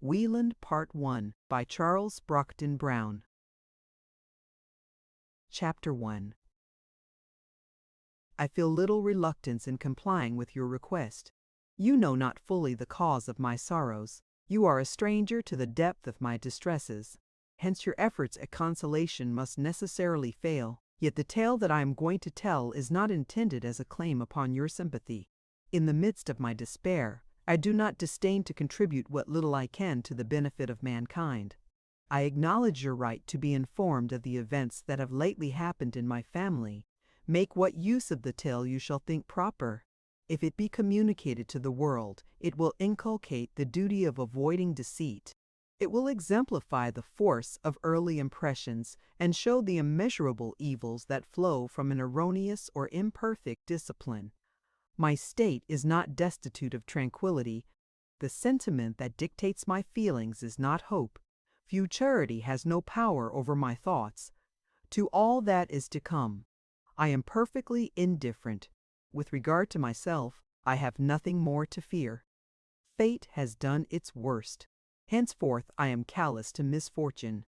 Wieland Part 1 by Charles Brockden Brown. Chapter 1. I feel little reluctance in complying with your request. You know not fully the cause of my sorrows. You are a stranger to the depth of my distresses. Hence your efforts at consolation must necessarily fail. Yet the tale that I am going to tell is not intended as a claim upon your sympathy. In the midst of my despair, I do not disdain to contribute what little I can to the benefit of mankind. I acknowledge your right to be informed of the events that have lately happened in my family. Make what use of the tale you shall think proper. If it be communicated to the world, it will inculcate the duty of avoiding deceit. It will exemplify the force of early impressions and show the immeasurable evils that flow from an erroneous or imperfect discipline. My state is not destitute of tranquility. The sentiment that dictates my feelings is not hope. Futurity has no power over my thoughts. To all that is to come, I am perfectly indifferent. With regard to myself, I have nothing more to fear. Fate has done its worst. Henceforth I am callous to misfortune.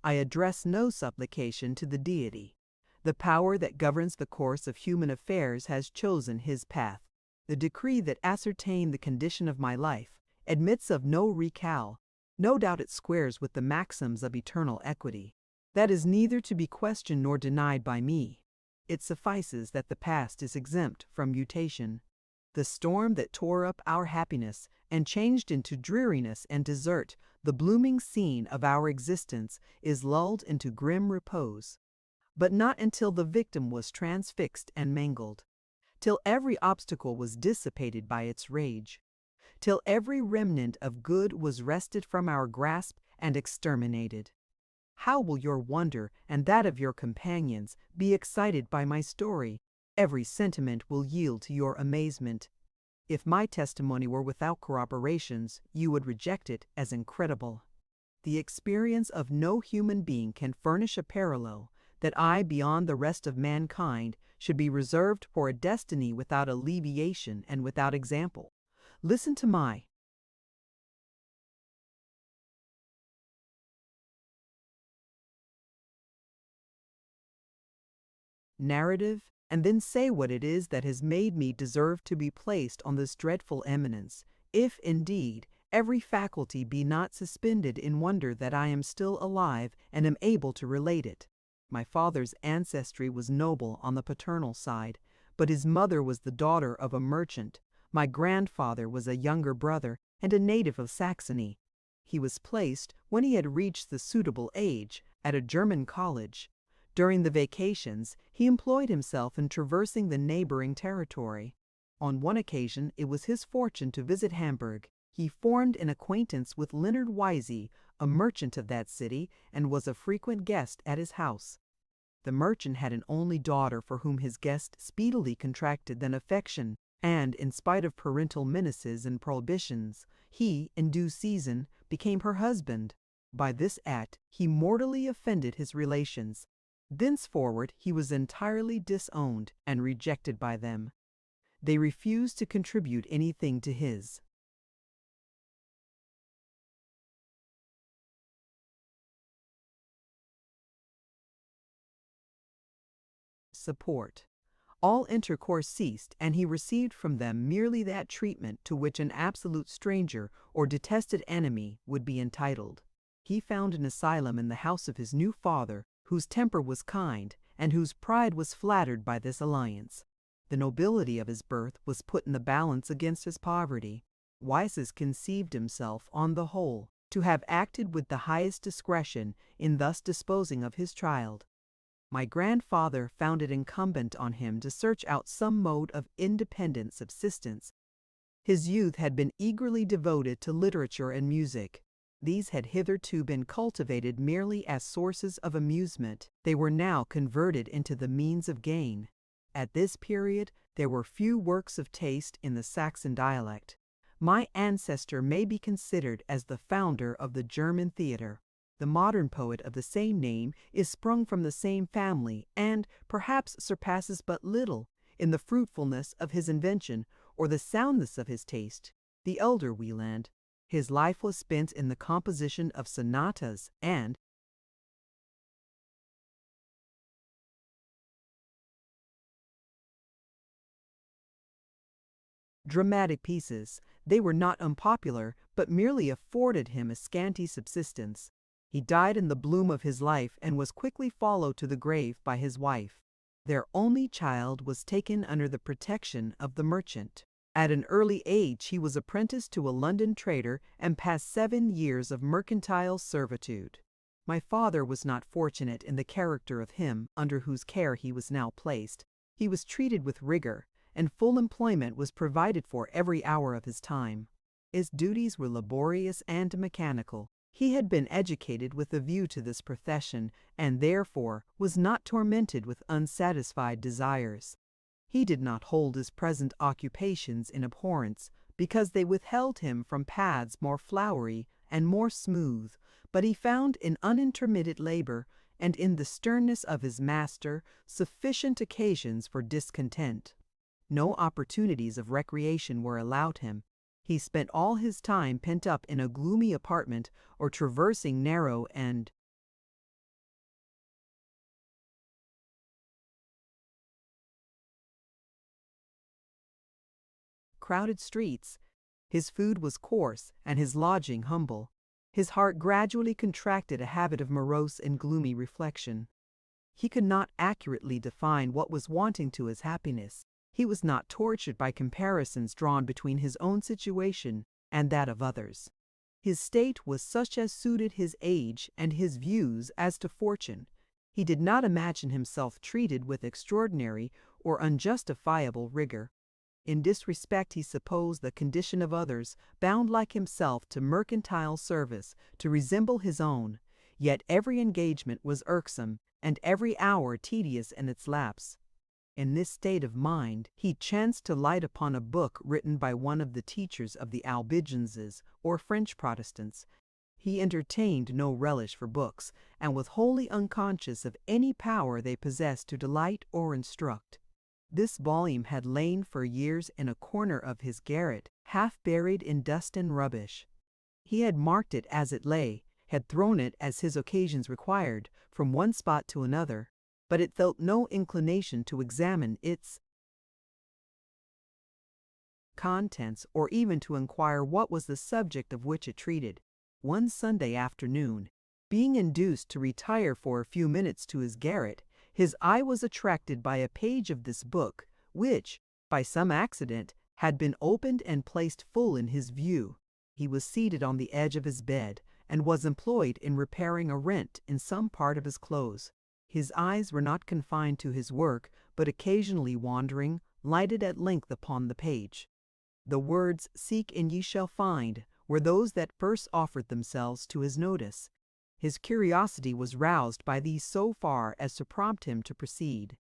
I address no supplication to the deity. The power that governs the course of human affairs has chosen his path. The decree that ascertained the condition of my life admits of no recall. No doubt it squares with the maxims of eternal equity. That is neither to be questioned nor denied by me. It suffices that the past is exempt from mutation. The storm that tore up our happiness and changed into dreariness and desert the blooming scene of our existence is lulled into grim repose. But not until the victim was transfixed and mangled, till every obstacle was dissipated by its rage, till every remnant of good was wrested from our grasp and exterminated. How will your wonder and that of your companions be excited by my story? Every sentiment will yield to your amazement. If my testimony were without corroborations, you would reject it as incredible. The experience of no human being can furnish a parallel that I, beyond the rest of mankind, should be reserved for a destiny without alleviation and without example. Listen to my narrative, and then say what it is that has made me deserve to be placed on this dreadful eminence, if, indeed, every faculty be not suspended in wonder that I am still alive and am able to relate it. My father's ancestry was noble on the paternal side, but his mother was the daughter of a merchant. My grandfather was a younger brother and a native of Saxony. He was placed, when he had reached the suitable age, at a German college. During the vacations, he employed himself in traversing the neighboring territory. On one occasion, it was his fortune to visit Hamburg. He formed an acquaintance with Leonard Wisey, a merchant of that city, and was a frequent guest at his house. The merchant had an only daughter for whom his guest speedily contracted an affection, and, in spite of parental menaces and prohibitions, he, in due season, became her husband. By this act, he mortally offended his relations. Thenceforward he was entirely disowned and rejected by them. They refused to contribute anything to his support. All intercourse ceased, and he received from them merely that treatment to which an absolute stranger or detested enemy would be entitled. He found an asylum in the house of his new father, whose temper was kind, and whose pride was flattered by this alliance. The nobility of his birth was put in the balance against his poverty. Wyses conceived himself, on the whole, to have acted with the highest discretion in thus disposing of his child. My grandfather found it incumbent on him to search out some mode of independent subsistence. His youth had been eagerly devoted to literature and music. These had hitherto been cultivated merely as sources of amusement. They were now converted into the means of gain. At this period, there were few works of taste in the Saxon dialect. My ancestor may be considered as the founder of the German theater. The modern poet of the same name is sprung from the same family and, perhaps, surpasses but little in the fruitfulness of his invention or the soundness of his taste. The elder Wieland, his life was spent in the composition of sonatas and dramatic pieces. They were not unpopular, but merely afforded him a scanty subsistence. He died in the bloom of his life and was quickly followed to the grave by his wife. Their only child was taken under the protection of the merchant. At an early age he was apprenticed to a London trader and passed 7 years of mercantile servitude. My father was not fortunate in the character of him under whose care he was now placed. He was treated with rigor, and full employment was provided for every hour of his time. His duties were laborious and mechanical. He had been educated with a view to this profession, and therefore was not tormented with unsatisfied desires. He did not hold his present occupations in abhorrence, because they withheld him from paths more flowery and more smooth, but he found in unintermitted labor, and in the sternness of his master, sufficient occasions for discontent. No opportunities of recreation were allowed him. He spent all his time pent up in a gloomy apartment or traversing narrow and crowded streets. His food was coarse and his lodging humble. His heart gradually contracted a habit of morose and gloomy reflection. He could not accurately define what was wanting to his happiness. He was not tortured by comparisons drawn between his own situation and that of others. His state was such as suited his age and his views as to fortune. He did not imagine himself treated with extraordinary or unjustifiable rigor. In this respect he supposed the condition of others, bound like himself to mercantile service, to resemble his own. Yet every engagement was irksome, and every hour tedious in its lapse. In this state of mind, he chanced to light upon a book written by one of the teachers of the Albigenses, or French Protestants. He entertained no relish for books, and was wholly unconscious of any power they possessed to delight or instruct. This volume had lain for years in a corner of his garret, half buried in dust and rubbish. He had marked it as it lay, had thrown it, as his occasions required, from one spot to another, but it felt no inclination to examine its contents, or even to inquire what was the subject of which it treated. One Sunday afternoon, being induced to retire for a few minutes to his garret, his eye was attracted by a page of this book, which, by some accident, had been opened and placed full in his view. He was seated on the edge of his bed, and was employed in repairing a rent in some part of his clothes. His eyes were not confined to his work, but occasionally wandering, lighted at length upon the page. The words, "Seek and ye shall find," were those that first offered themselves to his notice. His curiosity was roused by these so far as to prompt him to proceed.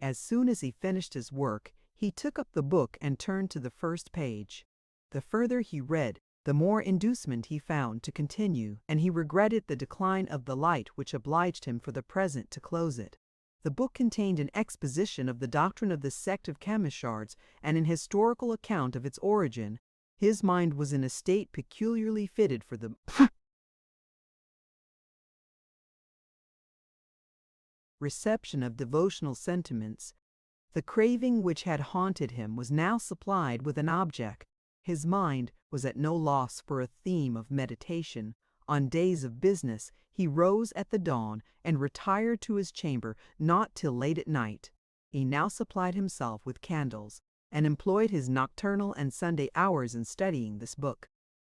As soon as he finished his work, he took up the book and turned to the first page. The further he read, the more inducement he found to continue, and he regretted the decline of the light which obliged him for the present to close it. The book contained an exposition of the doctrine of the sect of Camisards and an historical account of its origin. His mind was in a state peculiarly fitted for the reception of devotional sentiments. The craving which had haunted him was now supplied with an object. His mind was at no loss for a theme of meditation. On days of business, he rose at the dawn and retired to his chamber not till late at night. He now supplied himself with candles, and employed his nocturnal and Sunday hours in studying this book.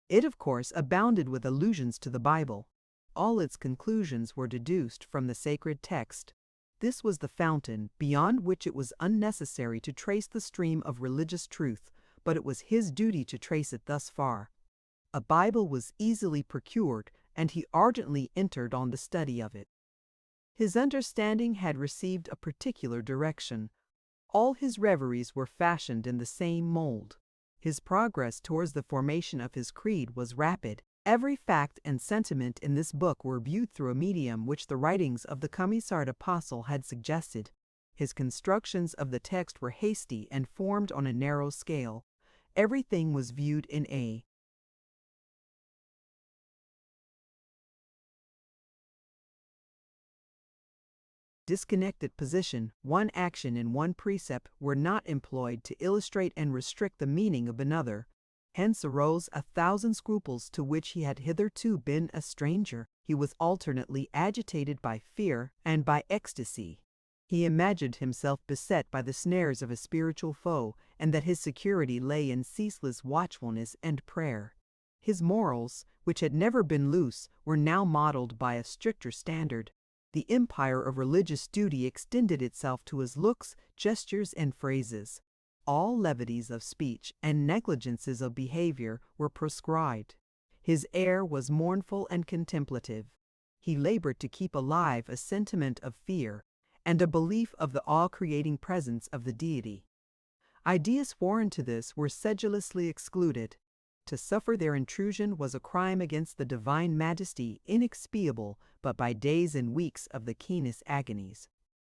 It, of course, abounded with allusions to the Bible. All its conclusions were deduced from the sacred text. This was the fountain beyond which it was unnecessary to trace the stream of religious truth, but it was his duty to trace it thus far. A Bible was easily procured, and he ardently entered on the study of it. His understanding had received a particular direction. All his reveries were fashioned in the same mold. His progress towards the formation of his creed was rapid. Every fact and sentiment in this book were viewed through a medium which the writings of the Camisard apostle had suggested. His constructions of the text were hasty and formed on a narrow scale. Everything was viewed in a disconnected position. One action and one precept were not employed to illustrate and restrict the meaning of another. Hence arose 1,000 scruples to which he had hitherto been a stranger. He was alternately agitated by fear and by ecstasy. He imagined himself beset by the snares of a spiritual foe, and that his security lay in ceaseless watchfulness and prayer. His morals, which had never been loose, were now modeled by a stricter standard. The empire of religious duty extended itself to his looks, gestures, and phrases. All levities of speech and negligences of behavior were proscribed. His air was mournful and contemplative. He labored to keep alive a sentiment of fear and a belief of the awe-creating presence of the deity. Ideas foreign to this were sedulously excluded. To suffer their intrusion was a crime against the divine majesty, inexpiable but by days and weeks of the keenest agonies.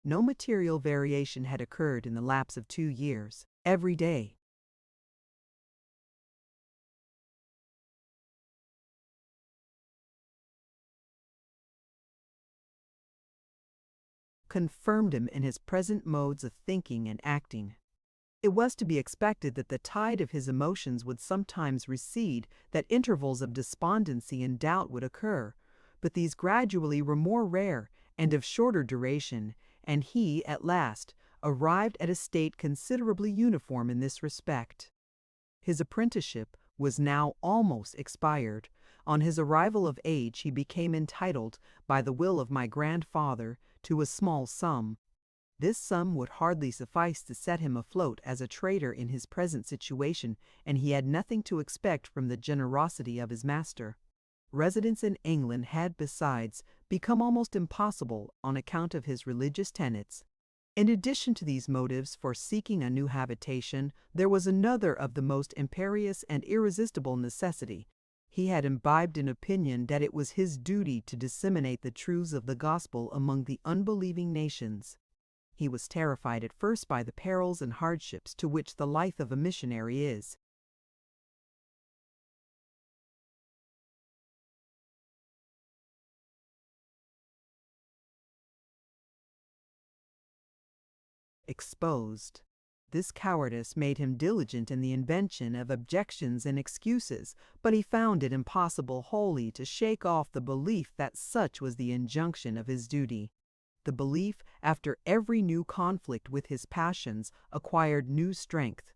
No material variation had occurred in the lapse of 2 years. Every day confirmed him in his present modes of thinking and acting. It was to be expected that the tide of his emotions would sometimes recede, that intervals of despondency and doubt would occur, but these gradually were more rare and of shorter duration, and he, at last, arrived at a state considerably uniform in this respect. His apprenticeship was now almost expired. On his arrival of age he became entitled, by the will of my grandfather, to a small sum. This sum would hardly suffice to set him afloat as a trader in his present situation, and he had nothing to expect from the generosity of his master. Residence in England had, besides, become almost impossible on account of his religious tenets. In addition to these motives for seeking a new habitation, there was another of the most imperious and irresistible necessity. He had imbibed an opinion that it was his duty to disseminate the truths of the gospel among the unbelieving nations. He was terrified at first by the perils and hardships to which the life of a missionary is exposed. This cowardice made him diligent in the invention of objections and excuses, but he found it impossible wholly to shake off the belief that such was the injunction of his duty. The belief, after every new conflict with his passions, acquired new strength,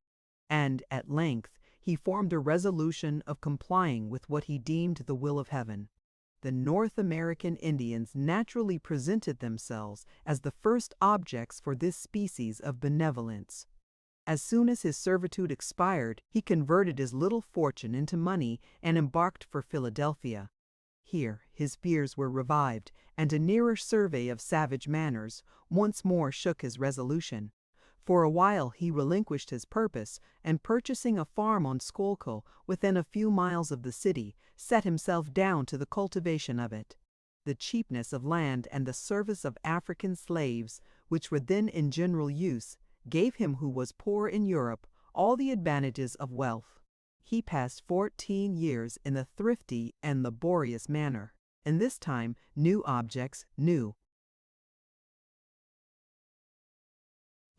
and, at length, he formed a resolution of complying with what he deemed the will of heaven. The North American Indians naturally presented themselves as the first objects for this species of benevolence. As soon as his servitude expired, he converted his little fortune into money and embarked for Philadelphia. Here his fears were revived, and a nearer survey of savage manners once more shook his resolution. For a while he relinquished his purpose, and purchasing a farm on Schuylkill, within a few miles of the city, set himself down to the cultivation of it. The cheapness of land and the service of African slaves, which were then in general use, gave him, who was poor in Europe, all the advantages of wealth. He passed 14 years in a thrifty and laborious manner. In this time, new objects, new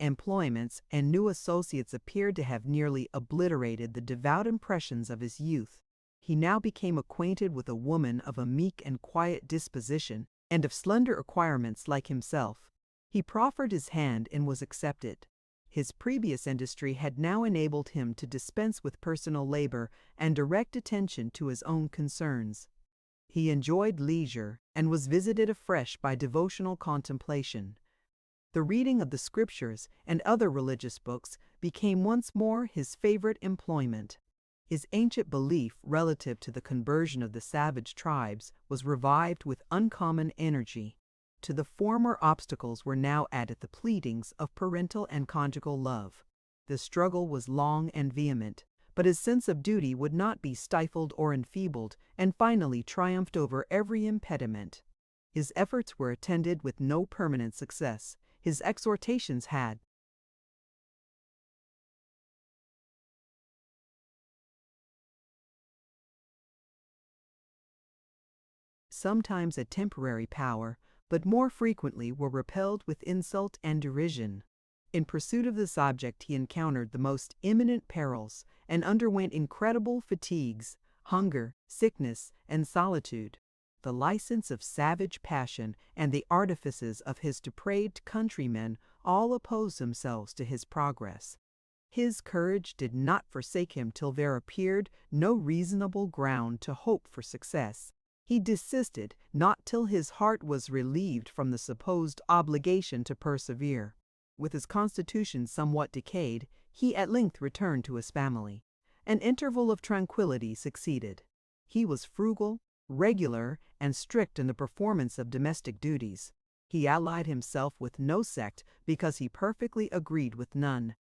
employments, and new associates appeared to have nearly obliterated the devout impressions of his youth. He now became acquainted with a woman of a meek and quiet disposition, and of slender acquirements like himself. He proffered his hand and was accepted. His previous industry had now enabled him to dispense with personal labor and direct attention to his own concerns. He enjoyed leisure and was visited afresh by devotional contemplation. The reading of the Scriptures and other religious books became once more his favorite employment. His ancient belief relative to the conversion of the savage tribes was revived with uncommon energy. To the former obstacles were now added the pleadings of parental and conjugal love. The struggle was long and vehement, but his sense of duty would not be stifled or enfeebled, and finally triumphed over every impediment. His efforts were attended with no permanent success. his exhortations had sometimes a temporary power, but more frequently were repelled with insult and derision. In pursuit of this object he encountered the most imminent perils, and underwent incredible fatigues, hunger, sickness, and solitude. The license of savage passion and the artifices of his depraved countrymen all opposed themselves to his progress. His courage did not forsake him till there appeared no reasonable ground to hope for success. He desisted not till his heart was relieved from the supposed obligation to persevere. With his constitution somewhat decayed, he at length returned to his family. An interval of tranquillity succeeded. He was frugal, regular, and strict in the performance of domestic duties. He allied himself with no sect because he perfectly agreed with none.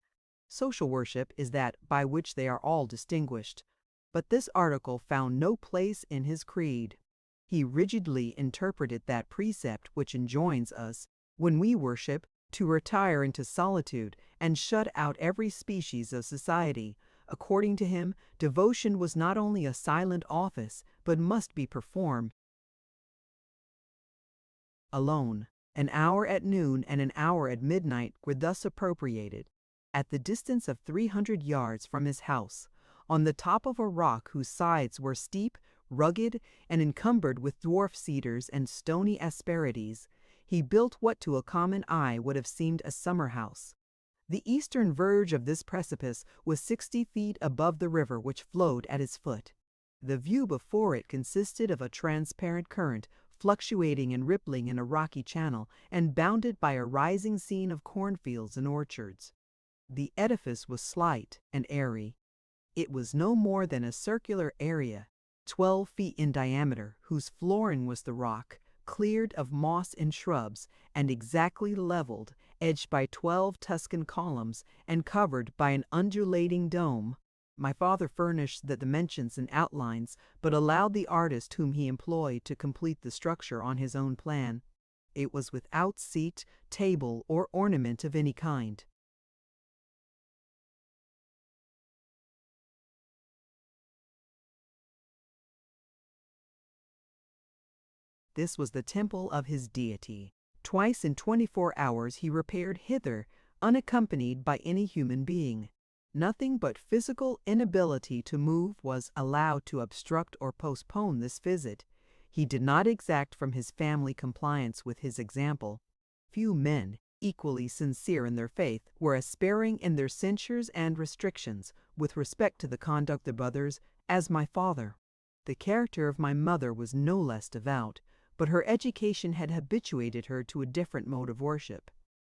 Social worship is that by which they are all distinguished, but this article found no place in his creed. He rigidly interpreted that precept which enjoins us, when we worship, to retire into solitude and shut out every species of society. According to him, devotion was not only a silent office, but must be performed alone. An hour at noon and an hour at midnight were thus appropriated. At the distance of 300 yards from his house, on the top of a rock whose sides were steep, rugged, and encumbered with dwarf cedars and stony asperities, he built what to a common eye would have seemed a summer house. The eastern verge of this precipice was 60 feet above the river which flowed at its foot. The view before it consisted of a transparent current, fluctuating and rippling in a rocky channel, and bounded by a rising scene of cornfields and orchards. The edifice was slight and airy. It was no more than a circular area, 12 feet in diameter, whose flooring was the rock, cleared of moss and shrubs, and exactly leveled, edged by 12 Tuscan columns, and covered by an undulating dome. My father furnished the dimensions and outlines, but allowed the artist whom he employed to complete the structure on his own plan. It was without seat, table, or ornament of any kind. This was the temple of his deity. Twice in 24 hours he repaired hither, unaccompanied by any human being. Nothing but physical inability to move was allowed to obstruct or postpone this visit. He did not exact from his family compliance with his example. Few men, equally sincere in their faith, were as sparing in their censures and restrictions with respect to the conduct of others as my father. The character of my mother was no less devout, but her education had habituated her to a different mode of worship.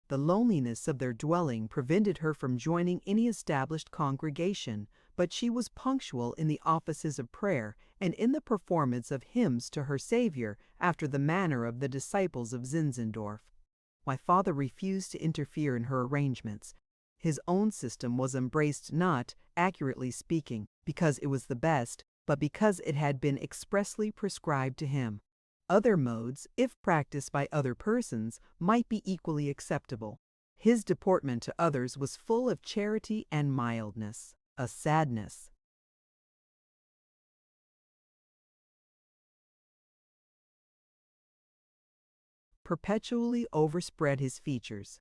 The loneliness of their dwelling prevented her from joining any established congregation, but she was punctual in the offices of prayer and in the performance of hymns to her Savior after the manner of the disciples of Zinzendorf. My father refused to interfere in her arrangements. His own system was embraced not, accurately speaking, because it was the best, but because it had been expressly prescribed to him. Other modes, if practiced by other persons, might be equally acceptable. His deportment to others was full of charity and mildness, a sadness perpetually overspread his features,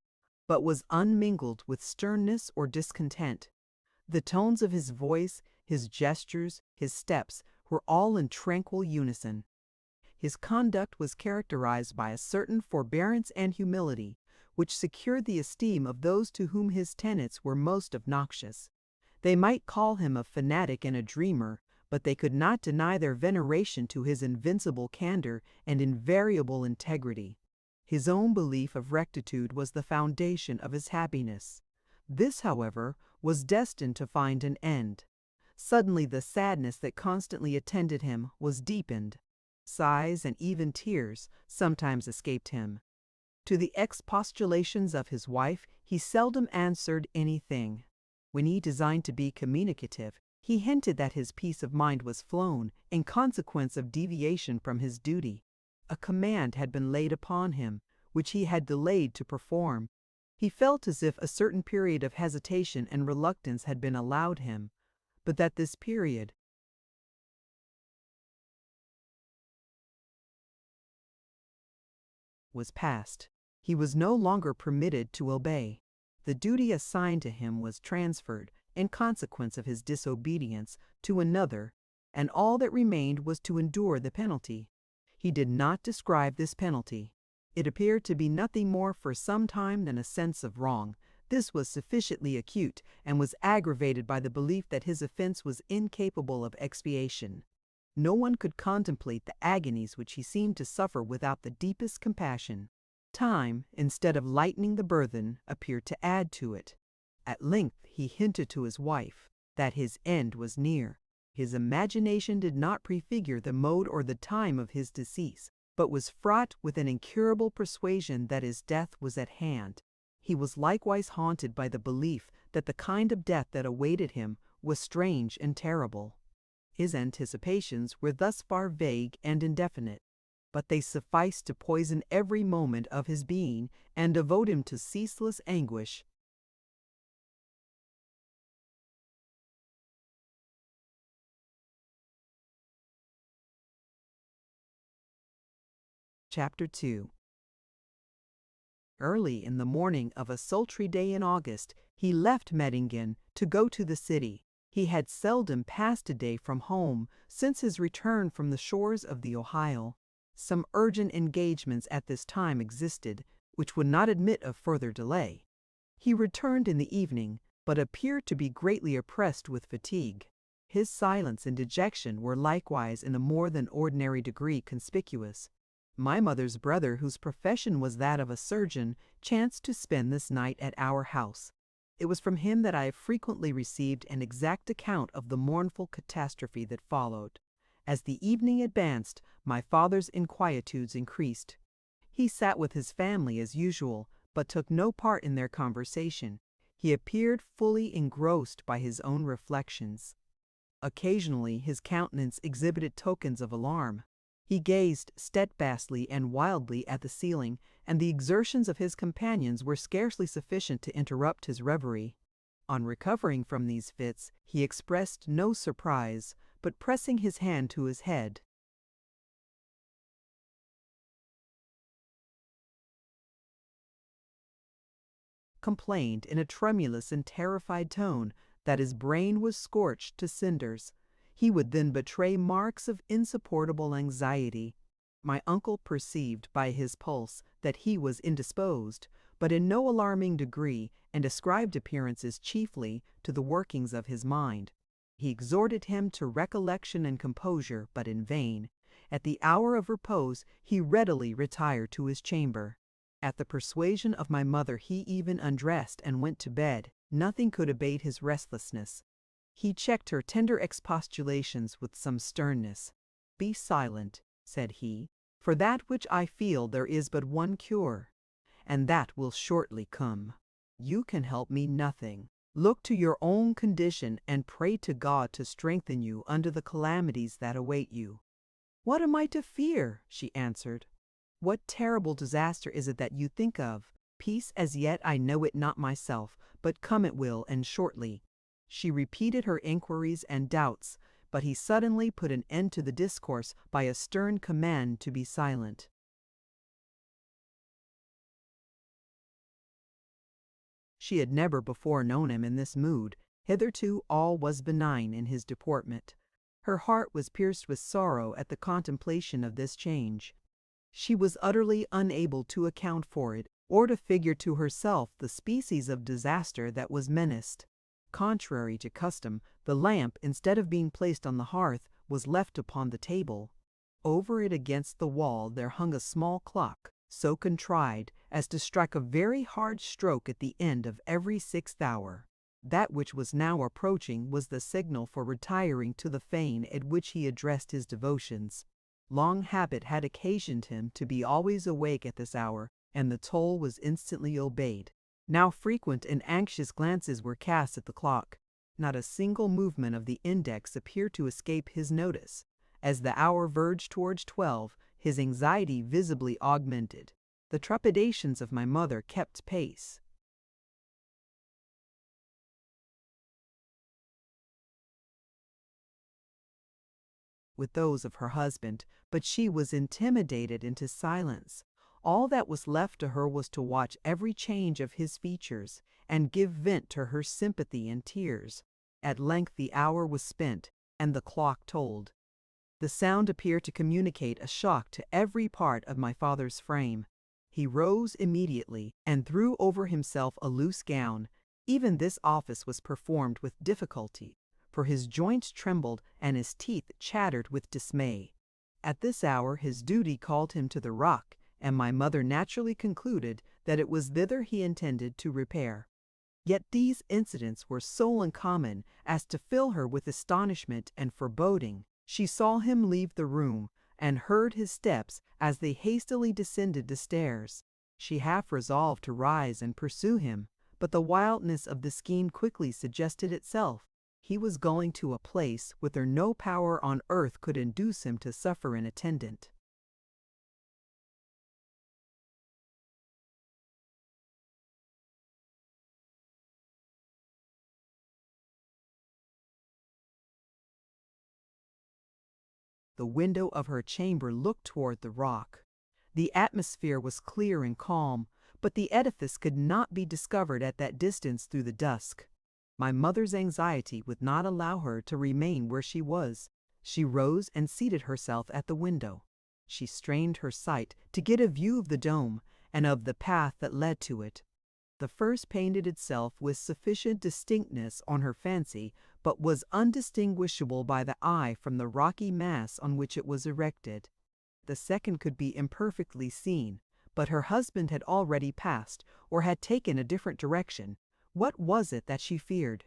but was unmingled with sternness or discontent. The tones of his voice, his gestures, his steps were all in tranquil unison. His conduct was characterized by a certain forbearance and humility, which secured the esteem of those to whom his tenets were most obnoxious. They might call him a fanatic and a dreamer, but they could not deny their veneration to his invincible candor and invariable integrity. His own belief of rectitude was the foundation of his happiness. This, however, was destined to find an end. Suddenly the sadness that constantly attended him was deepened. Sighs and even tears sometimes escaped him. To the expostulations of his wife he seldom answered anything. When he designed to be communicative, he hinted that his peace of mind was flown in consequence of deviation from his duty. A command had been laid upon him, which he had delayed to perform, He felt as if a certain period of hesitation and reluctance had been allowed him, but that this period was past. He was no longer permitted to obey. The duty assigned to him was transferred, in consequence of his disobedience, to another, and all that remained was to endure the penalty. He did not describe this penalty. It appeared to be nothing more for some time than a sense of wrong. This was sufficiently acute, and was aggravated by the belief that his offense was incapable of expiation. No one could contemplate the agonies which he seemed to suffer without the deepest compassion. Time, instead of lightening the burthen, appeared to add to it. At length he hinted to his wife that his end was near. His imagination did not prefigure the mode or the time of his decease, but was fraught with an incurable persuasion that his death was at hand. He was likewise haunted by the belief that the kind of death that awaited him was strange and terrible. His anticipations were thus far vague and indefinite, but they sufficed to poison every moment of his being and devote him to ceaseless anguish. Chapter 2. Early in the morning of a sultry day in August, he left Mettingen to go to the city. He had seldom passed a day from home since his return from the shores of the Ohio. Some urgent engagements at this time existed, which would not admit of further delay. He returned in the evening, but appeared to be greatly oppressed with fatigue. His silence and dejection were likewise in a more than ordinary degree conspicuous. My mother's brother, whose profession was that of a surgeon, chanced to spend this night at our house. It was from him that I frequently received an exact account of the mournful catastrophe that followed. As the evening advanced, my father's inquietudes increased. He sat with his family as usual, but took no part in their conversation. He appeared fully engrossed by his own reflections. Occasionally his countenance exhibited tokens of alarm. He gazed steadfastly and wildly at the ceiling, and the exertions of his companions were scarcely sufficient to interrupt his reverie. On recovering from these fits, he expressed no surprise, but pressing his hand to his head, complained in a tremulous and terrified tone that his brain was scorched to cinders. He would then betray marks of insupportable anxiety. My uncle perceived by his pulse that he was indisposed, but in no alarming degree, and ascribed appearances chiefly to the workings of his mind. He exhorted him to recollection and composure, but in vain. At the hour of repose he readily retired to his chamber. At the persuasion of my mother he even undressed and went to bed. Nothing could abate his restlessness. He checked her tender expostulations with some sternness. "Be silent," said he, "for that which I feel there is but one cure, and that will shortly come. You can help me nothing. Look to your own condition and pray to God to strengthen you under the calamities that await you." "What am I to fear?" she answered. "What terrible disaster is it that you think of? Peace, as yet I know it not myself, but come it will, and shortly." She repeated her inquiries and doubts, but he suddenly put an end to the discourse by a stern command to be silent. She had never before known him in this mood. Hitherto all was benign in his deportment. Her heart was pierced with sorrow at the contemplation of this change. She was utterly unable to account for it, or to figure to herself the species of disaster that was menaced. Contrary to custom, the lamp, instead of being placed on the hearth, was left upon the table. Over it against the wall there hung a small clock, so contrived as to strike a very hard stroke at the end of every 6th hour. That which was now approaching was the signal for retiring to the fane at which he addressed his devotions. Long habit had occasioned him to be always awake at this hour, and the toll was instantly obeyed. Now frequent and anxious glances were cast at the clock. Not a single movement of the index appeared to escape his notice. As the hour verged towards 12, his anxiety visibly augmented. The trepidations of my mother kept pace. with those of her husband, but she was intimidated into silence. All that was left to her was to watch every change of his features and give vent to her sympathy and tears. At length the hour was spent, and the clock tolled. The sound appeared to communicate a shock to every part of my father's frame. He rose immediately and threw over himself a loose gown. Even this office was performed with difficulty, for his joints trembled and his teeth chattered with dismay. At this hour his duty called him to the rock, and my mother naturally concluded that it was thither he intended to repair. Yet these incidents were so uncommon as to fill her with astonishment and foreboding. She saw him leave the room, and heard his steps as they hastily descended the stairs. She half resolved to rise and pursue him, but the wildness of the scheme quickly suggested itself. He was going to a place whither no power on earth could induce him to suffer an attendant. The window of her chamber looked toward the rock. The atmosphere was clear and calm, but the edifice could not be discovered at that distance through the dusk. My mother's anxiety would not allow her to remain where she was. She rose and seated herself at the window. She strained her sight to get a view of the dome and of the path that led to it. The first painted itself with sufficient distinctness on her fancy, but was undistinguishable by the eye from the rocky mass on which it was erected. The second could be imperfectly seen, but her husband had already passed, or had taken a different direction. What was it that she feared?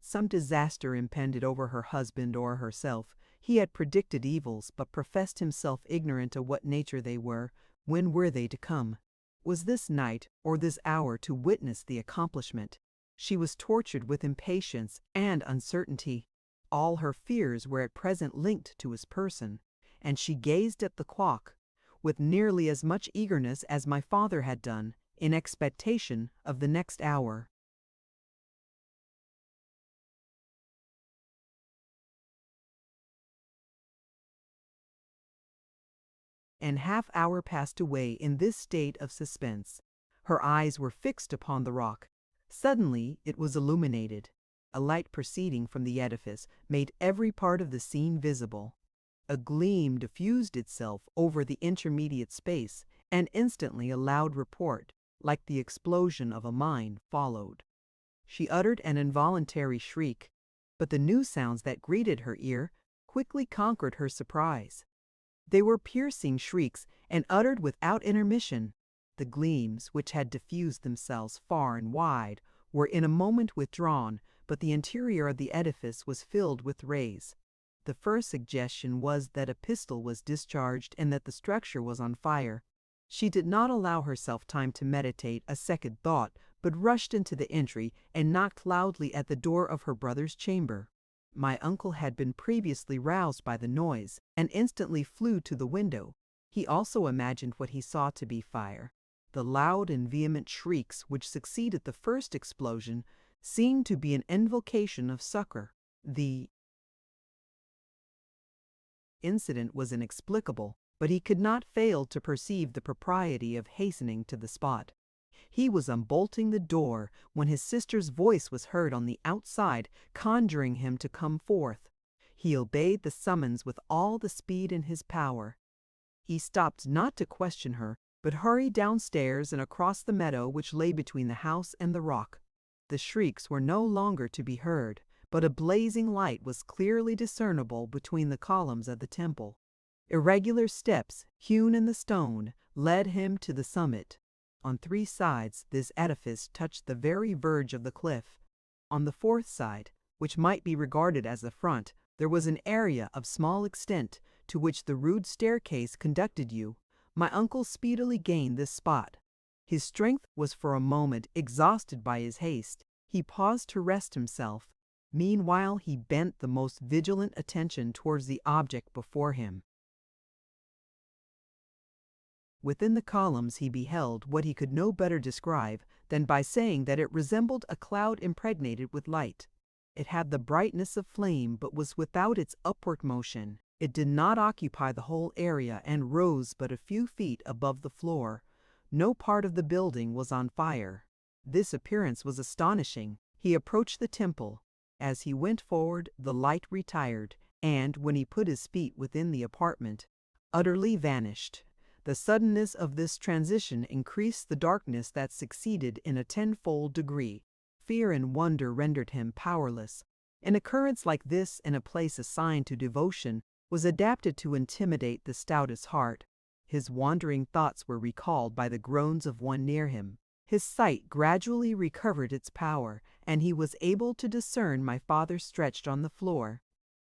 Some disaster impended over her husband or herself. He had predicted evils, but professed himself ignorant of what nature they were. When were they to come? Was this night or this hour to witness the accomplishment? She was tortured with impatience and uncertainty. All her fears were at present linked to his person, and she gazed at the clock with nearly as much eagerness as my father had done, in expectation of the next hour. An half-hour passed away in this state of suspense. Her eyes were fixed upon the rock. Suddenly it was illuminated. A light proceeding from the edifice made every part of the scene visible. A gleam diffused itself over the intermediate space, and instantly a loud report, like the explosion of a mine, followed. She uttered an involuntary shriek, but the new sounds that greeted her ear quickly conquered her surprise. They were piercing shrieks, and uttered without intermission. The gleams, which had diffused themselves far and wide, were in a moment withdrawn, but the interior of the edifice was filled with rays. The first suggestion was that a pistol was discharged and that the structure was on fire. She did not allow herself time to meditate a second thought, but rushed into the entry and knocked loudly at the door of her brother's chamber. My uncle had been previously roused by the noise, and instantly flew to the window. He also imagined what he saw to be fire. The loud and vehement shrieks which succeeded the first explosion seemed to be an invocation of succor. The incident was inexplicable, but he could not fail to perceive the propriety of hastening to the spot. He was unbolting the door when his sister's voice was heard on the outside, conjuring him to come forth. He obeyed the summons with all the speed in his power. He stopped not to question her, but hurried downstairs and across the meadow which lay between the house and the rock. The shrieks were no longer to be heard, but a blazing light was clearly discernible between the columns of the temple. Irregular steps, hewn in the stone, led him to the summit. On 3 sides this edifice touched the very verge of the cliff. On the 4th side, which might be regarded as the front, there was an area of small extent, to which the rude staircase conducted you. My uncle speedily gained this spot. His strength was for a moment exhausted by his haste. He paused to rest himself. Meanwhile he bent the most vigilant attention towards the object before him. Within the columns he beheld what he could no better describe than by saying that it resembled a cloud impregnated with light. It had the brightness of flame, but was without its upward motion. It did not occupy the whole area and rose but a few feet above the floor. No part of the building was on fire. This appearance was astonishing. He approached the temple. As he went forward, the light retired, and when he put his feet within the apartment, utterly vanished. The suddenness of this transition increased the darkness that succeeded in a tenfold degree. Fear and wonder rendered him powerless. An occurrence like this in a place assigned to devotion was adapted to intimidate the stoutest heart. His wandering thoughts were recalled by the groans of one near him. His sight gradually recovered its power, and he was able to discern my father stretched on the floor.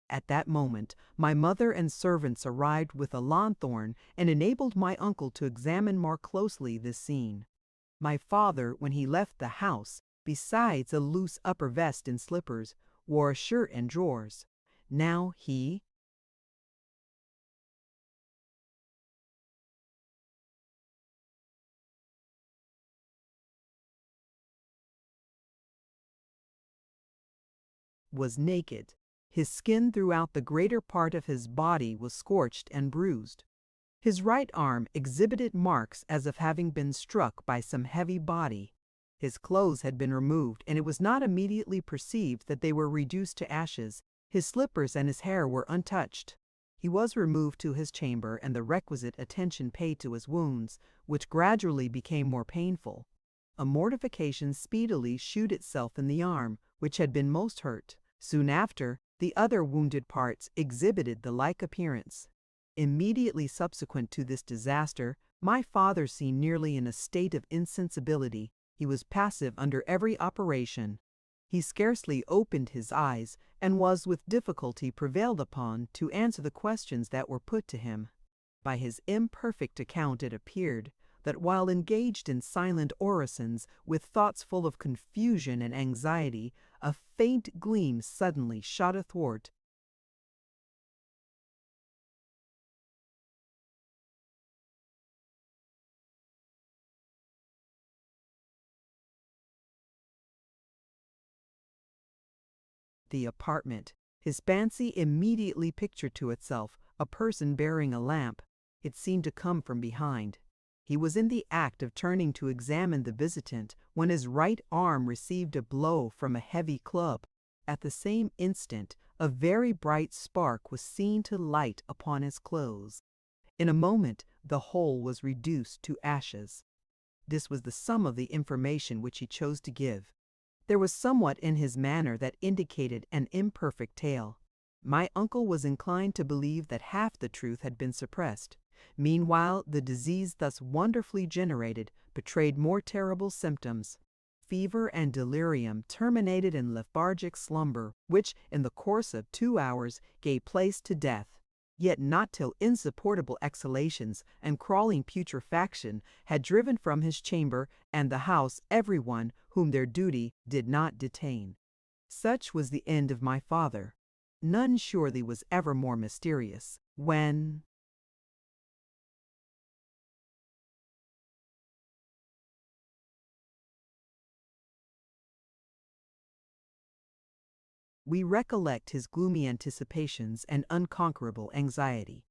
At that moment, my mother and servants arrived with a lanthorn and enabled my uncle to examine more closely this scene. My father, when he left the house, besides a loose upper vest and slippers, wore a shirt and drawers. Now he was naked. His skin throughout the greater part of his body was scorched and bruised. His right arm exhibited marks as of having been struck by some heavy body. His clothes had been removed, and it was not immediately perceived that they were reduced to ashes. His slippers and his hair were untouched. He was removed to his chamber, and the requisite attention paid to his wounds, which gradually became more painful. A mortification speedily shewed itself in the arm, which had been most hurt. Soon after, the other wounded parts exhibited the like appearance. Immediately subsequent to this disaster, my father seemed nearly in a state of insensibility. He was passive under every operation. He scarcely opened his eyes, and was with difficulty prevailed upon to answer the questions that were put to him. By his imperfect account it appeared that while engaged in silent orisons, with thoughts full of confusion and anxiety, a faint gleam suddenly shot athwart. The apartment. His fancy immediately pictured to itself a person bearing a lamp. It seemed to come from behind. He was in the act of turning to examine the visitant when his right arm received a blow from a heavy club. At the same instant, a very bright spark was seen to light upon his clothes. In a moment, the whole was reduced to ashes. This was the sum of the information which he chose to give. There was somewhat in his manner that indicated an imperfect tale. My uncle was inclined to believe that half the truth had been suppressed. Meanwhile, the disease thus wonderfully generated betrayed more terrible symptoms. Fever and delirium terminated in lethargic slumber, which, in the course of 2 hours, gave place to death. Yet not till insupportable exhalations and crawling putrefaction had driven from his chamber and the house everyone whom their duty did not detain. Such was the end of my father. None surely was ever more mysterious. When we recollect his gloomy anticipations and unconquerable anxiety,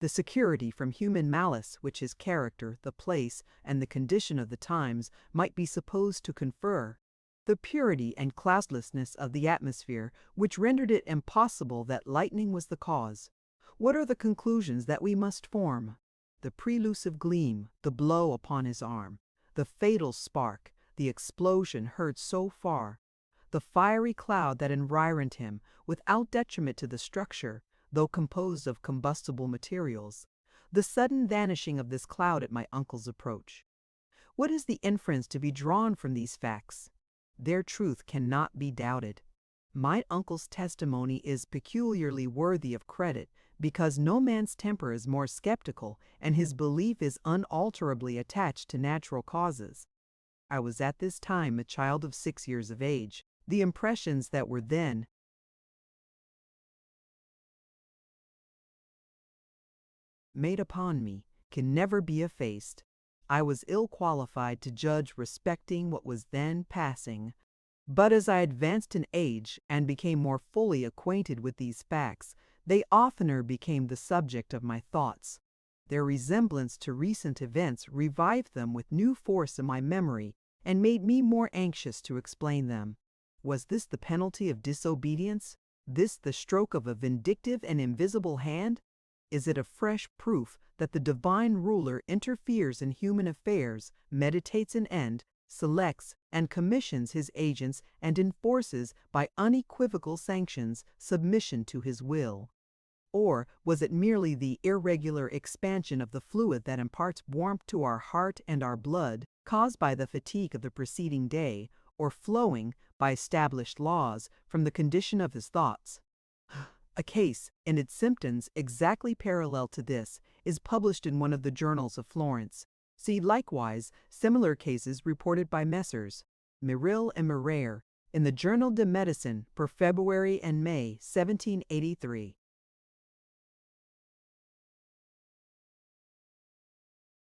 the security from human malice which his character, the place, and the condition of the times might be supposed to confer, the purity and cloudlessness of the atmosphere which rendered it impossible that lightning was the cause. What are the conclusions that we must form? The prelusive gleam, the blow upon his arm, the fatal spark, the explosion heard so far, the fiery cloud that environed him, without detriment to the structure, though composed of combustible materials, the sudden vanishing of this cloud at my uncle's approach. What is the inference to be drawn from these facts? Their truth cannot be doubted. My uncle's testimony is peculiarly worthy of credit because no man's temper is more skeptical and his belief is unalterably attached to natural causes. I was at this time a child of 6 years of age. The impressions that were then made upon me can never be effaced. I was ill qualified to judge respecting what was then passing, but as I advanced in age and became more fully acquainted with these facts, they oftener became the subject of my thoughts. Their resemblance to recent events revived them with new force in my memory and made me more anxious to explain them. Was this the penalty of disobedience? This the stroke of a vindictive and invisible hand? Is it a fresh proof that the divine ruler interferes in human affairs, meditates an end, selects and commissions his agents, and enforces by unequivocal sanctions submission to his will? Or was it merely the irregular expansion of the fluid that imparts warmth to our heart and our blood, caused by the fatigue of the preceding day, or flowing, by established laws, from the condition of his thoughts? A case, in its symptoms exactly parallel to this, is published in one of the journals of Florence. See likewise similar cases reported by Messrs. Merrill and Murrayr in the Journal de Medicine for February and May 1783.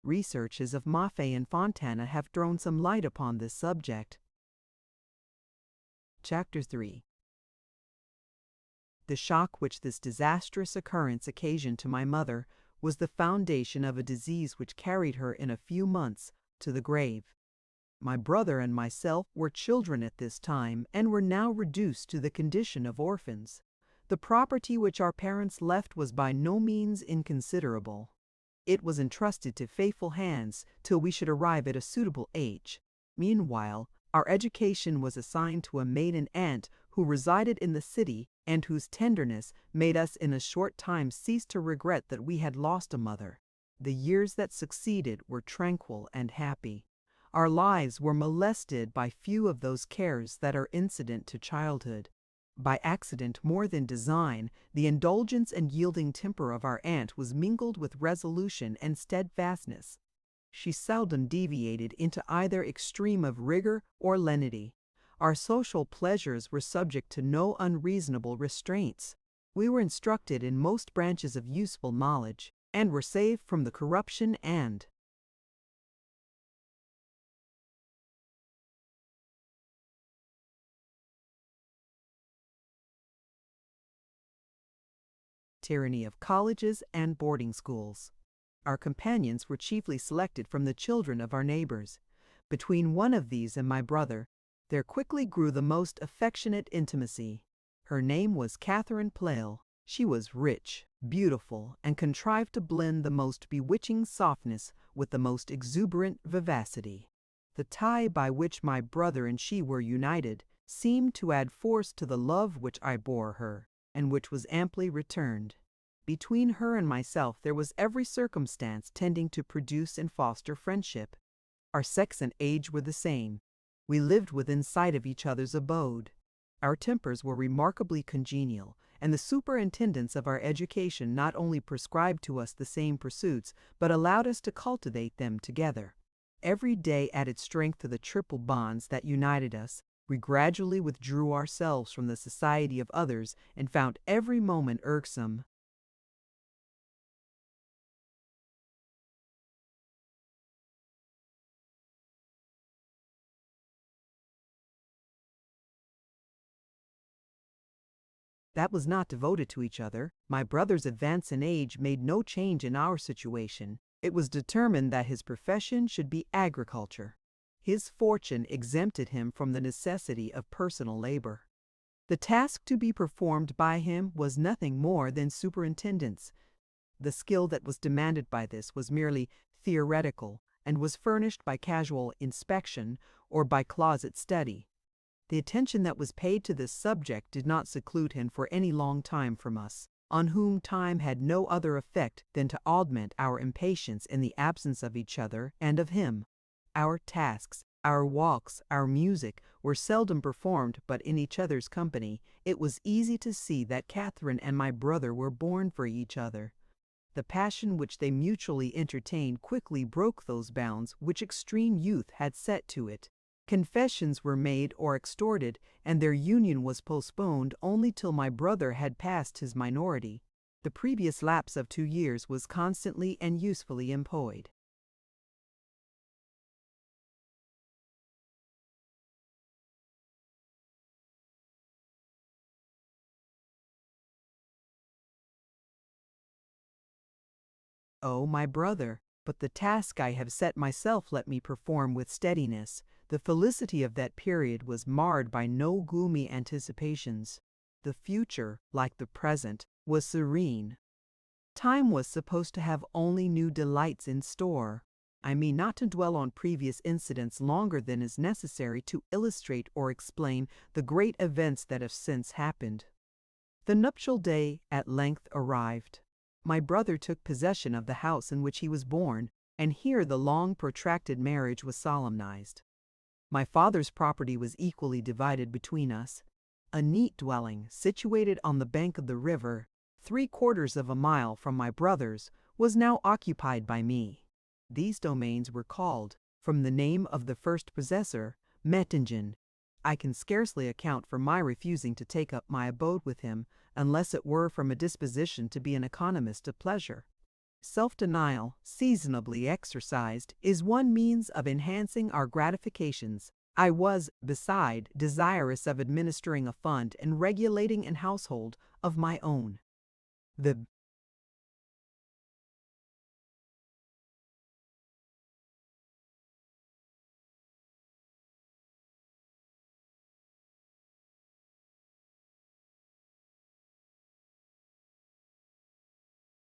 Researches of Maffei and Fontana have thrown some light upon this subject. Chapter 3. The shock which this disastrous occurrence occasioned to my mother was the foundation of a disease which carried her in a few months to the grave. My brother and myself were children at this time and were now reduced to the condition of orphans. The property which our parents left was by no means inconsiderable. It was entrusted to faithful hands till we should arrive at a suitable age. Meanwhile, our education was assigned to a maiden aunt who resided in the city and whose tenderness made us in a short time cease to regret that we had lost a mother. The years that succeeded were tranquil and happy. Our lives were molested by few of those cares that are incident to childhood. By accident more than design, the indulgence and yielding temper of our aunt was mingled with resolution and steadfastness. She seldom deviated into either extreme of rigor or lenity. Our social pleasures were subject to no unreasonable restraints. We were instructed in most branches of useful knowledge, and were saved from the corruption and tyranny of colleges and boarding schools. Our companions were chiefly selected from the children of our neighbors. Between one of these and my brother, there quickly grew the most affectionate intimacy. Her name was Catherine Plale. She was rich, beautiful, and contrived to blend the most bewitching softness with the most exuberant vivacity. The tie by which my brother and she were united seemed to add force to the love which I bore her, and which was amply returned. Between her and myself there was every circumstance tending to produce and foster friendship. Our sex and age were the same. We lived within sight of each other's abode. Our tempers were remarkably congenial, and the superintendence of our education not only prescribed to us the same pursuits, but allowed us to cultivate them together. Every day added strength to the triple bonds that united us. We gradually withdrew ourselves from the society of others and found every moment irksome. That was not devoted to each other. My brother's advance in age made no change in our situation. It was determined that his profession should be agriculture. His fortune exempted him from the necessity of personal labor. The task to be performed by him was nothing more than superintendence. The skill that was demanded by this was merely theoretical, and was furnished by casual inspection or by closet study. The attention that was paid to this subject did not seclude him for any long time from us, on whom time had no other effect than to augment our impatience in the absence of each other and of him. Our tasks, our walks, our music, were seldom performed but in each other's company. It was easy to see that Catherine and my brother were born for each other. The passion which they mutually entertained quickly broke those bounds which extreme youth had set to it. Confessions were made or extorted, and their union was postponed only till my brother had passed his minority. The previous lapse of 2 years was constantly and usefully employed. O my brother, but the task I have set myself let me perform with steadiness. The felicity of that period was marred by no gloomy anticipations. The future, like the present, was serene. Time was supposed to have only new delights in store. I mean not to dwell on previous incidents longer than is necessary to illustrate or explain the great events that have since happened. The nuptial day at length arrived. My brother took possession of the house in which he was born, and here the long protracted marriage was solemnized. My father's property was equally divided between us. A neat dwelling, situated on the bank of the river, 3/4 of a mile from my brother's, was now occupied by me. These domains were called, from the name of the first possessor, Mettingen. I can scarcely account for my refusing to take up my abode with him, unless it were from a disposition to be an economist of pleasure. Self-denial, seasonably exercised, is one means of enhancing our gratifications. I was, beside, desirous of administering a fund and regulating an household of my own. The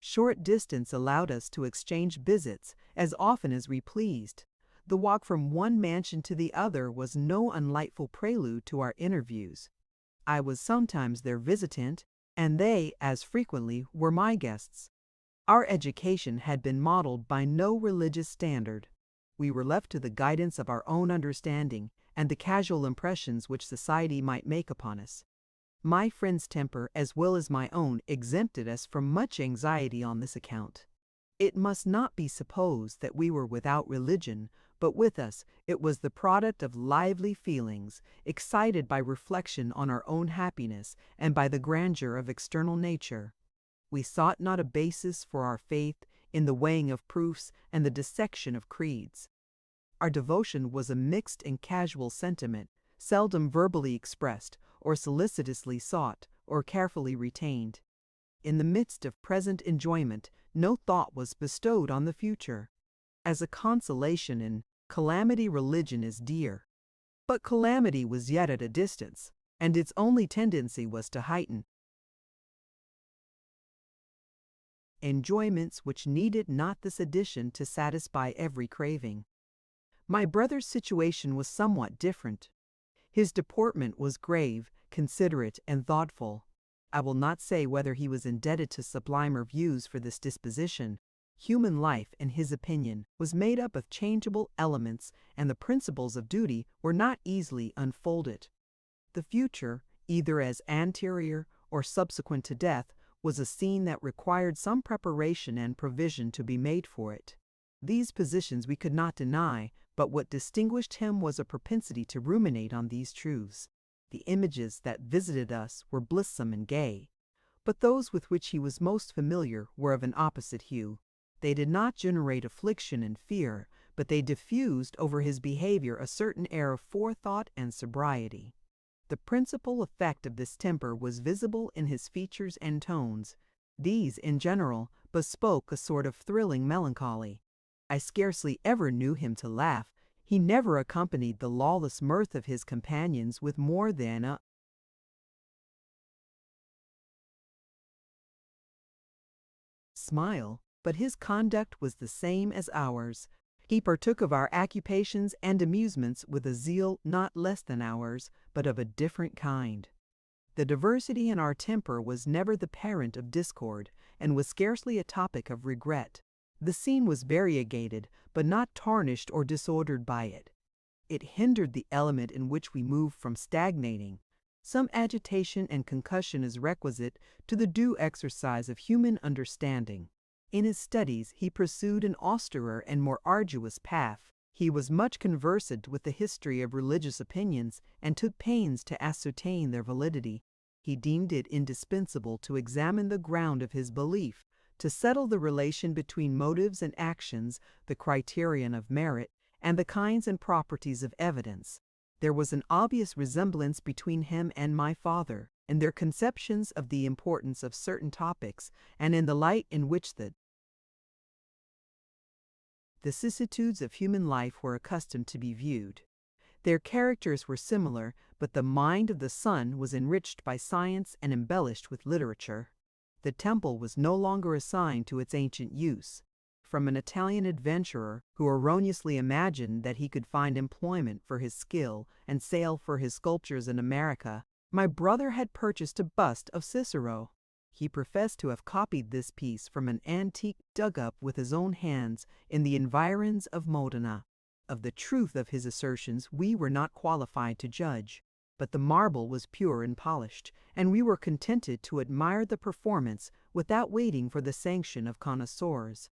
short distance allowed us to exchange visits as often as we pleased. The walk from one mansion to the other was no unlightful prelude to our interviews. I was sometimes their visitant, and they, as frequently, were my guests. Our education had been modeled by no religious standard. We were left to the guidance of our own understanding and the casual impressions which society might make upon us. My friend's temper, as well as my own, exempted us from much anxiety on this account. It must not be supposed that we were without religion, but with us it was the product of lively feelings, excited by reflection on our own happiness and by the grandeur of external nature. We sought not a basis for our faith in the weighing of proofs and the dissection of creeds. Our devotion was a mixed and casual sentiment, seldom verbally expressed, or solicitously sought, or carefully retained. In the midst of present enjoyment, no thought was bestowed on the future. As a consolation in calamity, religion is dear. But calamity was yet at a distance, and its only tendency was to heighten enjoyments which needed not this addition to satisfy every craving. My brother's situation was somewhat different. His deportment was grave, considerate, and thoughtful. I will not say whether he was indebted to sublimer views for this disposition. Human life, in his opinion, was made up of changeable elements, and the principles of duty were not easily unfolded. The future, either as anterior or subsequent to death, was a scene that required some preparation and provision to be made for it. These positions we could not deny, but what distinguished him was a propensity to ruminate on these truths. The images that visited us were blithesome and gay, but those with which he was most familiar were of an opposite hue. They did not generate affliction and fear, but they diffused over his behavior a certain air of forethought and sobriety. The principal effect of this temper was visible in his features and tones. These, in general, bespoke a sort of thrilling melancholy. I scarcely ever knew him to laugh. He never accompanied the lawless mirth of his companions with more than a smile, but his conduct was the same as ours. He partook of our occupations and amusements with a zeal not less than ours, but of a different kind. The diversity in our temper was never the parent of discord, and was scarcely a topic of regret. The scene was variegated, but not tarnished or disordered by it. It hindered the element in which we moved from stagnating. Some agitation and concussion is requisite to the due exercise of human understanding. In his studies he pursued an austerer and more arduous path. He was much conversant with the history of religious opinions, and took pains to ascertain their validity. He deemed it indispensable to examine the ground of his belief, to settle the relation between motives and actions, the criterion of merit, and the kinds and properties of evidence. There was an obvious resemblance between him and my father, in their conceptions of the importance of certain topics, and in the light in which the vicissitudes of human life were accustomed to be viewed. Their characters were similar, but the mind of the son was enriched by science and embellished with literature. The temple was no longer assigned to its ancient use. From an Italian adventurer who erroneously imagined that he could find employment for his skill and sale for his sculptures in America, my brother had purchased a bust of Cicero. He professed to have copied this piece from an antique dug up with his own hands in the environs of Modena. Of the truth of his assertions we were not qualified to judge, but the marble was pure and polished, and we were contented to admire the performance without waiting for the sanction of connoisseurs.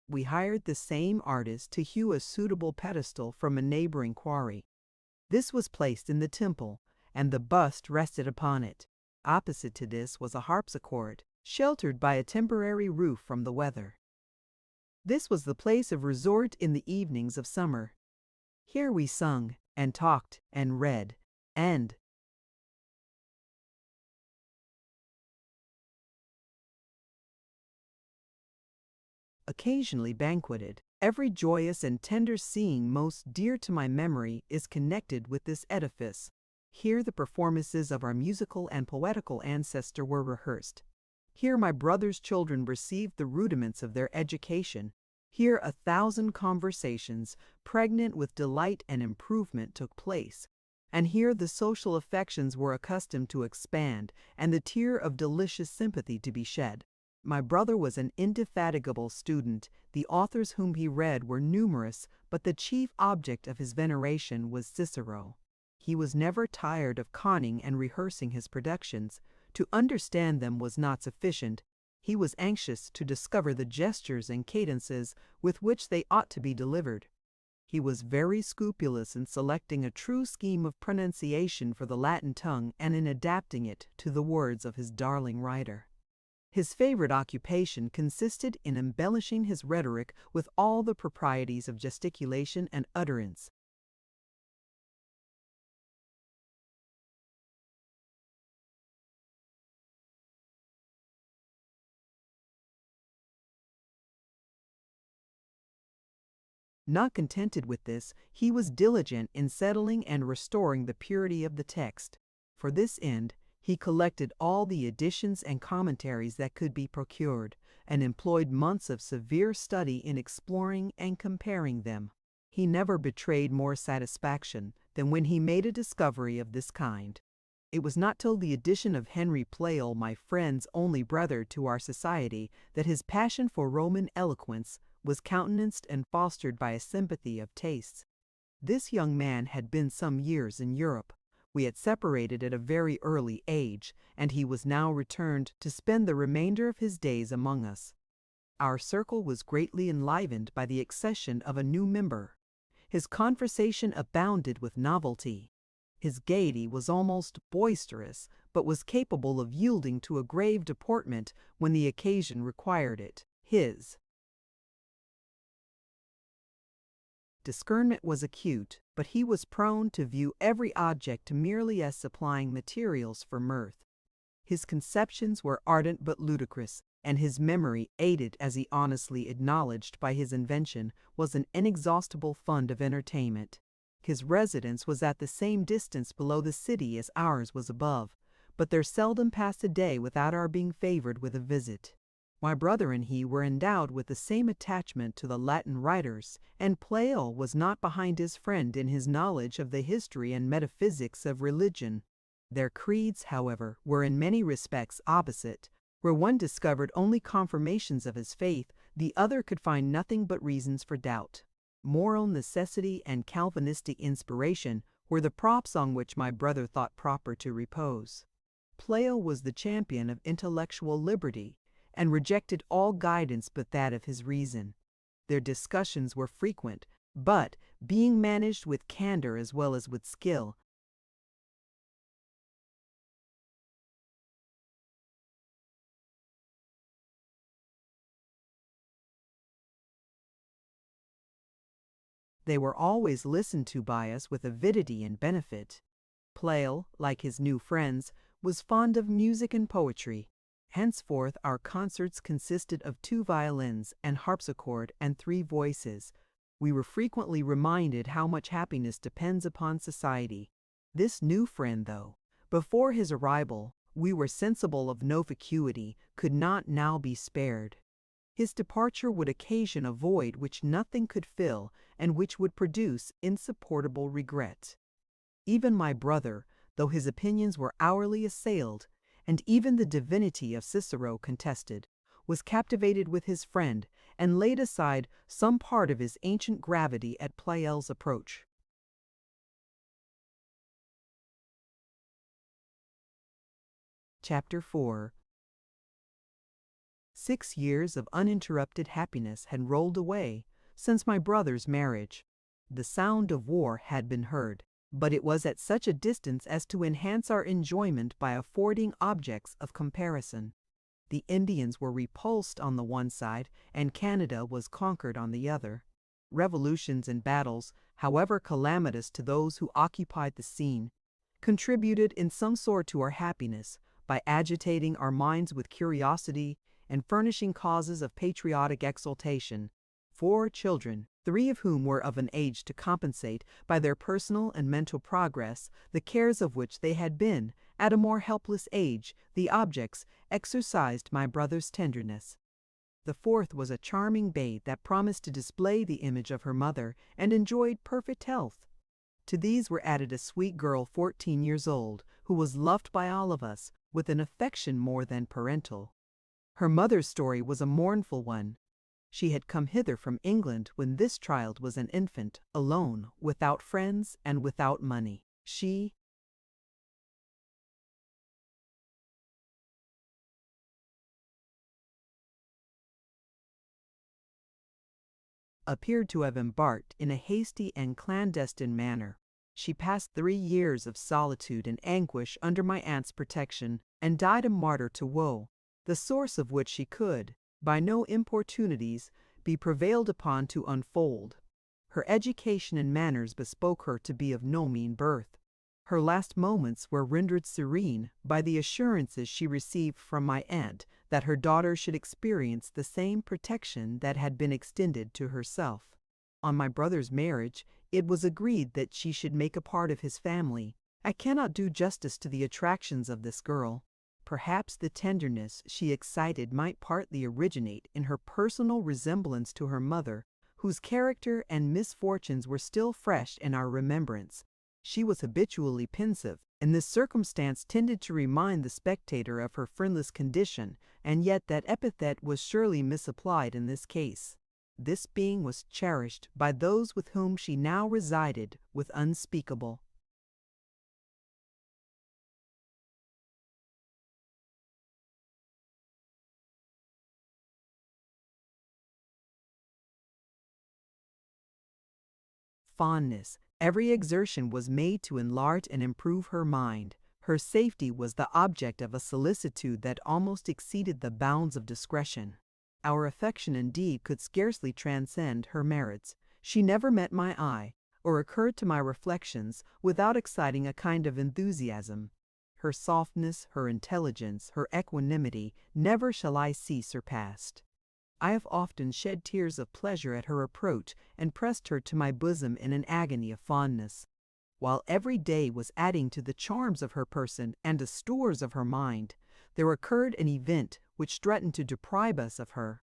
We hired the same artist to hew a suitable pedestal from a neighboring quarry. This was placed in the temple, and the bust rested upon it. Opposite to this was a harpsichord, sheltered by a temporary roof from the weather. This was the place of resort in the evenings of summer. Here we sung, and talked, and read, and occasionally banqueted. Every joyous and tender scene most dear to my memory is connected with this edifice. Here the performances of our musical and poetical ancestor were rehearsed. Here my brother's children received the rudiments of their education. Here 1,000 conversations, pregnant with delight and improvement, took place. And here the social affections were accustomed to expand, and the tear of delicious sympathy to be shed. My brother was an indefatigable student. The authors whom he read were numerous, but the chief object of his veneration was Cicero. He was never tired of conning and rehearsing his productions. To understand them was not sufficient. He was anxious to discover the gestures and cadences with which they ought to be delivered. He was very scrupulous in selecting a true scheme of pronunciation for the Latin tongue and in adapting it to the words of his darling writer. His favorite occupation consisted in embellishing his rhetoric with all the proprieties of gesticulation and utterance. Not contented with this, he was diligent in settling and restoring the purity of the text. For this end, he collected all the editions and commentaries that could be procured, and employed months of severe study in exploring and comparing them. He never betrayed more satisfaction than when he made a discovery of this kind. It was not till the addition of Henry Pleyel, my friend's only brother, to our society, that his passion for Roman eloquence was countenanced and fostered by a sympathy of tastes. This young man had been some years in Europe. We had separated at a very early age, and he was now returned to spend the remainder of his days among us. Our circle was greatly enlivened by the accession of a new member. His conversation abounded with novelty. His gaiety was almost boisterous, but was capable of yielding to a grave deportment when the occasion required it. His discernment was acute, but he was prone to view every object merely as supplying materials for mirth. His conceptions were ardent but ludicrous, and his memory, aided as he honestly acknowledged by his invention, was an inexhaustible fund of entertainment. His residence was at the same distance below the city as ours was above, but there seldom passed a day without our being favored with a visit. My brother and he were endowed with the same attachment to the Latin writers, and Pleyel was not behind his friend in his knowledge of the history and metaphysics of religion. Their creeds, however, were in many respects opposite. Where one discovered only confirmations of his faith, the other could find nothing but reasons for doubt. Moral necessity and Calvinistic inspiration were the props on which my brother thought proper to repose. Pleyel was the champion of intellectual liberty, and rejected all guidance but that of his reason. Their discussions were frequent, but, being managed with candor as well as with skill, they were always listened to by us with avidity and benefit. Pleyel, like his new friends, was fond of music and poetry. Henceforth our concerts consisted of 2 violins, an harpsichord, and 3 voices. We were frequently reminded how much happiness depends upon society. This new friend, though, before his arrival, we were sensible of no vacuity, could not now be spared. His departure would occasion a void which nothing could fill, and which would produce insupportable regret. Even my brother, though his opinions were hourly assailed, and even the divinity of Cicero contested, was captivated with his friend, and laid aside some part of his ancient gravity at Pleyel's approach. Chapter 4. 6 years of uninterrupted happiness had rolled away since my brother's marriage. The sound of war had been heard, but it was at such a distance as to enhance our enjoyment by affording objects of comparison. The Indians were repulsed on the one side, and Canada was conquered on the other. Revolutions and battles, however calamitous to those who occupied the scene, contributed in some sort to our happiness by agitating our minds with curiosity and furnishing causes of patriotic exultation. 4 children, 3 of whom were of an age to compensate by their personal and mental progress the cares of which they had been, at a more helpless age, the objects, exercised my brother's tenderness. The 4th was a charming babe that promised to display the image of her mother and enjoyed perfect health. To these were added a sweet girl 14 years old, who was loved by all of us with an affection more than parental. Her mother's story was a mournful one. She had come hither from England when this child was an infant, alone, without friends, and without money. She appeared to have embarked in a hasty and clandestine manner. She passed 3 years of solitude and anguish under my aunt's protection, and died a martyr to woe, the source of which she could, by no importunities, be prevailed upon to unfold. Her education and manners bespoke her to be of no mean birth. Her last moments were rendered serene by the assurances she received from my aunt that her daughter should experience the same protection that had been extended to herself. On my brother's marriage, it was agreed that she should make a part of his family. I cannot do justice to the attractions of this girl. Perhaps the tenderness she excited might partly originate in her personal resemblance to her mother, whose character and misfortunes were still fresh in our remembrance. She was habitually pensive, and this circumstance tended to remind the spectator of her friendless condition, and yet that epithet was surely misapplied in this case. This being was cherished by those with whom she now resided with unspeakable fondness. Every exertion was made to enlarge and improve her mind. Her safety was the object of a solicitude that almost exceeded the bounds of discretion. Our affection indeed could scarcely transcend her merits. She never met my eye, or occurred to my reflections, without exciting a kind of enthusiasm. Her softness, her intelligence, her equanimity, never shall I see surpassed. I have often shed tears of pleasure at her approach, and pressed her to my bosom in an agony of fondness. While every day was adding to the charms of her person and the stores of her mind, there occurred an event which threatened to deprive us of her.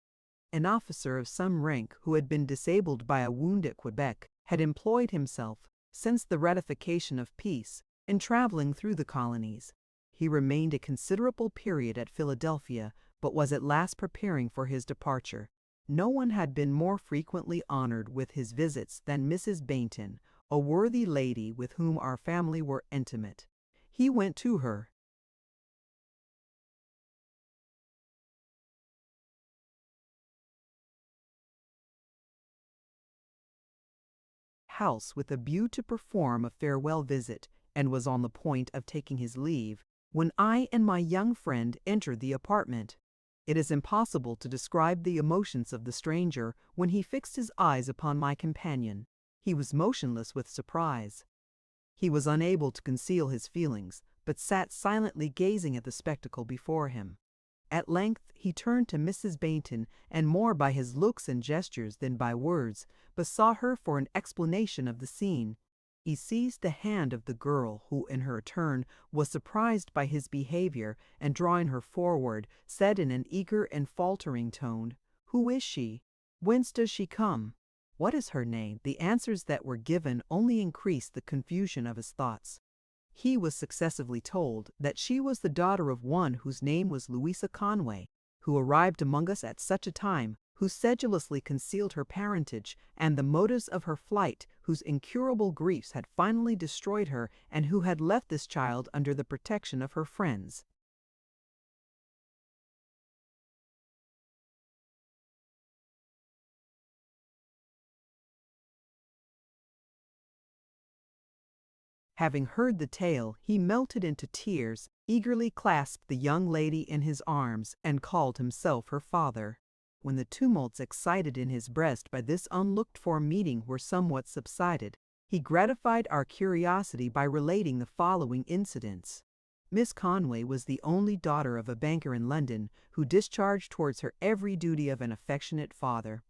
An officer of some rank who had been disabled by a wound at Quebec had employed himself, since the ratification of peace, in traveling through the colonies. He remained a considerable period at Philadelphia, but was at last preparing for his departure. No one had been more frequently honored with his visits than Mrs. Baynton, a worthy lady with whom our family were intimate. He went to her house with a view to perform a farewell visit, and was on the point of taking his leave, when I and my young friend entered the apartment. It is impossible to describe the emotions of the stranger when he fixed his eyes upon my companion. He was motionless with surprise. He was unable to conceal his feelings, but sat silently gazing at the spectacle before him. At length he turned to Mrs. Baynton, and more by his looks and gestures than by words, besought her for an explanation of the scene. He seized the hand of the girl, who in her turn was surprised by his behavior, and drawing her forward, said in an eager and faltering tone, "Who is she? Whence does she come? What is her name?" The answers that were given only increased the confusion of his thoughts. He was successively told that she was the daughter of one whose name was Louisa Conway, who arrived among us at such a time, who sedulously concealed her parentage and the motives of her flight, whose incurable griefs had finally destroyed her, and who had left this child under the protection of her friends. Having heard the tale, he melted into tears, eagerly clasped the young lady in his arms, and called himself her father. When the tumults excited in his breast by this unlooked-for meeting were somewhat subsided, he gratified our curiosity by relating the following incidents. Miss Conway was the only daughter of a banker in London, who discharged towards her every duty of an affectionate father.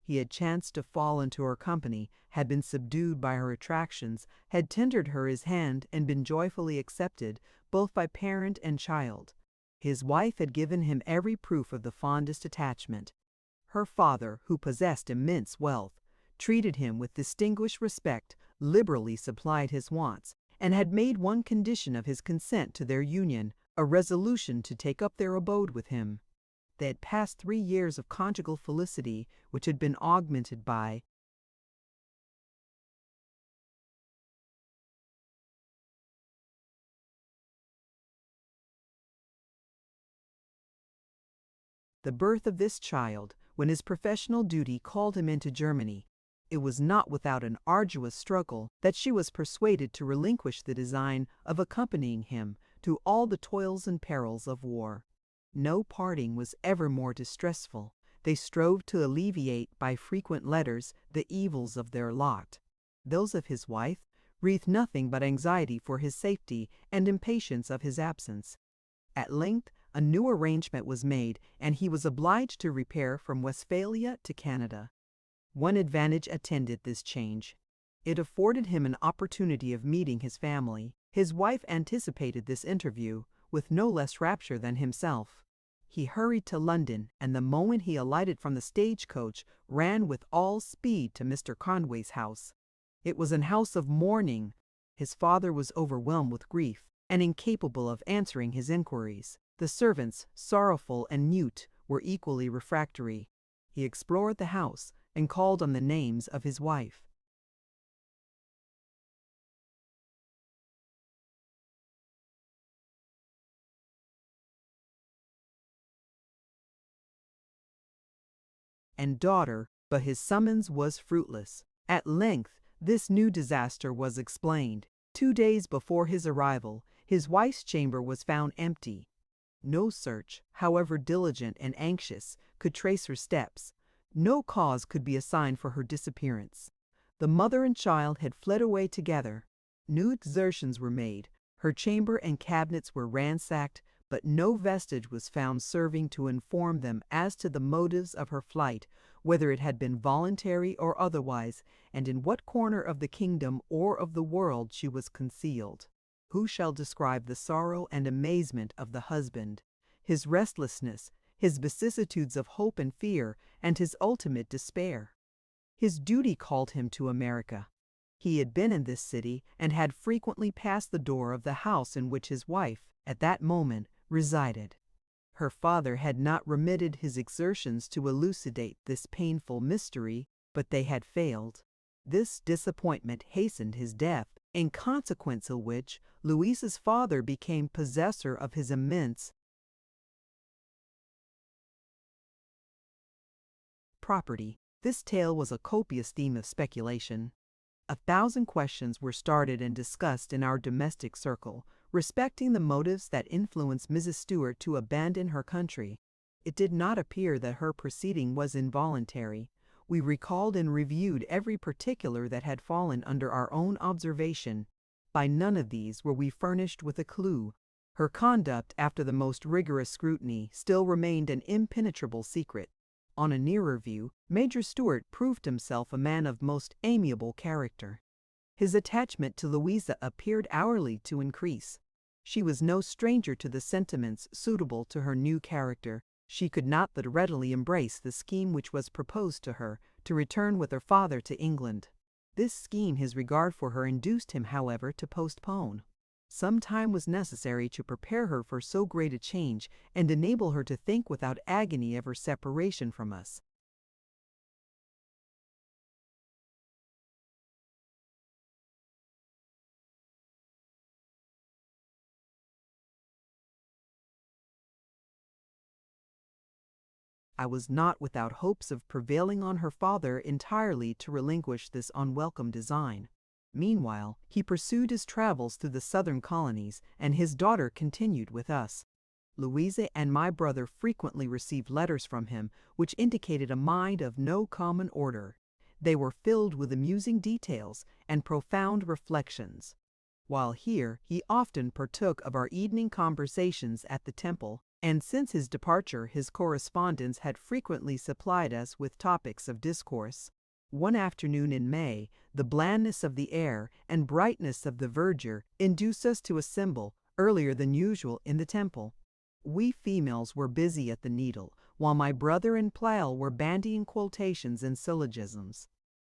He had chanced to fall into her company, had been subdued by her attractions, had tendered her his hand, and been joyfully accepted, both by parent and child. His wife had given him every proof of the fondest attachment. Her father, who possessed immense wealth, treated him with distinguished respect, liberally supplied his wants, and had made one condition of his consent to their union, a resolution to take up their abode with him. They had passed 3 years of conjugal felicity, which had been augmented by the birth of this child, when his professional duty called him into Germany. It was not without an arduous struggle that she was persuaded to relinquish the design of accompanying him through all the toils and perils of war. No parting was ever more distressful. They strove to alleviate by frequent letters the evils of their lot. Those of his wife breathed nothing but anxiety for his safety and impatience of his absence. At length a new arrangement was made, and he was obliged to repair from Westphalia to Canada. One advantage attended this change. It afforded him an opportunity of meeting his family. His wife anticipated this interview with no less rapture than himself. He hurried to London, and the moment he alighted from the stagecoach, ran with all speed to Mr. Conway's house. It was an house of mourning. His father was overwhelmed with grief, and incapable of answering his inquiries. The servants, sorrowful and mute, were equally refractory. He explored the house, and called on the names of his wife. And daughter, but his summons was fruitless. At length this new disaster was explained. 2 days before his arrival, his wife's chamber was found empty. No search, however diligent and anxious, could trace her steps. No cause could be assigned for her disappearance. The mother and child had fled away together. New exertions were made. Her chamber and cabinets were ransacked, but no vestige was found serving to inform them as to the motives of her flight, whether it had been voluntary or otherwise, and in what corner of the kingdom or of the world she was concealed. Who shall describe the sorrow and amazement of the husband, his restlessness, his vicissitudes of hope and fear, and his ultimate despair? His duty called him to America. He had been in this city, and had frequently passed the door of the house in which his wife, at that moment, resided. Her father had not remitted his exertions to elucidate this painful mystery, but they had failed. This disappointment hastened his death, in consequence of which Louisa's father became possessor of his immense property. This tale was a copious theme of speculation. 1,000 questions were started and discussed in our domestic circle, respecting the motives that influenced Mrs. Stewart to abandon her country. It did not appear that her proceeding was involuntary. We recalled and reviewed every particular that had fallen under our own observation. By none of these were we furnished with a clue. Her conduct, after the most rigorous scrutiny, still remained an impenetrable secret. On a nearer view, Major Stuart proved himself a man of most amiable character. His attachment to Louisa appeared hourly to increase. She was no stranger to the sentiments suitable to her new character. She could not but readily embrace the scheme which was proposed to her, to return with her father to England. This scheme his regard for her induced him, however, to postpone. Some time was necessary to prepare her for so great a change, and enable her to think without agony of her separation from us. I was not without hopes of prevailing on her father entirely to relinquish this unwelcome design. Meanwhile, he pursued his travels through the southern colonies, and his daughter continued with us. Louisa and my brother frequently received letters from him, which indicated a mind of no common order. They were filled with amusing details and profound reflections. While here, he often partook of our evening conversations at the temple, and since his departure his correspondence had frequently supplied us with topics of discourse. One afternoon in May, the blandness of the air and brightness of the verdure induced us to assemble earlier than usual in the temple. We females were busy at the needle, while my brother and Pleyel were bandying quotations and syllogisms.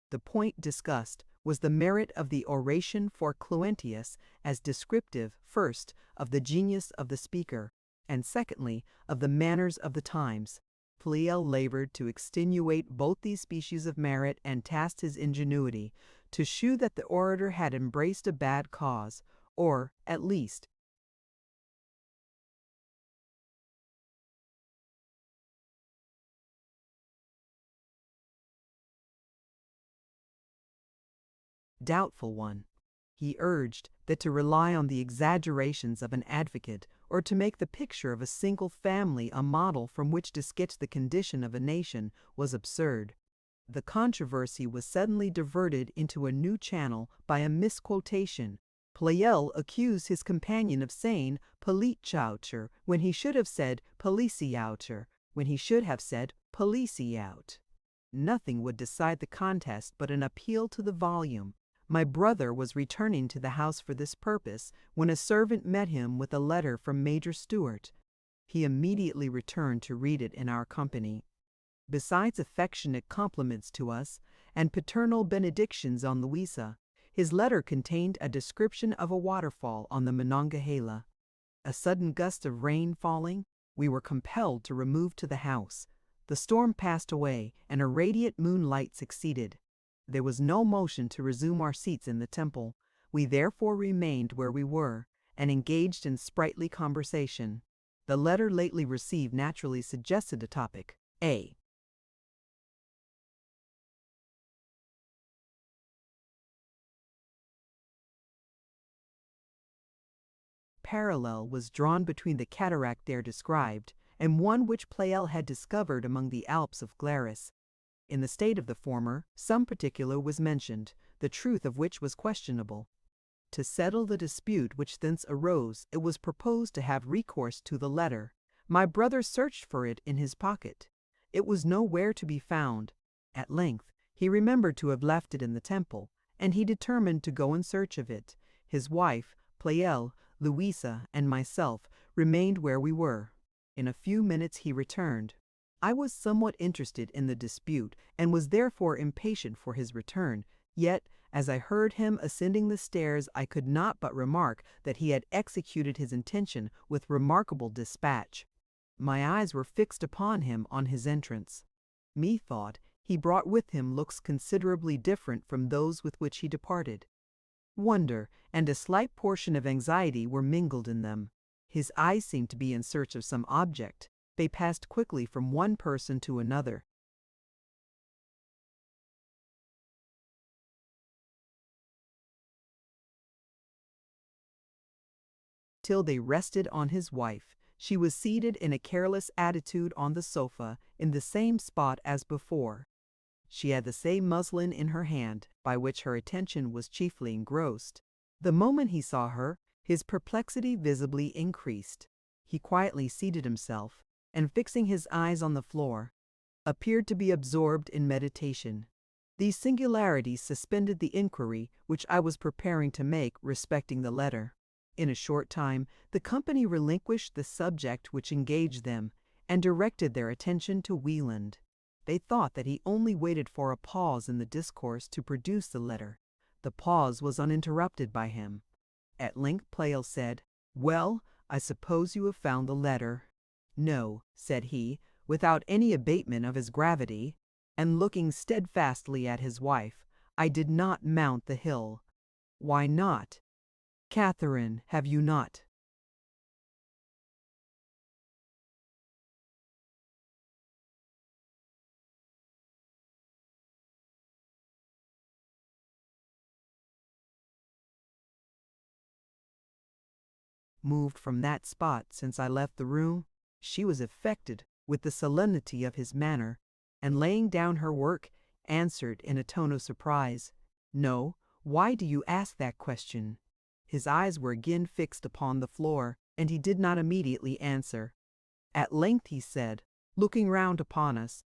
The point discussed was the merit of the oration for Cluentius as descriptive, first, of the genius of the speaker, and secondly, of the manners of the times. Pleyel labored to extenuate both these species of merit and tasked his ingenuity to shew that the orator had embraced a bad cause, or, at least, doubtful one. He urged that to rely on the exaggerations of an advocate, or to make the picture of a single family a model from which to sketch the condition of a nation, was absurd. The controversy was suddenly diverted into a new channel by a misquotation. Pleyel accused his companion of saying Politschauter when he should have said Policiauter, when he should have said Policiaut. Nothing would decide the contest but an appeal to the volume. My brother was returning to the house for this purpose when a servant met him with a letter from Major Stuart. He immediately returned to read it in our company. Besides affectionate compliments to us and paternal benedictions on Louisa, his letter contained a description of a waterfall on the Monongahela. A sudden gust of rain falling, we were compelled to remove to the house. The storm passed away, and a radiant moonlight succeeded. There was no motion to resume our seats in the temple. We therefore remained where we were, and engaged in sprightly conversation. The letter lately received naturally suggested a topic. A parallel was drawn between the cataract there described and one which Pleyel had discovered among the Alps of Glarus. In the state of the former, some particular was mentioned, the truth of which was questionable. To settle the dispute which thence arose, it was proposed to have recourse to the letter. My brother searched for it in his pocket. It was nowhere to be found. At length, he remembered to have left it in the temple, and he determined to go in search of it. His wife, Pleyel, Louisa, and myself remained where we were. In a few minutes he returned. I was somewhat interested in the dispute, and was therefore impatient for his return, yet, as I heard him ascending the stairs, I could not but remark that he had executed his intention with remarkable dispatch. My eyes were fixed upon him on his entrance. Methought he brought with him looks considerably different from those with which he departed. Wonder and a slight portion of anxiety were mingled in them. His eyes seemed to be in search of some object. They passed quickly from one person to another. Till they rested on his wife. She was seated in a careless attitude on the sofa, in the same spot as before. She had the same muslin in her hand, by which her attention was chiefly engrossed. The moment he saw her, His perplexity visibly increased. He quietly seated himself, and fixing his eyes on the floor, appeared to be absorbed in meditation. These singularities suspended the inquiry which I was preparing to make respecting the letter. In a short time, the company relinquished the subject which engaged them, and directed their attention to Wieland. They thought that he only waited for a pause in the discourse to produce the letter. The pause was uninterrupted by him. At length Pleyel said, "Well, I suppose you have found the letter." "No," said he, without any abatement of his gravity, and looking steadfastly at his wife, "I did not mount the hill." "Why not?" "Catherine, have you not?" Moved from that spot since I left the room, she was affected with the solemnity of his manner, and laying down her work, answered in a tone of surprise, "No, why do you ask that question?" His eyes were again fixed upon the floor, and he did not immediately answer. At length he said, looking round upon us,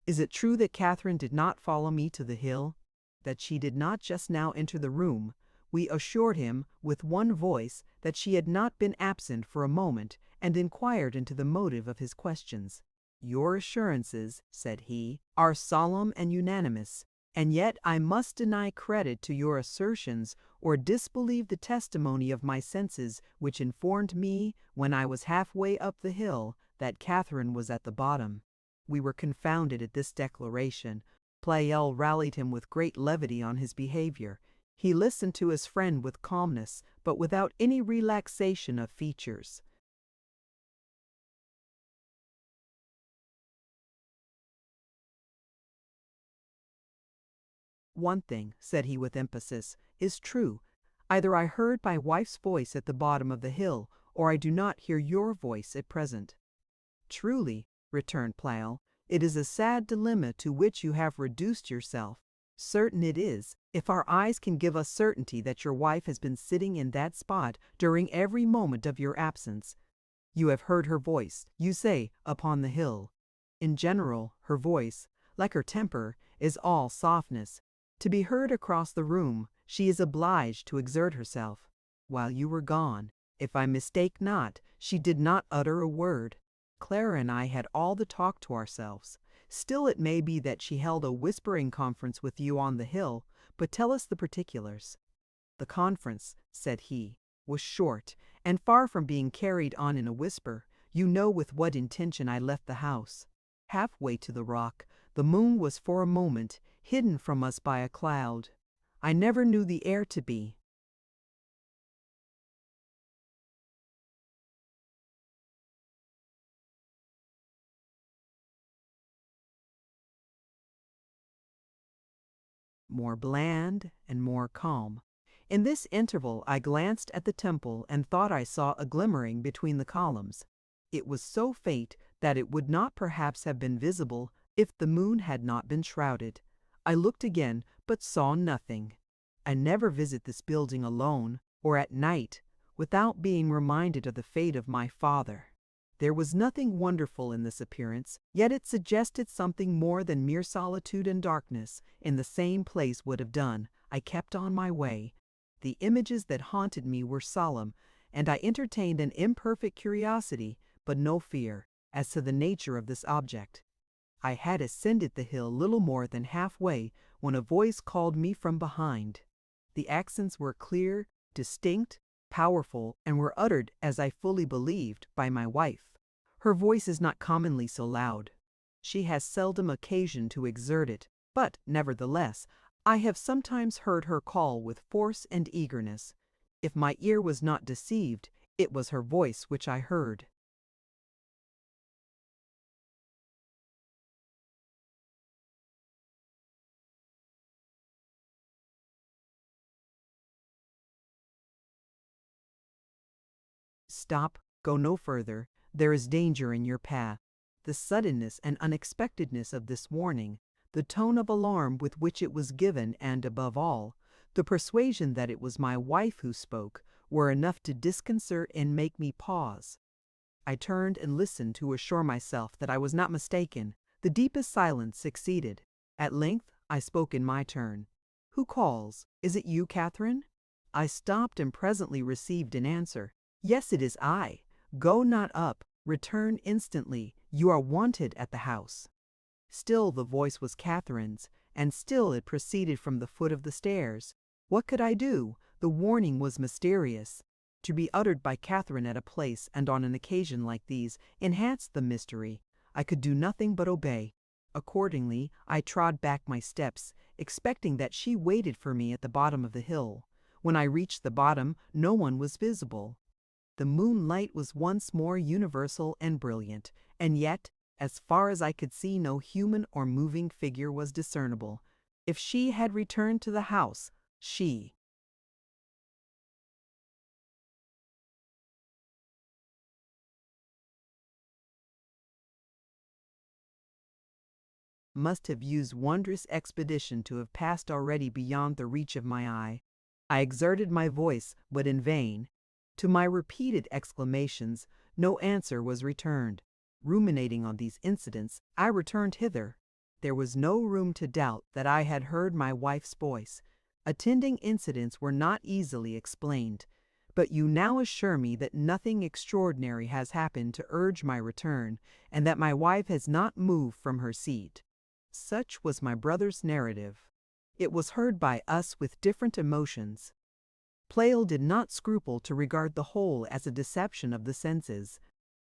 "Is it true that Catherine did not follow me to the hill? That she did not just now enter the room?" We assured him with one voice that she had not been absent for a moment, and inquired into the motive of his questions. "Your assurances," said he, "are solemn and unanimous, and yet I must deny credit to your assertions or disbelieve the testimony of my senses which informed me, when I was halfway up the hill, that Catherine was at the bottom." We were confounded at this declaration. Pleyel rallied him with great levity on his behavior. He listened to his friend with calmness, but without any relaxation of features. "One thing," said he with emphasis, "is true. Either I heard my wife's voice at the bottom of the hill, or I do not hear your voice at present." "Truly," returned Pleyel, "it is a sad dilemma to which you have reduced yourself. Certain it is, if our eyes can give us certainty that your wife has been sitting in that spot during every moment of your absence. You have heard her voice, you say, upon the hill. In general, her voice, like her temper, is all softness. To be heard across the room, she is obliged to exert herself. While you were gone, if I mistake not, she did not utter a word. Clara and I had all the talk to ourselves. Still it may be that she held a whispering conference with you on the hill, but tell us the particulars." "The conference," said he, "was short, and far from being carried on in a whisper. You know with what intention I left the house. Halfway to the rock, the moon was for a moment hidden from us by a cloud. I never knew the air to be more bland and more calm. In this interval I glanced at the temple and thought I saw a glimmering between the columns. It was so faint that it would not perhaps have been visible if the moon had not been shrouded. I looked again, but saw nothing. I never visit this building alone, or at night, without being reminded of the fate of my father. There was nothing wonderful in this appearance, yet it suggested something more than mere solitude and darkness in the same place would have done. I kept on my way. The images that haunted me were solemn, and I entertained an imperfect curiosity, but no fear, as to the nature of this object. I had ascended the hill little more than halfway when a voice called me from behind. The accents were clear, distinct, powerful, and were uttered, as I fully believed, by my wife. Her voice is not commonly so loud. She has seldom occasion to exert it, but, nevertheless, I have sometimes heard her call with force and eagerness. If my ear was not deceived, it was her voice which I heard. "Stop, go no further. There is danger in your path." The suddenness and unexpectedness of this warning, the tone of alarm with which it was given, and, above all, the persuasion that it was my wife who spoke, were enough to disconcert and make me pause. I turned and listened to assure myself that I was not mistaken. The deepest silence succeeded. At length, I spoke in my turn. "Who calls? Is it you, Catherine?" I stopped and presently received an answer. "Yes, it is I. Go not up. Return instantly. You are wanted at the house." Still the voice was Catherine's, and still it proceeded from the foot of the stairs. What could I do? The warning was mysterious. To be uttered by Catherine at a place and on an occasion like these enhanced the mystery. I could do nothing but obey. Accordingly, I trod back my steps, expecting that she waited for me at the bottom of the hill. When I reached the bottom, no one was visible. The moonlight was once more universal and brilliant, and yet, as far as I could see, no human or moving figure was discernible. If she had returned to the house, she must have used wondrous expedition to have passed already beyond the reach of my eye. I exerted my voice, but in vain. To my repeated exclamations, no answer was returned. Ruminating on these incidents, I returned hither. There was no room to doubt that I had heard my wife's voice. Attending incidents were not easily explained, but you now assure me that nothing extraordinary has happened to urge my return, and that my wife has not moved from her seat. Such was my brother's narrative. It was heard by us with different emotions. Pleyel did not scruple to regard the whole as a deception of the senses.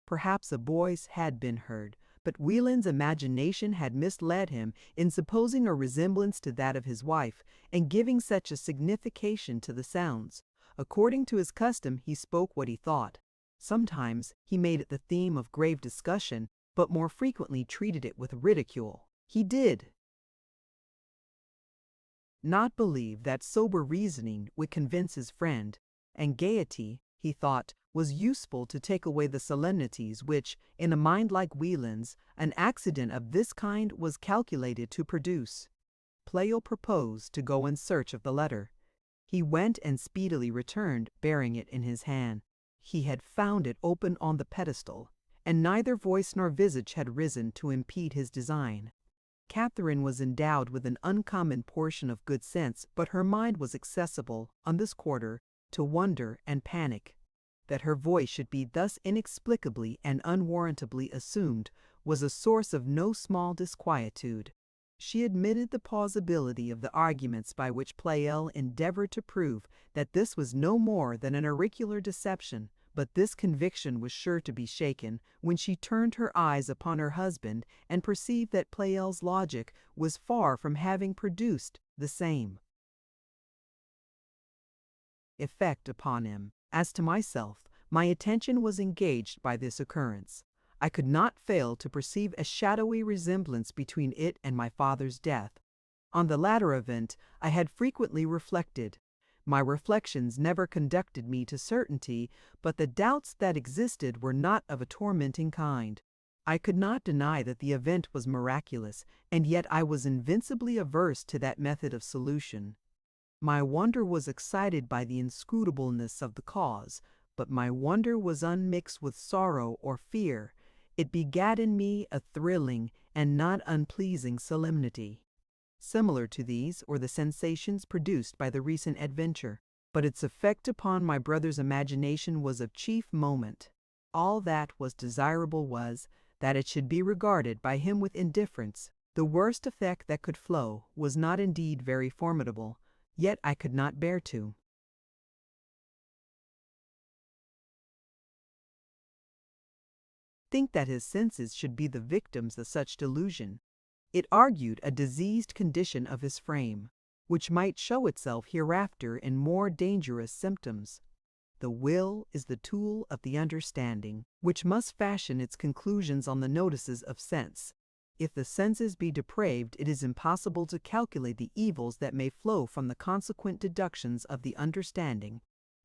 Perhaps a voice had been heard, but Wieland's imagination had misled him in supposing a resemblance to that of his wife, and giving such a signification to the sounds. According to his custom, he spoke what he thought. Sometimes he made it the theme of grave discussion, but more frequently treated it with ridicule. He did not believe that sober reasoning would convince his friend, and gaiety, he thought, was useful to take away the solemnities which, in a mind like Wieland's, an accident of this kind was calculated to produce. Pleyel proposed to go in search of the letter. He went and speedily returned, bearing it in his hand. He had found it open on the pedestal, and neither voice nor visage had risen to impede his design. Catherine was endowed with an uncommon portion of good sense, but her mind was accessible, on this quarter, to wonder and panic. That her voice should be thus inexplicably and unwarrantably assumed was a source of no small disquietude. She admitted the plausibility of the arguments by which Pleyel endeavored to prove that this was no more than an auricular deception, but this conviction was sure to be shaken when she turned her eyes upon her husband and perceived that Pleyel's logic was far from having produced the same effect upon him. As to myself, my attention was engaged by this occurrence. I could not fail to perceive a shadowy resemblance between it and my father's death. On the latter event I had frequently reflected. My reflections never conducted me to certainty, but the doubts that existed were not of a tormenting kind. I could not deny that the event was miraculous, and yet I was invincibly averse to that method of solution. My wonder was excited by the inscrutableness of the cause, but my wonder was unmixed with sorrow or fear. It begat in me a thrilling and not unpleasing solemnity. Similar to these were the sensations produced by the recent adventure, but its effect upon my brother's imagination was of chief moment. All that was desirable was, that it should be regarded by him with indifference. The worst effect that could flow was not indeed very formidable, yet I could not bear to think that his senses should be the victims of such delusion. It argued a diseased condition of his frame, which might show itself hereafter in more dangerous symptoms. The will is the tool of the understanding, which must fashion its conclusions on the notices of sense. If the senses be depraved, it is impossible to calculate the evils that may flow from the consequent deductions of the understanding.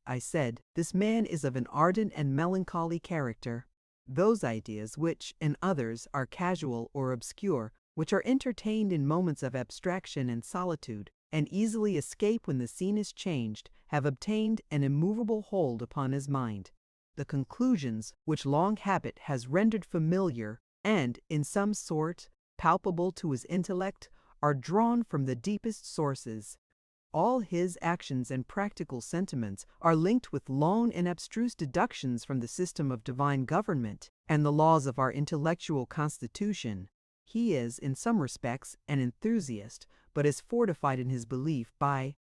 I said, this man is of an ardent and melancholy character. Those ideas which, in others, are casual or obscure, which are entertained in moments of abstraction and solitude, and easily escape when the scene is changed, have obtained an immovable hold upon his mind. The conclusions which long habit has rendered familiar and, in some sort, palpable to his intellect, are drawn from the deepest sources. All his actions and practical sentiments are linked with long and abstruse deductions from the system of divine government and the laws of our intellectual constitution. He is, in some respects, an enthusiast, but is fortified in his belief by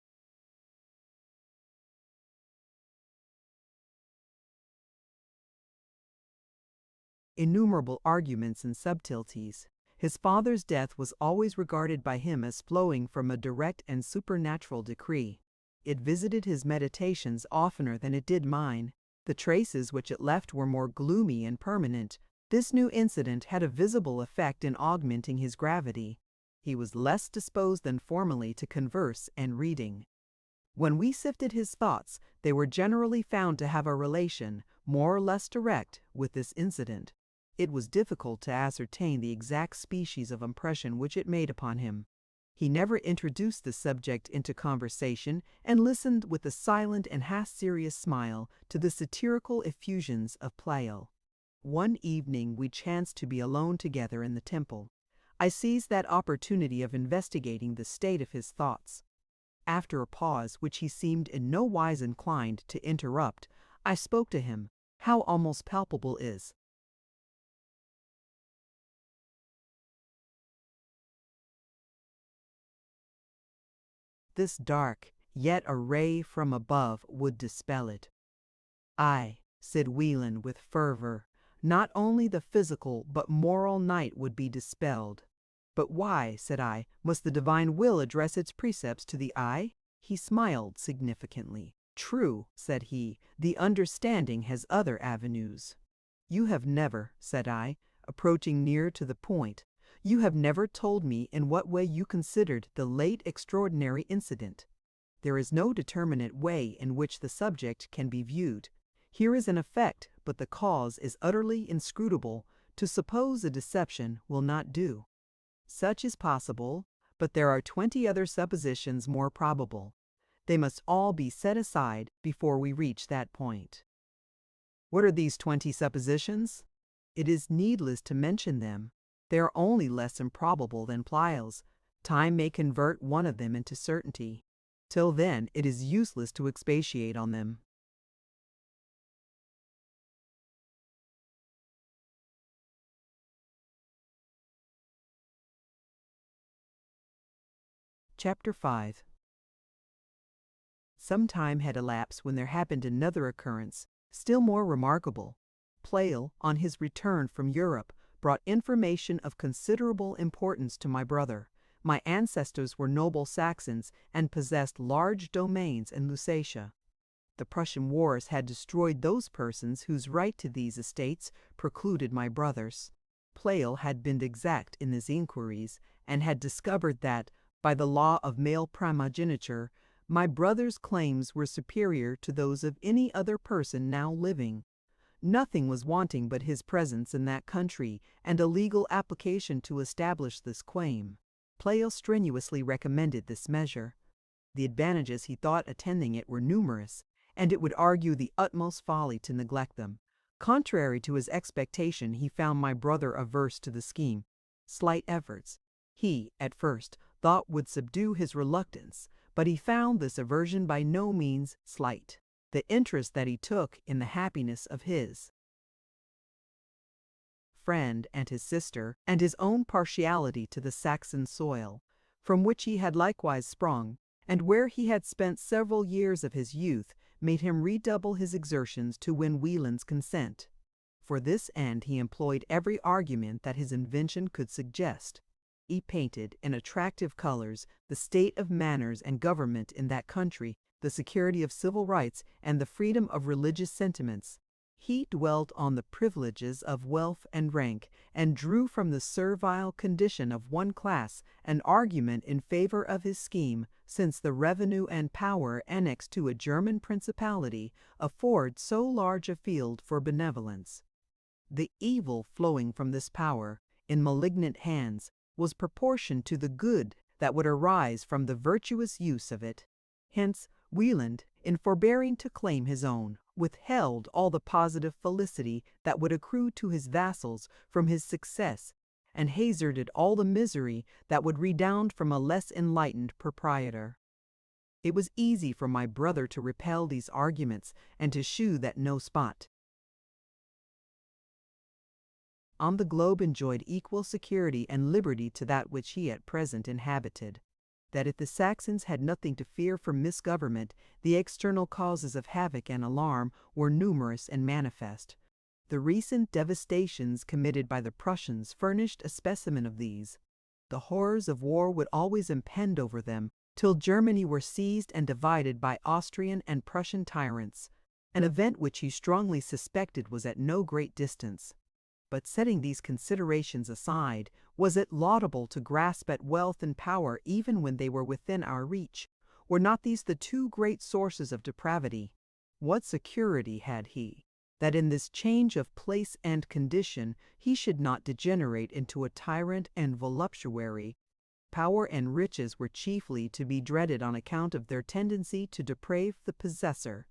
innumerable arguments and subtleties. His father's death was always regarded by him as flowing from a direct and supernatural decree. It visited his meditations oftener than it did mine. The traces which it left were more gloomy and permanent. This new incident had a visible effect in augmenting his gravity. He was less disposed than formerly to converse and reading. When we sifted his thoughts, they were generally found to have a relation, more or less direct, with this incident. It was difficult to ascertain the exact species of impression which it made upon him. He never introduced the subject into conversation, and listened with a silent and half-serious smile to the satirical effusions of Pleyel. One evening we chanced to be alone together in the temple. I seized that opportunity of investigating the state of his thoughts. After a pause which he seemed in no wise inclined to interrupt, I spoke to him. How almost palpable is this dark, yet a ray from above would dispel it. "Aye," said Wieland with fervor, "not only the physical but moral night would be dispelled." "But why," said I, "must the divine will address its precepts to the eye?" He smiled significantly. "True," said he, "the understanding has other avenues." "You have never," said I, approaching near to the point, "you have never told me in what way you considered the late extraordinary incident." "There is no determinate way in which the subject can be viewed. Here is an effect, but the cause is utterly inscrutable. To suppose a deception will not do." "Such is possible, but there are 20 other suppositions more probable. They must all be set aside before we reach that point." "What are these 20 suppositions?" "It is needless to mention them. They are only less improbable than Pleyel's. Time may convert one of them into certainty. Till then, it is useless to expatiate on them." Chapter 5. Some time had elapsed when there happened another occurrence, still more remarkable. Pleyel, on his return from Europe, brought information of considerable importance to my brother. My ancestors were noble Saxons and possessed large domains in Lusatia. The Prussian wars had destroyed those persons whose right to these estates precluded my brothers. Pleyel had been exact in his inquiries, and had discovered that, by the law of male primogeniture, my brother's claims were superior to those of any other person now living. Nothing was wanting but his presence in that country and a legal application to establish this claim. Pleyel strenuously recommended this measure. The advantages he thought attending it were numerous, and it would argue the utmost folly to neglect them. Contrary to his expectation, he found my brother averse to the scheme. Slight efforts, he, at first, thought would subdue his reluctance, but he found this aversion by no means slight. The interest that he took in the happiness of his friend and his sister, and his own partiality to the Saxon soil, from which he had likewise sprung, and where he had spent several years of his youth, made him redouble his exertions to win Wieland's consent. For this end he employed every argument that his invention could suggest. He painted, in attractive colors, the state of manners and government in that country, the security of civil rights, and the freedom of religious sentiments. He dwelt on the privileges of wealth and rank, and drew from the servile condition of one class an argument in favor of his scheme, since the revenue and power annexed to a German principality afford so large a field for benevolence. The evil flowing from this power, in malignant hands, was proportioned to the good that would arise from the virtuous use of it. Hence, Wieland, in forbearing to claim his own, withheld all the positive felicity that would accrue to his vassals from his success, and hazarded all the misery that would redound from a less enlightened proprietor. It was easy for my brother to repel these arguments and to shew that no spot on the globe enjoyed equal security and liberty to that which he at present inhabited. That if the Saxons had nothing to fear from misgovernment, the external causes of havoc and alarm were numerous and manifest. The recent devastations committed by the Prussians furnished a specimen of these. The horrors of war would always impend over them, till Germany were seized and divided by Austrian and Prussian tyrants, an event which he strongly suspected was at no great distance. But setting these considerations aside, was it laudable to grasp at wealth and power even when they were within our reach? Were not these the two great sources of depravity? What security had he that in this change of place and condition he should not degenerate into a tyrant and voluptuary? Power and riches were chiefly to be dreaded on account of their tendency to deprave the possessor.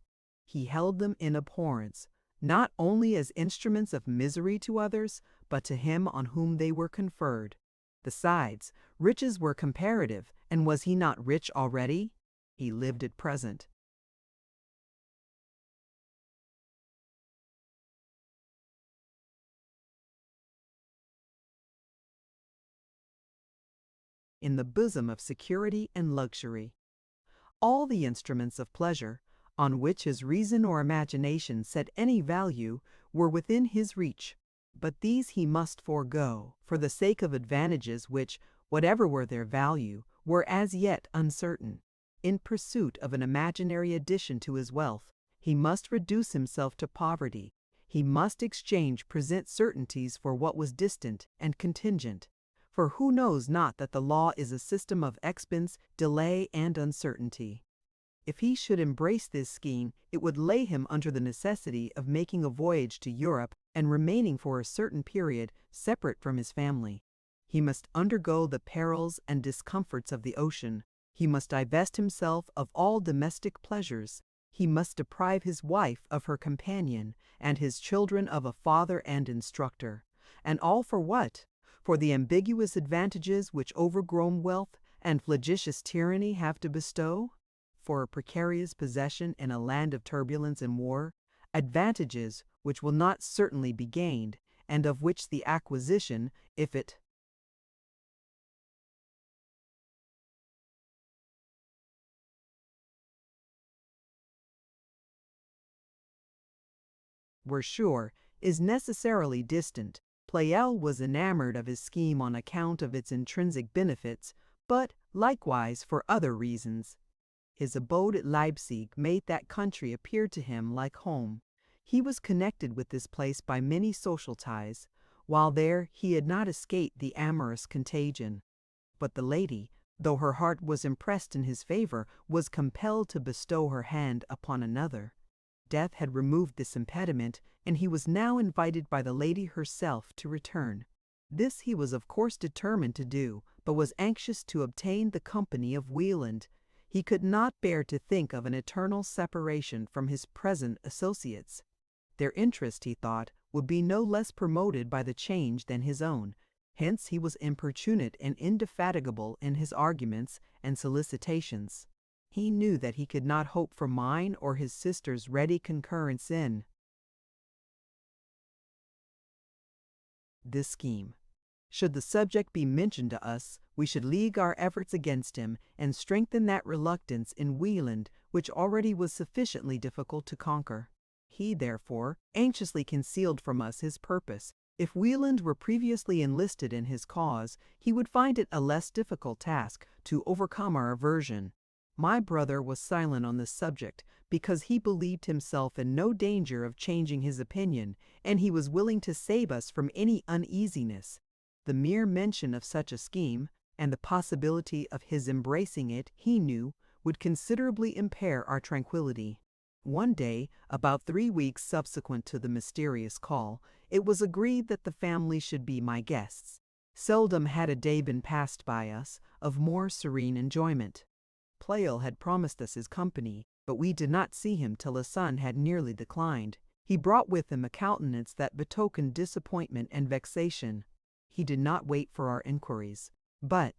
He held them in abhorrence, not only as instruments of misery to others, but to him on whom they were conferred. Besides, riches were comparative, and was he not rich already? He lived at present in the bosom of security and luxury. All the instruments of pleasure, on which his reason or imagination set any value, were within his reach, but these he must forego for the sake of advantages which, whatever were their value, were as yet uncertain. In pursuit of an imaginary addition to his wealth, he must reduce himself to poverty. He must exchange present certainties for what was distant and contingent. For who knows not that the law is a system of expense, delay, and uncertainty? If he should embrace this scheme, it would lay him under the necessity of making a voyage to Europe and remaining for a certain period separate from his family. He must undergo the perils and discomforts of the ocean. He must divest himself of all domestic pleasures. He must deprive his wife of her companion, and his children of a father and instructor. And all for what? For the ambiguous advantages which overgrown wealth and flagitious tyranny have to bestow? For a precarious possession in a land of turbulence and war, advantages which will not certainly be gained, and of which the acquisition, if it were sure, is necessarily distant. Pleyel was enamored of his scheme on account of its intrinsic benefits, but likewise for other reasons. His abode at Leipzig made that country appear to him like home. He was connected with this place by many social ties. While there, he had not escaped the amorous contagion. But the lady, though her heart was impressed in his favor, was compelled to bestow her hand upon another. Death had removed this impediment, and he was now invited by the lady herself to return. This he was of course determined to do, but was anxious to obtain the company of Wieland. He could not bear to think of an eternal separation from his present associates. Their interest, he thought, would be no less promoted by the change than his own. Hence he was importunate and indefatigable in his arguments and solicitations. He knew that he could not hope for mine or his sister's ready concurrence in this scheme. Should the subject be mentioned to us, we should league our efforts against him and strengthen that reluctance in Wieland which already was sufficiently difficult to conquer. He, therefore, anxiously concealed from us his purpose. If Wieland were previously enlisted in his cause, he would find it a less difficult task to overcome our aversion. My brother was silent on this subject because he believed himself in no danger of changing his opinion, and he was willing to save us from any uneasiness. The mere mention of such a scheme, and the possibility of his embracing it, he knew, would considerably impair our tranquillity. One day, about 3 weeks subsequent to the mysterious call, it was agreed that the family should be my guests. Seldom had a day been passed by us of more serene enjoyment. Pleyel had promised us his company, but we did not see him till the sun had nearly declined. He brought with him a countenance that betokened disappointment and vexation. He did not wait for our inquiries, but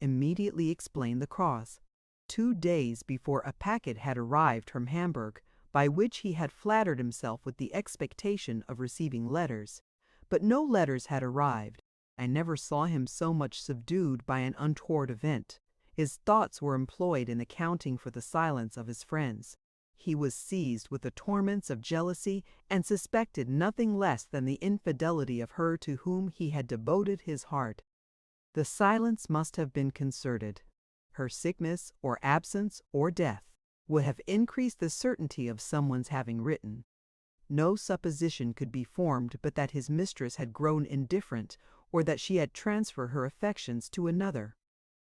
immediately explained the cause. 2 days before, a packet had arrived from Hamburg, by which he had flattered himself with the expectation of receiving letters. But no letters had arrived. I never saw him so much subdued by an untoward event. His thoughts were employed in accounting for the silence of his friends. He was seized with the torments of jealousy, and suspected nothing less than the infidelity of her to whom he had devoted his heart. The silence must have been concerted. Her sickness, or absence, or death, would have increased the certainty of someone's having written. No supposition could be formed but that his mistress had grown indifferent, or that she had transferred her affections to another.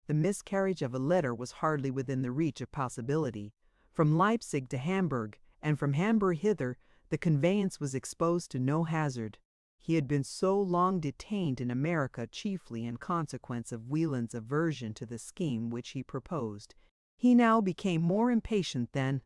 The miscarriage of a letter was hardly within the reach of possibility. From Leipzig to Hamburg, and from Hamburg hither, the conveyance was exposed to no hazard. He had been so long detained in America chiefly in consequence of Wieland's aversion to the scheme which he proposed. He now became more impatient than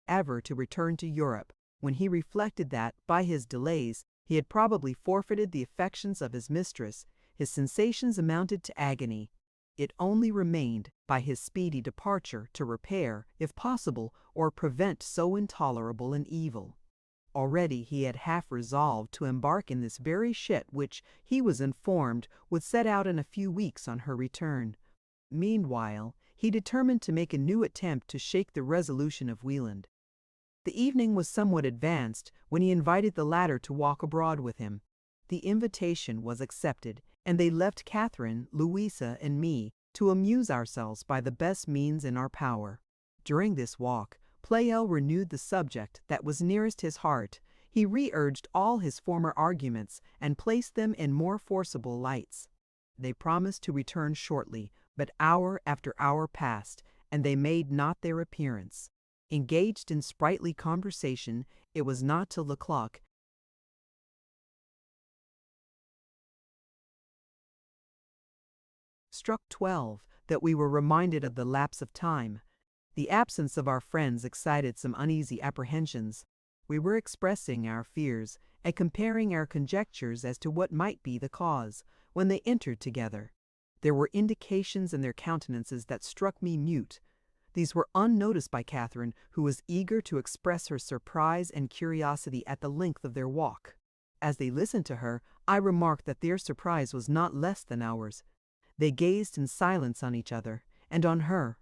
ever to return to Europe, when he reflected that, by his delays, he had probably forfeited the affections of his mistress. His sensations amounted to agony. It only remained, by his speedy departure, to repair, if possible, or prevent so intolerable an evil. Already he had half resolved to embark in this very ship which, he was informed, would set out in a few weeks on her return. Meanwhile, he determined to make a new attempt to shake the resolution of Wieland. The evening was somewhat advanced when he invited the latter to walk abroad with him. The invitation was accepted, and they left Catherine, Louisa, and me to amuse ourselves by the best means in our power. During this walk, Pleyel renewed the subject that was nearest his heart. He re-urged all his former arguments and placed them in more forcible lights. They promised to return shortly, but hour after hour passed, and they made not their appearance. Engaged in sprightly conversation, it was not till the clock struck 12 that we were reminded of the lapse of time. The absence of our friends excited some uneasy apprehensions. We were expressing our fears and comparing our conjectures as to what might be the cause, when they entered together. There were indications in their countenances that struck me mute. These were unnoticed by Catherine, who was eager to express her surprise and curiosity at the length of their walk. As they listened to her, I remarked that their surprise was not less than ours. They gazed in silence on each other, and on her.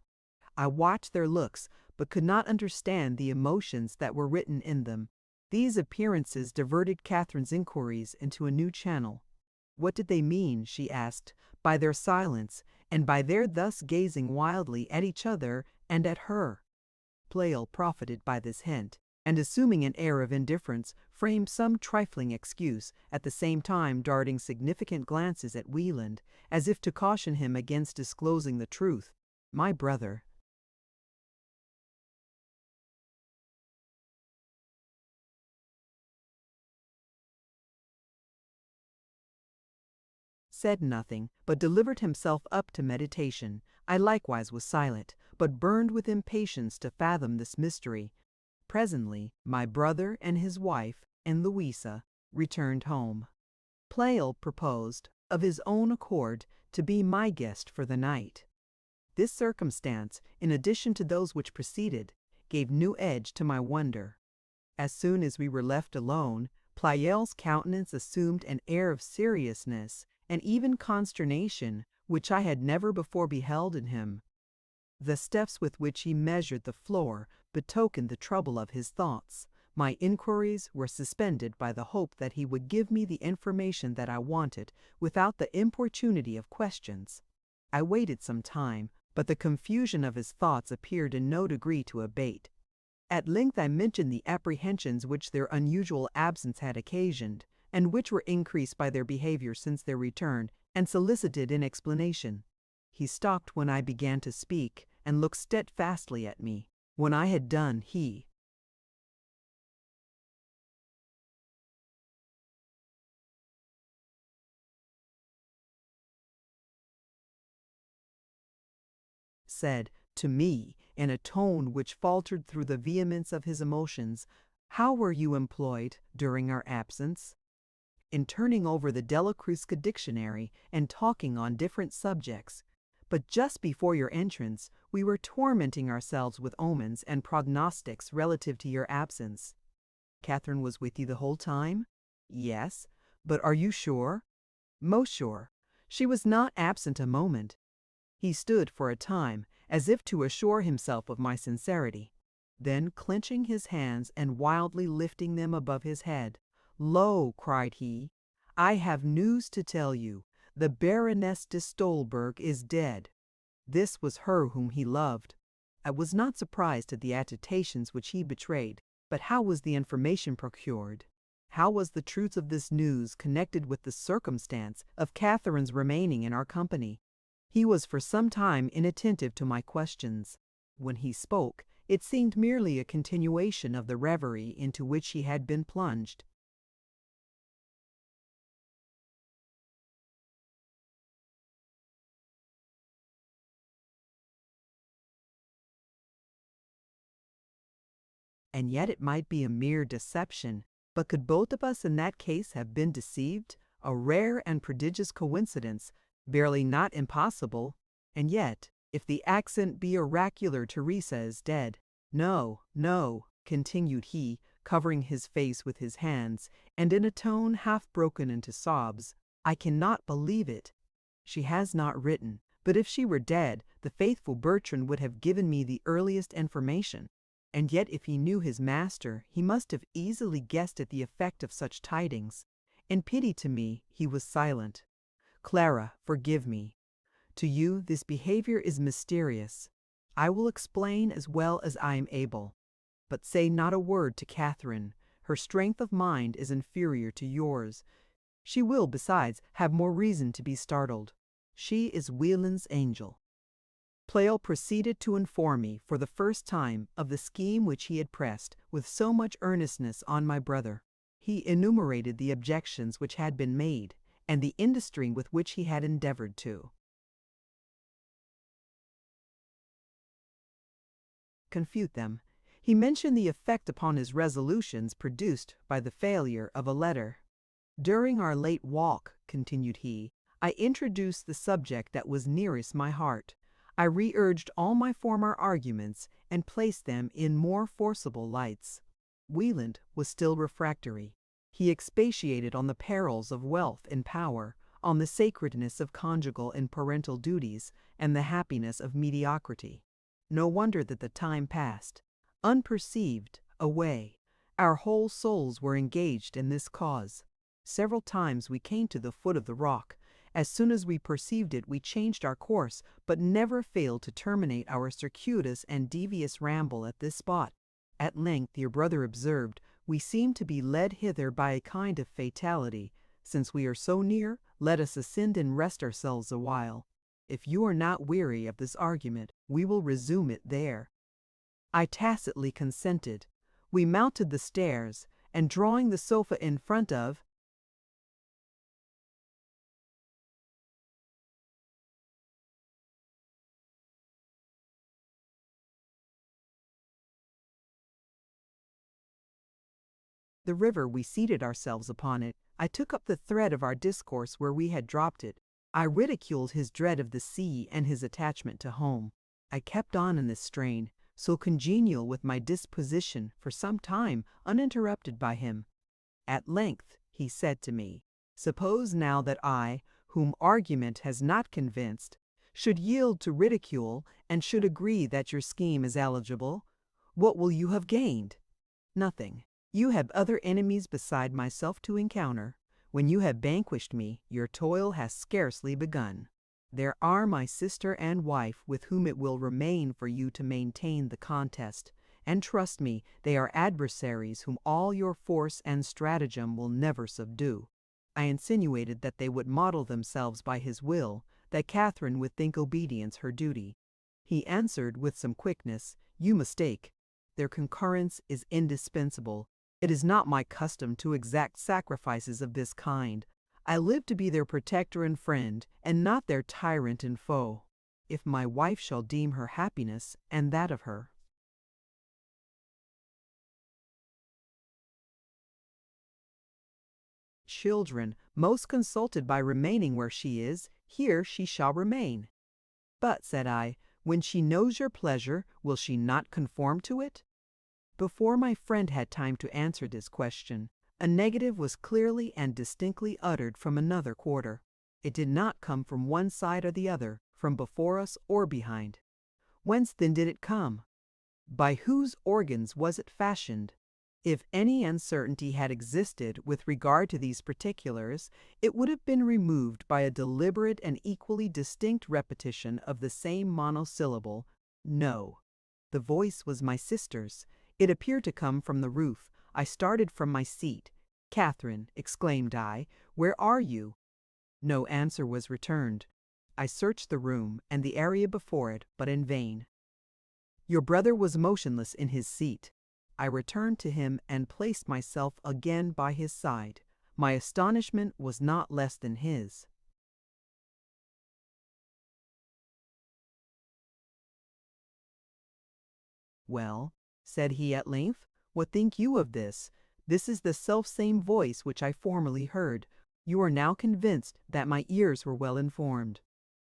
I watched their looks, but could not understand the emotions that were written in them. These appearances diverted Catherine's inquiries into a new channel. What did they mean, she asked, by their silence, and by their thus gazing wildly at each other and at her? Pleyel profited by this hint, and assuming an air of indifference, framed some trifling excuse, at the same time darting significant glances at Wieland, as if to caution him against disclosing the truth. My brother said nothing, but delivered himself up to meditation. I likewise was silent, but burned with impatience to fathom this mystery. Presently, my brother and his wife, and Louisa, returned home. Pleyel proposed, of his own accord, to be my guest for the night. This circumstance, in addition to those which preceded, gave new edge to my wonder. As soon as we were left alone, Pleyel's countenance assumed an air of seriousness and even consternation which I had never before beheld in him. The steps with which he measured the floor betokened the trouble of his thoughts. My inquiries were suspended by the hope that he would give me the information that I wanted without the importunity of questions. I waited some time, but the confusion of his thoughts appeared in no degree to abate. At length I mentioned the apprehensions which their unusual absence had occasioned, and which were increased by their behavior since their return, and solicited in explanation. He stopped when I began to speak, and looked steadfastly at me. When I had done, he said to me, in a tone which faltered through the vehemence of his emotions, "How were you employed during our absence?" In turning over the Della Crusca dictionary and talking on different subjects. But just before your entrance, we were tormenting ourselves with omens and prognostics relative to your absence. Catherine was with you the whole time? Yes. But are you sure? Most sure. She was not absent a moment. He stood for a time, as if to assure himself of my sincerity. Then, clenching his hands and wildly lifting them above his head, "Lo," cried he, "I have news to tell you. The Baroness de Stolberg is dead." This was her whom he loved. I was not surprised at the agitations which he betrayed, but how was the information procured? How was the truth of this news connected with the circumstance of Catherine's remaining in our company? He was for some time inattentive to my questions. When he spoke, it seemed merely a continuation of the reverie into which he had been plunged. And yet it might be a mere deception. But could both of us in that case have been deceived? A rare and prodigious coincidence, barely not impossible. And yet, if the accent be oracular, Teresa is dead. No, no, continued he, covering his face with his hands, and in a tone half broken into sobs, I cannot believe it. She has not written, but if she were dead, the faithful Bertrand would have given me the earliest information. And yet if he knew his master, he must have easily guessed at the effect of such tidings. In pity to me, he was silent. Clara, forgive me. To you this behavior is mysterious. I will explain as well as I am able. But say not a word to Catherine. Her strength of mind is inferior to yours. She will, besides, have more reason to be startled. She is Wieland's angel. Pleyel proceeded to inform me for the first time of the scheme which he had pressed with so much earnestness on my brother. He enumerated the objections which had been made, and the industry with which he had endeavored to confute them. He mentioned the effect upon his resolutions produced by the failure of a letter. During our late walk, continued he, I introduced the subject that was nearest my heart. I re-urged all my former arguments and placed them in more forcible lights. Wieland was still refractory. He expatiated on the perils of wealth and power, on the sacredness of conjugal and parental duties, and the happiness of mediocrity. No wonder that the time passed, unperceived, away. Our whole souls were engaged in this cause. Several times we came to the foot of the rock. As soon as we perceived it, we changed our course, but never failed to terminate our circuitous and devious ramble at this spot. At length your brother observed, we seem to be led hither by a kind of fatality. Since we are so near, let us ascend and rest ourselves a while. If you are not weary of this argument, we will resume it there. I tacitly consented. We mounted the stairs, and drawing the sofa in front of the river, we seated ourselves upon it. I took up the thread of our discourse where we had dropped it. I ridiculed his dread of the sea and his attachment to home. I kept on in this strain, so congenial with my disposition, for some time, uninterrupted by him. At length he said to me, "Suppose now that I, whom argument has not convinced, should yield to ridicule and should agree that your scheme is eligible, what will you have gained? Nothing. You have other enemies beside myself to encounter. When you have vanquished me, your toil has scarcely begun. There are my sister and wife with whom it will remain for you to maintain the contest, and trust me, they are adversaries whom all your force and stratagem will never subdue. I insinuated that they would model themselves by his will, that Catherine would think obedience her duty. He answered with some quickness, "You mistake. Their concurrence is indispensable. It is not my custom to exact sacrifices of this kind. I live to be their protector and friend, and not their tyrant and foe. If my wife shall deem her happiness, and that of her children most consulted by remaining where she is, here she shall remain." "But," said I, "when she knows your pleasure, will she not conform to it?" Before my friend had time to answer this question, a negative was clearly and distinctly uttered from another quarter. It did not come from one side or the other, from before us or behind. Whence then did it come? By whose organs was it fashioned? If any uncertainty had existed with regard to these particulars, it would have been removed by a deliberate and equally distinct repetition of the same monosyllable, "No." The voice was my sister's. It appeared to come from the roof. I started from my seat. "Catherine," exclaimed I, "where are you?" No answer was returned. I searched the room and the area before it, but in vain. Your brother was motionless in his seat. I returned to him and placed myself again by his side. My astonishment was not less than his. "Well," said he at length, "what think you of this? This is the selfsame voice which I formerly heard. You are now convinced that my ears were well informed."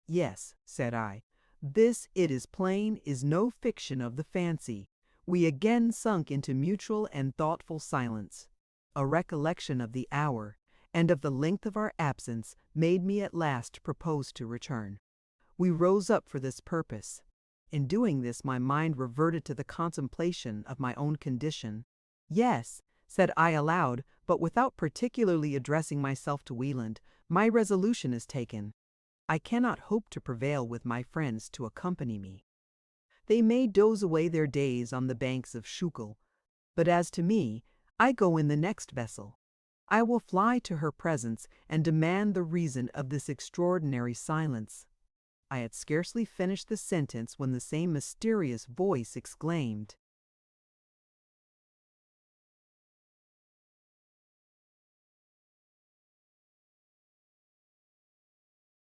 "Yes," said I, "this, it is plain, is no fiction of the fancy." We again sunk into mutual and thoughtful silence. A recollection of the hour, and of the length of our absence, made me at last propose to return. We rose up for this purpose. In doing this, my mind reverted to the contemplation of my own condition. "Yes," said I aloud, but without particularly addressing myself to Wieland, "my resolution is taken. I cannot hope to prevail with my friends to accompany me. They may doze away their days on the banks of Schuylkill, but as to me, I go in the next vessel. I will fly to her presence and demand the reason of this extraordinary silence." I had scarcely finished the sentence when the same mysterious voice exclaimed,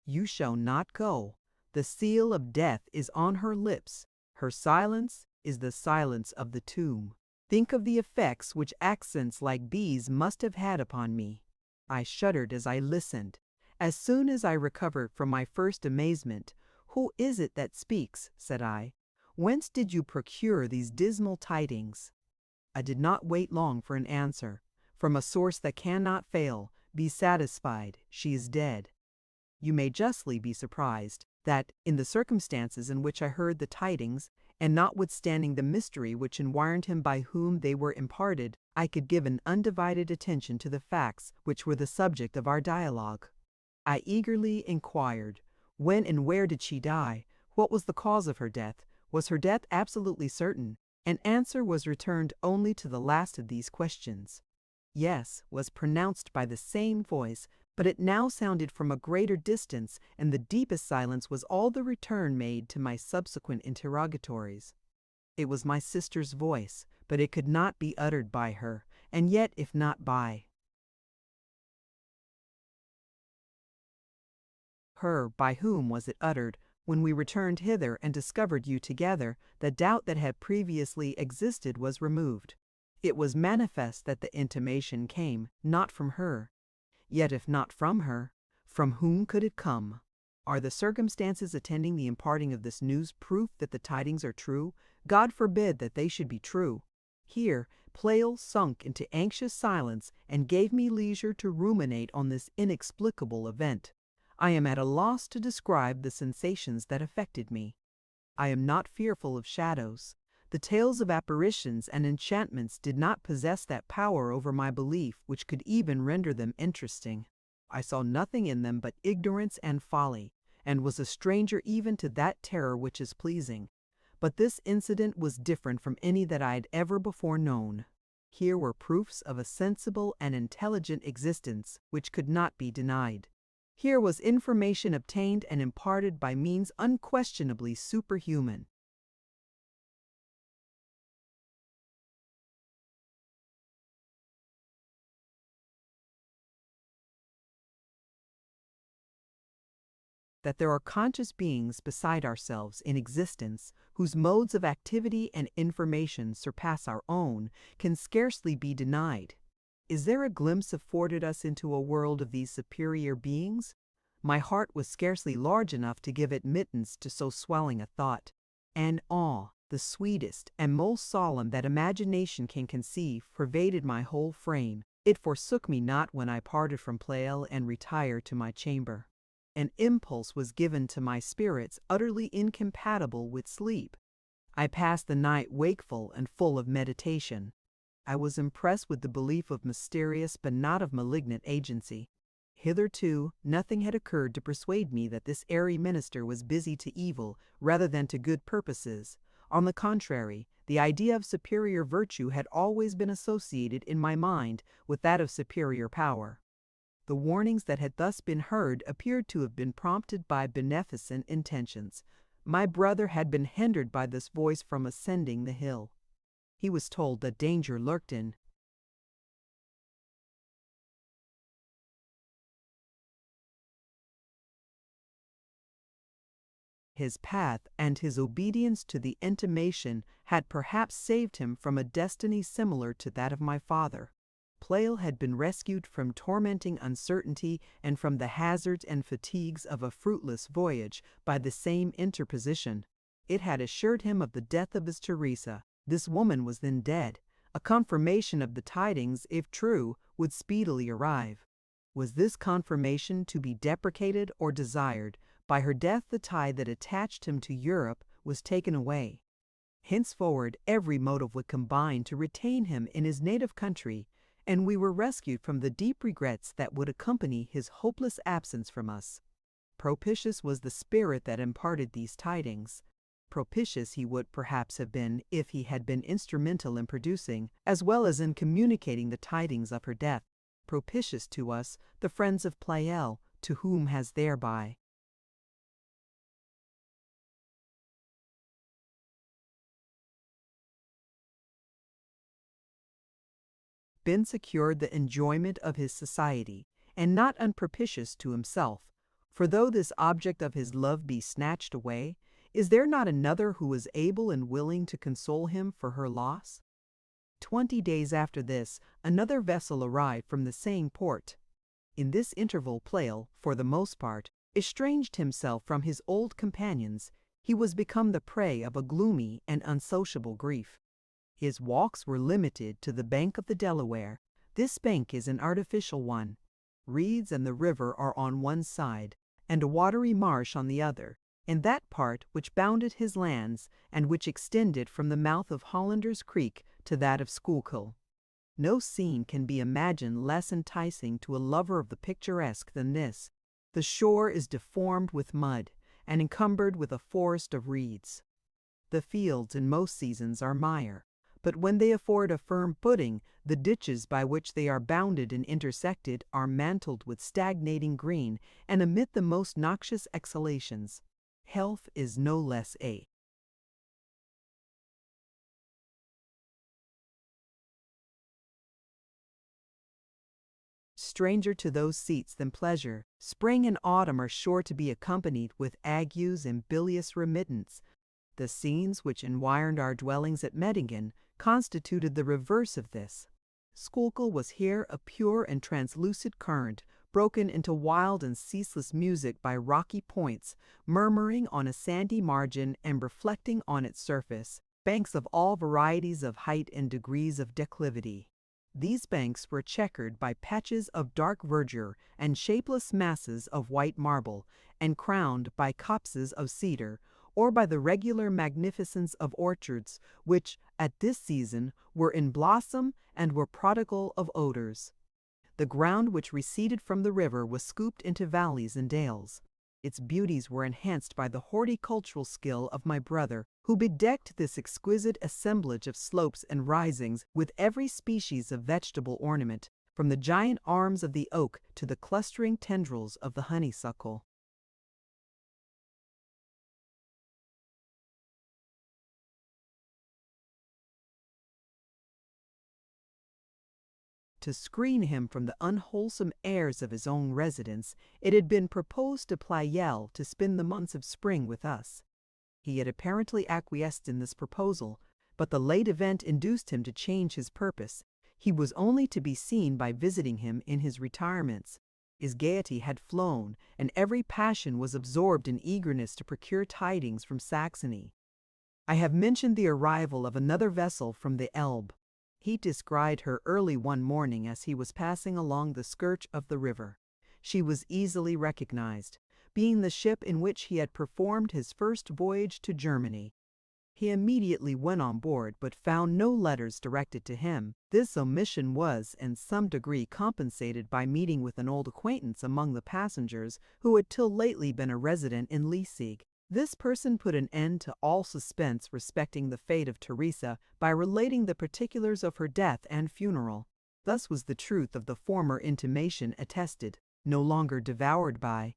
"You shall not go. The seal of death is on her lips. Her silence is the silence of the tomb. Think of the effects which accents like these must have had upon me." I shuddered as I listened. As soon as I recovered from my first amazement, "Who is it that speaks?" said I. "Whence did you procure these dismal tidings?" I did not wait long for an answer. "From a source that cannot fail. Be satisfied, she is dead." You may justly be surprised that, in the circumstances in which I heard the tidings, and notwithstanding the mystery which environed him by whom they were imparted, I could give an undivided attention to the facts which were the subject of our dialogue. I eagerly inquired, when and where did she die? What was the cause of her death? Was her death absolutely certain? An answer was returned only to the last of these questions. "Yes," was pronounced by the same voice, but it now sounded from a greater distance, and the deepest silence was all the return made to my subsequent interrogatories. It was my sister's voice, but it could not be uttered by her, and yet if not by her, by whom was it uttered? When we returned hither and discovered you together, the doubt that had previously existed was removed. It was manifest that the intimation came not from her. Yet if not from her, from whom could it come? Are the circumstances attending the imparting of this news proof that the tidings are true? God forbid that they should be true. Here Pleyel sunk into anxious silence and gave me leisure to ruminate on this inexplicable event. I am at a loss to describe the sensations that affected me. I am not fearful of shadows. The tales of apparitions and enchantments did not possess that power over my belief which could even render them interesting. I saw nothing in them but ignorance and folly, and was a stranger even to that terror which is pleasing. But this incident was different from any that I had ever before known. Here were proofs of a sensible and intelligent existence which could not be denied. Here was information obtained and imparted by means unquestionably superhuman. That there are conscious beings beside ourselves in existence whose modes of activity and information surpass our own can scarcely be denied. Is there a glimpse afforded us into a world of these superior beings? My heart was scarcely large enough to give admittance to so swelling a thought, and awe, the sweetest and most solemn that imagination can conceive, pervaded my whole frame. It forsook me not when I parted from Pleyel and retired to my chamber. An impulse was given to my spirits utterly incompatible with sleep. I passed the night wakeful and full of meditation. I was impressed with the belief of mysterious but not of malignant agency. Hitherto, nothing had occurred to persuade me that this airy minister was busy to evil rather than to good purposes. On the contrary, the idea of superior virtue had always been associated in my mind with that of superior power. The warnings that had thus been heard appeared to have been prompted by beneficent intentions. My brother had been hindered by this voice from ascending the hill. He was told that danger lurked in his path, and his obedience to the intimation had perhaps saved him from a destiny similar to that of my father. Pleyel had been rescued from tormenting uncertainty and from the hazards and fatigues of a fruitless voyage by the same interposition. It had assured him of the death of his Teresa. This woman was then dead. A confirmation of the tidings, if true, would speedily arrive. Was this confirmation to be deprecated or desired? By her death the tie that attached him to Europe was taken away. Henceforward every motive would combine to retain him in his native country, and we were rescued from the deep regrets that would accompany his hopeless absence from us. Propitious was the spirit that imparted these tidings. Propitious he would perhaps have been if he had been instrumental in producing, as well as in communicating the tidings of her death. Propitious to us, the friends of Pleyel, to whom has thereby been secured the enjoyment of his society, and not unpropitious to himself. For though this object of his love be snatched away, is there not another who is able and willing to console him for her loss? 20 days after this, another vessel arrived from the same port. In this interval Pleyel, for the most part, estranged himself from his old companions. He was become the prey of a gloomy and unsociable grief. His walks were limited to the bank of the Delaware. This bank is an artificial one. Reeds and the river are on one side, and a watery marsh on the other. In that part which bounded his lands, and which extended from the mouth of Hollander's Creek to that of Schuylkill, no scene can be imagined less enticing to a lover of the picturesque than this. The shore is deformed with mud, and encumbered with a forest of reeds. The fields in most seasons are mire, but when they afford a firm footing, the ditches by which they are bounded and intersected are mantled with stagnating green, and emit the most noxious exhalations. Health is no less a stranger to those seats than pleasure. Spring and autumn are sure to be accompanied with agues and bilious remittents. The scenes which environed our dwellings at Mettingen constituted the reverse of this. Schuylkill was here a pure and translucid current, broken into wild and ceaseless music by rocky points, murmuring on a sandy margin and reflecting on its surface banks of all varieties of height and degrees of declivity. These banks were checkered by patches of dark verdure and shapeless masses of white marble, and crowned by copses of cedar, or by the regular magnificence of orchards, which, at this season, were in blossom and were prodigal of odors. The ground which receded from the river was scooped into valleys and dales. Its beauties were enhanced by the horticultural skill of my brother, who bedecked this exquisite assemblage of slopes and risings with every species of vegetable ornament, from the giant arms of the oak to the clustering tendrils of the honeysuckle. To screen him from the unwholesome airs of his own residence, it had been proposed to Pleyel to spend the months of spring with us. He had apparently acquiesced in this proposal, but the late event induced him to change his purpose. He was only to be seen by visiting him in his retirements. His gaiety had flown, and every passion was absorbed in eagerness to procure tidings from Saxony. I have mentioned the arrival of another vessel from the Elbe. He descried her early one morning as he was passing along the skirt of the river. She was easily recognized, being the ship in which he had performed his first voyage to Germany. He immediately went on board, but found no letters directed to him. This omission was, in some degree, compensated by meeting with an old acquaintance among the passengers who had till lately been a resident in Leipzig. This person put an end to all suspense respecting the fate of Teresa by relating the particulars of her death and funeral. Thus was the truth of the former intimation attested, no longer devoured by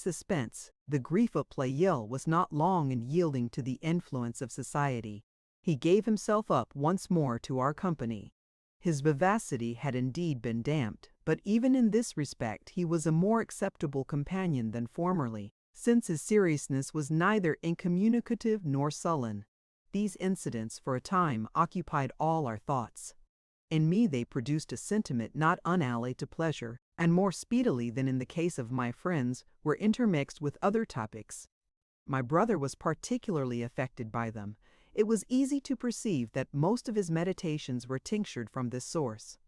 suspense. The grief of Pleyel was not long in yielding to the influence of society. He gave himself up once more to our company. His vivacity had indeed been damped, but even in this respect he was a more acceptable companion than formerly, since his seriousness was neither incommunicative nor sullen. These incidents for a time occupied all our thoughts. In me they produced a sentiment not unallied to pleasure, and more speedily than in the case of my friends, were intermixed with other topics. My brother was particularly affected by them. It was easy to perceive that most of his meditations were tinctured from this source.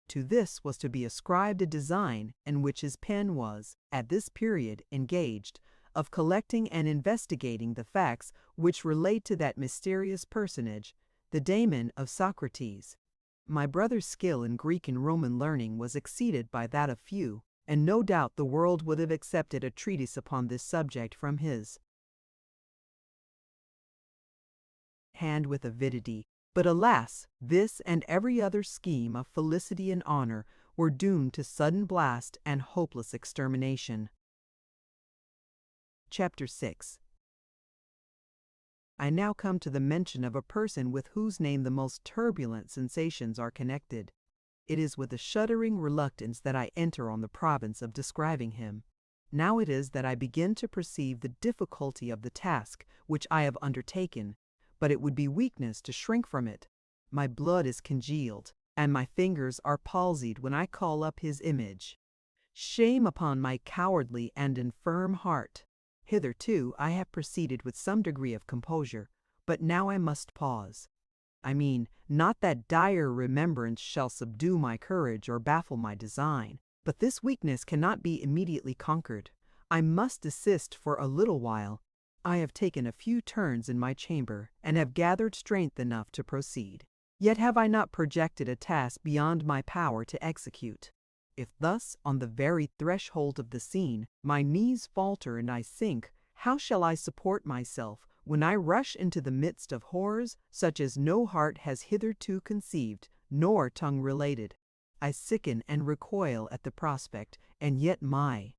To this was to be ascribed a design in which his pen was, at this period, engaged, of collecting and investigating the facts which relate to that mysterious personage, the daemon of Socrates. My brother's skill in Greek and Roman learning was exceeded by that of few, and no doubt the world would have accepted a treatise upon this subject from his hand with avidity. But alas, this and every other scheme of felicity and honor were doomed to sudden blast and hopeless extermination. Chapter 6. I now come to the mention of a person with whose name the most turbulent sensations are connected. It is with a shuddering reluctance that I enter on the province of describing him. Now it is that I begin to perceive the difficulty of the task which I have undertaken, but it would be weakness to shrink from it. My blood is congealed, and my fingers are palsied when I call up his image. Shame upon my cowardly and infirm heart! Hitherto I have proceeded with some degree of composure, but now I must pause. I mean, not that dire remembrance shall subdue my courage or baffle my design, but this weakness cannot be immediately conquered. I must desist for a little while. I have taken a few turns in my chamber, and have gathered strength enough to proceed. Yet have I not projected a task beyond my power to execute. If thus, on the very threshold of the scene, my knees falter and I sink, how shall I support myself when I rush into the midst of horrors such as no heart has hitherto conceived, nor tongue related? I sicken and recoil at the prospect, and yet my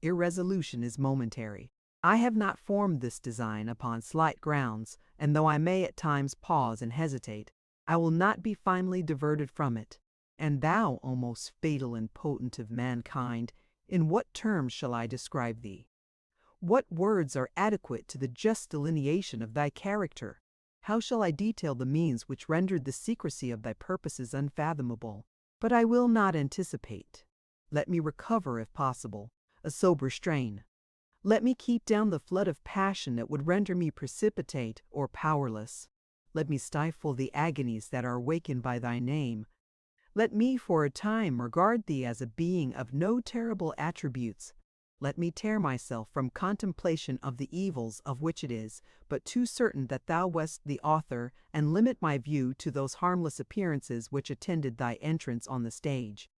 irresolution is momentary. I have not formed this design upon slight grounds, and though I may at times pause and hesitate, I will not be finally diverted from it. And thou, O most fatal and potent of mankind, in what terms shall I describe thee? What words are adequate to the just delineation of thy character? How shall I detail the means which rendered the secrecy of thy purposes unfathomable? But I will not anticipate. Let me recover, if possible, a sober strain. Let me keep down the flood of passion that would render me precipitate or powerless. Let me stifle the agonies that are awakened by thy name. Let me for a time regard thee as a being of no terrible attributes. let me tear myself from contemplation of the evils of which it is but too certain that thou wast the author, and limit my view to those harmless appearances which attended thy entrance on the stage.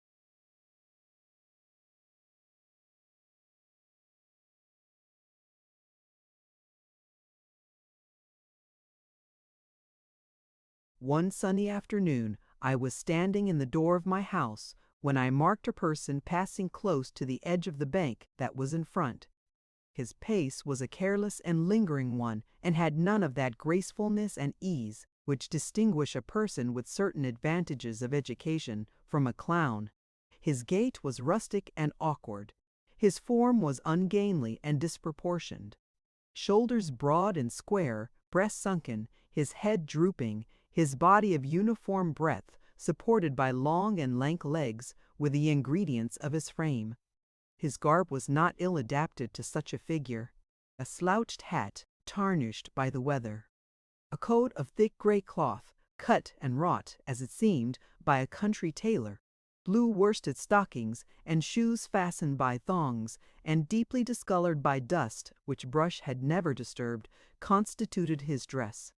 One sunny afternoon, I was standing in the door of my house when I marked a person passing close to the edge of the bank that was in front. His pace was a careless and lingering one, and had none of that gracefulness and ease which distinguish a person with certain advantages of education from a clown. His gait was rustic and awkward. His form was ungainly and disproportioned. Shoulders broad and square, breast sunken, his head drooping, his body of uniform breadth, supported by long and lank legs, were the ingredients of his frame. His garb was not ill adapted to such a figure. A slouched hat, tarnished by the weather. A coat of thick gray cloth, cut and wrought, as it seemed, by a country tailor. Blue worsted stockings, and shoes fastened by thongs, and deeply discolored by dust, which brush had never disturbed, constituted his dress.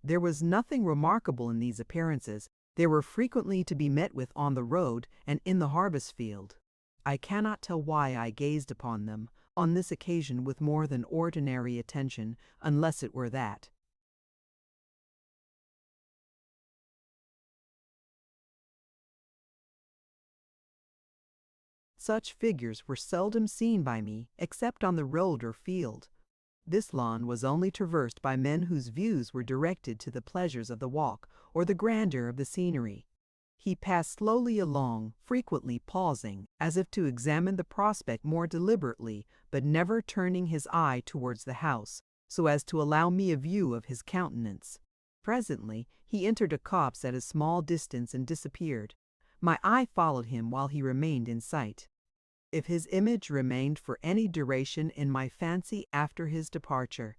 There was nothing remarkable in these appearances. They were frequently to be met with on the road and in the harvest field. I cannot tell why I gazed upon them, on this occasion, with more than ordinary attention, unless it were that. Such figures were seldom seen by me, except on the road or field. This lawn was only traversed by men whose views were directed to the pleasures of the walk or the grandeur of the scenery. He passed slowly along, frequently pausing, as if to examine the prospect more deliberately, but never turning his eye towards the house, so as to allow me a view of his countenance. Presently he entered a copse at a small distance and disappeared. My eye followed him while he remained in sight. If his image remained for any duration in my fancy after his departure,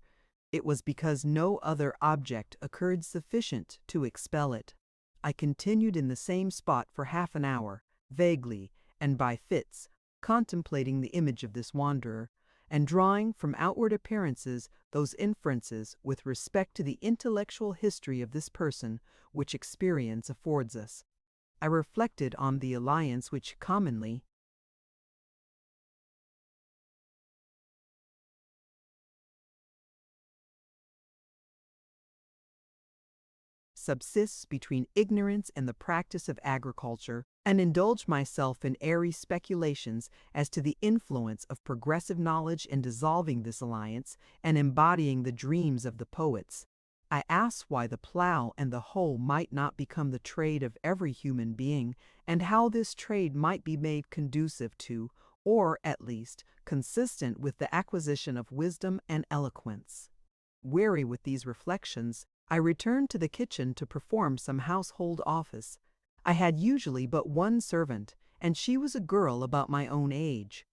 it was because no other object occurred sufficient to expel it. I continued in the same spot for half an hour, vaguely, and by fits, contemplating the image of this wanderer, and drawing from outward appearances those inferences with respect to the intellectual history of this person which experience affords us. I reflected on the alliance which commonly subsists between ignorance and the practice of agriculture, and indulged myself in airy speculations as to the influence of progressive knowledge in dissolving this alliance and embodying the dreams of the poets. I asked why the plough and the hoe might not become the trade of every human being, and how this trade might be made conducive to, or at least consistent with, the acquisition of wisdom and eloquence. Weary with these reflections, I returned to the kitchen to perform some household office. I had usually but one servant, and she was a girl about my own age.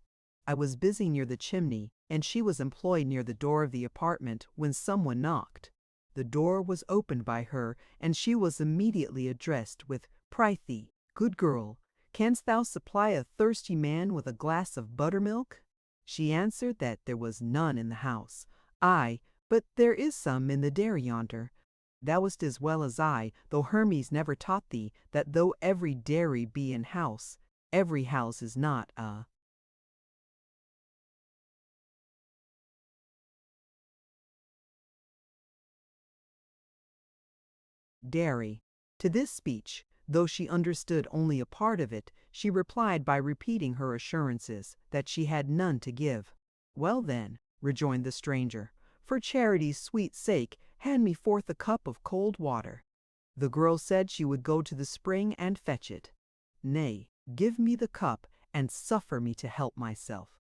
I was busy near the chimney, and she was employed near the door of the apartment, when someone knocked. The door was opened by her, and she was immediately addressed with, "Prithee, good girl, canst thou supply a thirsty man with a glass of buttermilk?" She answered that there was none in the house. "Ay, but there is some in the dairy yonder. Thou wast as well as I, though Hermes never taught thee, that though every dairy be in house, every house is not a dairy." To this speech, though she understood only a part of it, she replied by repeating her assurances that she had none to give. "Well then," rejoined the stranger, "for charity's sweet sake, hand me forth a cup of cold water." The girl said she would go to the spring and fetch it. "Nay, give me the cup, and suffer me to help myself.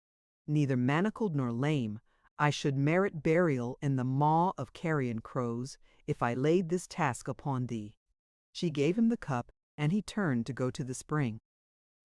Neither manacled nor lame, I should merit burial in the maw of carrion crows, if I laid this task upon thee." She gave him the cup, and he turned to go to the spring.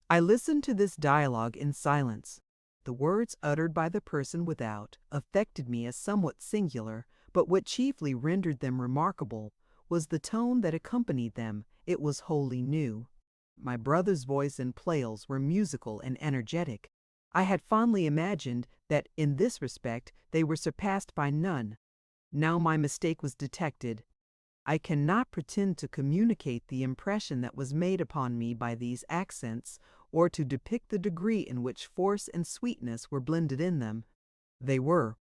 I listened to this dialogue in silence. The words uttered by the person without affected me as somewhat singular, but what chiefly rendered them remarkable was the tone that accompanied them. It was wholly new. My brother's voice and Pleyel's were musical and energetic. I had fondly imagined that in this respect they were surpassed by none. Now my mistake was detected. I cannot pretend to communicate the impression that was made upon me by these accents, or to depict the degree in which force and sweetness were blended in them. They were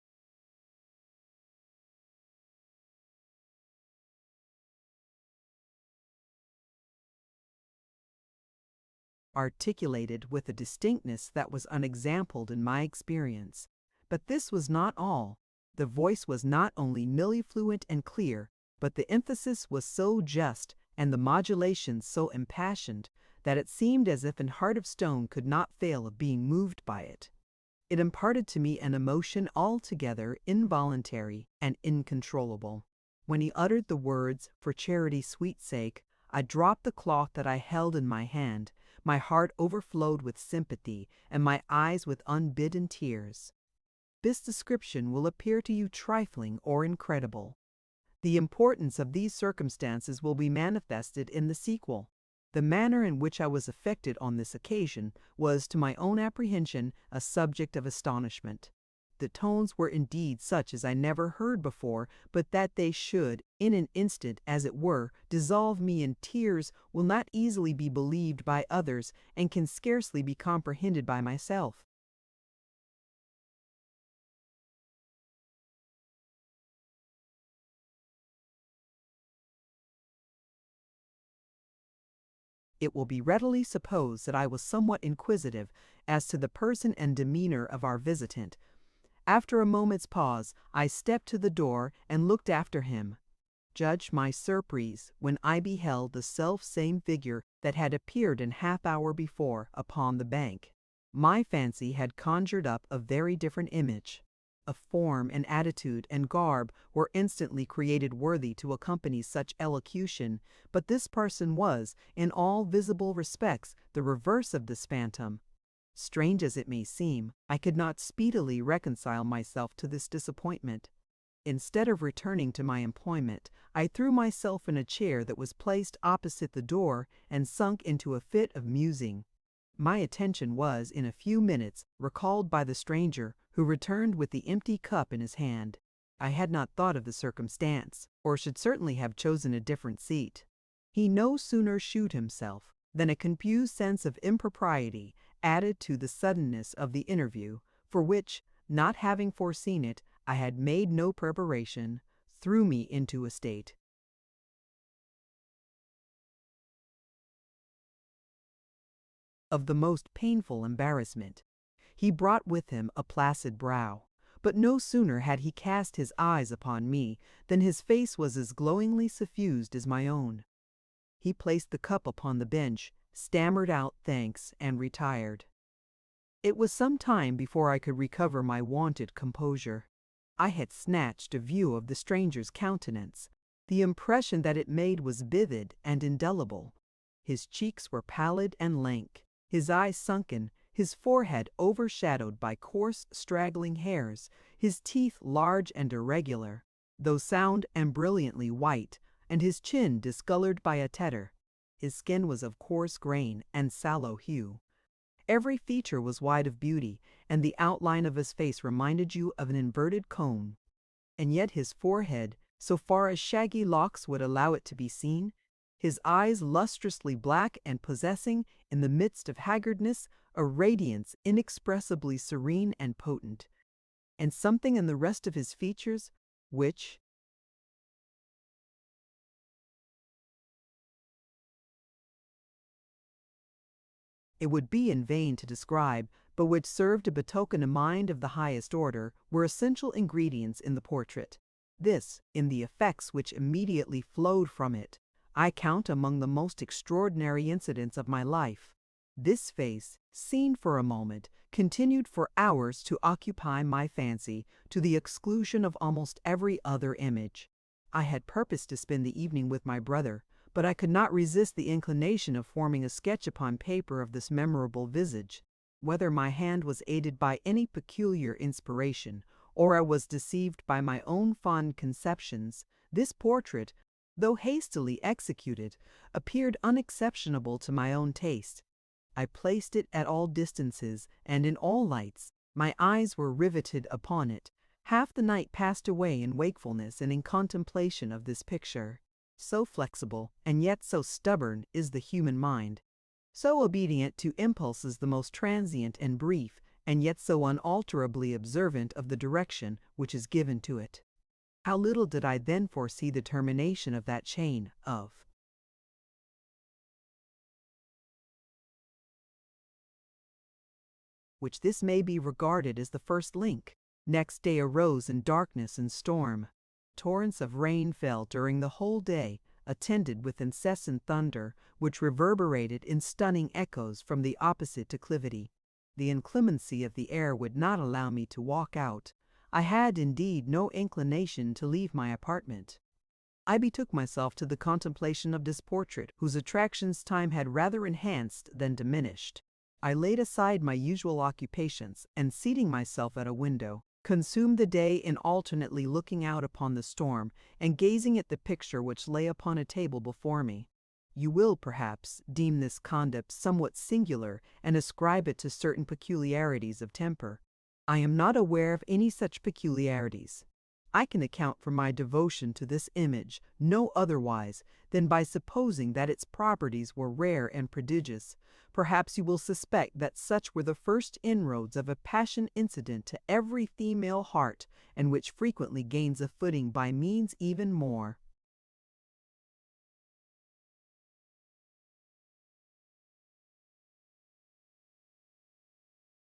articulated with a distinctness that was unexampled in my experience. But this was not all. The voice was not only mellifluent and clear, but the emphasis was so just and the modulations so impassioned that it seemed as if an heart of stone could not fail of being moved by it. It imparted to me an emotion altogether involuntary and incontrollable. When he uttered the words, "For charity's sweet sake," I dropped the cloth that I held in my hand. My heart overflowed with sympathy, and my eyes with unbidden tears. This description will appear to you trifling or incredible. The importance of these circumstances will be manifested in the sequel. The manner in which I was affected on this occasion was, to my own apprehension, a subject of astonishment. The tones were indeed such as I never heard before, but that they should, in an instant, as it were, dissolve me in tears will not easily be believed by others, and can scarcely be comprehended by myself. It will be readily supposed that I was somewhat inquisitive as to the person and demeanor of our visitant. After a moment's pause, I stepped to the door and looked after him. Judge my surprise when I beheld the self-same figure that had appeared an half-hour before upon the bank. My fancy had conjured up a very different image. A form and attitude and garb were instantly created worthy to accompany such elocution, but this person was, in all visible respects, the reverse of this phantom. Strange as it may seem, I could not speedily reconcile myself to this disappointment. Instead of returning to my employment, I threw myself in a chair that was placed opposite the door and sunk into a fit of musing. My attention was, in a few minutes, recalled by the stranger, who returned with the empty cup in his hand. I had not thought of the circumstance, or should certainly have chosen a different seat. He no sooner shewed himself than a confused sense of impropriety, added to the suddenness of the interview, for which, not having foreseen it, I had made no preparation, threw me into a state of the most painful embarrassment. He brought with him a placid brow, but no sooner had he cast his eyes upon me than his face was as glowingly suffused as my own. He placed the cup upon the bench, stammered out thanks, and retired. It was some time before I could recover my wonted composure. I had snatched a view of the stranger's countenance. The impression that it made was vivid and indelible. His cheeks were pallid and lank, his eyes sunken, his forehead overshadowed by coarse, straggling hairs, his teeth large and irregular, though sound and brilliantly white, and his chin discolored by a tetter. His skin was of coarse grain and sallow hue. Every feature was wide of beauty, and the outline of his face reminded you of an inverted cone. And yet his forehead, so far as shaggy locks would allow it to be seen, his eyes lustrously black and possessing, in the midst of haggardness, a radiance inexpressibly serene and potent, and something in the rest of his features which, it would be in vain to describe, but which served to betoken a mind of the highest order, were essential ingredients in the portrait. This, in the effects which immediately flowed from it, I count among the most extraordinary incidents of my life. This face, seen for a moment, continued for hours to occupy my fancy, to the exclusion of almost every other image. I had purposed to spend the evening with my brother, but I could not resist the inclination of forming a sketch upon paper of this memorable visage. Whether my hand was aided by any peculiar inspiration, or I was deceived by my own fond conceptions, this portrait, though hastily executed, appeared unexceptionable to my own taste. I placed it at all distances and in all lights. My eyes were riveted upon it. Half the night passed away in wakefulness and in contemplation of this picture. So flexible, and yet so stubborn, is the human mind. So obedient to impulses the most transient and brief, and yet so unalterably observant of the direction which is given to it. How little did I then foresee the termination of that chain of which this may be regarded as the first link. Next day arose in darkness and storm. Torrents of rain fell during the whole day, attended with incessant thunder, which reverberated in stunning echoes from the opposite declivity. The inclemency of the air would not allow me to walk out. I had indeed no inclination to leave my apartment. I betook myself to the contemplation of this portrait, whose attractions time had rather enhanced than diminished. I laid aside my usual occupations, and seating myself at a window, consumed the day in alternately looking out upon the storm and gazing at the picture which lay upon a table before me. You will, perhaps, deem this conduct somewhat singular and ascribe it to certain peculiarities of temper. I am not aware of any such peculiarities. I can account for my devotion to this image no otherwise than by supposing that its properties were rare and prodigious. Perhaps you will suspect that such were the first inroads of a passion incident to every female heart, and which frequently gains a footing by means even more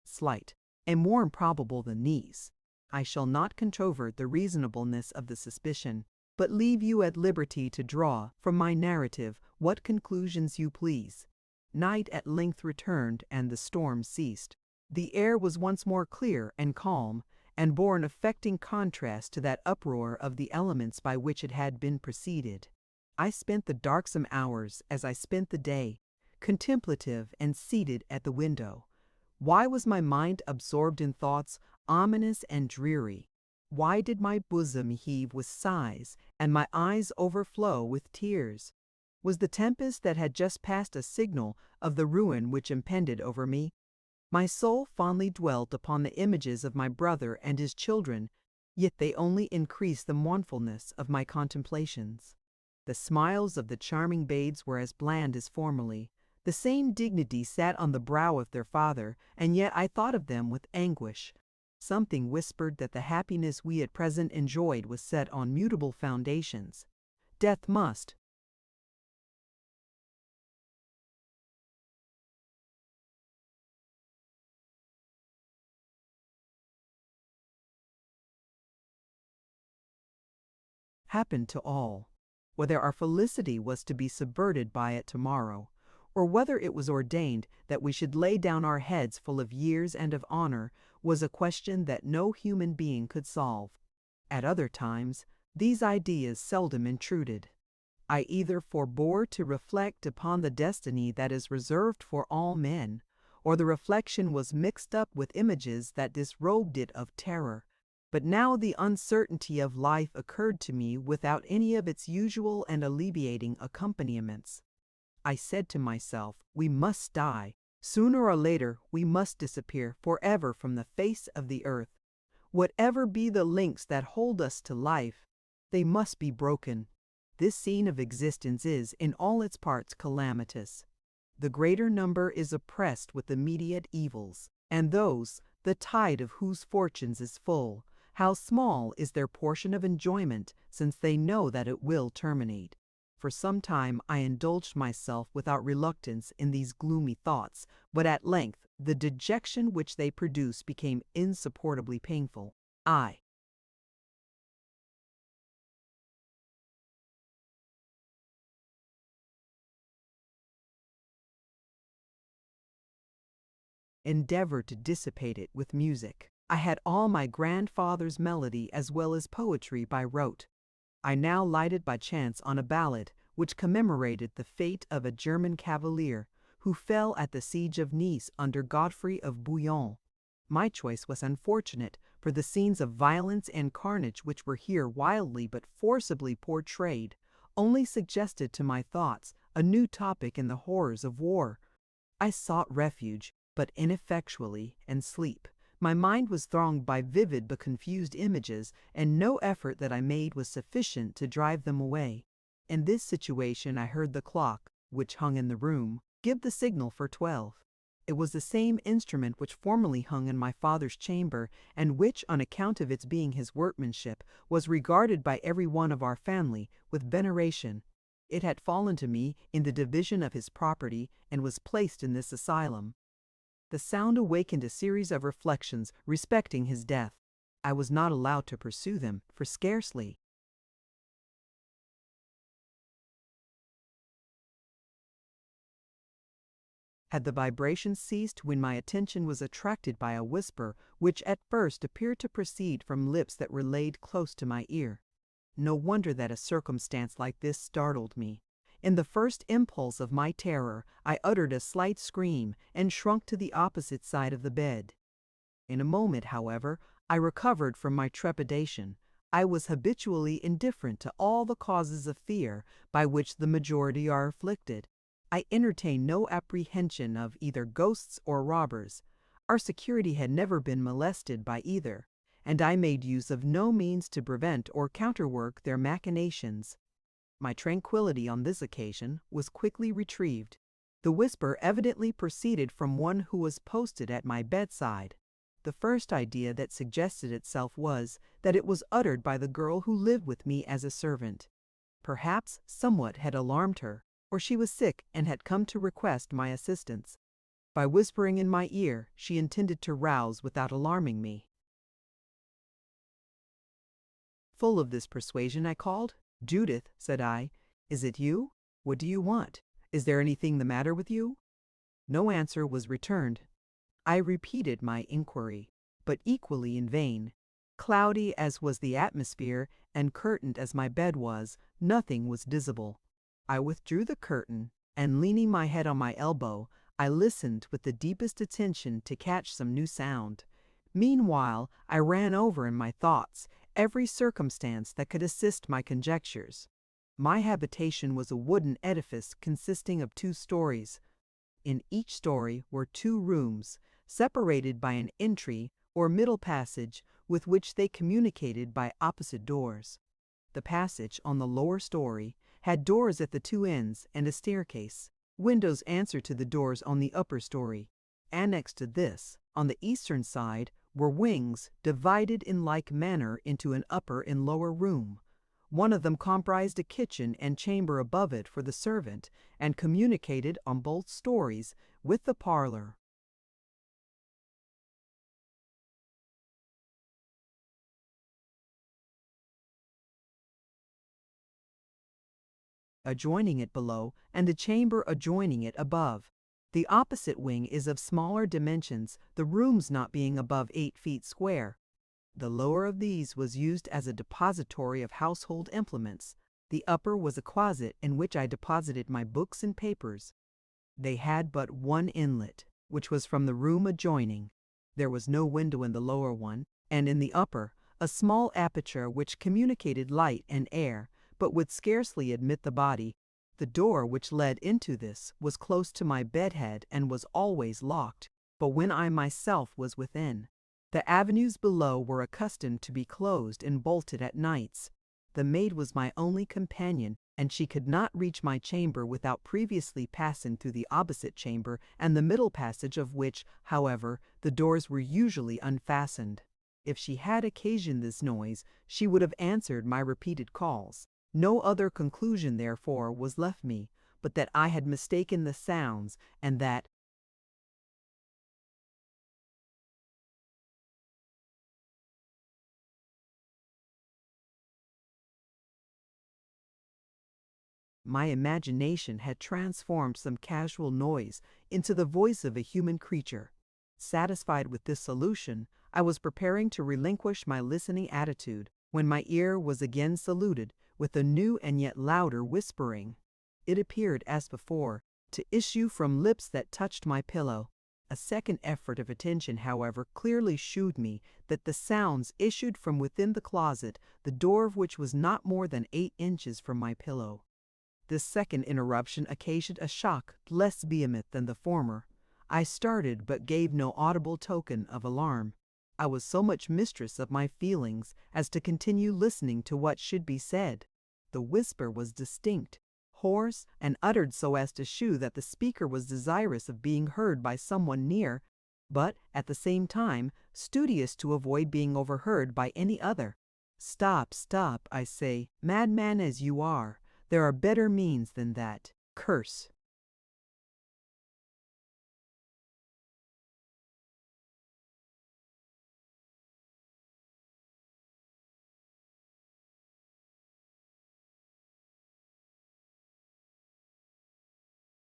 slight and more improbable than these. I shall not controvert the reasonableness of the suspicion, but leave you at liberty to draw from my narrative what conclusions you please. Night at length returned, and the storm ceased. The air was once more clear and calm, and bore an affecting contrast to that uproar of the elements by which it had been preceded. I spent the darksome hours as I spent the day, contemplative and seated at the window. Why was my mind absorbed in thoughts ominous and dreary? Why did my bosom heave with sighs, and my eyes overflow with tears? Was the tempest that had just passed a signal of the ruin which impended over me? My soul fondly dwelt upon the images of my brother and his children, yet they only increased the mournfulness of my contemplations. The smiles of the charming babes were as bland as formerly. The same dignity sat on the brow of their father, and yet I thought of them with anguish. Something whispered that the happiness we at present enjoyed was set on mutable foundations. Death must, happen to all. Whether our felicity was to be subverted by it tomorrow, or whether it was ordained that we should lay down our heads full of years and of honor, was a question that no human being could solve. At other times, these ideas seldom intruded. I either forbore to reflect upon the destiny that is reserved for all men, or the reflection was mixed up with images that disrobed it of terror. But now the uncertainty of life occurred to me without any of its usual and alleviating accompaniments. I said to myself, we must die. Sooner or later, we must disappear forever from the face of the earth. Whatever be the links that hold us to life, they must be broken. This scene of existence is, in all its parts, calamitous. The greater number is oppressed with immediate evils, and those, the tide of whose fortunes is full, how small is their portion of enjoyment, since they know that it will terminate. For some time I indulged myself without reluctance in these gloomy thoughts, but at length the dejection which they produce became insupportably painful. I endeavored to dissipate it with music. I had all my grandfather's melody as well as poetry by rote. I now lighted by chance on a ballad which commemorated the fate of a German cavalier who fell at the siege of Nice under Godfrey of Bouillon. My choice was unfortunate, for the scenes of violence and carnage which were here wildly but forcibly portrayed only suggested to my thoughts a new topic in the horrors of war. I sought refuge, but ineffectually, and sleep. My mind was thronged by vivid but confused images, and no effort that I made was sufficient to drive them away. In this situation I heard the clock, which hung in the room, give the signal for 12. It was the same instrument which formerly hung in my father's chamber, and which, on account of its being his workmanship, was regarded by every one of our family with veneration. It had fallen to me in the division of his property, and was placed in this asylum. The sound awakened a series of reflections respecting his death. I was not allowed to pursue them, for scarcely had the vibration ceased when my attention was attracted by a whisper which at first appeared to proceed from lips that were laid close to my ear. No wonder that a circumstance like this startled me. In the first impulse of my terror, I uttered a slight scream and shrunk to the opposite side of the bed. In a moment, however, I recovered from my trepidation. I was habitually indifferent to all the causes of fear by which the majority are afflicted. I entertained no apprehension of either ghosts or robbers. Our security had never been molested by either, and I made use of no means to prevent or counterwork their machinations. My tranquillity on this occasion was quickly retrieved. The whisper evidently proceeded from one who was posted at my bedside. The first idea that suggested itself was that it was uttered by the girl who lived with me as a servant. Perhaps somewhat had alarmed her, or she was sick and had come to request my assistance. By whispering in my ear, she intended to rouse without alarming me. Full of this persuasion, I called. "Judith," said I, "is it you? What do you want? Is there anything the matter with you?" No answer was returned. I repeated my inquiry, but equally in vain. Cloudy as was the atmosphere, and curtained as my bed was, nothing was visible. I withdrew the curtain, and leaning my head on my elbow, I listened with the deepest attention to catch some new sound. Meanwhile, I ran over in my thoughts every circumstance that could assist my conjectures. My habitation was a wooden edifice consisting of 2 stories. In each story were 2 rooms, separated by an entry or middle passage with which they communicated by opposite doors. The passage on the lower story had doors at the 2 ends and a staircase. Windows answered to the doors on the upper story. Annexed to this, on the eastern side, were wings divided in like manner into an upper and lower room. One of them comprised a kitchen and chamber above it for the servant, and communicated on both stories with the parlor. Adjoining it below, and a chamber adjoining it above. The opposite wing is of smaller dimensions, the rooms not being above 8 feet square. The lower of these was used as a depository of household implements. The upper was a closet in which I deposited my books and papers. They had but one inlet, which was from the room adjoining. There was no window in the lower one, and in the upper, a small aperture which communicated light and air, but would scarcely admit the body. The door which led into this was close to my bedhead and was always locked, but when I myself was within. The avenues below were accustomed to be closed and bolted at nights. The maid was my only companion, and she could not reach my chamber without previously passing through the opposite chamber and the middle passage, of which, however, the doors were usually unfastened. If she had occasioned this noise, she would have answered my repeated calls. No other conclusion, therefore, was left me, but that I had mistaken the sounds, and that, my imagination had transformed some casual noise into the voice of a human creature. Satisfied with this solution, I was preparing to relinquish my listening attitude, when my ear was again saluted with a new and yet louder whispering. It appeared, as before, to issue from lips that touched my pillow. A second effort of attention, however, clearly shewed me that the sounds issued from within the closet, the door of which was not more than 8 inches from my pillow. This second interruption occasioned a shock less vehement than the former. I started but gave no audible token of alarm. I was so much mistress of my feelings as to continue listening to what should be said. The whisper was distinct, hoarse, and uttered so as to shew that the speaker was desirous of being heard by someone near, but at the same time studious to avoid being overheard by any other. "Stop, stop, I say, madman as you are. There are better means than that. Curse."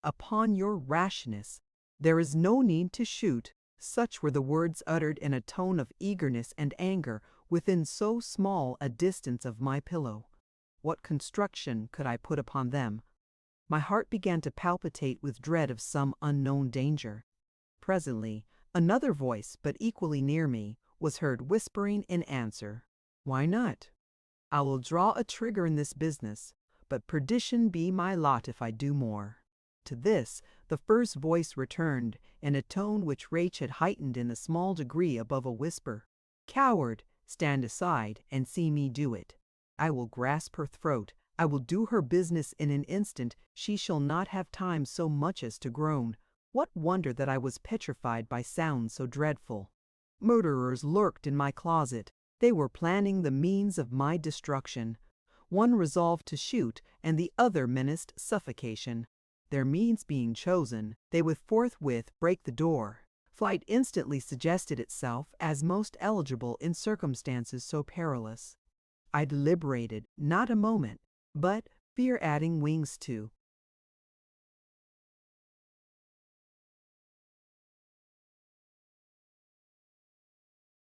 "Upon your rashness. There is no need to shoot." Such were the words uttered in a tone of eagerness and anger within so small a distance of my pillow. What construction could I put upon them? My heart began to palpitate with dread of some unknown danger. Presently, another voice, but equally near me, was heard whispering in answer. "Why not? I will draw a trigger in this business, but perdition be my lot if I do more." To this, the first voice returned, in a tone which rage had heightened in a small degree above a whisper. "Coward, stand aside, and see me do it. I will grasp her throat. I will do her business in an instant. She shall not have time so much as to groan. What wonder that I was petrified by sounds so dreadful? Murderers lurked in my closet. They were planning the means of my destruction. One resolved to shoot, and the other menaced suffocation. Their means being chosen, they would forthwith break the door. Flight instantly suggested itself as most eligible in circumstances so perilous. I deliberated not a moment, but, fear adding wings to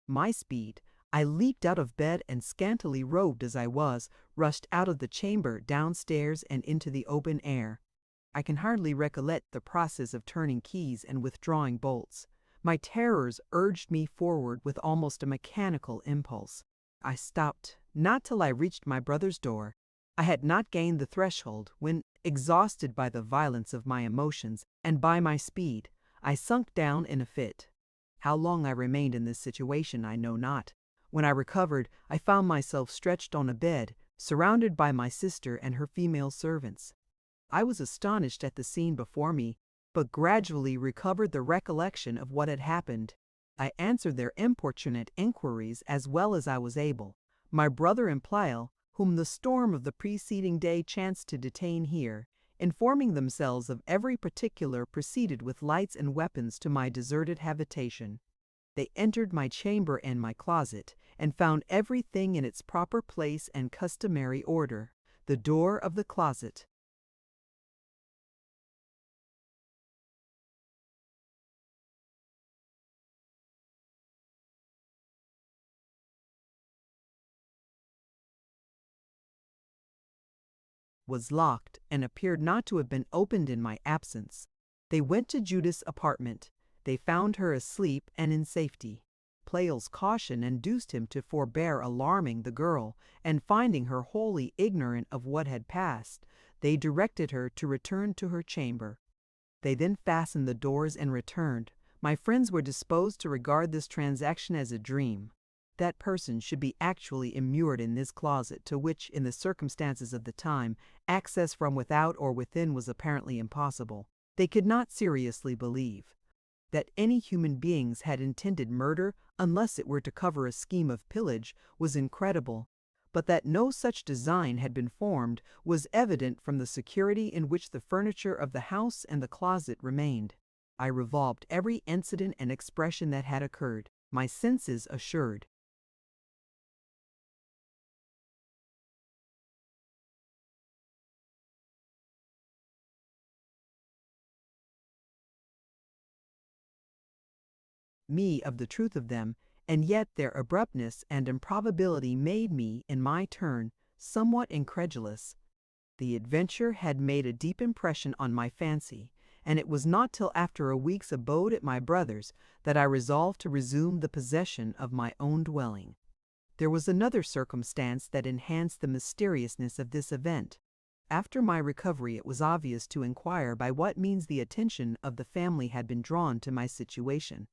my speed, I leaped out of bed and, scantily robed as I was, rushed out of the chamber, downstairs, and into the open air. I can hardly recollect the process of turning keys and withdrawing bolts. My terrors urged me forward with almost a mechanical impulse. I stopped not till I reached my brother's door. I had not gained the threshold when, exhausted by the violence of my emotions and by my speed, I sunk down in a fit. How long I remained in this situation I know not. When I recovered, I found myself stretched on a bed, surrounded by my sister and her female servants. I was astonished at the scene before me, but gradually recovered the recollection of what had happened. I answered their importunate inquiries as well as I was able. My brother and Pleyel, whom the storm of the preceding day chanced to detain here, informing themselves of every particular, proceeded with lights and weapons to my deserted habitation. They entered my chamber and my closet, and found everything in its proper place and customary order. The door of the closet was locked and appeared not to have been opened in my absence. They went to Judith's apartment. They found her asleep and in safety. Pleyel's caution induced him to forbear alarming the girl, and finding her wholly ignorant of what had passed, they directed her to return to her chamber. They then fastened the doors and returned. My friends were disposed to regard this transaction as a dream. That person should be actually immured in this closet, to which, in the circumstances of the time, access from without or within was apparently impossible. They could not seriously believe that any human beings had intended murder, unless it were to cover a scheme of pillage, was incredible. But that no such design had been formed was evident from the security in which the furniture of the house and the closet remained. I revolved every incident and expression that had occurred, my senses assured. Me of the truth of them, and yet their abruptness and improbability made me, in my turn, somewhat incredulous. The adventure had made a deep impression on my fancy, and it was not till after a week's abode at my brother's that I resolved to resume the possession of my own dwelling. There was another circumstance that enhanced the mysteriousness of this event. After my recovery, it was obvious to inquire by what means the attention of the family had been drawn to my situation.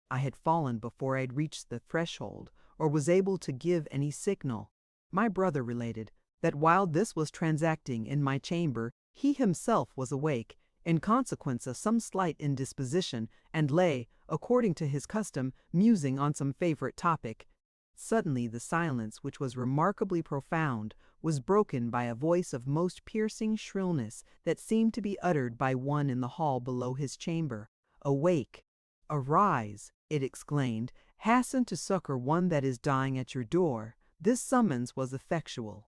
I had fallen before I had reached the threshold, or was able to give any signal. My brother related that while this was transacting in my chamber, he himself was awake, in consequence of some slight indisposition, and lay, according to his custom, musing on some favorite topic. Suddenly the silence, which was remarkably profound, was broken by a voice of most piercing shrillness that seemed to be uttered by one in the hall below his chamber. "Awake! Arise!" it exclaimed. "Hasten to succor one that is dying at your door." This summons was effectual.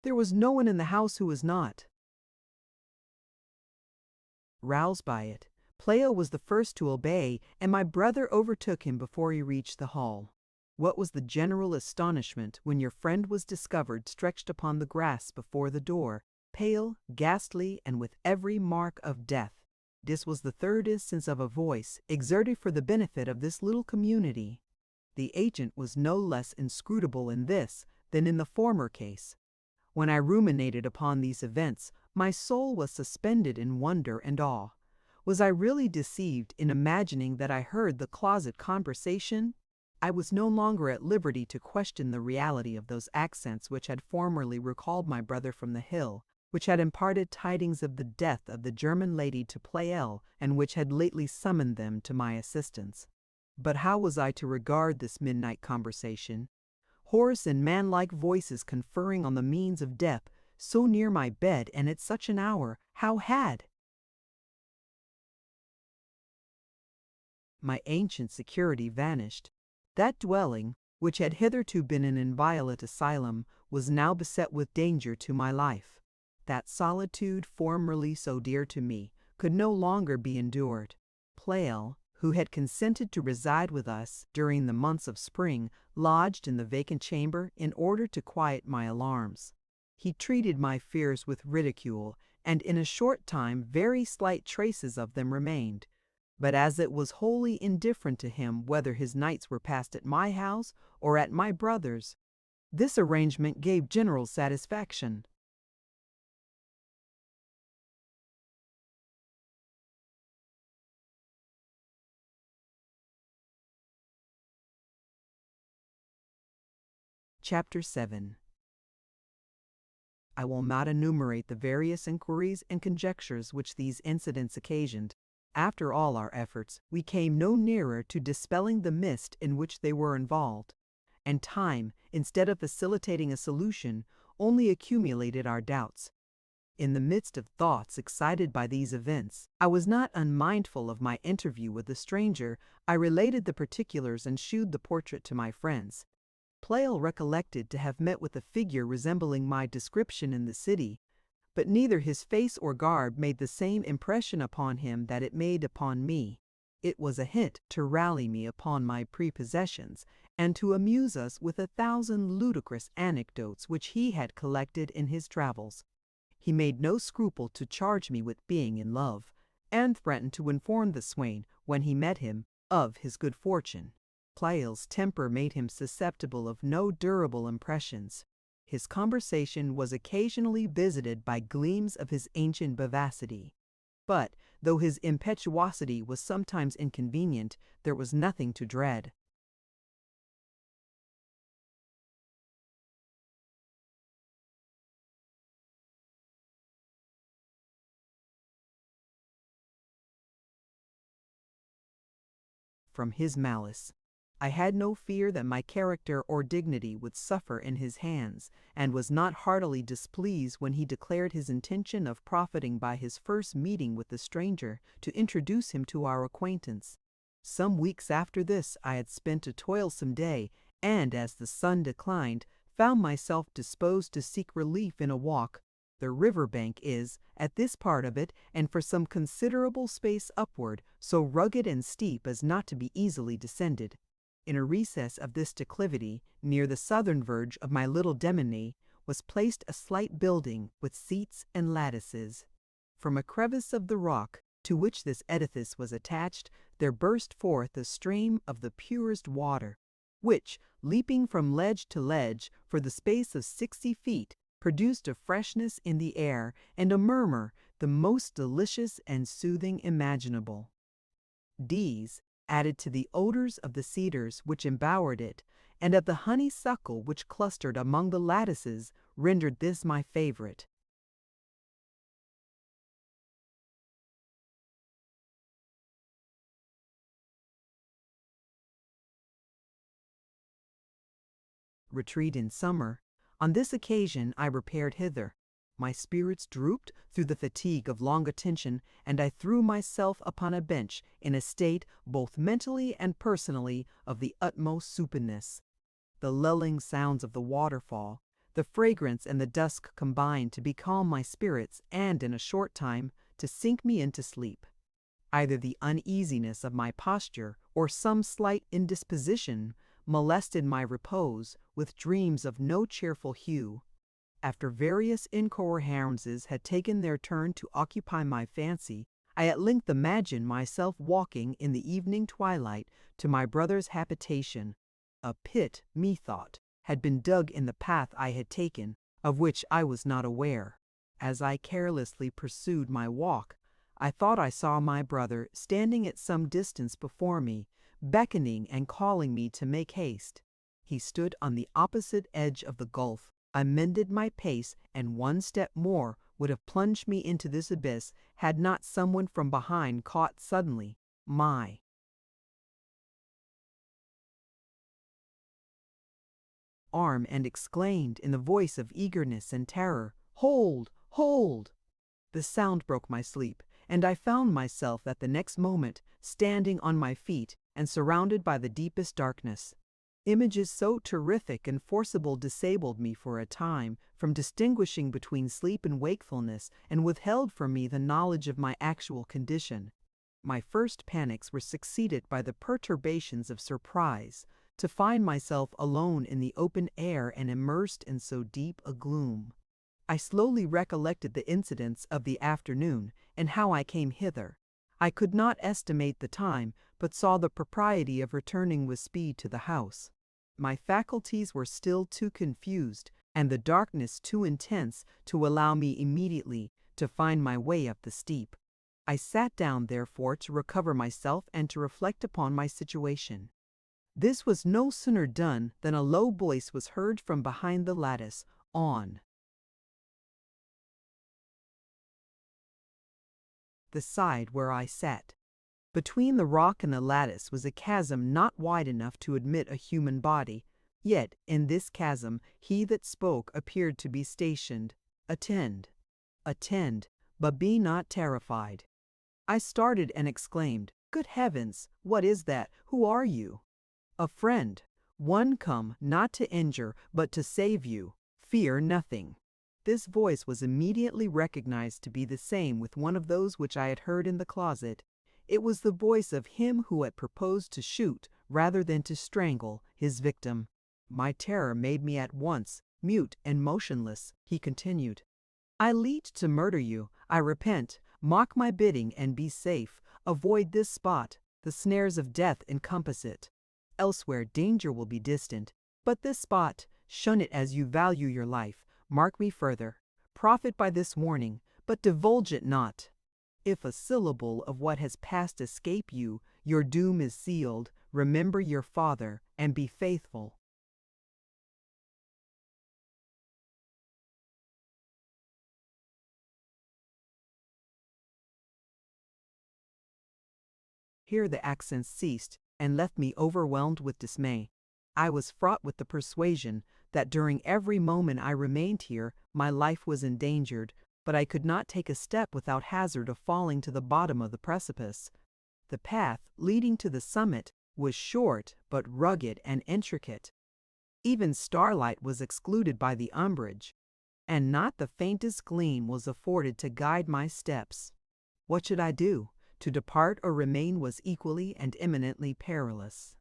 There was no one in the house who was not roused by it. Pleo was the first to obey, and my brother overtook him before he reached the hall. What was the general astonishment when your friend was discovered stretched upon the grass before the door, pale, ghastly, and with every mark of death. This was the third instance of a voice exerted for the benefit of this little community. The agent was no less inscrutable in this than in the former case. When I ruminated upon these events, my soul was suspended in wonder and awe. Was I really deceived in imagining that I heard the closet conversation? I was no longer at liberty to question the reality of those accents which had formerly recalled my brother from the hill, which had imparted tidings of the death of the German lady to Pleyel, and which had lately summoned them to my assistance. But how was I to regard this midnight conversation? Hoarse and man-like voices conferring on the means of death, so near my bed and at such an hour, how had my ancient security vanished? That dwelling, which had hitherto been an inviolate asylum, was now beset with danger to my life. That solitude, formerly so dear to me, could no longer be endured. Pleyel, who had consented to reside with us during the months of spring, lodged in the vacant chamber in order to quiet my alarms. He treated my fears with ridicule, and in a short time very slight traces of them remained. But as it was wholly indifferent to him whether his nights were passed at my house or at my brother's, this arrangement gave general satisfaction. Chapter 7. I will not enumerate the various inquiries and conjectures which these incidents occasioned. After all our efforts, we came no nearer to dispelling the mist in which they were involved, and time, instead of facilitating a solution, only accumulated our doubts. In the midst of thoughts excited by these events, I was not unmindful of my interview with the stranger. I related the particulars and shewed the portrait to my friends. Pleyel recollected to have met with a figure resembling my description in the city, but neither his face or garb made the same impression upon him that it made upon me. It was a hint to rally me upon my prepossessions, and to amuse us with 1,000 ludicrous anecdotes which he had collected in his travels. He made no scruple to charge me with being in love, and threatened to inform the swain, when he met him, of his good fortune. Pleyel's temper made him susceptible of no durable impressions. His conversation was occasionally visited by gleams of his ancient vivacity. But, though his impetuosity was sometimes inconvenient, there was nothing to dread. From his malice. I had no fear that my character or dignity would suffer in his hands, and was not heartily displeased when he declared his intention of profiting by his first meeting with the stranger to introduce him to our acquaintance. Some weeks after this I had spent a toilsome day, and as the sun declined, found myself disposed to seek relief in a walk. The river bank is, at this part of it, and for some considerable space upward, so rugged and steep as not to be easily descended. In a recess of this declivity, near the southern verge of my little demesne, was placed a slight building with seats and lattices. From a crevice of the rock to which this edifice was attached, there burst forth a stream of the purest water, which, leaping from ledge to ledge for the space of 60 feet, produced a freshness in the air and a murmur the most delicious and soothing imaginable. These, added to the odors of the cedars which embowered it, and of the honeysuckle which clustered among the lattices, rendered this my favorite. Retreat in summer. On this occasion I repaired hither. My spirits drooped through the fatigue of long attention, and I threw myself upon a bench in a state, both mentally and personally, of the utmost supineness. The lulling sounds of the waterfall, the fragrance and the dusk combined to becalm my spirits and, in a short time, to sink me into sleep. Either the uneasiness of my posture or some slight indisposition molested my repose with dreams of no cheerful hue. After various incoherences had taken their turn to occupy my fancy, I at length imagined myself walking in the evening twilight to my brother's habitation. A pit, methought, had been dug in the path I had taken, of which I was not aware. As I carelessly pursued my walk, I thought I saw my brother standing at some distance before me, beckoning and calling me to make haste. He stood on the opposite edge of the gulf. I mended my pace, and one step more would have plunged me into this abyss had not someone from behind caught suddenly my arm and exclaimed in a voice of eagerness and terror, "Hold! Hold!" The sound broke my sleep, and I found myself at the next moment standing on my feet and surrounded by the deepest darkness. Images so terrific and forcible disabled me for a time from distinguishing between sleep and wakefulness, and withheld from me the knowledge of my actual condition. My first panics were succeeded by the perturbations of surprise, to find myself alone in the open air and immersed in so deep a gloom. I slowly recollected the incidents of the afternoon, and how I came hither. I could not estimate the time, but saw the propriety of returning with speed to the house. My faculties were still too confused, and the darkness too intense, to allow me immediately to find my way up the steep. I sat down, therefore, to recover myself and to reflect upon my situation. This was no sooner done than a low voice was heard from behind the lattice, on the side where I sat. Between the rock and the lattice was a chasm not wide enough to admit a human body, yet in this chasm he that spoke appeared to be stationed. Attend, attend, but be not terrified. I started and exclaimed, "Good heavens, what is that? Who are you?" "A friend, one come not to injure, but to save you. Fear nothing." This voice was immediately recognized to be the same with one of those which I had heard in the closet. It was the voice of him who had proposed to shoot, rather than to strangle, his victim. My terror made me at once mute and motionless. He continued, "I lead to murder you. I repent. Mock my bidding and be safe. Avoid this spot. The snares of death encompass it. Elsewhere danger will be distant, but this spot, shun it as you value your life. Mark me further. Profit by this warning, but divulge it not. If a syllable of what has passed escape you, your doom is sealed. Remember your father, and be faithful." Here the accents ceased, and left me overwhelmed with dismay. I was fraught with the persuasion that during every moment I remained here, my life was endangered, but I could not take a step without hazard of falling to the bottom of the precipice. The path leading to the summit was short, but rugged and intricate. Even starlight was excluded by the umbrage, and not the faintest gleam was afforded to guide my steps. What should I do? To depart or remain was equally and eminently perilous.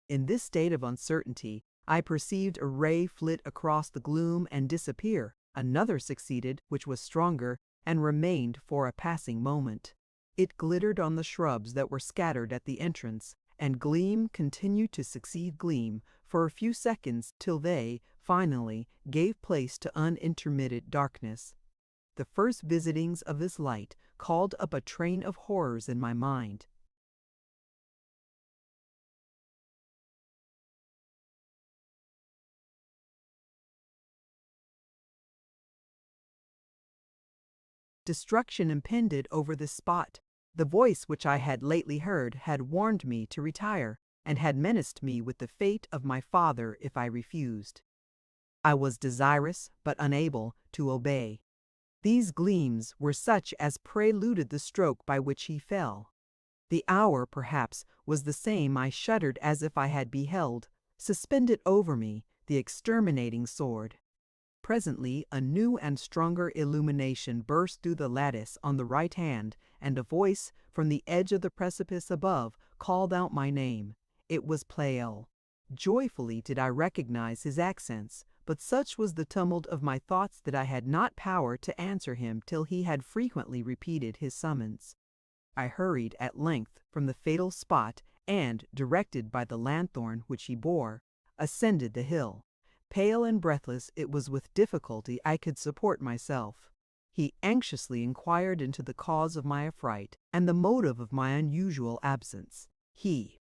In this state of uncertainty, I perceived a ray flit across the gloom and disappear. Another succeeded, which was stronger, and remained for a passing moment. It glittered on the shrubs that were scattered at the entrance, and gleam continued to succeed gleam for a few seconds till they, finally gave place to unintermittent darkness. The first visitings of this light called up a train of horrors in my mind. Destruction impended over this spot. The voice which I had lately heard had warned me to retire, and had menaced me with the fate of my father if I refused. I was desirous, but unable, to obey. These gleams were such as preluded the stroke by which he fell. The hour, perhaps, was the same. I shuddered as if I had beheld, suspended over me, the exterminating sword. Presently a new and stronger illumination burst through the lattice on the right hand, and a voice from the edge of the precipice above called out my name. It was Pleyel. Joyfully did I recognize his accents, but such was the tumult of my thoughts that I had not power to answer him till he had frequently repeated his summons. I hurried at length from the fatal spot, and, directed by the lanthorn which he bore, ascended the hill. Pale and breathless, it was with difficulty I could support myself. He anxiously inquired into the cause of my affright, and the motive of my unusual absence. He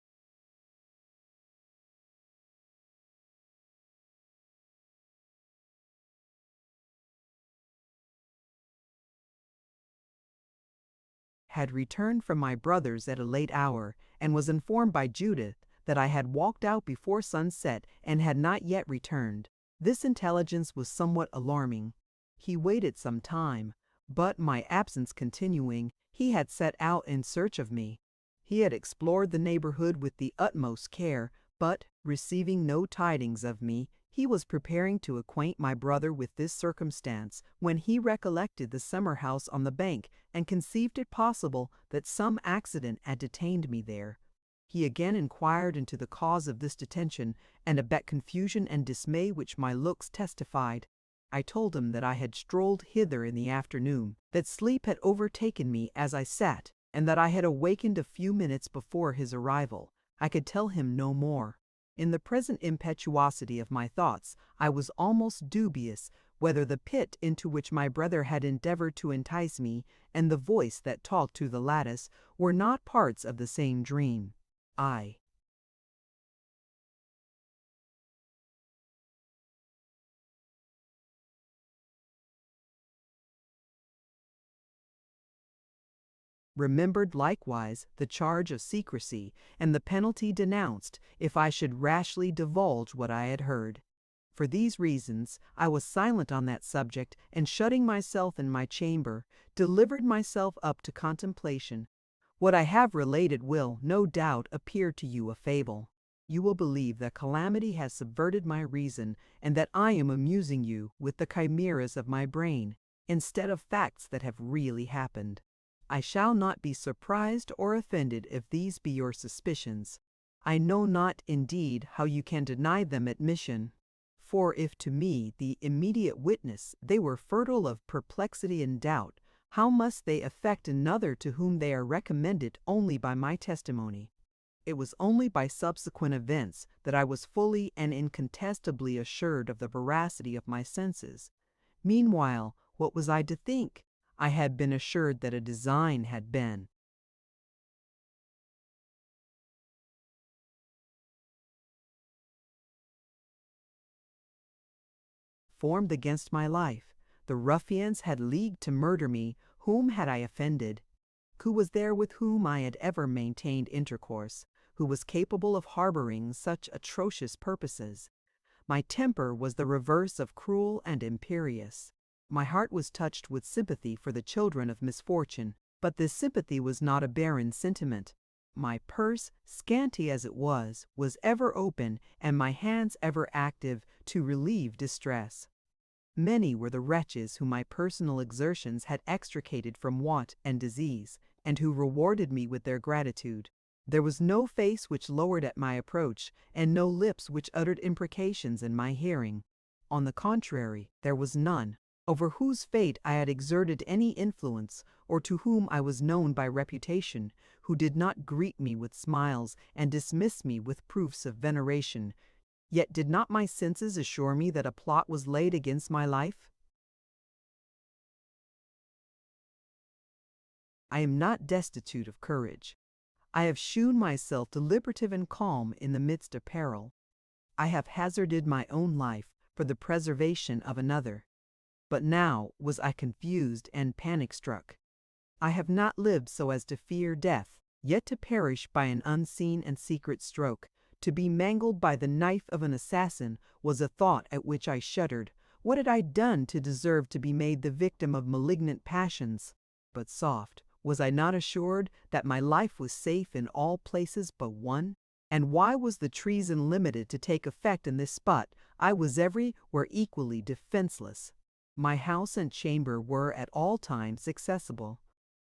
had returned from my brother's at a late hour, and was informed by Judith that I had walked out before sunset and had not yet returned. This intelligence was somewhat alarming. He waited some time, but my absence continuing, he had set out in search of me. He had explored the neighborhood with the utmost care, but, receiving no tidings of me, he was preparing to acquaint my brother with this circumstance, when he recollected the summer house on the bank, and conceived it possible that some accident had detained me there. He again inquired into the cause of this detention, and about confusion and dismay which my looks testified. I told him that I had strolled hither in the afternoon, that sleep had overtaken me as I sat, and that I had awakened a few minutes before his arrival. I could tell him no more. In the present impetuosity of my thoughts, I was almost dubious whether the pit into which my brother had endeavored to entice me, and the voice that talked through the lattice, were not parts of the same dream. I remembered likewise the charge of secrecy, and the penalty denounced if I should rashly divulge what I had heard. For these reasons, I was silent on that subject, and shutting myself in my chamber, delivered myself up to contemplation. What I have related will, no doubt, appear to you a fable. You will believe that calamity has subverted my reason, and that I am amusing you with the chimeras of my brain, instead of facts that have really happened. I shall not be surprised or offended if these be your suspicions. I know not, indeed, how you can deny them admission. For if to me, the immediate witness, they were fertile of perplexity and doubt, how must they affect another to whom they are recommended only by my testimony? It was only by subsequent events that I was fully and incontestably assured of the veracity of my senses. Meanwhile, what was I to think? I had been assured that a design had been formed against my life. The ruffians had leagued to murder me. Whom had I offended? Who was there with whom I had ever maintained intercourse? Who was capable of harboring such atrocious purposes? My temper was the reverse of cruel and imperious. My heart was touched with sympathy for the children of misfortune, but this sympathy was not a barren sentiment. My purse, scanty as it was ever open, and my hands ever active to relieve distress. Many were the wretches whom my personal exertions had extricated from want and disease, and who rewarded me with their gratitude. There was no face which lowered at my approach, and no lips which uttered imprecations in my hearing. On the contrary, there was none over whose fate I had exerted any influence, or to whom I was known by reputation, who did not greet me with smiles and dismiss me with proofs of veneration. Yet did not my senses assure me that a plot was laid against my life? I am not destitute of courage. I have shewn myself deliberative and calm in the midst of peril. I have hazarded my own life for the preservation of another. But now was I confused and panic-struck. I have not lived so as to fear death, yet to perish by an unseen and secret stroke, to be mangled by the knife of an assassin, was a thought at which I shuddered. What had I done to deserve to be made the victim of malignant passions? But soft, was I not assured that my life was safe in all places but one? And why was the treason limited to take effect in this spot? I was everywhere equally defenseless. My house and chamber were at all times accessible.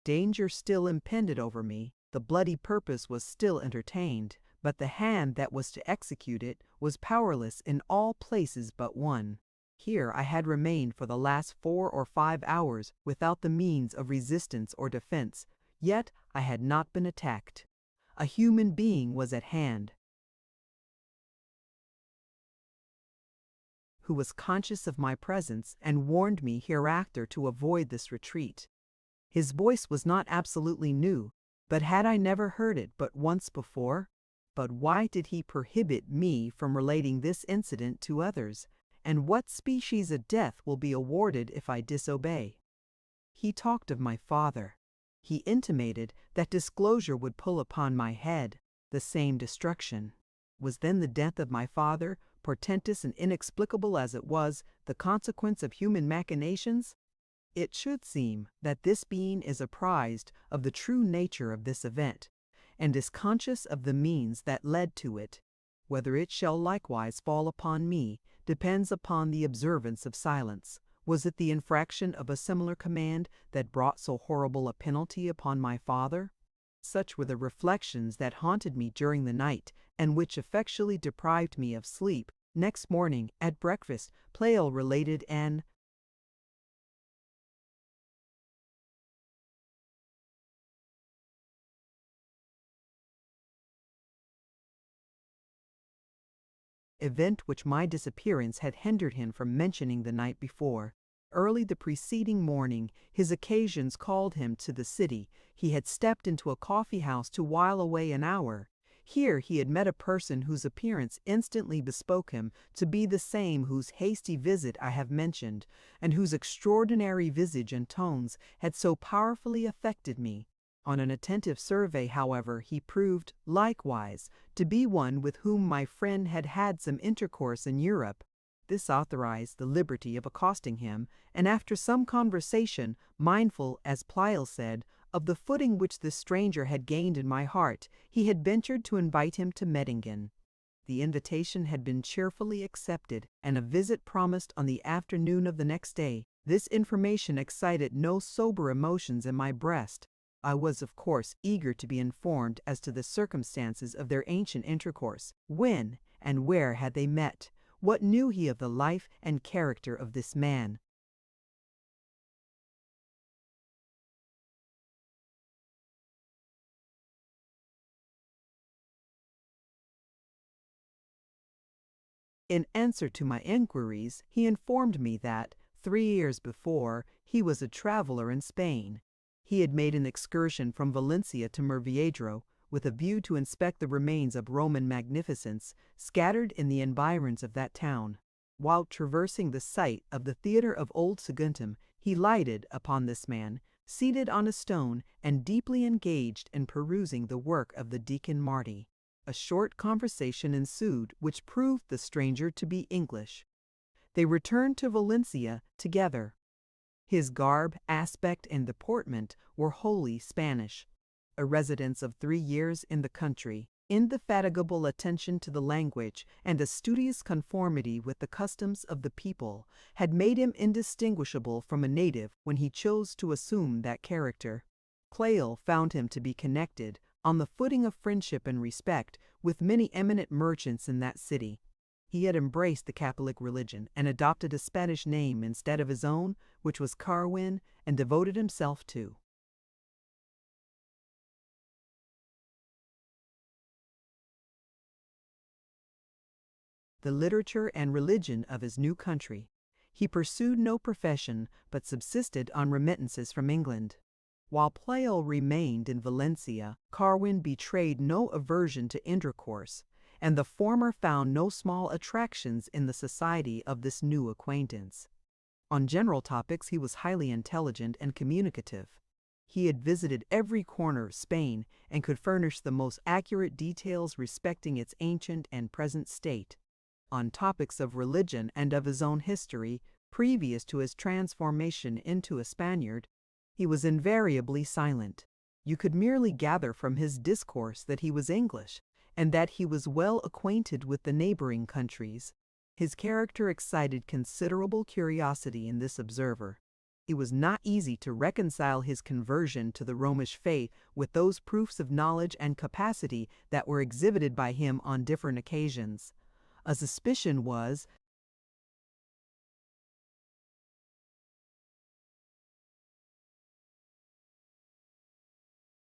Danger still impended over me, the bloody purpose was still entertained, but the hand that was to execute it was powerless in all places but one. Here I had remained for the last 4 or 5 hours without the means of resistance or defense, yet I had not been attacked. A human being was at hand, who was conscious of my presence and warned me hereafter to avoid this retreat. His voice was not absolutely new, but had I never heard it but once before? But why did he prohibit me from relating this incident to others? And what species of death will be awarded if I disobey? He talked of my father. He intimated that disclosure would pull upon my head the same destruction. Was then the death of my father, portentous and inexplicable as it was, the consequence of human machinations? It should seem that this being is apprised of the true nature of this event, and is conscious of the means that led to it. Whether it shall likewise fall upon me depends upon the observance of silence. Was it the infraction of a similar command that brought so horrible a penalty upon my father? Such were the reflections that haunted me during the night, and which effectually deprived me of sleep. Next morning, at breakfast, Pleyel related an event which my disappearance had hindered him from mentioning the night before. Early the preceding morning, his occasions called him to the city. He had stepped into a coffee-house to while away an hour. Here he had met a person whose appearance instantly bespoke him to be the same whose hasty visit I have mentioned, and whose extraordinary visage and tones had so powerfully affected me. On an attentive survey, however, he proved, likewise, to be one with whom my friend had had some intercourse in Europe. This authorized the liberty of accosting him, and after some conversation, mindful, as Pleyel said, of the footing which this stranger had gained in my heart, he had ventured to invite him to Mettingen. The invitation had been cheerfully accepted, and a visit promised on the afternoon of the next day. This information excited no sober emotions in my breast. I was, of course, eager to be informed as to the circumstances of their ancient intercourse. When and where had they met? What knew he of the life and character of this man? In answer to my inquiries, he informed me that, 3 years before, he was a traveler in Spain. He had made an excursion from Valencia to Murviedro, with a view to inspect the remains of Roman magnificence scattered in the environs of that town. While traversing the site of the theatre of Old Saguntum, he lighted upon this man, seated on a stone and deeply engaged in perusing the work of the Deacon Marty. A short conversation ensued, which proved the stranger to be English. They returned to Valencia together. His garb, aspect, and deportment were wholly Spanish. A residence of 3 years in the country, indefatigable attention to the language, and a studious conformity with the customs of the people had made him indistinguishable from a native when he chose to assume that character. Pleyel found him to be connected, on the footing of friendship and respect, with many eminent merchants in that city. He had embraced the Catholic religion and adopted a Spanish name instead of his own, which was Carwin, and devoted himself to the literature and religion of his new country. He pursued no profession, but subsisted on remittances from England. While Pleyel remained in Valencia, Carwin betrayed no aversion to intercourse, and the former found no small attractions in the society of this new acquaintance. On general topics, he was highly intelligent and communicative. He had visited every corner of Spain and could furnish the most accurate details respecting its ancient and present state. On topics of religion and of his own history, previous to his transformation into a Spaniard, he was invariably silent. You could merely gather from his discourse that he was English, and that he was well acquainted with the neighboring countries. His character excited considerable curiosity in this observer. It was not easy to reconcile his conversion to the Romish faith with those proofs of knowledge and capacity that were exhibited by him on different occasions. A suspicion was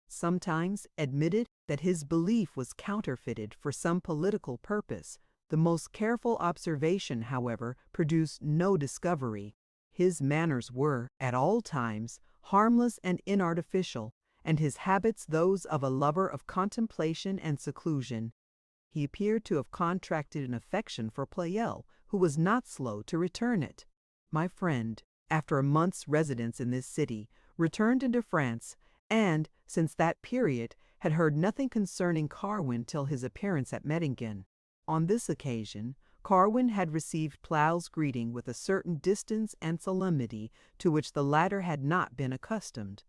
sometimes admitted that his belief was counterfeited for some political purpose. The most careful observation, however, produced no discovery. His manners were, at all times, harmless and inartificial, and his habits those of a lover of contemplation and seclusion. He appeared to have contracted an affection for Pleyel, who was not slow to return it. My friend, after a month's residence in this city, returned into France, and, since that period, had heard nothing concerning Carwin till his appearance at Mettingen. On this occasion, Carwin had received Pleyel's greeting with a certain distance and solemnity to which the latter had not been accustomed.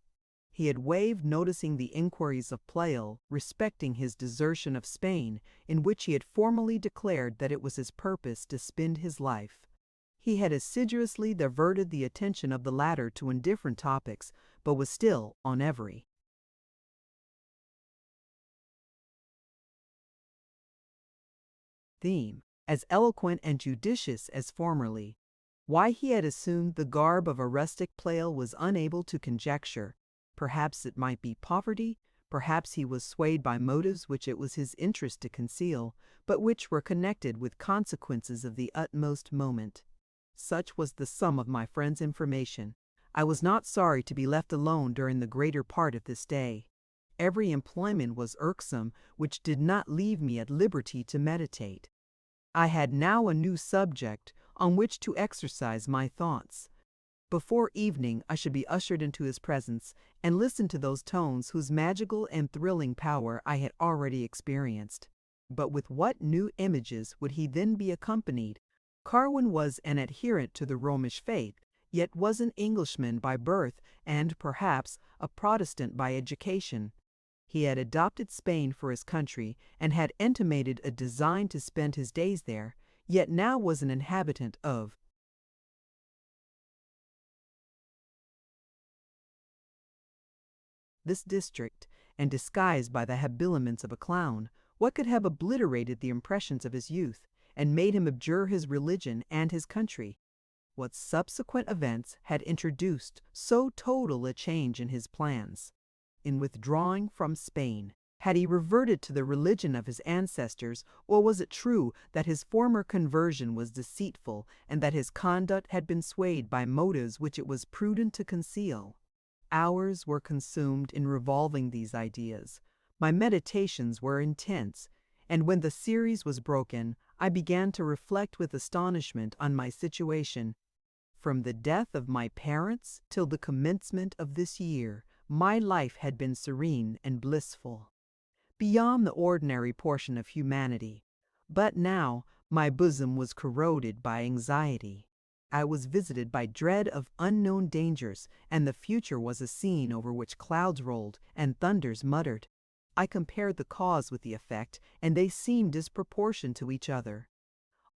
He had waived noticing the inquiries of Pleyel respecting his desertion of Spain, in which he had formally declared that it was his purpose to spend his life. He had assiduously diverted the attention of the latter to indifferent topics, but was still on every theme as eloquent and judicious as formerly. Why he had assumed the garb of a rustic Pleyel was unable to conjecture. Perhaps it might be poverty, perhaps he was swayed by motives which it was his interest to conceal, but which were connected with consequences of the utmost moment. Such was the sum of my friend's information. I was not sorry to be left alone during the greater part of this day. Every employment was irksome which did not leave me at liberty to meditate. I had now a new subject on which to exercise my thoughts. Before evening I should be ushered into his presence and listen to those tones whose magical and thrilling power I had already experienced. But with what new images would he then be accompanied? Carwin was an adherent to the Romish faith, yet was an Englishman by birth and, perhaps, a Protestant by education. He had adopted Spain for his country and had intimated a design to spend his days there, yet now was an inhabitant of this district, and disguised by the habiliments of a clown. What could have obliterated the impressions of his youth, and made him abjure his religion and his country? What subsequent events had introduced so total a change in his plans? In withdrawing from Spain, had he reverted to the religion of his ancestors, or was it true that his former conversion was deceitful, and that his conduct had been swayed by motives which it was prudent to conceal? Hours were consumed in revolving these ideas. My meditations were intense, and when the series was broken, I began to reflect with astonishment on my situation. From the death of my parents till the commencement of this year, my life had been serene and blissful, beyond the ordinary portion of humanity. But now my bosom was corroded by anxiety. I was visited by dread of unknown dangers, and the future was a scene over which clouds rolled and thunders muttered. I compared the cause with the effect, and they seemed disproportioned to each other.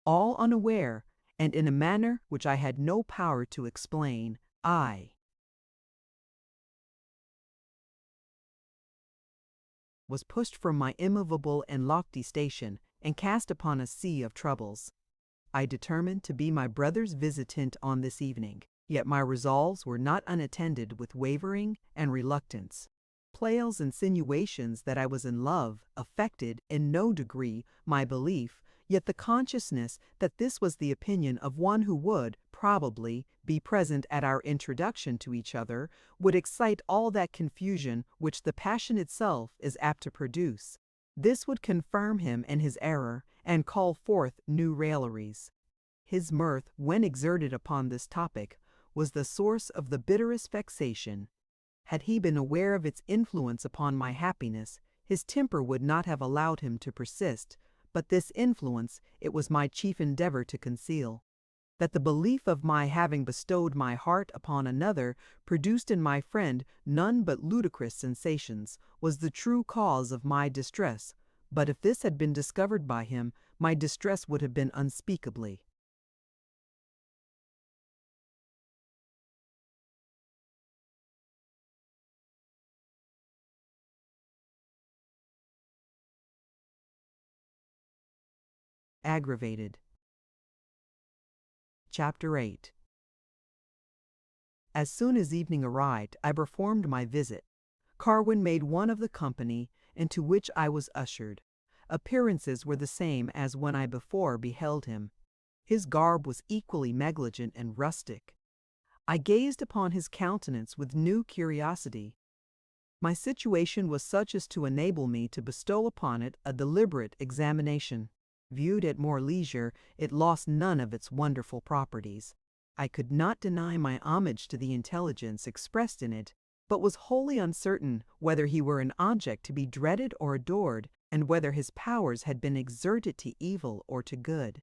All unaware, and in a manner which I had no power to explain, I was pushed from my immovable and lofty station, and cast upon a sea of troubles. I determined to be my brother's visitant on this evening, yet my resolves were not unattended with wavering and reluctance. Pleyel's insinuations that I was in love affected in no degree my belief, Yet the consciousness that this was the opinion of one who would, probably, be present at our introduction to each other would excite all that confusion which the passion itself is apt to produce. This would confirm him in his error and call forth new railleries. His mirth, when exerted upon this topic, was the source of the bitterest vexation. Had he been aware of its influence upon my happiness, his temper would not have allowed him to persist, but this influence it was my chief endeavor to conceal. That the belief of my having bestowed my heart upon another produced in my friend none but ludicrous sensations was the true cause of my distress, but if this had been discovered by him, my distress would have been unspeakably. Aggravated. Chapter 8. As soon as evening arrived, I performed my visit. Carwin made one of the company, into which I was ushered. Appearances were the same as when I before beheld him. His garb was equally negligent and rustic. I gazed upon his countenance with new curiosity. My situation was such as to enable me to bestow upon it a deliberate examination. Viewed at more leisure, it lost none of its wonderful properties. I could not deny my homage to the intelligence expressed in it, but was wholly uncertain whether he were an object to be dreaded or adored, and whether his powers had been exerted to evil or to good.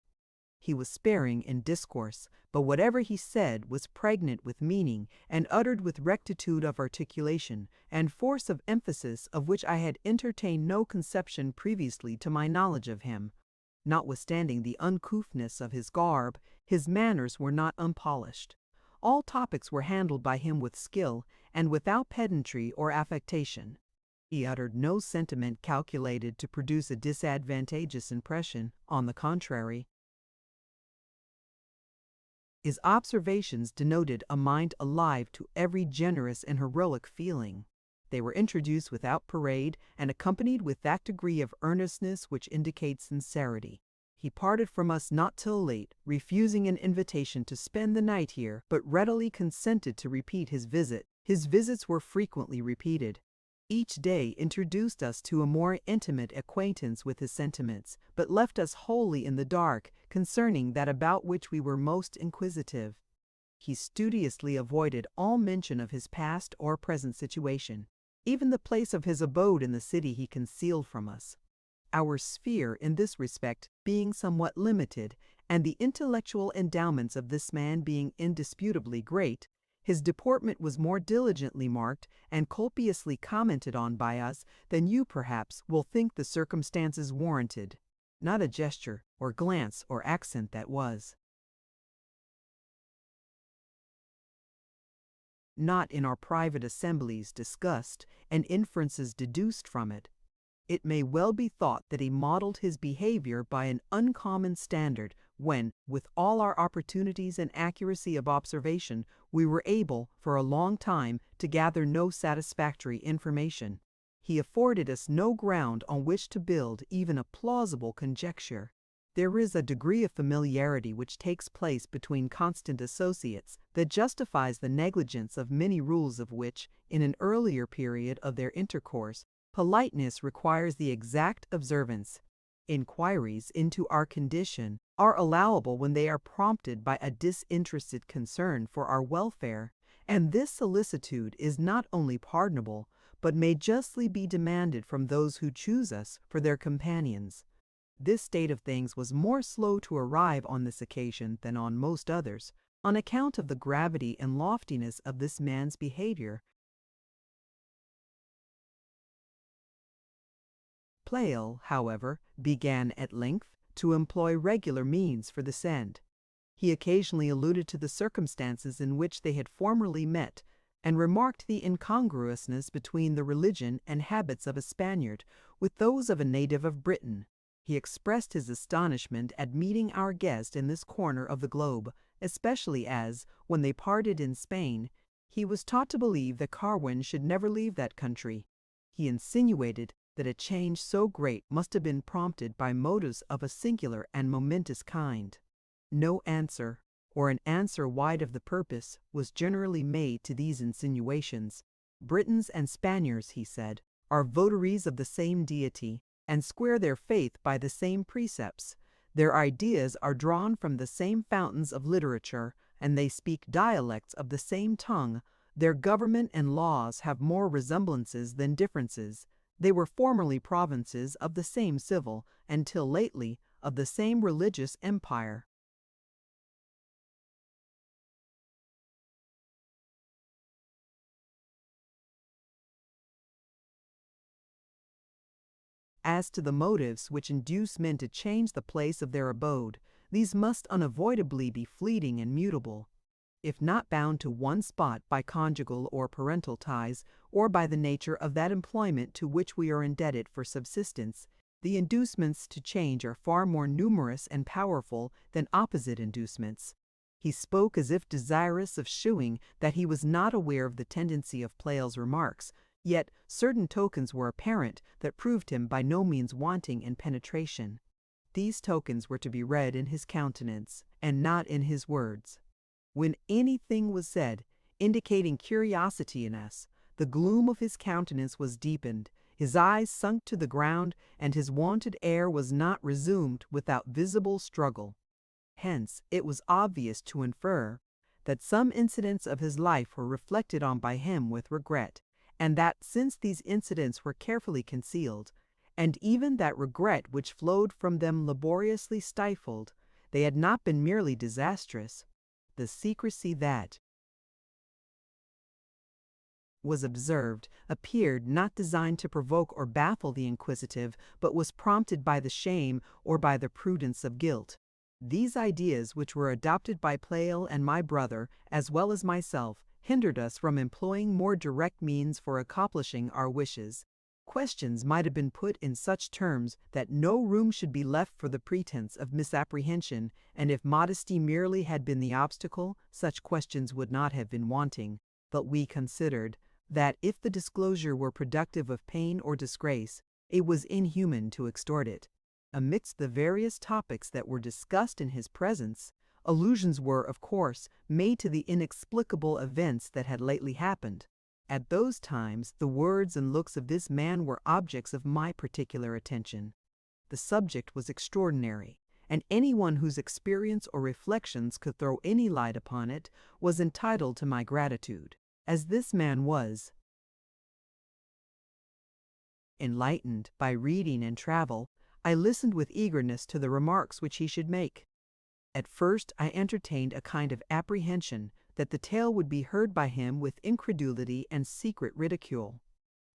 He was sparing in discourse, but whatever he said was pregnant with meaning and uttered with rectitude of articulation and force of emphasis of which I had entertained no conception previously to my knowledge of him. Notwithstanding the uncouthness of his garb, his manners were not unpolished. All topics were handled by him with skill and without pedantry or affectation. He uttered no sentiment calculated to produce a disadvantageous impression. On the contrary, his observations denoted a mind alive to every generous and heroic feeling. They were introduced without parade and accompanied with that degree of earnestness which indicates sincerity. He parted from us not till late, refusing an invitation to spend the night here, but readily consented to repeat his visit. His visits were frequently repeated. Each day introduced us to a more intimate acquaintance with his sentiments, but left us wholly in the dark concerning that about which we were most inquisitive. He studiously avoided all mention of his past or present situation. Even the place of his abode in the city he concealed from us. Our sphere in this respect being somewhat limited, and the intellectual endowments of this man being indisputably great, his deportment was more diligently marked and copiously commented on by us than you perhaps will think the circumstances warranted. Not a gesture, or glance, or accent that was not in our private assemblies discussed, and inferences deduced from it. It may well be thought that he modeled his behavior by an uncommon standard when, with all our opportunities and accuracy of observation, we were able, for a long time, to gather no satisfactory information. He afforded us no ground on which to build even a plausible conjecture. There is a degree of familiarity which takes place between constant associates that justifies the negligence of many rules of which, in an earlier period of their intercourse, politeness requires the exact observance. Inquiries into our condition are allowable when they are prompted by a disinterested concern for our welfare, and this solicitude is not only pardonable, but may justly be demanded from those who choose us for their companions. This state of things was more slow to arrive on this occasion than on most others, on account of the gravity and loftiness of this man's behavior. Pleyel, however, began at length to employ regular means for this end. He occasionally alluded to the circumstances in which they had formerly met, and remarked the incongruousness between the religion and habits of a Spaniard with those of a native of Britain. He expressed his astonishment at meeting our guest in this corner of the globe, especially as, when they parted in Spain, he was taught to believe that Carwin should never leave that country. He insinuated that a change so great must have been prompted by motives of a singular and momentous kind. No answer, or an answer wide of the purpose, was generally made to these insinuations. Britons and Spaniards, he said, are votaries of the same deity, and square their faith by the same precepts. Their ideas are drawn from the same fountains of literature, and they speak dialects of the same tongue. Their government and laws have more resemblances than differences. They were formerly provinces of the same civil, and till lately of the same religious empire. As to the motives which induce men to change the place of their abode, these must unavoidably be fleeting and mutable. If not bound to one spot by conjugal or parental ties, or by the nature of that employment to which we are indebted for subsistence, the inducements to change are far more numerous and powerful than opposite inducements. He spoke as if desirous of shewing that he was not aware of the tendency of Pleyel's remarks, yet certain tokens were apparent that proved him by no means wanting in penetration. These tokens were to be read in his countenance, and not in his words. When anything was said, indicating curiosity in us, the gloom of his countenance was deepened, his eyes sunk to the ground, and his wonted air was not resumed without visible struggle. Hence, it was obvious to infer that some incidents of his life were reflected on by him with regret, and that since these incidents were carefully concealed, and even that regret which flowed from them laboriously stifled, they had not been merely disastrous. The secrecy that was observed appeared not designed to provoke or baffle the inquisitive, but was prompted by the shame or by the prudence of guilt. These ideas, which were adopted by Pleyel and my brother, as well as myself, hindered us from employing more direct means for accomplishing our wishes. Questions might have been put in such terms that no room should be left for the pretense of misapprehension, and if modesty merely had been the obstacle, such questions would not have been wanting. But we considered that if the disclosure were productive of pain or disgrace, it was inhuman to extort it. Amidst the various topics that were discussed in his presence, allusions were, of course, made to the inexplicable events that had lately happened. At those times, the words and looks of this man were objects of my particular attention. The subject was extraordinary, and anyone whose experience or reflections could throw any light upon it was entitled to my gratitude. As this man was enlightened by reading and travel, I listened with eagerness to the remarks which he should make. At first I entertained a kind of apprehension that the tale would be heard by him with incredulity and secret ridicule.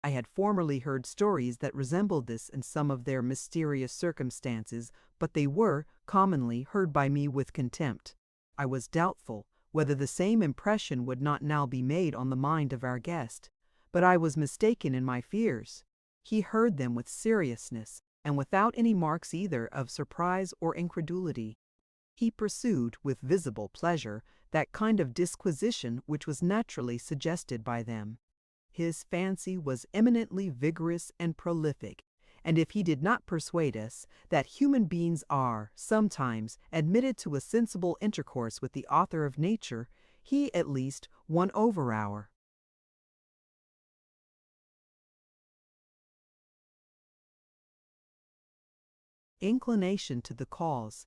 I had formerly heard stories that resembled this in some of their mysterious circumstances, but they were, commonly, heard by me with contempt. I was doubtful whether the same impression would not now be made on the mind of our guest, but I was mistaken in my fears. He heard them with seriousness, and without any marks either of surprise or incredulity. He pursued, with visible pleasure, that kind of disquisition which was naturally suggested by them. His fancy was eminently vigorous and prolific, and if he did not persuade us that human beings are, sometimes, admitted to a sensible intercourse with the author of nature, he at least won over our inclination to the cause.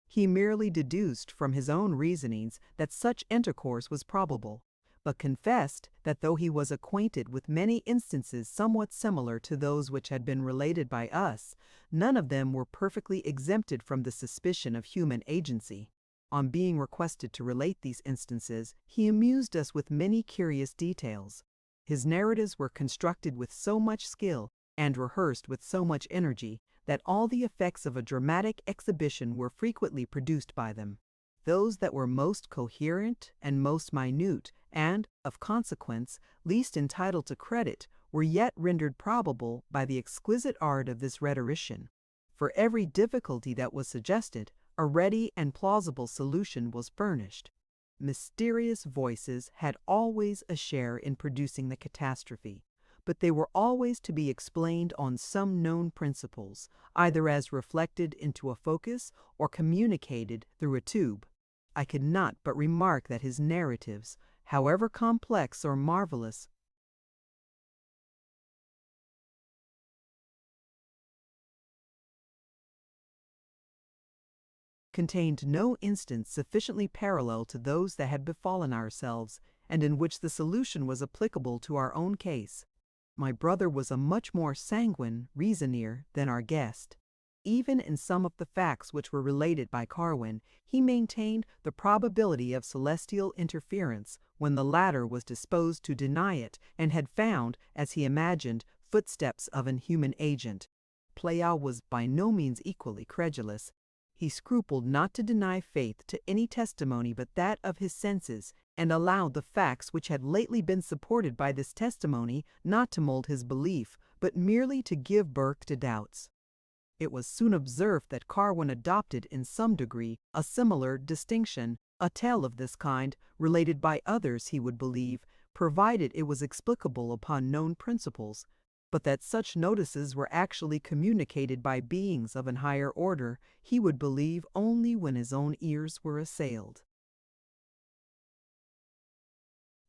He merely deduced from his own reasonings that such intercourse was probable, but confessed that though he was acquainted with many instances somewhat similar to those which had been related by us, none of them were perfectly exempted from the suspicion of human agency. On being requested to relate these instances, he amused us with many curious details. His narratives were constructed with so much skill and rehearsed with so much energy that all the effects of a dramatic exhibition were frequently produced by them. Those that were most coherent and most minute, and, of consequence, least entitled to credit, were yet rendered probable by the exquisite art of this rhetorician. For every difficulty that was suggested, a ready and plausible solution was furnished. Mysterious voices had always a share in producing the catastrophe, but they were always to be explained on some known principles, either as reflected into a focus or communicated through a tube. I could not but remark that his narratives, however complex or marvelous, contained no instance sufficiently parallel to those that had befallen ourselves, and in which the solution was applicable to our own case. My brother was a much more sanguine reasoner than our guest. Even in some of the facts which were related by Carwin, he maintained the probability of celestial interference when the latter was disposed to deny it and had found, as he imagined, footsteps of an human agent. Pleyel was by no means equally credulous. He scrupled not to deny faith to any testimony but that of his senses, and allowed the facts which had lately been supported by this testimony not to mold his belief, but merely to give birth to doubts. It was soon observed that Carwin adopted in some degree a similar distinction. A tale of this kind, related by others, he would believe, provided it was explicable upon known principles, but that such notices were actually communicated by beings of an higher order, he would believe only when his own ears were assailed,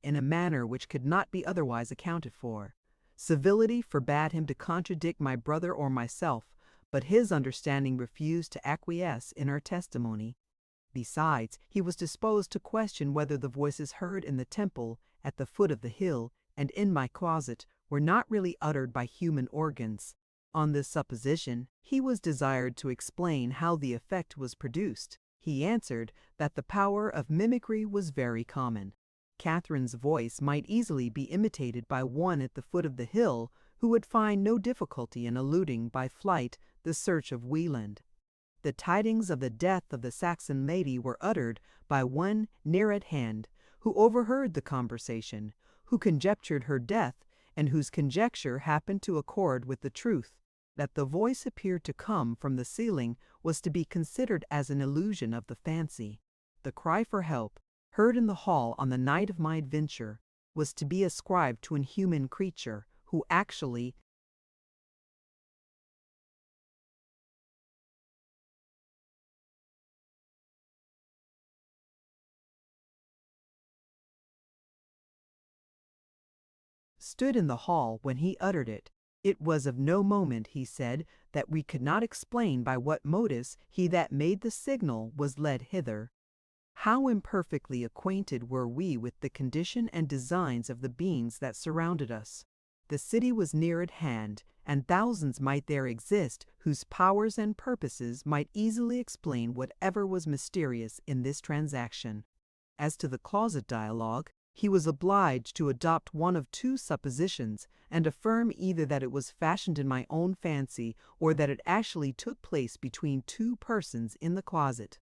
in a manner which could not be otherwise accounted for. Civility forbade him to contradict my brother or myself, but his understanding refused to acquiesce in our testimony. Besides, he was disposed to question whether the voices heard in the temple, at the foot of the hill, and in my closet, were not really uttered by human organs. On this supposition, he was desired to explain how the effect was produced. He answered that the power of mimicry was very common. Catherine's voice might easily be imitated by one at the foot of the hill, who would find no difficulty in eluding by flight the search of Wieland. The tidings of the death of the Saxon lady were uttered by one near at hand, who overheard the conversation, who conjectured her death, and whose conjecture happened to accord with the truth. That the voice appeared to come from the ceiling was to be considered as an illusion of the fancy. The cry for help, heard in the hall on the night of my adventure, was to be ascribed to an human creature, who actually stood in the hall when he uttered it. It was of no moment, he said, that we could not explain by what motives he that made the signal was led hither. How imperfectly acquainted were we with the condition and designs of the beings that surrounded us. The city was near at hand, and thousands might there exist whose powers and purposes might easily explain whatever was mysterious in this transaction. As to the closet dialogue, he was obliged to adopt one of two suppositions, and affirm either that it was fashioned in my own fancy, or that it actually took place between two persons in the closet.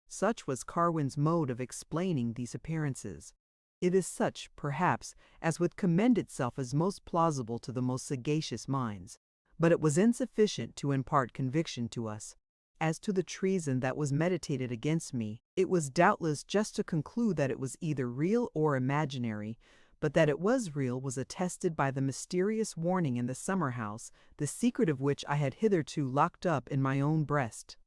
Such was Carwin's mode of explaining these appearances. It is such, perhaps, as would commend itself as most plausible to the most sagacious minds, but it was insufficient to impart conviction to us. As to the treason that was meditated against me, it was doubtless just to conclude that it was either real or imaginary, but that it was real was attested by the mysterious warning in the summer-house, the secret of which I had hitherto locked up in my own breast.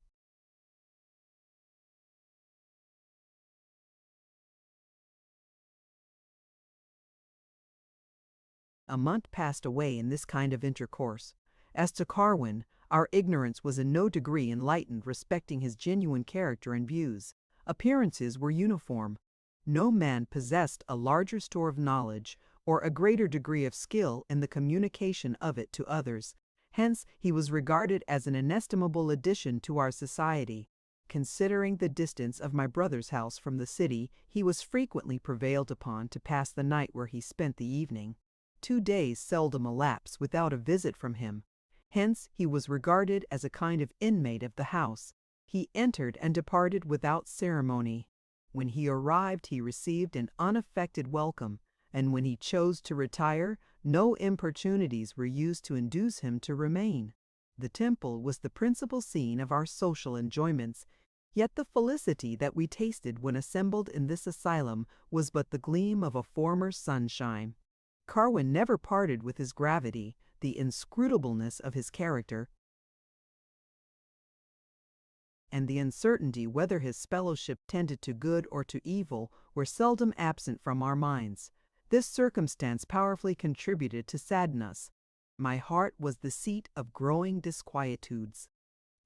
A month passed away in this kind of intercourse. As to Carwin, our ignorance was in no degree enlightened respecting his genuine character and views. Appearances were uniform. No man possessed a larger store of knowledge or a greater degree of skill in the communication of it to others. Hence, he was regarded as an inestimable addition to our society. Considering the distance of my brother's house from the city, he was frequently prevailed upon to pass the night where he spent the evening. 2 days seldom elapsed without a visit from him. Hence, he was regarded as a kind of inmate of the house. He entered and departed without ceremony. When he arrived, he received an unaffected welcome, and when he chose to retire, no importunities were used to induce him to remain. The temple was the principal scene of our social enjoyments, yet the felicity that we tasted when assembled in this asylum was but the gleam of a former sunshine. Carwin never parted with his gravity, the inscrutableness of his character, and the uncertainty whether his fellowship tended to good or to evil were seldom absent from our minds. This circumstance powerfully contributed to sadden us. My heart was the seat of growing disquietudes.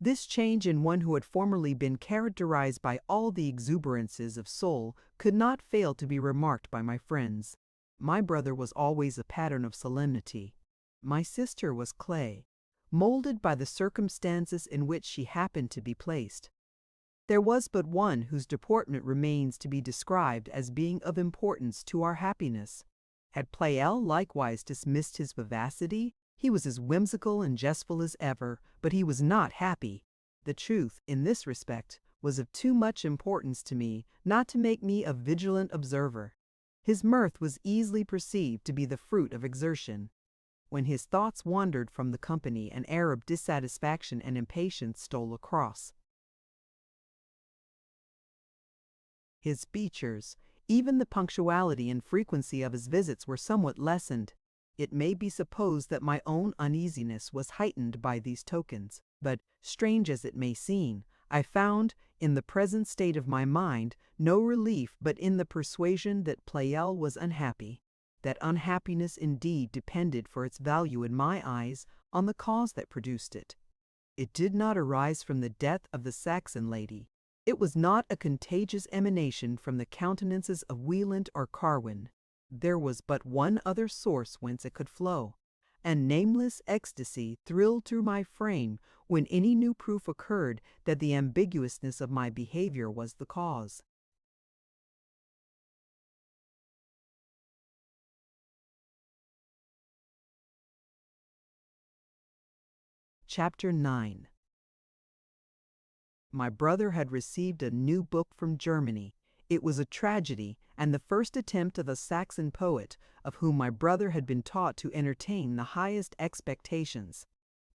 This change in one who had formerly been characterized by all the exuberances of soul could not fail to be remarked by my friends. My brother was always a pattern of solemnity. My sister was clay, molded by the circumstances in which she happened to be placed. There was but one whose deportment remains to be described as being of importance to our happiness. Had Pleyel likewise dismissed his vivacity? He was as whimsical and jestful as ever, but he was not happy. The truth, in this respect, was of too much importance to me not to make me a vigilant observer. His mirth was easily perceived to be the fruit of exertion. When his thoughts wandered from the company, an air of dissatisfaction and impatience stole across his features. Even the punctuality and frequency of his visits were somewhat lessened. It may be supposed that my own uneasiness was heightened by these tokens, but, strange as it may seem, I found, in the present state of my mind, no relief but in the persuasion that Pleyel was unhappy. That unhappiness indeed depended for its value in my eyes on the cause that produced it. It did not arise from the death of the Saxon lady. It was not a contagious emanation from the countenances of Wieland or Carwin. There was but one other source whence it could flow. And nameless ecstasy thrilled through my frame when any new proof occurred that the ambiguousness of my behavior was the cause. Chapter 9. My brother had received a new book from Germany. It was a tragedy, and the first attempt of a Saxon poet, of whom my brother had been taught to entertain the highest expectations.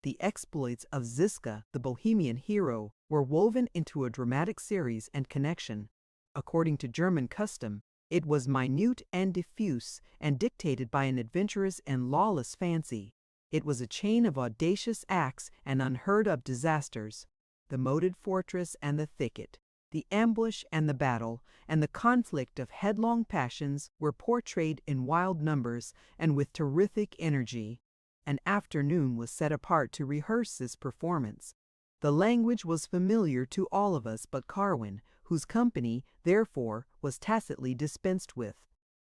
The exploits of Ziska, the Bohemian hero, were woven into a dramatic series and connection. According to German custom, it was minute and diffuse, and dictated by an adventurous and lawless fancy. It was a chain of audacious acts and unheard-of disasters. The moated fortress and the thicket, the ambush and the battle, and the conflict of headlong passions were portrayed in wild numbers and with terrific energy. An afternoon was set apart to rehearse this performance. The language was familiar to all of us but Carwin, whose company, therefore, was tacitly dispensed with.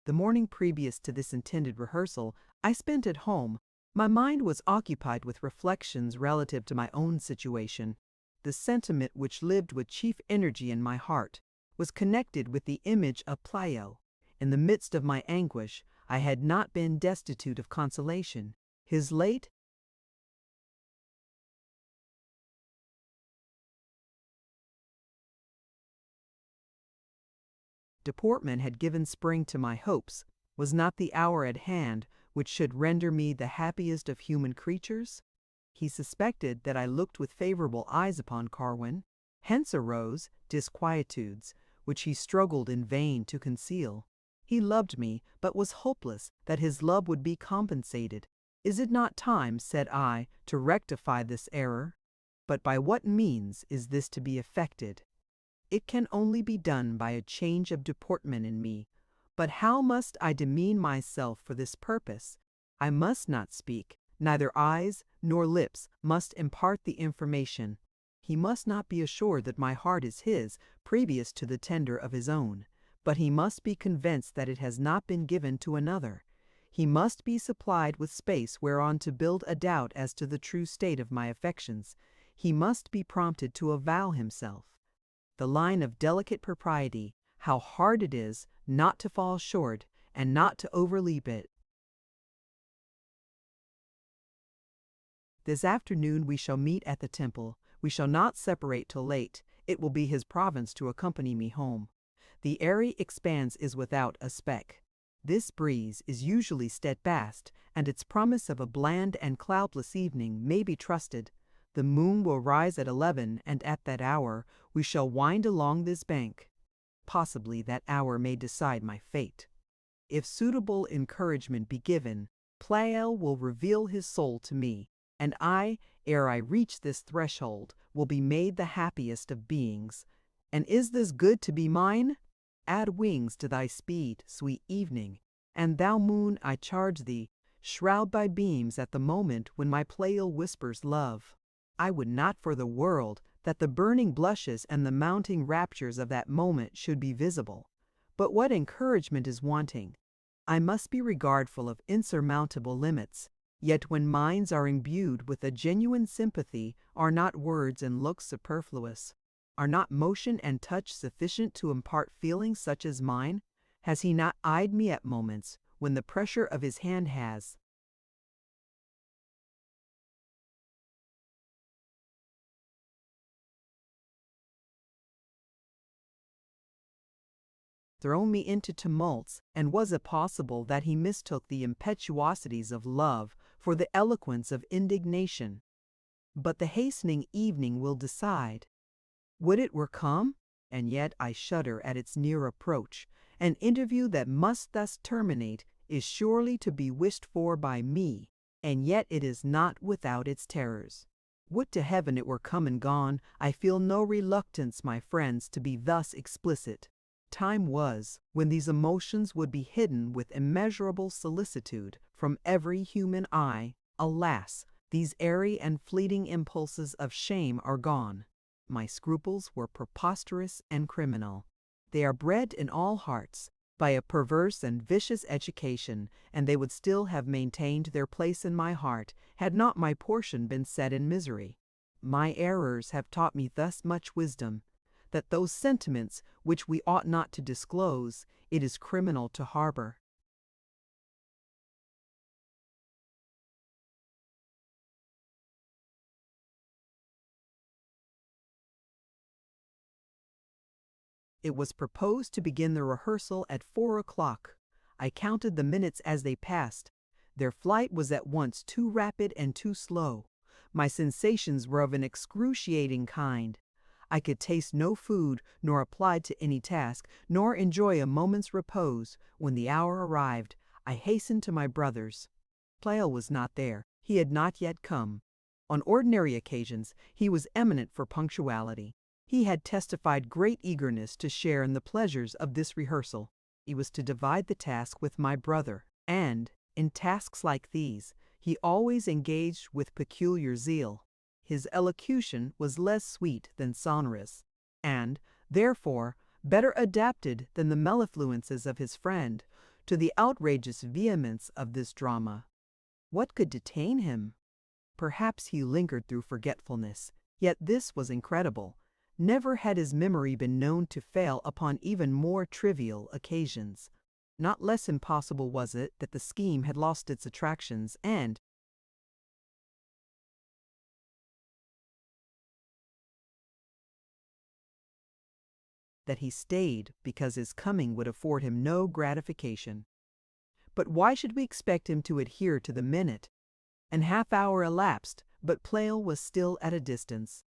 The morning previous to this intended rehearsal I spent at home. My mind was occupied with reflections relative to my own situation. The sentiment which lived with chief energy in my heart was connected with the image of Pleyel. In the midst of my anguish, I had not been destitute of consolation. His late deportment had given spring to my hopes. Was not the hour at hand which should render me the happiest of human creatures? He suspected that I looked with favorable eyes upon Carwin. Hence arose disquietudes, which he struggled in vain to conceal. He loved me, but was hopeless that his love would be compensated. Is it not time, said I, to rectify this error? But by what means is this to be effected? It can only be done by a change of deportment in me. But how must I demean myself for this purpose? I must not speak. Neither eyes nor lips must impart the information. He must not be assured that my heart is his, previous to the tender of his own, but he must be convinced that it has not been given to another. He must be supplied with space whereon to build a doubt as to the true state of my affections. He must be prompted to avow himself. The line of delicate propriety, how hard it is not to fall short and not to overleap it. This afternoon we shall meet at the temple. We shall not separate till late. It will be his province to accompany me home. The airy expanse is without a speck. This breeze is usually steadfast, and its promise of a bland and cloudless evening may be trusted. The moon will rise at 11, and at that hour we shall wind along this bank. Possibly that hour may decide my fate. If suitable encouragement be given, Pleyel will reveal his soul to me, and I, ere I reach this threshold, will be made the happiest of beings. And is this good to be mine? Add wings to thy speed, sweet evening, and thou moon, I charge thee, shroud thy beams at the moment when my Pleyel whispers love. I would not for the world that the burning blushes and the mounting raptures of that moment should be visible. But what encouragement is wanting? I must be regardful of insurmountable limits. Yet when minds are imbued with a genuine sympathy, are not words and looks superfluous? Are not motion and touch sufficient to impart feelings such as mine? Has he not eyed me at moments when the pressure of his hand has thrown me into tumults, and was it possible that he mistook the impetuosities of love for the eloquence of indignation? But the hastening evening will decide. Would it were come? And yet I shudder at its near approach. An interview that must thus terminate is surely to be wished for by me, and yet it is not without its terrors. Would to heaven it were come and gone! I feel no reluctance, my friends, to be thus explicit. Time was when these emotions would be hidden with immeasurable solicitude from every human eye. Alas, these airy and fleeting impulses of shame are gone. My scruples were preposterous and criminal. They are bred in all hearts by a perverse and vicious education, and they would still have maintained their place in my heart had not my portion been set in misery. My errors have taught me thus much wisdom, that those sentiments which we ought not to disclose, it is criminal to harbor. It was proposed to begin the rehearsal at 4 o'clock. I counted the minutes as they passed. Their flight was at once too rapid and too slow. My sensations were of an excruciating kind. I could taste no food, nor apply to any task, nor enjoy a moment's repose. When the hour arrived, I hastened to my brother's. Pleyel was not there. He had not yet come. On ordinary occasions, he was eminent for punctuality. He had testified great eagerness to share in the pleasures of this rehearsal. He was to divide the task with my brother, and, in tasks like these, he always engaged with peculiar zeal. His elocution was less sweet than sonorous, and, therefore, better adapted than the mellifluences of his friend to the outrageous vehemence of this drama. What could detain him? Perhaps he lingered through forgetfulness, yet this was incredible. Never had his memory been known to fail upon even more trivial occasions. Not less impossible was it that the scheme had lost its attractions, and that he stayed because his coming would afford him no gratification. But why should we expect him to adhere to the minute? An half-hour elapsed, but Pleyel was still at a distance.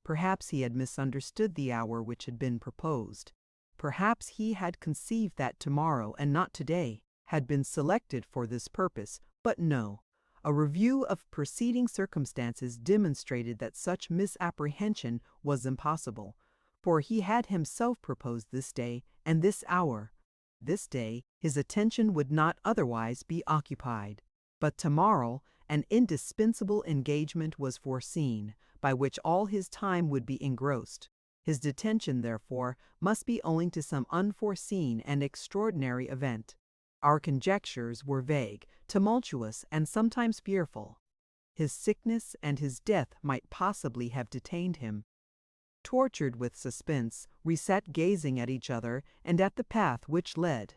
Perhaps he had misunderstood the hour which had been proposed. Perhaps he had conceived that tomorrow, and not today, had been selected for this purpose. But no, a review of preceding circumstances demonstrated that such misapprehension was impossible, for he had himself proposed this day and this hour. This day his attention would not otherwise be occupied. But tomorrow an indispensable engagement was foreseen, by which all his time would be engrossed. His detention, therefore, must be owing to some unforeseen and extraordinary event. Our conjectures were vague, tumultuous, and sometimes fearful. His sickness and his death might possibly have detained him. Tortured with suspense, we sat gazing at each other and at the path which led.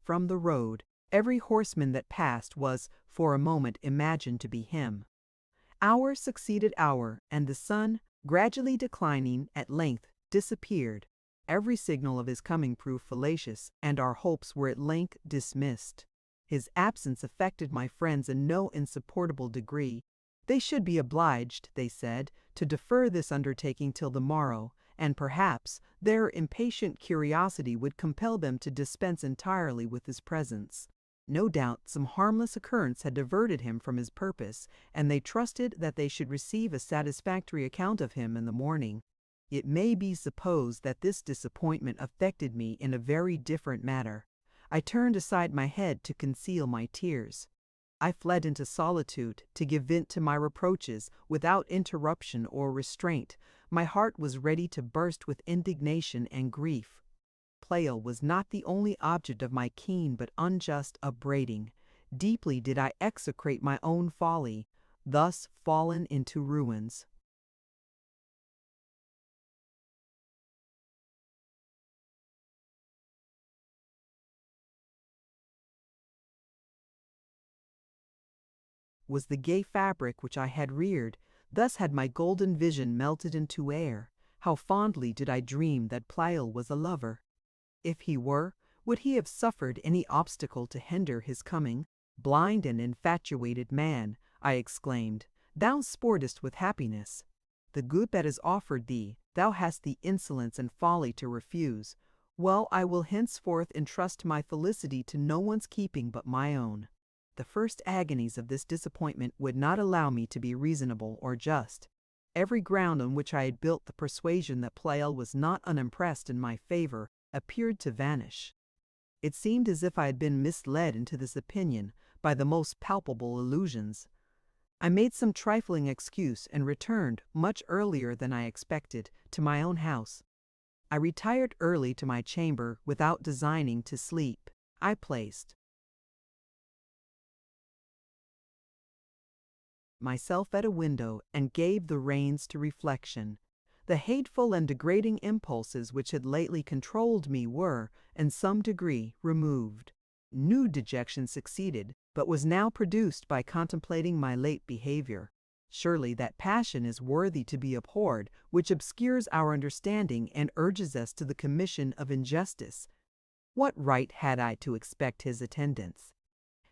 From the road, every horseman that passed was, for a moment, imagined to be him. Hour succeeded hour, and the sun, gradually declining, at length disappeared. Every signal of his coming proved fallacious, and our hopes were at length dismissed. His absence affected my friends in no insupportable degree. They should be obliged, they said, to defer this undertaking till the morrow, and perhaps their impatient curiosity would compel them to dispense entirely with his presence. No doubt some harmless occurrence had diverted him from his purpose, and they trusted that they should receive a satisfactory account of him in the morning. It may be supposed that this disappointment affected me in a very different manner. I turned aside my head to conceal my tears. I fled into solitude to give vent to my reproaches without interruption or restraint. My heart was ready to burst with indignation and grief. Pleyel was not the only object of my keen but unjust upbraiding. Deeply did I execrate my own folly, thus fallen into ruins. Was the gay fabric which I had reared. Thus had my golden vision melted into air. How fondly did I dream that Pleyel was a lover! If he were, would he have suffered any obstacle to hinder his coming? Blind and infatuated man, I exclaimed, thou sportest with happiness. The good that is offered thee, thou hast the insolence and folly to refuse. Well, I will henceforth entrust my felicity to no one's keeping but my own. The first agonies of this disappointment would not allow me to be reasonable or just. Every ground on which I had built the persuasion that Pleyel was not unimpressed in my favor appeared to vanish. It seemed as if I had been misled into this opinion by the most palpable illusions. I made some trifling excuse and returned, much earlier than I expected, to my own house. I retired early to my chamber without designing to sleep. I placed myself at a window and gave the reins to reflection. The hateful and degrading impulses which had lately controlled me were, in some degree, removed. New dejection succeeded, but was now produced by contemplating my late behavior. Surely that passion is worthy to be abhorred which obscures our understanding and urges us to the commission of injustice. What right had I to expect his attendance?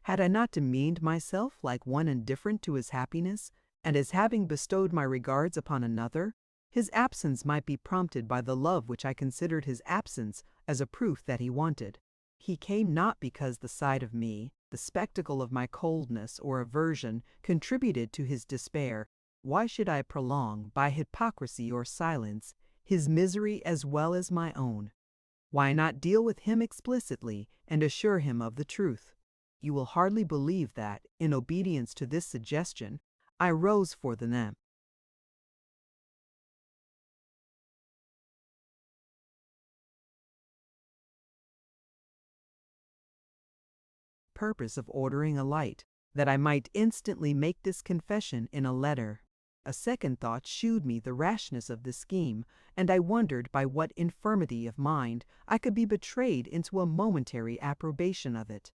Had I not demeaned myself like one indifferent to his happiness, and as having bestowed my regards upon another? His absence might be prompted by the love which I considered his absence as a proof that he wanted. He came not because the sight of me, the spectacle of my coldness or aversion, contributed to his despair. Why should I prolong, by hypocrisy or silence, his misery as well as my own? Why not deal with him explicitly and assure him of the truth? You will hardly believe that, in obedience to this suggestion, I rose for the nap. Purpose of ordering a light, that I might instantly make this confession in a letter. A second thought shewed me the rashness of this scheme, and I wondered by what infirmity of mind I could be betrayed into a momentary approbation of it.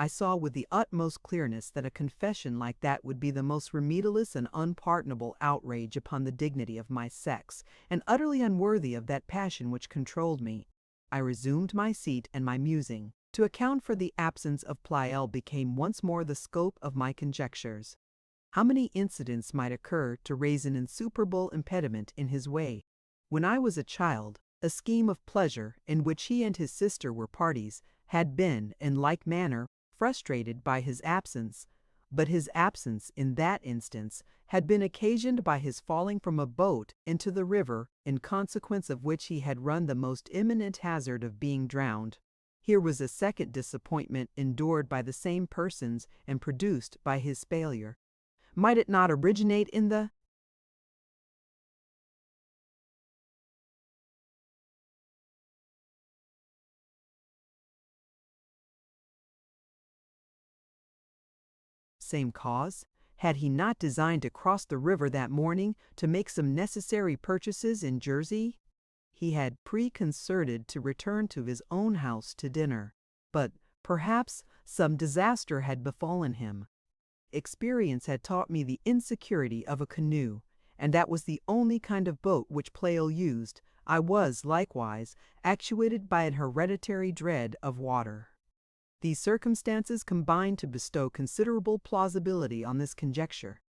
I saw with the utmost clearness that a confession like that would be the most remedialist and unpardonable outrage upon the dignity of my sex, and utterly unworthy of that passion which controlled me. I resumed my seat and my musing. To account for the absence of Pleyel became once more the scope of my conjectures. How many incidents might occur to raise an insuperable impediment in his way? When I was a child, a scheme of pleasure, in which he and his sister were parties, had been, in like manner, frustrated by his absence, but his absence, in that instance, had been occasioned by his falling from a boat into the river, in consequence of which he had run the most imminent hazard of being drowned. Here was a second disappointment endured by the same persons and produced by his failure. Might it not originate in the same cause? Had he not designed to cross the river that morning to make some necessary purchases in Jersey? He had preconcerted to return to his own house to dinner, but perhaps some disaster had befallen him. Experience had taught me the insecurity of a canoe, and that was the only kind of boat which Pleyel used. I was, likewise, actuated by an hereditary dread of water. These circumstances combined to bestow considerable plausibility on this conjecture.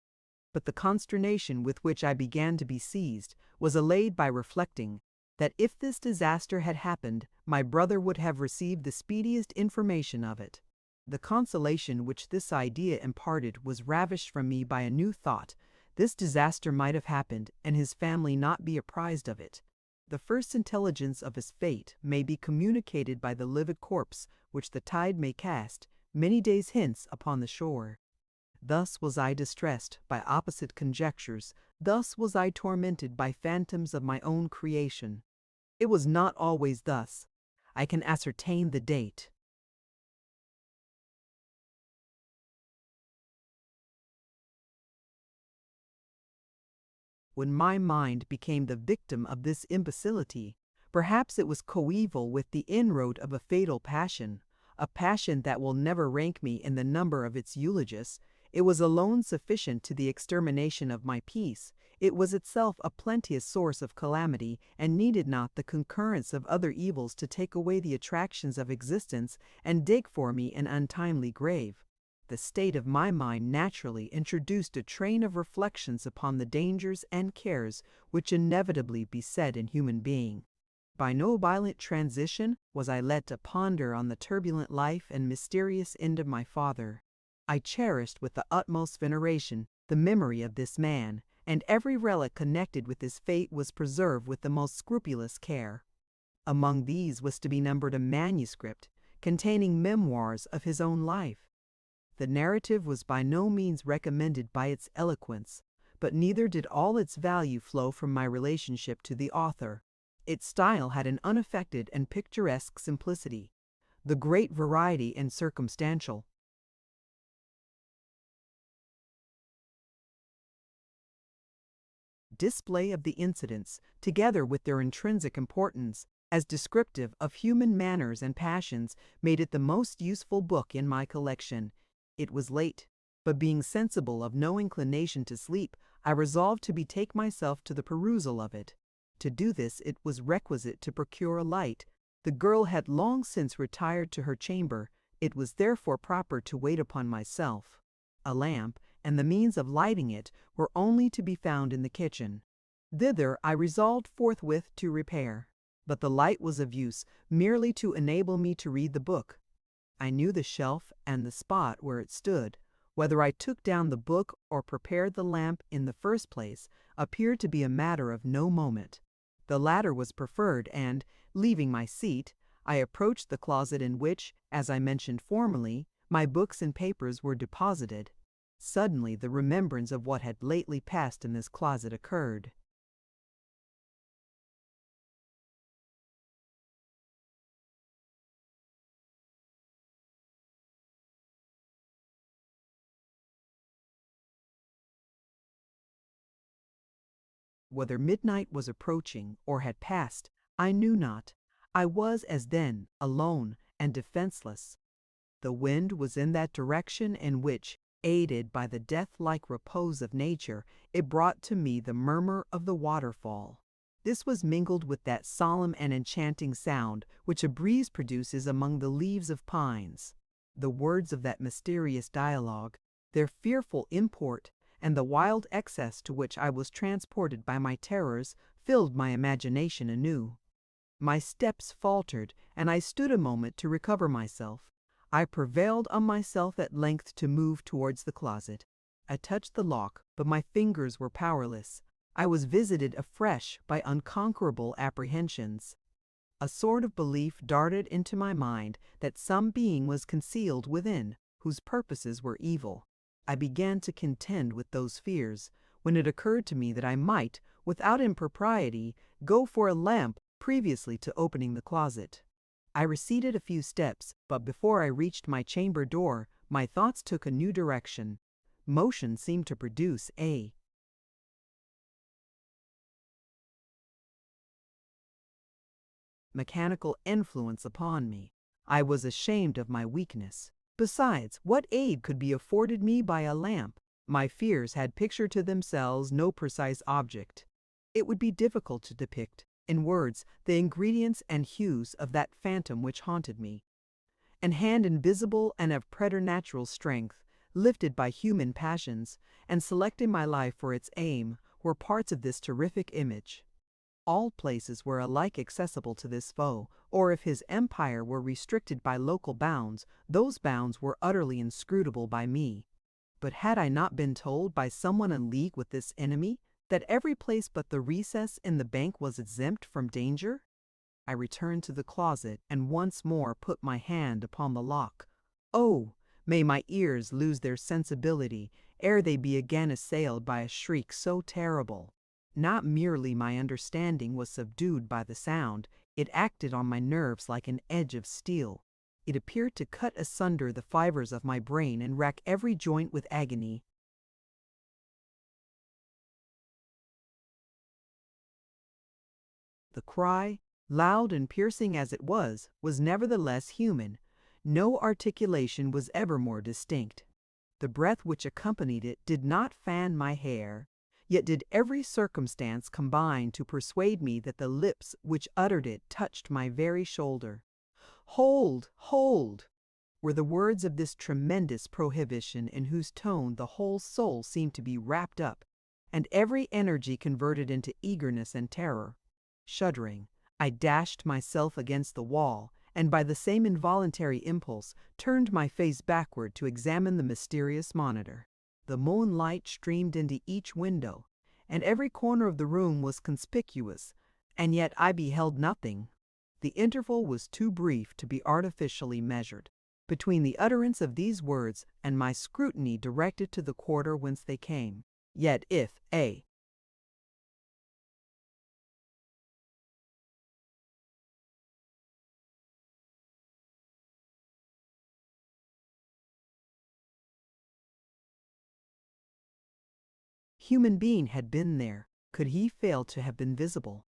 but the consternation with which I began to be seized was allayed by reflecting that if this disaster had happened, my brother would have received the speediest information of it. The consolation which this idea imparted was ravished from me by a new thought. This disaster might have happened, and his family not be apprised of it. The first intelligence of his fate may be communicated by the livid corpse which the tide may cast, many days hence, upon the shore. Thus was I distressed by opposite conjectures, thus was I tormented by phantoms of my own creation. It was not always thus. I can ascertain the date. When my mind became the victim of this imbecility, perhaps it was coeval with the inroad of a fatal passion, a passion that will never rank me in the number of its eulogists. It was alone sufficient to the extermination of my peace. It was itself a plenteous source of calamity, and needed not the concurrence of other evils to take away the attractions of existence and dig for me an untimely grave. The state of my mind naturally introduced a train of reflections upon the dangers and cares which inevitably beset a human being. By no violent transition was I led to ponder on the turbulent life and mysterious end of my father. I cherished with the utmost veneration the memory of this man, and every relic connected with his fate was preserved with the most scrupulous care. Among these was to be numbered a manuscript containing memoirs of his own life. The narrative was by no means recommended by its eloquence, but neither did all its value flow from my relationship to the author. Its style had an unaffected and picturesque simplicity, the great variety and circumstantial display of the incidents, together with their intrinsic importance, as descriptive of human manners and passions, made it the most useful book in my collection. It was late, but being sensible of no inclination to sleep, I resolved to betake myself to the perusal of it. To do this it was requisite to procure a light. The girl had long since retired to her chamber. It was therefore proper to wait upon myself. A lamp, and the means of lighting it, were only to be found in the kitchen. Thither I resolved forthwith to repair, but the light was of use merely to enable me to read the book. I knew the shelf and the spot where it stood. Whether I took down the book or prepared the lamp in the first place appeared to be a matter of no moment. The latter was preferred, and, leaving my seat, I approached the closet in which, as I mentioned formerly, my books and papers were deposited. Suddenly the remembrance of what had lately passed in this closet occurred. Whether midnight was approaching or had passed, I knew not. I was, as then, alone and defenseless. The wind was in that direction in which, aided by the death-like repose of nature, it brought to me the murmur of the waterfall. This was mingled with that solemn and enchanting sound which a breeze produces among the leaves of pines. The words of that mysterious dialogue, their fearful import, and the wild excess to which I was transported by my terrors, filled my imagination anew. My steps faltered, and I stood a moment to recover myself. I prevailed on myself at length to move towards the closet. I touched the lock, but my fingers were powerless. I was visited afresh by unconquerable apprehensions. A sort of belief darted into my mind that some being was concealed within, whose purposes were evil. I began to contend with those fears, when it occurred to me that I might, without impropriety, go for a lamp previously to opening the closet. I receded a few steps, but before I reached my chamber door, my thoughts took a new direction. Motion seemed to produce a mechanical influence upon me. I was ashamed of my weakness. Besides, what aid could be afforded me by a lamp? My fears had pictured to themselves no precise object. It would be difficult to depict, in words, the ingredients and hues of that phantom which haunted me. An hand invisible and of preternatural strength, lifted by human passions, and selecting my life for its aim, were parts of this terrific image. All places were alike accessible to this foe, or if his empire were restricted by local bounds, those bounds were utterly inscrutable by me. But had I not been told by someone in league with this enemy that every place but the recess in the bank was exempt from danger? I returned to the closet and once more put my hand upon the lock. Oh, may my ears lose their sensibility ere they be again assailed by a shriek so terrible! Not merely my understanding was subdued by the sound, it acted on my nerves like an edge of steel. It appeared to cut asunder the fibers of my brain and rack every joint with agony. The cry, loud and piercing as it was nevertheless human. No articulation was ever more distinct. The breath which accompanied it did not fan my hair, yet did every circumstance combine to persuade me that the lips which uttered it touched my very shoulder. "Hold! Hold!" were the words of this tremendous prohibition, in whose tone the whole soul seemed to be wrapped up, and every energy converted into eagerness and terror. Shuddering, I dashed myself against the wall, and by the same involuntary impulse turned my face backward to examine the mysterious monitor. The moonlight streamed into each window, and every corner of the room was conspicuous, and yet I beheld nothing. The interval was too brief to be artificially measured between the utterance of these words and my scrutiny directed to the quarter whence they came. Yet if a human being had been there, could he fail to have been visible?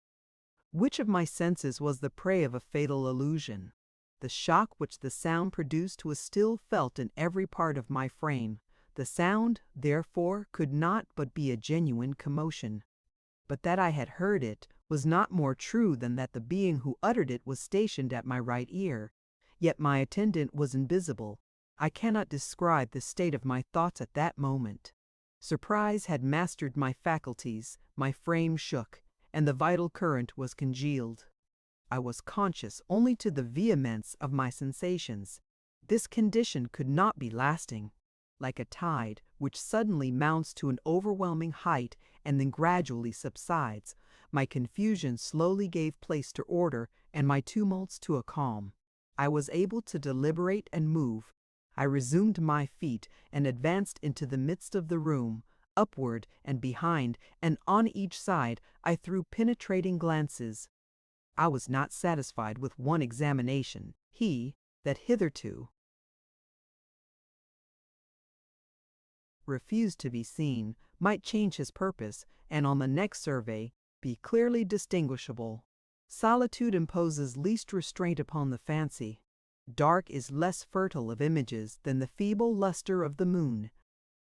Which of my senses was the prey of a fatal illusion? The shock which the sound produced was still felt in every part of my frame. The sound, therefore, could not but be a genuine commotion. But that I had heard it was not more true than that the being who uttered it was stationed at my right ear. Yet my attendant was invisible. I cannot describe the state of my thoughts at that moment. Surprise had mastered my faculties, my frame shook, and the vital current was congealed. I was conscious only to the vehemence of my sensations. This condition could not be lasting. Like a tide, which suddenly mounts to an overwhelming height and then gradually subsides, my confusion slowly gave place to order and my tumults to a calm. I was able to deliberate and move. I resumed my feet and advanced into the midst of the room. Upward and behind and on each side I threw penetrating glances. I was not satisfied with one examination. He, that hitherto refused to be seen, might change his purpose, and on the next survey be clearly distinguishable. Solitude imposes least restraint upon the fancy. Dark is less fertile of images than the feeble luster of the moon.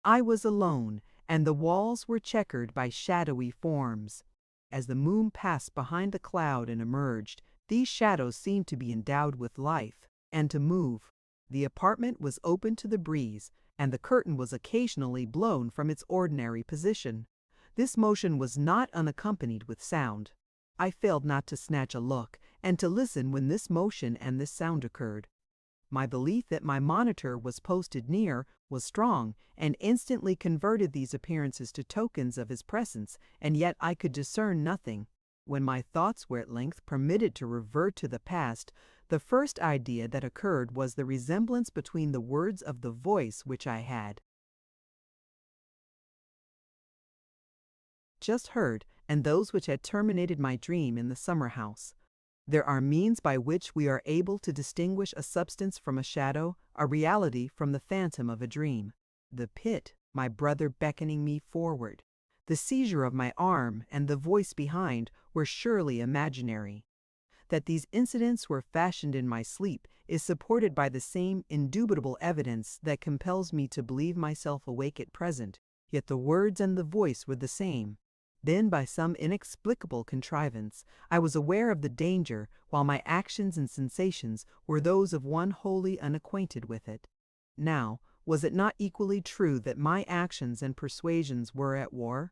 I was alone, and the walls were checkered by shadowy forms. As the moon passed behind the cloud and emerged, these shadows seemed to be endowed with life, and to move. The apartment was open to the breeze, and the curtain was occasionally blown from its ordinary position. This motion was not unaccompanied with sound. I failed not to snatch a look, and to listen when this motion and this sound occurred. My belief that my monitor was posted near was strong, and instantly converted these appearances to tokens of his presence, and yet I could discern nothing. When my thoughts were at length permitted to revert to the past, the first idea that occurred was the resemblance between the words of the voice which I had just heard and those which had terminated my dream in the summer house. There are means by which we are able to distinguish a substance from a shadow, a reality from the phantom of a dream. The pit, my brother beckoning me forward, the seizure of my arm, and the voice behind were surely imaginary. That these incidents were fashioned in my sleep is supported by the same indubitable evidence that compels me to believe myself awake at present, yet the words and the voice were the same. Then, by some inexplicable contrivance, I was aware of the danger, while my actions and sensations were those of one wholly unacquainted with it. Now, Was it not equally true that my actions and persuasions were at war?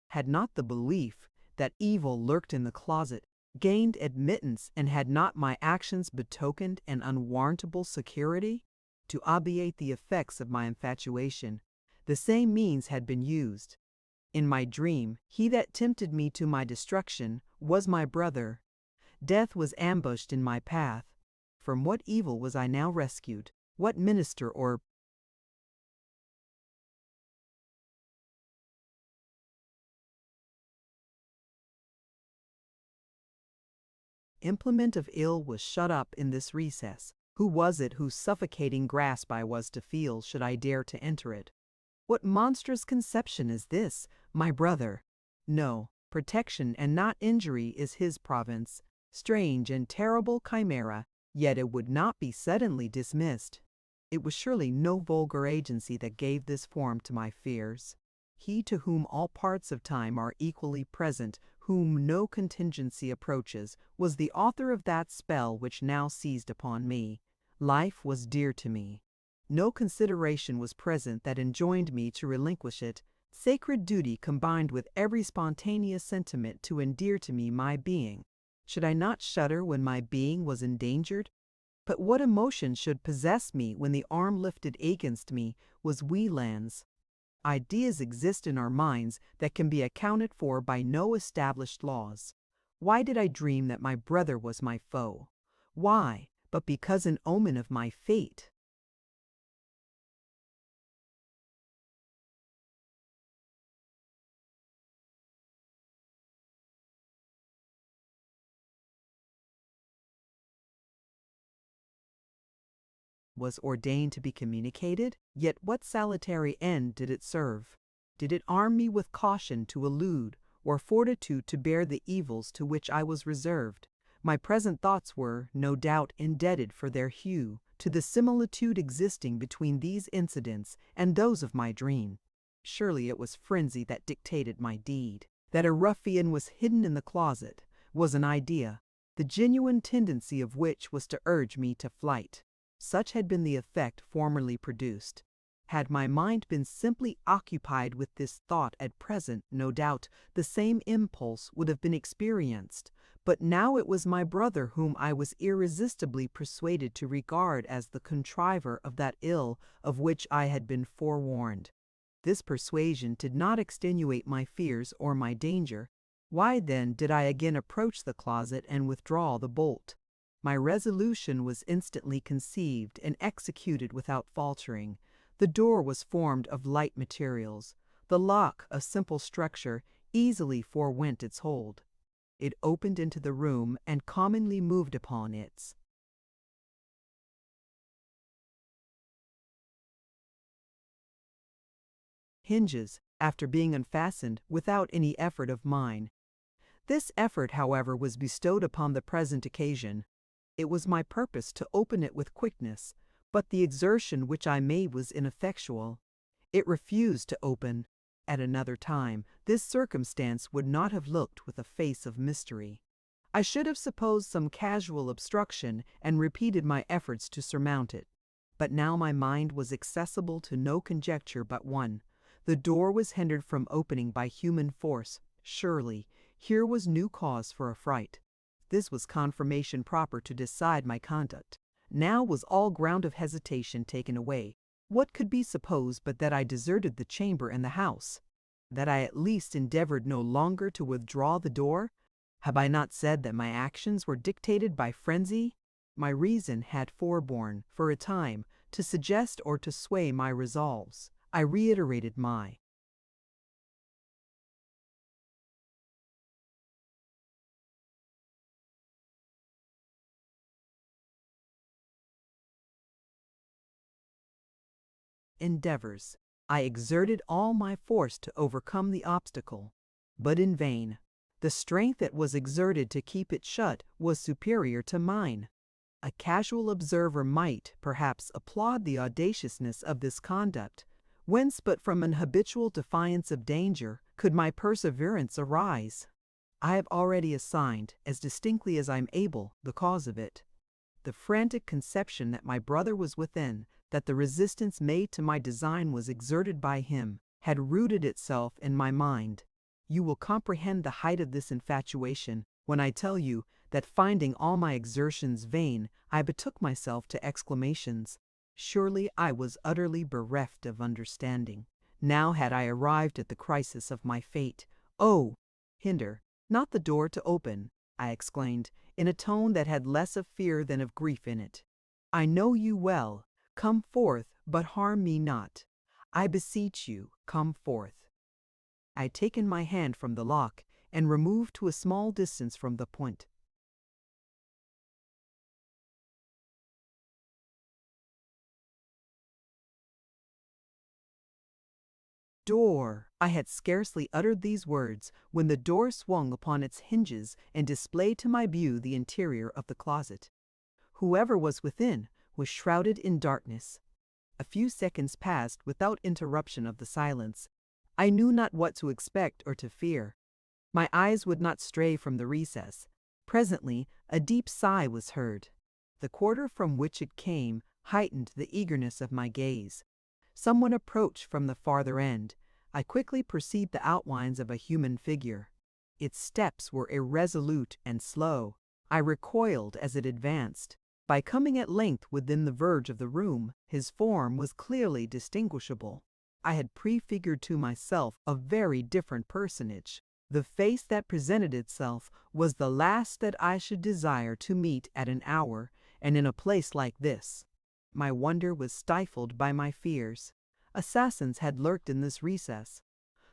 Had not the belief that evil lurked in the closet gained admittance, and had not my actions betokened an unwarrantable security? To obviate the effects of my infatuation, the same means had been used. In my dream, he that tempted me to my destruction was my brother. Death was ambushed in my path. From what evil was I now rescued? What minister or implement of ill was shut up in this recess? Who was it whose suffocating grasp I was to feel should I dare to enter it? What monstrous conception is this? My brother! No, protection and not injury is his province. Strange and terrible chimera, yet it would not be suddenly dismissed. It was surely no vulgar agency that gave this form to my fears. He to whom all parts of time are equally present, whom no contingency approaches, was the author of that spell which now seized upon me. Life was dear to me. No consideration was present that enjoined me to relinquish it. Sacred duty combined with every spontaneous sentiment to endear to me my being. Should I not shudder when my being was endangered? But what emotion should possess me when the arm lifted against me was Wieland's? Ideas exist in our minds that can be accounted for by no established laws. Why did I dream that my brother was my foe? Why, but because an omen of my fate? Was ordained to be communicated, yet what salutary end did it serve? Did it arm me with caution to elude, or fortitude to bear the evils to which I was reserved? My present thoughts were, no doubt, indebted for their hue to the similitude existing between these incidents and those of my dream. Surely it was frenzy that dictated my deed. That a ruffian was hidden in the closet was an idea, the genuine tendency of which was to urge me to flight. Such had been the effect formerly produced. Had my mind been simply occupied with this thought at present, no doubt the same impulse would have been experienced. But now it was my brother whom I was irresistibly persuaded to regard as the contriver of that ill of which I had been forewarned. This persuasion did not extenuate my fears or my danger. Why then did I again approach the closet and withdraw the bolt? My resolution was instantly conceived and executed without faltering. The door was formed of light materials. The lock, a simple structure, easily forewent its hold. It opened into the room and commonly moved upon its hinges, after being unfastened without any effort of mine. This effort, however, was bestowed upon the present occasion. It was my purpose to open it with quickness, but the exertion which I made was ineffectual. It refused to open. At another time, this circumstance would not have looked with a face of mystery. I should have supposed some casual obstruction and repeated my efforts to surmount it. But now my mind was accessible to no conjecture but one. The door was hindered from opening by human force. Surely, here was new cause for affright. This was confirmation proper to decide my conduct. Now was all ground of hesitation taken away. What could be supposed but that I deserted the chamber and the house? That I at least endeavored no longer to withdraw the door? Have I not said that my actions were dictated by frenzy? My reason had forborne, for a time, to suggest or to sway my resolves. I reiterated my endeavors. I exerted all my force to overcome the obstacle, but in vain. The strength that was exerted to keep it shut was superior to mine. A casual observer might, perhaps, applaud the audaciousness of this conduct. Whence but from an habitual defiance of danger could my perseverance arise? I have already assigned, as distinctly as I am able, the cause of it. The frantic conception that my brother was within, that the resistance made to my design was exerted by him, had rooted itself in my mind. You will comprehend the height of this infatuation when I tell you that, finding all my exertions vain, I betook myself to exclamations. Surely I was utterly bereft of understanding. Now had I arrived at the crisis of my fate. Oh, hinder not the door to open, I exclaimed, in a tone that had less of fear than of grief in it. I know you well. Come forth, but harm me not. I beseech you, come forth. I had taken my hand from the lock and removed to a small distance from the point. Door! I had scarcely uttered these words when the door swung upon its hinges and displayed to my view the interior of the closet. Whoever was within was shrouded in darkness. A few seconds passed without interruption of the silence. I knew not what to expect or to fear. My eyes would not stray from the recess. Presently a deep sigh was heard. The quarter from which it came heightened the eagerness of my gaze. Someone approached from the farther end. I quickly perceived the outlines of a human figure. Its steps were irresolute and slow. I recoiled as it advanced. By coming at length within the verge of the room, his form was clearly distinguishable. I had prefigured to myself a very different personage. The face that presented itself was the last that I should desire to meet at an hour and in a place like this. My wonder was stifled by my fears. Assassins had lurked in this recess.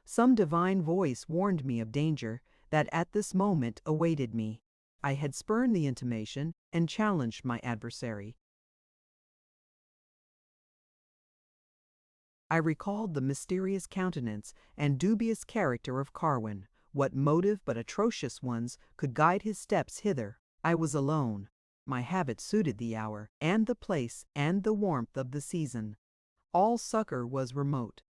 Some divine voice warned me of danger that at this moment awaited me. I had spurned the intimation and challenged my adversary. I recalled the mysterious countenance and dubious character of Carwin. What motive but atrocious ones could guide his steps hither? I was alone. My habit suited the hour, and the place, and the warmth of the season. All succor was remote.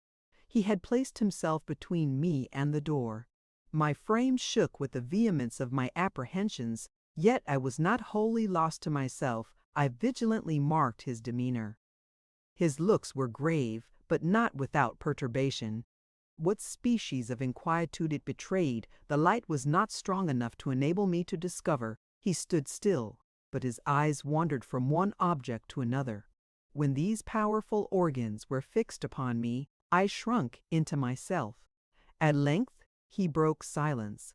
He had placed himself between me and the door. My frame shook with the vehemence of my apprehensions, yet I was not wholly lost to myself. I vigilantly marked his demeanor. His looks were grave, but not without perturbation. What species of inquietude it betrayed, the light was not strong enough to enable me to discover. He stood still, but his eyes wandered from one object to another. When these powerful organs were fixed upon me, I shrunk into myself. At length he broke silence.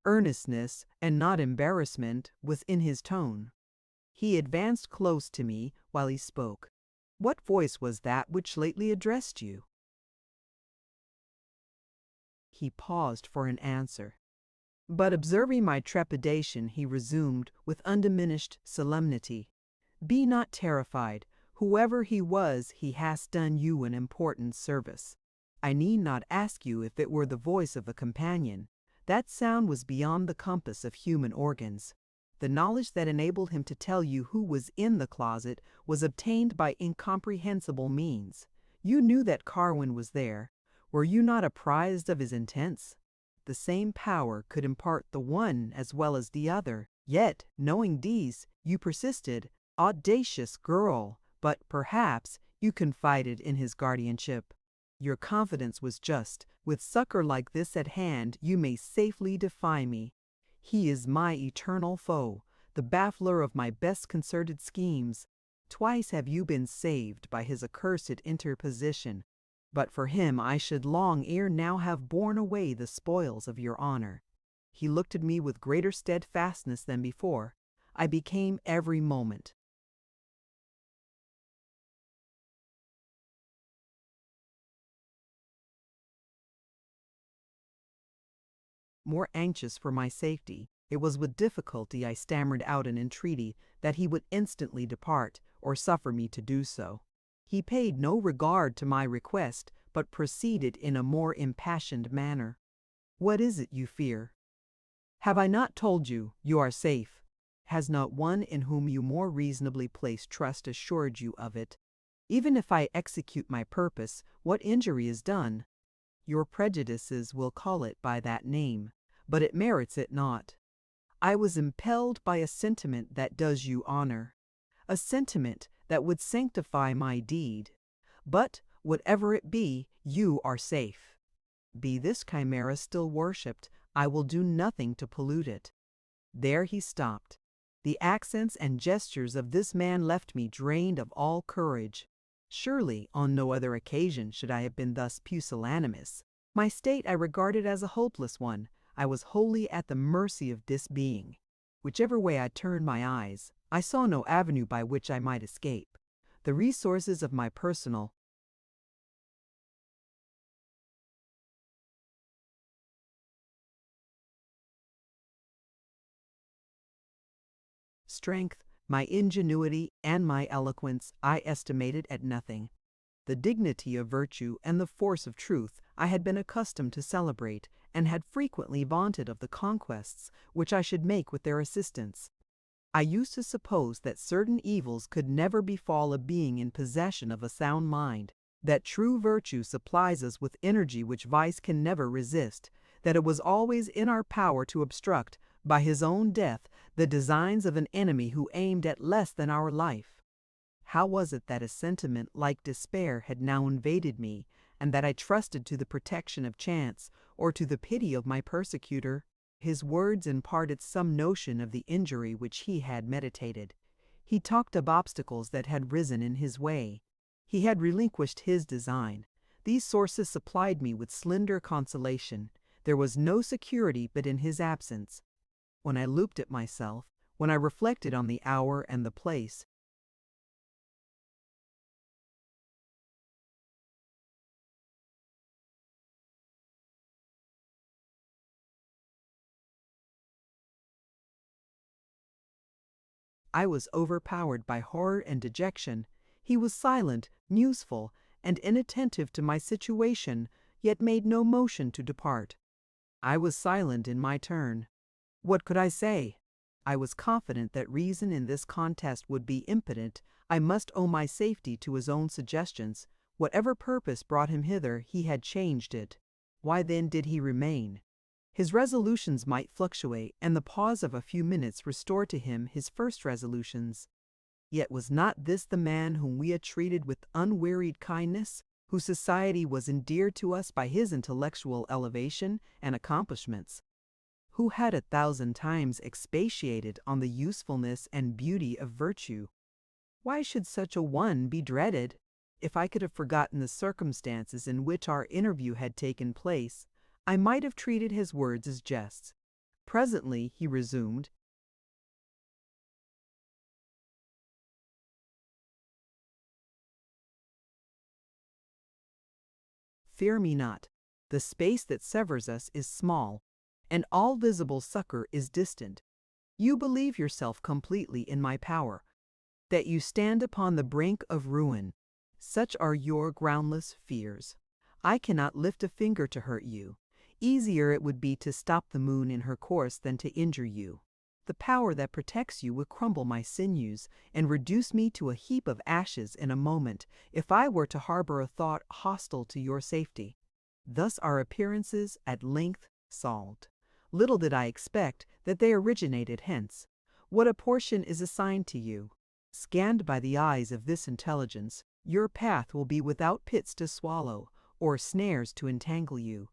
Earnestness, and not embarrassment, was in his tone. He advanced close to me while he spoke. What voice was that which lately addressed you? He paused for an answer. But observing my trepidation, he resumed with undiminished solemnity. Be not terrified. Whoever he was, he has done you an important service. I need not ask you if it were the voice of a companion. That sound was beyond the compass of human organs. The knowledge that enabled him to tell you who was in the closet was obtained by incomprehensible means. You knew that Carwin was there. Were you not apprised of his intents? The same power could impart the one as well as the other. Yet, knowing these, you persisted. Audacious girl! But perhaps you confided in his guardianship. Your confidence was just. With succor like this at hand, you may safely defy me. He is my eternal foe, the baffler of my best concerted schemes. Twice have you been saved by his accursed interposition. But for him I should long ere now have borne away the spoils of your honor. He looked at me with greater steadfastness than before. I became every moment more anxious for my safety. It was with difficulty I stammered out an entreaty that he would instantly depart, or suffer me to do so. He paid no regard to my request, but proceeded in a more impassioned manner. What is it you fear? Have I not told you you are safe? Has not one in whom you more reasonably place trust assured you of it? Even if I execute my purpose, what injury is done? Your prejudices will call it by that name, but it merits it not. I was impelled by a sentiment that does you honor, a sentiment that would sanctify my deed. But, whatever it be, you are safe. Be this chimera still worshipped, I will do nothing to pollute it." There he stopped. The accents and gestures of this man left me drained of all courage. Surely, on no other occasion should I have been thus pusillanimous. My state I regarded as a hopeless one. I was wholly at the mercy of this being. Whichever way I turned my eyes, I saw no avenue by which I might escape. The resources of my personal strength, my ingenuity, and my eloquence I estimated at nothing. The dignity of virtue and the force of truth I had been accustomed to celebrate, and had frequently vaunted of the conquests which I should make with their assistance. I used to suppose that certain evils could never befall a being in possession of a sound mind, that true virtue supplies us with energy which vice can never resist, that it was always in our power to obstruct, by his own death, the designs of an enemy who aimed at less than our life. How was it that a sentiment like despair had now invaded me, and that I trusted to the protection of chance, or to the pity of my persecutor? His words imparted some notion of the injury which he had meditated. He talked of obstacles that had risen in his way. He had relinquished his design. These sources supplied me with slender consolation. There was no security but in his absence. When I looked at myself, when I reflected on the hour and the place, I was overpowered by horror and dejection. He was silent, museful, and inattentive to my situation, yet made no motion to depart. I was silent in my turn. What could I say? I was confident that reason in this contest would be impotent. I must owe my safety to his own suggestions. Whatever purpose brought him hither, he had changed it. Why then did he remain? His resolutions might fluctuate, and the pause of a few minutes restore to him his first resolutions. Yet was not this the man whom we had treated with unwearied kindness, whose society was endeared to us by his intellectual elevation and accomplishments, who had 1,000 times expatiated on the usefulness and beauty of virtue? Why should such a one be dreaded? If I could have forgotten the circumstances in which our interview had taken place, I might have treated his words as jests. Presently he resumed, "Fear me not. The space that severs us is small, and all visible succor is distant. You believe yourself completely in my power, that you stand upon the brink of ruin. Such are your groundless fears. I cannot lift a finger to hurt you. Easier it would be to stop the moon in her course than to injure you. The power that protects you would crumble my sinews and reduce me to a heap of ashes in a moment if I were to harbor a thought hostile to your safety. Thus are appearances at length solved. Little did I expect that they originated hence. What a portion is assigned to you? Scanned by the eyes of this intelligence, your path will be without pits to swallow, or snares to entangle you.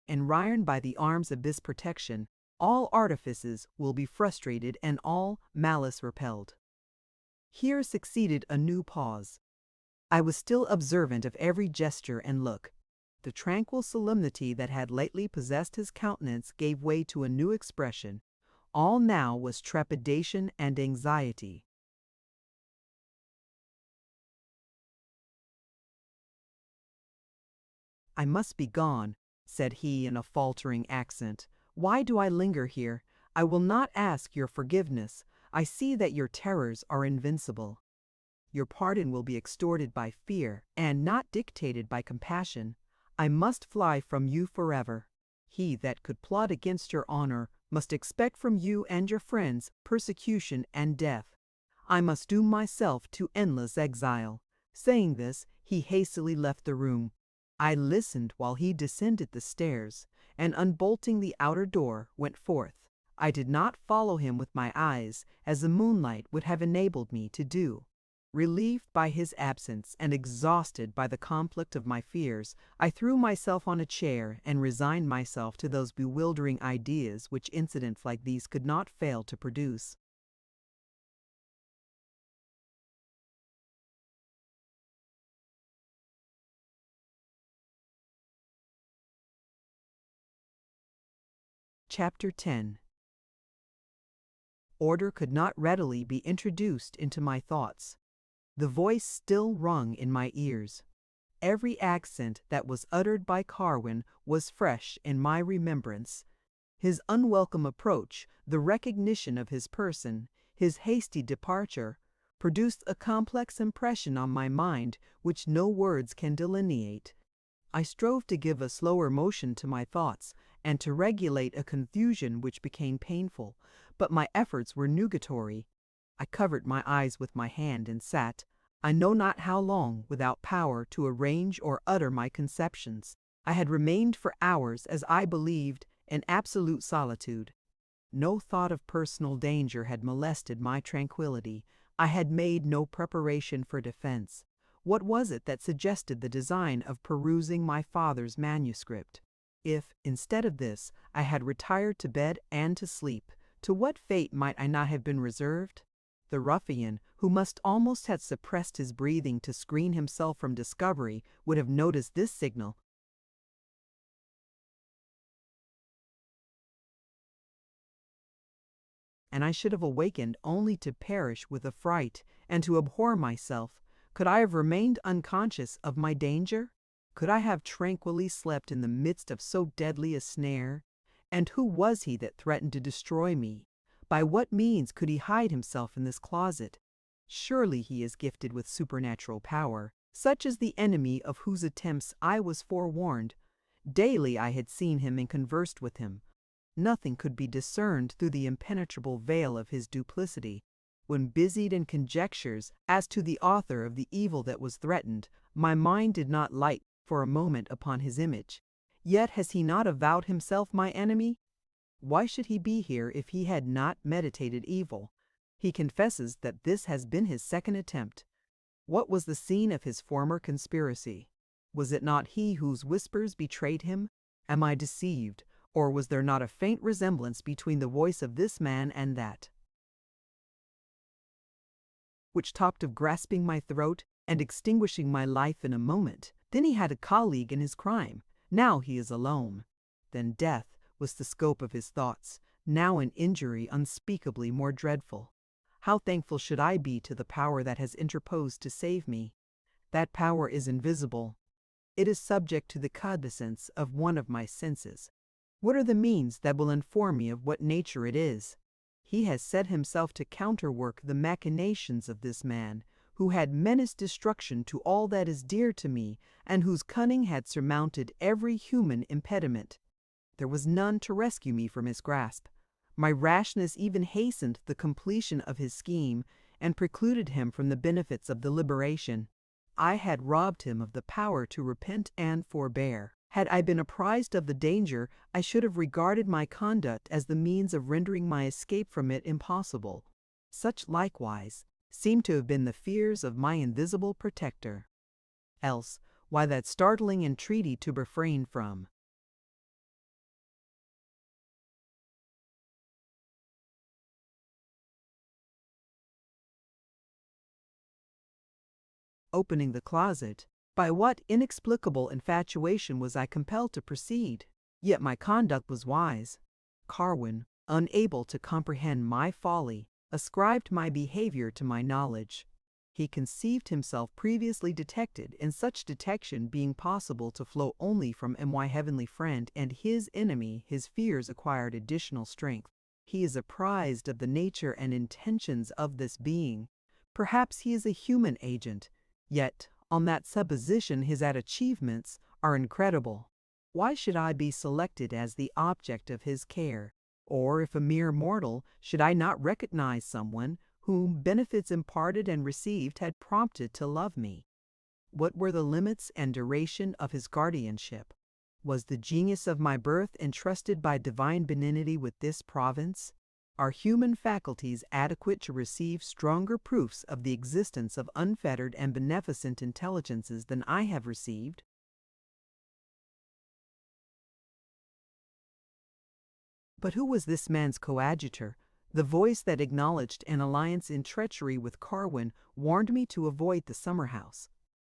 Environed by the arms of this protection, all artifices will be frustrated and all malice repelled." Here succeeded a new pause. I was still observant of every gesture and look. The tranquil solemnity that had lately possessed his countenance gave way to a new expression. All now was trepidation and anxiety. "I must be gone," said he in a faltering accent. "Why do I linger here? I will not ask your forgiveness. I see that your terrors are invincible. Your pardon will be extorted by fear, and not dictated by compassion. I must fly from you forever. He that could plot against your honor must expect from you and your friends persecution and death. I must doom myself to endless exile." Saying this, he hastily left the room. I listened while he descended the stairs, and unbolting the outer door, went forth. I did not follow him with my eyes, as the moonlight would have enabled me to do. Relieved by his absence and exhausted by the conflict of my fears, I threw myself on a chair and resigned myself to those bewildering ideas which incidents like these could not fail to produce. Chapter 10. Order could not readily be introduced into my thoughts. The voice still rung in my ears. Every accent that was uttered by Carwin was fresh in my remembrance. His unwelcome approach, the recognition of his person, his hasty departure, produced a complex impression on my mind which no words can delineate. I strove to give a slower motion to my thoughts and to regulate a confusion which became painful, but my efforts were nugatory. I covered my eyes with my hand and sat, I know not how long, without power to arrange or utter my conceptions. I had remained for hours, as I believed, in absolute solitude. No thought of personal danger had molested my tranquillity. I had made no preparation for defense. What was it that suggested the design of perusing my father's manuscript? If, instead of this, I had retired to bed and to sleep, to what fate might I not have been reserved? The ruffian, who must almost have suppressed his breathing to screen himself from discovery, would have noticed this signal, and I should have awakened only to perish with affright and to abhor myself. Could I have remained unconscious of my danger? Could I have tranquilly slept in the midst of so deadly a snare? And who was he that threatened to destroy me? By what means could he hide himself in this closet? Surely he is gifted with supernatural power. Such is the enemy of whose attempts I was forewarned. Daily I had seen him and conversed with him. Nothing could be discerned through the impenetrable veil of his duplicity. When busied in conjectures as to the author of the evil that was threatened, my mind did not light for a moment upon his image. Yet has he not avowed himself my enemy? Why should he be here if he had not meditated evil? He confesses that this has been his second attempt. What was the scene of his former conspiracy? Was it not he whose whispers betrayed him? Am I deceived, or was there not a faint resemblance between the voice of this man and that, which talked of grasping my throat and extinguishing my life in a moment? Then he had a colleague in his crime. Now he is alone. Then death was the scope of his thoughts. Now an injury unspeakably more dreadful. How thankful should I be to the power that has interposed to save me. That power is invisible. It is subject to the cognizance of one of my senses. What are the means that will inform me of what nature it is? He has set himself to counterwork the machinations of this man, who had menaced destruction to all that is dear to me, and whose cunning had surmounted every human impediment. There was none to rescue me from his grasp. My rashness even hastened the completion of his scheme, and precluded him from the benefits of the liberation. I had robbed him of the power to repent and forbear. Had I been apprised of the danger, I should have regarded my conduct as the means of rendering my escape from it impossible. Such, likewise, seemed to have been the fears of my invisible protector. Else, why that startling entreaty to refrain from? Opening the closet, by what inexplicable infatuation was I compelled to proceed? Yet my conduct was wise. Carwin, unable to comprehend my folly, ascribed my behavior to my knowledge. He conceived himself previously detected, and such detection being possible to flow only from my heavenly friend and his enemy, his fears acquired additional strength. He is apprised of the nature and intentions of this being. Perhaps he is a human agent, yet on that supposition his achievements are incredible. Why should I be selected as the object of his care? Or, if a mere mortal, should I not recognize someone whom benefits imparted and received had prompted to love me? What were the limits and duration of his guardianship? Was the genius of my birth entrusted by divine benignity with this province? Are human faculties adequate to receive stronger proofs of the existence of unfettered and beneficent intelligences than I have received? But who was this man's coadjutor? The voice that acknowledged an alliance in treachery with Carwin warned me to avoid the summer house.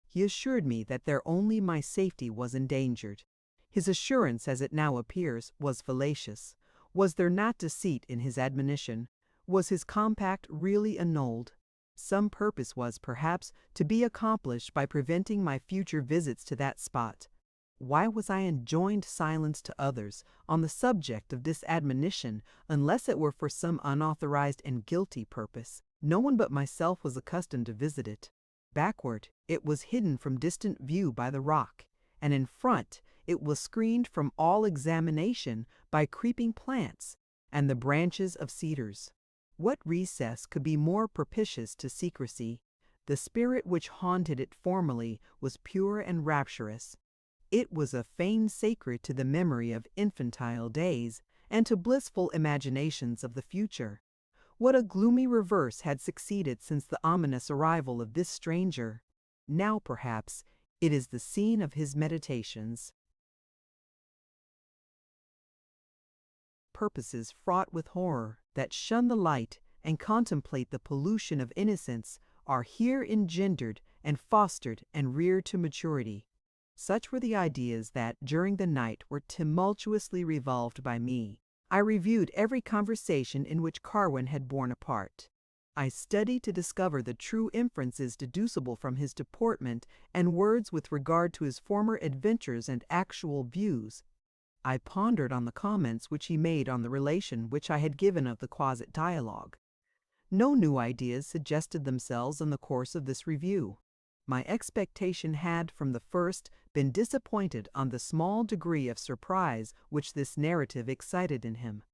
He assured me that there only my safety was endangered. His assurance, as it now appears, was fallacious. Was there not deceit in his admonition? Was his compact really annulled? Some purpose was, perhaps, to be accomplished by preventing my future visits to that spot. Why was I enjoined silence to others on the subject of this admonition, unless it were for some unauthorized and guilty purpose? No one but myself was accustomed to visit it. Backward, it was hidden from distant view by the rock, and in front it was screened from all examination by creeping plants and the branches of cedars. What recess could be more propitious to secrecy? The spirit which haunted it formerly was pure and rapturous. It was a fane sacred to the memory of infantile days and to blissful imaginations of the future. What a gloomy reverse had succeeded since the ominous arrival of this stranger! Now, perhaps, it is the scene of his meditations. Purposes fraught with horror, that shun the light and contemplate the pollution of innocence, are here engendered and fostered and reared to maturity. Such were the ideas that, during the night, were tumultuously revolved by me. I reviewed every conversation in which Carwin had borne a part. I studied to discover the true inferences deducible from his deportment and words with regard to his former adventures and actual views. I pondered on the comments which he made on the relation which I had given of the closet dialogue. No new ideas suggested themselves in the course of this review. My expectation had, from the first, been disappointed on the small degree of surprise which this narrative excited in him.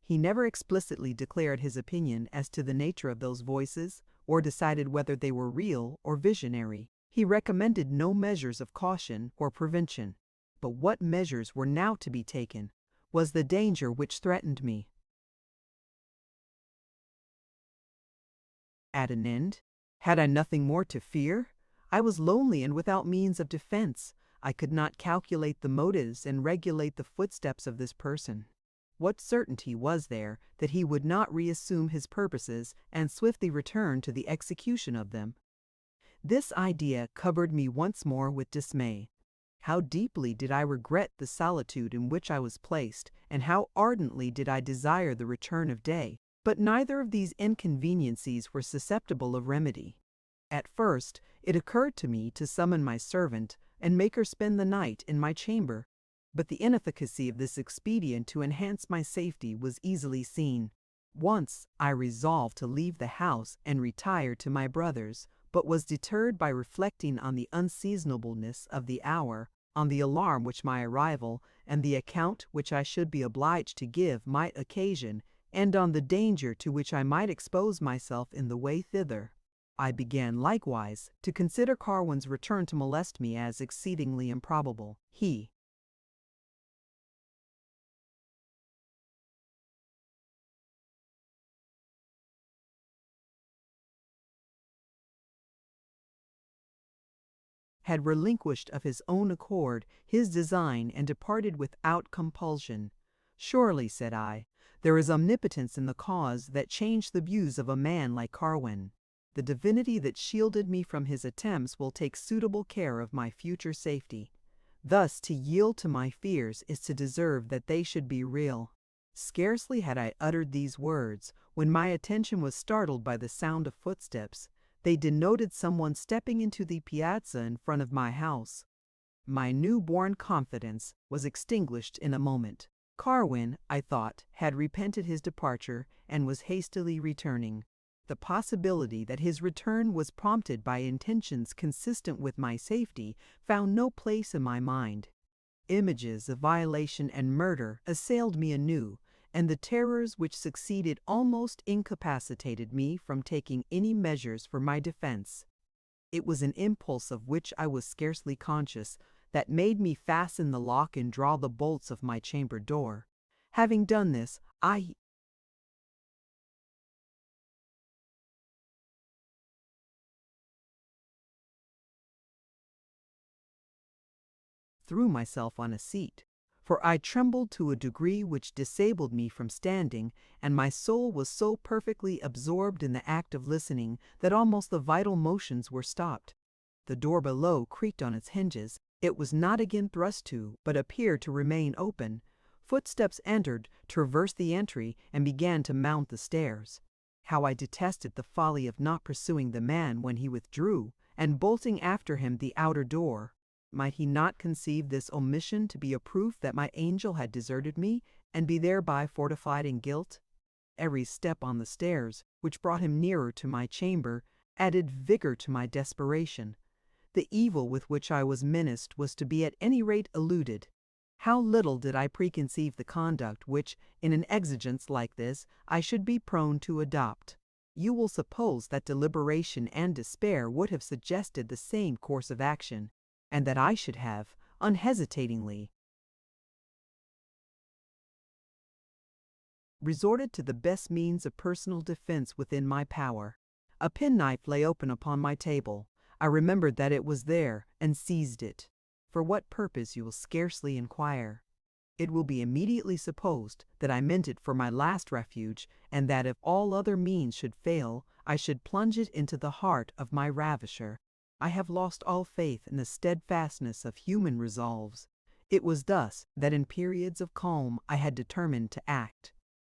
He never explicitly declared his opinion as to the nature of those voices, or decided whether they were real or visionary. He recommended no measures of caution or prevention. But what measures were now to be taken? Was the danger which threatened me at an end? Had I nothing more to fear? I was lonely and without means of defense. I could not calculate the motives and regulate the footsteps of this person. What certainty was there that he would not reassume his purposes and swiftly return to the execution of them? This idea covered me once more with dismay. How deeply did I regret the solitude in which I was placed, and how ardently did I desire the return of day! But neither of these inconveniencies were susceptible of remedy. At first, it occurred to me to summon my servant and make her spend the night in my chamber, but the inefficacy of this expedient to enhance my safety was easily seen. Once I resolved to leave the house and retire to my brother's, but was deterred by reflecting on the unseasonableness of the hour, on the alarm which my arrival and the account which I should be obliged to give might occasion, and on the danger to which I might expose myself in the way thither. I began likewise to consider Carwin's return to molest me as exceedingly improbable. He had relinquished of his own accord his design and departed without compulsion. Surely, said I, there is omnipotence in the cause that changed the views of a man like Carwin. The divinity that shielded me from his attempts will take suitable care of my future safety. Thus, to yield to my fears is to deserve that they should be real. Scarcely had I uttered these words when my attention was startled by the sound of footsteps. They denoted someone stepping into the piazza in front of my house. My new-born confidence was extinguished in a moment. Carwin, I thought, had repented his departure and was hastily returning. The possibility that his return was prompted by intentions consistent with my safety found no place in my mind. Images of violation and murder assailed me anew, and the terrors which succeeded almost incapacitated me from taking any measures for my defense. It was an impulse of which I was scarcely conscious that made me fasten the lock and draw the bolts of my chamber door. Having done this, I threw myself on a seat, for I trembled to a degree which disabled me from standing, and my soul was so perfectly absorbed in the act of listening that almost the vital motions were stopped. The door below creaked on its hinges. It was not again thrust to, but appeared to remain open. Footsteps entered, traversed the entry, and began to mount the stairs. How I detested the folly of not pursuing the man when he withdrew, and bolting after him the outer door. Might he not conceive this omission to be a proof that my angel had deserted me, and be thereby fortified in guilt? Every step on the stairs, which brought him nearer to my chamber, added vigor to my desperation. The evil with which I was menaced was to be at any rate eluded. How little did I preconceive the conduct which, in an exigence like this, I should be prone to adopt. You will suppose that deliberation and despair would have suggested the same course of action, and that I should have, unhesitatingly, resorted to the best means of personal defense within my power. A penknife lay open upon my table. I remembered that it was there, and seized it. For what purpose you will scarcely inquire. It will be immediately supposed that I meant it for my last refuge, and that if all other means should fail, I should plunge it into the heart of my ravisher. I have lost all faith in the steadfastness of human resolves. It was thus that in periods of calm I had determined to act.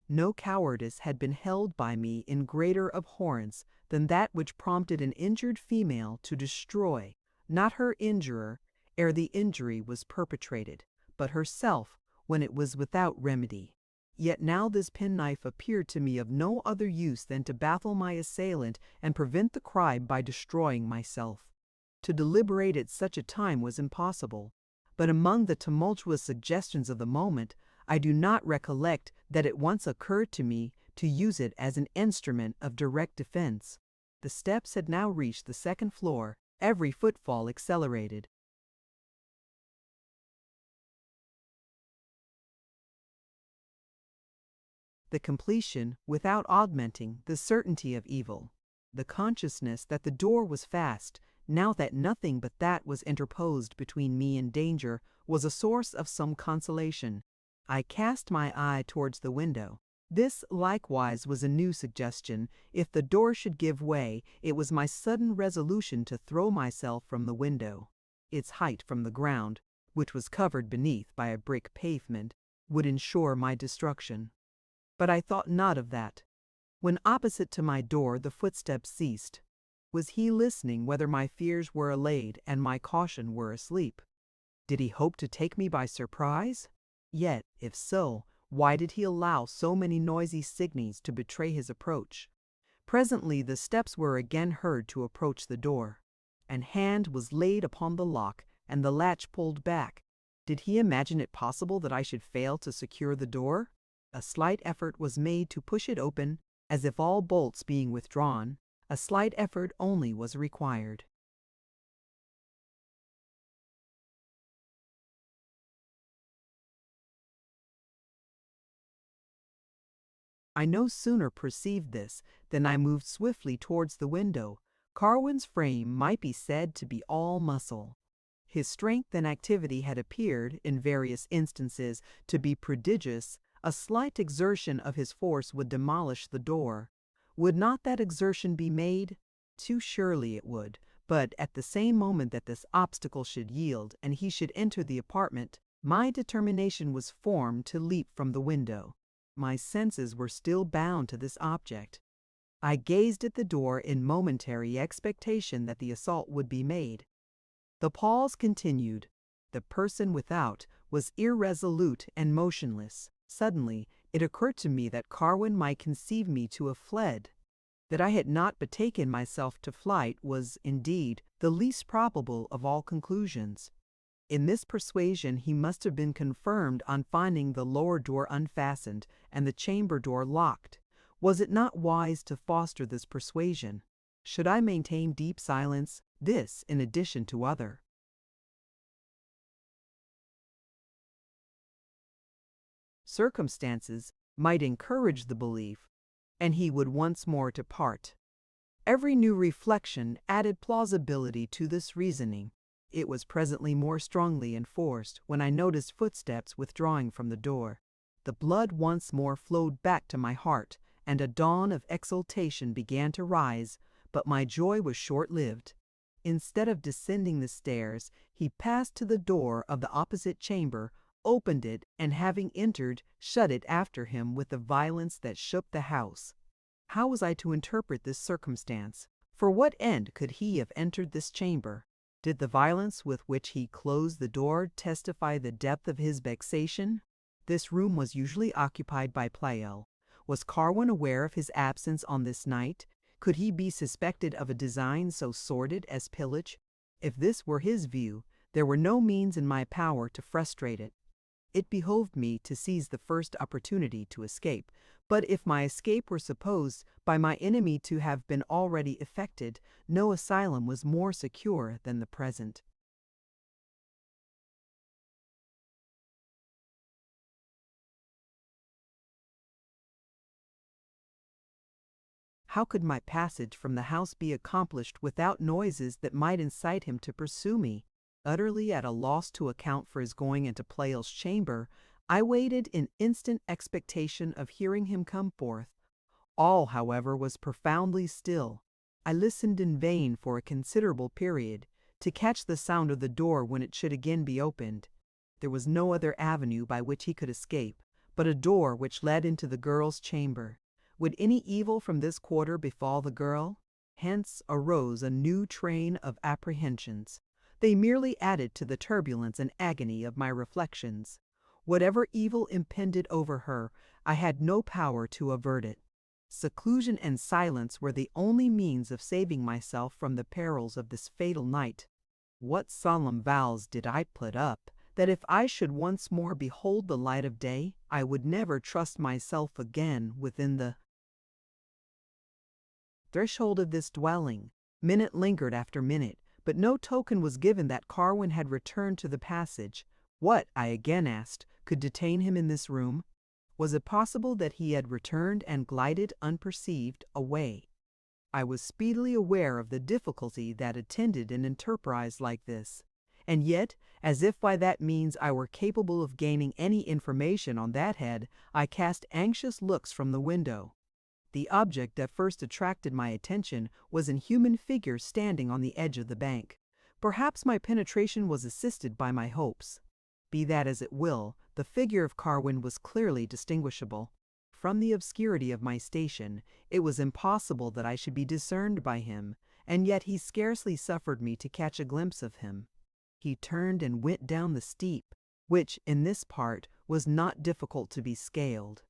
No cowardice had been held by me in greater abhorrence than that which prompted an injured female to destroy, not her injurer, ere the injury was perpetrated, but herself when it was without remedy. Yet now this penknife appeared to me of no other use than to baffle my assailant and prevent the crime by destroying myself. To deliberate at such a time was impossible, but among the tumultuous suggestions of the moment, I do not recollect that it once occurred to me to use it as an instrument of direct defense. The steps had now reached the second floor. Every footfall accelerated. The completion, without augmenting, the certainty of evil. The consciousness that the door was fast, now that nothing but that was interposed between me and danger, was a source of some consolation. I cast my eye towards the window. This likewise was a new suggestion. If the door should give way, it was my sudden resolution to throw myself from the window. Its height from the ground, which was covered beneath by a brick pavement, would ensure my destruction. But I thought not of that. When opposite to my door the footsteps ceased. Was he listening whether my fears were allayed and my caution were asleep? Did he hope to take me by surprise? Yet, if so, why did he allow so many noisy signs to betray his approach? Presently the steps were again heard to approach the door. An hand was laid upon the lock, and the latch pulled back. Did he imagine it possible that I should fail to secure the door? A slight effort was made to push it open, as if all bolts being withdrawn, a slight effort only was required. I no sooner perceived this than I moved swiftly towards the window. Carwin's frame might be said to be all muscle. His strength and activity had appeared, in various instances, to be prodigious. A slight exertion of his force would demolish the door. Would not that exertion be made? Too surely it would, but at the same moment that this obstacle should yield and he should enter the apartment, my determination was formed to leap from the window. My senses were still bound to this object. I gazed at the door in momentary expectation that the assault would be made. The pause continued. The person without was irresolute and motionless. Suddenly, it occurred to me that Carwin might conceive me to have fled. That I had not betaken myself to flight was, indeed, the least probable of all conclusions. In this persuasion he must have been confirmed on finding the lower door unfastened and the chamber door locked. Was it not wise to foster this persuasion? Should I maintain deep silence? This, in addition to other circumstances, might encourage the belief, and he would once more depart. Every new reflection added plausibility to this reasoning. it was presently more strongly enforced when I noticed footsteps withdrawing from the door. The blood once more flowed back to my heart, and a dawn of exultation began to rise, but my joy was short-lived. Instead of descending the stairs, he passed to the door of the opposite chamber, opened it, and having entered, shut it after him with a violence that shook the house. How was I to interpret this circumstance? For what end could he have entered this chamber? Did the violence with which he closed the door testify the depth of his vexation? This room was usually occupied by Pleyel. Was Carwin aware of his absence on this night? Could he be suspected of a design so sordid as pillage? If this were his view, there were no means in my power to frustrate it. It behoved me to seize the first opportunity to escape, but if my escape were supposed by my enemy to have been already effected, no asylum was more secure than the present. How could my passage from the house be accomplished without noises that might incite him to pursue me? Utterly at a loss to account for his going into Pleyel's chamber, I waited in instant expectation of hearing him come forth. All, however, was profoundly still. I listened in vain for a considerable period, to catch the sound of the door when it should again be opened. There was no other avenue by which he could escape, but a door which led into the girl's chamber. Would any evil from this quarter befall the girl? Hence arose a new train of apprehensions. They merely added to the turbulence and agony of my reflections. Whatever evil impended over her, I had no power to avert it. Seclusion and silence were the only means of saving myself from the perils of this fatal night. What solemn vows did I put up, that if I should once more behold the light of day, I would never trust myself again within the threshold of this dwelling. Minute lingered after minute, but no token was given that Carwin had returned to the passage. What, I again asked, could detain him in this room? Was it possible that he had returned and glided unperceived away? I was speedily aware of the difficulty that attended an enterprise like this, and yet, as if by that means I were capable of gaining any information on that head, I cast anxious looks from the window. The object that first attracted my attention was an human figure standing on the edge of the bank. Perhaps my penetration was assisted by my hopes. Be that as it will, the figure of Carwin was clearly distinguishable. From the obscurity of my station, it was impossible that I should be discerned by him, and yet he scarcely suffered me to catch a glimpse of him. He turned and went down the steep, which, in this part, was not difficult to be scaled.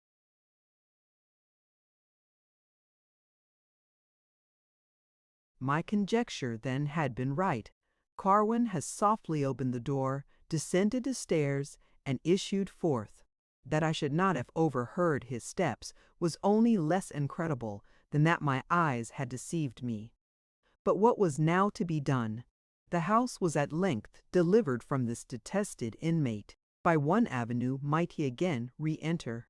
My conjecture, then, had been right. Carwin has softly opened the door, descended the stairs, and issued forth. That I should not have overheard his steps was only less incredible than that my eyes had deceived me. But what was now to be done? The house was at length delivered from this detested inmate. By one avenue might he again re-enter.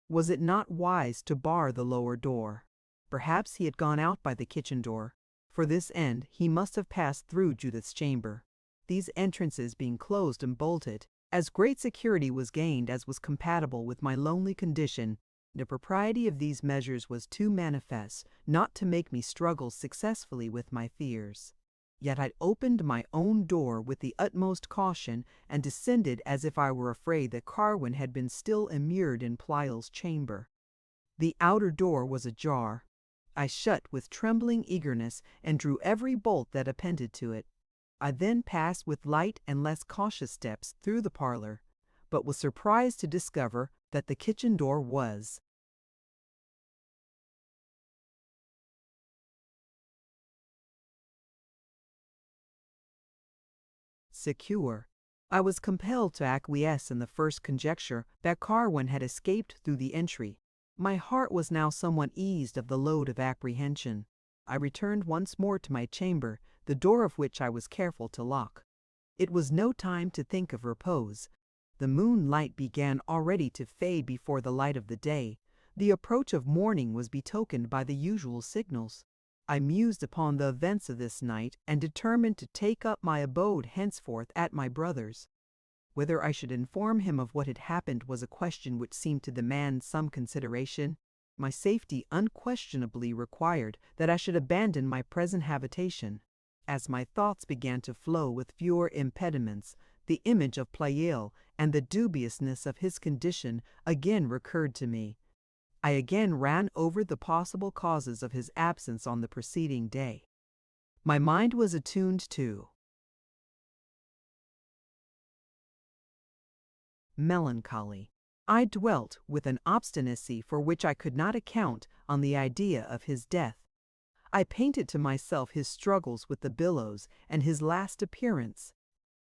Was it not wise to bar the lower door? Perhaps he had gone out by the kitchen door. For this end, he must have passed through Judith's chamber. These entrances being closed and bolted, as great security was gained as was compatible with my lonely condition. The propriety of these measures was too manifest not to make me struggle successfully with my fears. Yet I opened my own door with the utmost caution and descended as if I were afraid that Carwin had been still immured in Pleyel's chamber. The outer door was ajar. I shut with trembling eagerness and drew every bolt that appended to it. I then passed with light and less cautious steps through the parlor, but was surprised to discover that the kitchen door was secure. I was compelled to acquiesce in the first conjecture that Carwin had escaped through the entry. My heart was now somewhat eased of the load of apprehension. I returned once more to my chamber, the door of which I was careful to lock. It was no time to think of repose. The moonlight began already to fade before the light of the day. The approach of morning was betokened by the usual signals. I mused upon the events of this night and determined to take up my abode henceforth at my brother's. Whether I should inform him of what had happened was a question which seemed to demand some consideration. My safety unquestionably required that I should abandon my present habitation. As my thoughts began to flow with fewer impediments, the image of Pleyel and the dubiousness of his condition again recurred to me. I again ran over the possible causes of his absence on the preceding day. My mind was attuned to melancholy. I dwelt with an obstinacy for which I could not account on the idea of his death. I painted to myself his struggles with the billows and his last appearance.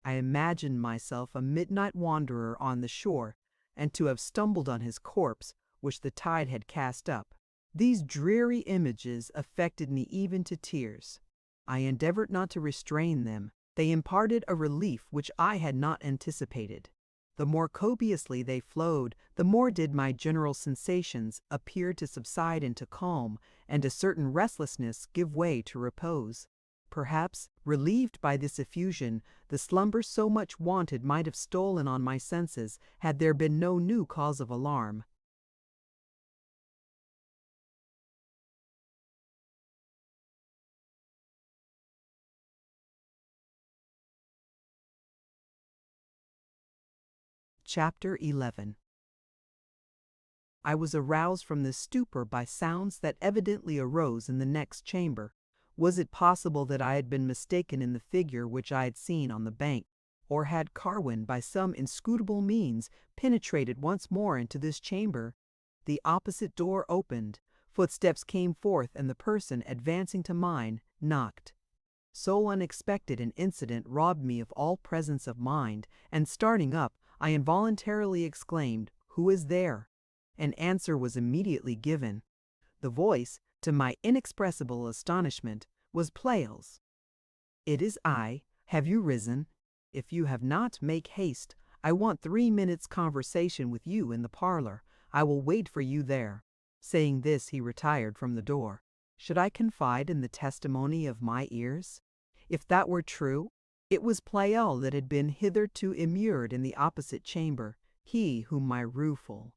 I imagined myself a midnight wanderer on the shore, and to have stumbled on his corpse, which the tide had cast up. These dreary images affected me even to tears. I endeavored not to restrain them. They imparted a relief which I had not anticipated. The more copiously they flowed, the more did my general sensations appear to subside into calm, and a certain restlessness give way to repose. Perhaps, relieved by this effusion, the slumber so much wanted might have stolen on my senses had there been no new cause of alarm. Chapter 11. I was aroused from this stupor by sounds that evidently arose in the next chamber. Was it possible that I had been mistaken in the figure which I had seen on the bank, or had Carwin, by some inscrutable means, penetrated once more into this chamber? The opposite door opened, footsteps came forth, and the person advancing to mine knocked. So unexpected an incident robbed me of all presence of mind, and starting up, I involuntarily exclaimed, "Who is there?" An answer was immediately given. The voice, to my inexpressible astonishment, was Pleyel's. "It is I. Have you risen? If you have not, make haste. I want 3 minutes' conversation with you in the parlor. I will wait for you there." Saying this, he retired from the door. Should I confide in the testimony of my ears? If that were true, it was Pleyel that had been hitherto immured in the opposite chamber, he whom my rueful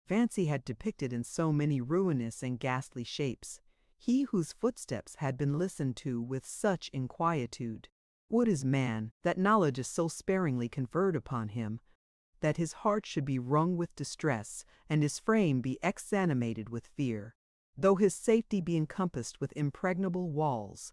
fancy had depicted in so many ruinous and ghastly shapes, he whose footsteps had been listened to with such inquietude. What is man, that knowledge is so sparingly conferred upon him, that his heart should be wrung with distress, and his frame be exanimated with fear, though his safety be encompassed with impregnable walls?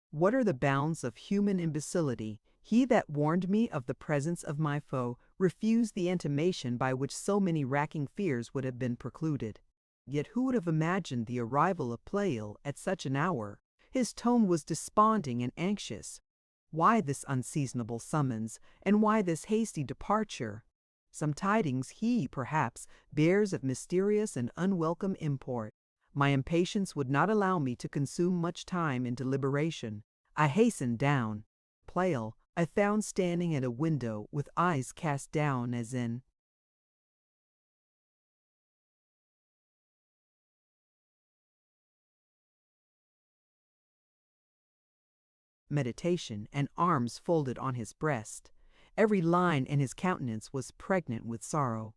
What are the bounds of human imbecility? He that warned me of the presence of my foe refused the intimation by which so many racking fears would have been precluded. Yet who would have imagined the arrival of Pleyel at such an hour? His tone was desponding and anxious. Why this unseasonable summons, and why this hasty departure? Some tidings he, perhaps, bears of mysterious and unwelcome import. My impatience would not allow me to consume much time in deliberation. I hastened down. Pleyel I found standing at a window with eyes cast down as in meditation, and arms folded on his breast. Every line in his countenance was pregnant with sorrow.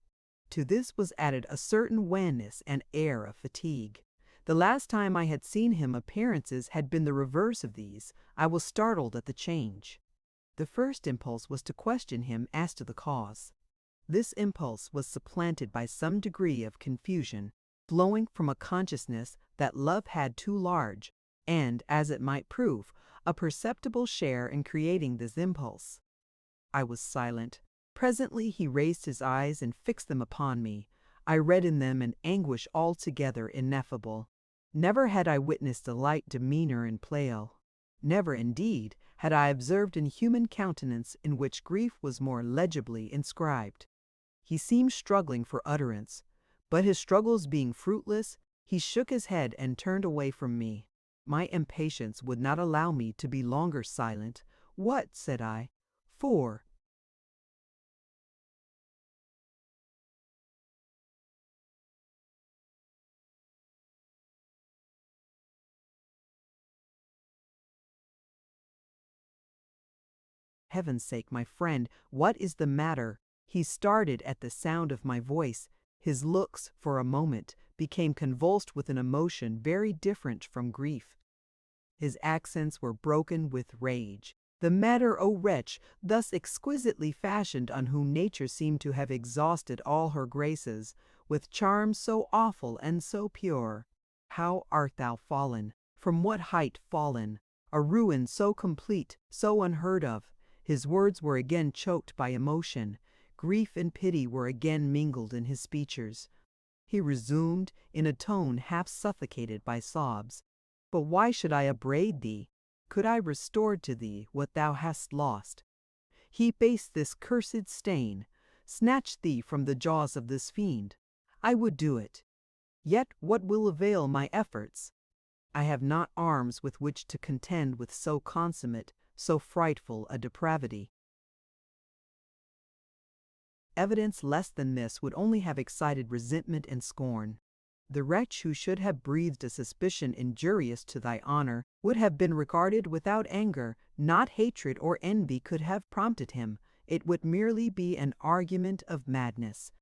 To this was added a certain wanness and air of fatigue. The last time I had seen him appearances had been the reverse of these. I was startled at the change. The first impulse was to question him as to the cause. This impulse was supplanted by some degree of confusion, flowing from a consciousness that love had too large, and, as it might prove, a perceptible share in creating this impulse. I was silent. Presently he raised his eyes and fixed them upon me. I read in them an anguish altogether ineffable. Never had I witnessed a light demeanor in Pleyel. Never, indeed, had I observed in human countenance in which grief was more legibly inscribed. He seemed struggling for utterance, but his struggles being fruitless, he shook his head and turned away from me. My impatience would not allow me to be longer silent. "What?" said I. "For?" Heaven's sake, my friend, what is the matter? He started at the sound of my voice. His looks, for a moment, became convulsed with an emotion very different from grief. His accents were broken with rage. The matter, O wretch, thus exquisitely fashioned, on whom nature seemed to have exhausted all her graces, with charms so awful and so pure. How art thou fallen? From what height fallen? A ruin so complete, so unheard of. His words were again choked by emotion. Grief and pity were again mingled in his speeches. He resumed, in a tone half suffocated by sobs, "But why should I upbraid thee? Could I restore to thee what thou hast lost? Efface this cursed stain, snatch thee from the jaws of this fiend, I would do it. Yet what will avail my efforts? I have not arms with which to contend with so consummate, so frightful a depravity." Evidence less than this would only have excited resentment and scorn. The wretch who should have breathed a suspicion injurious to thy honor would have been regarded without anger. Not hatred or envy could have prompted him. It would merely be an argument of madness.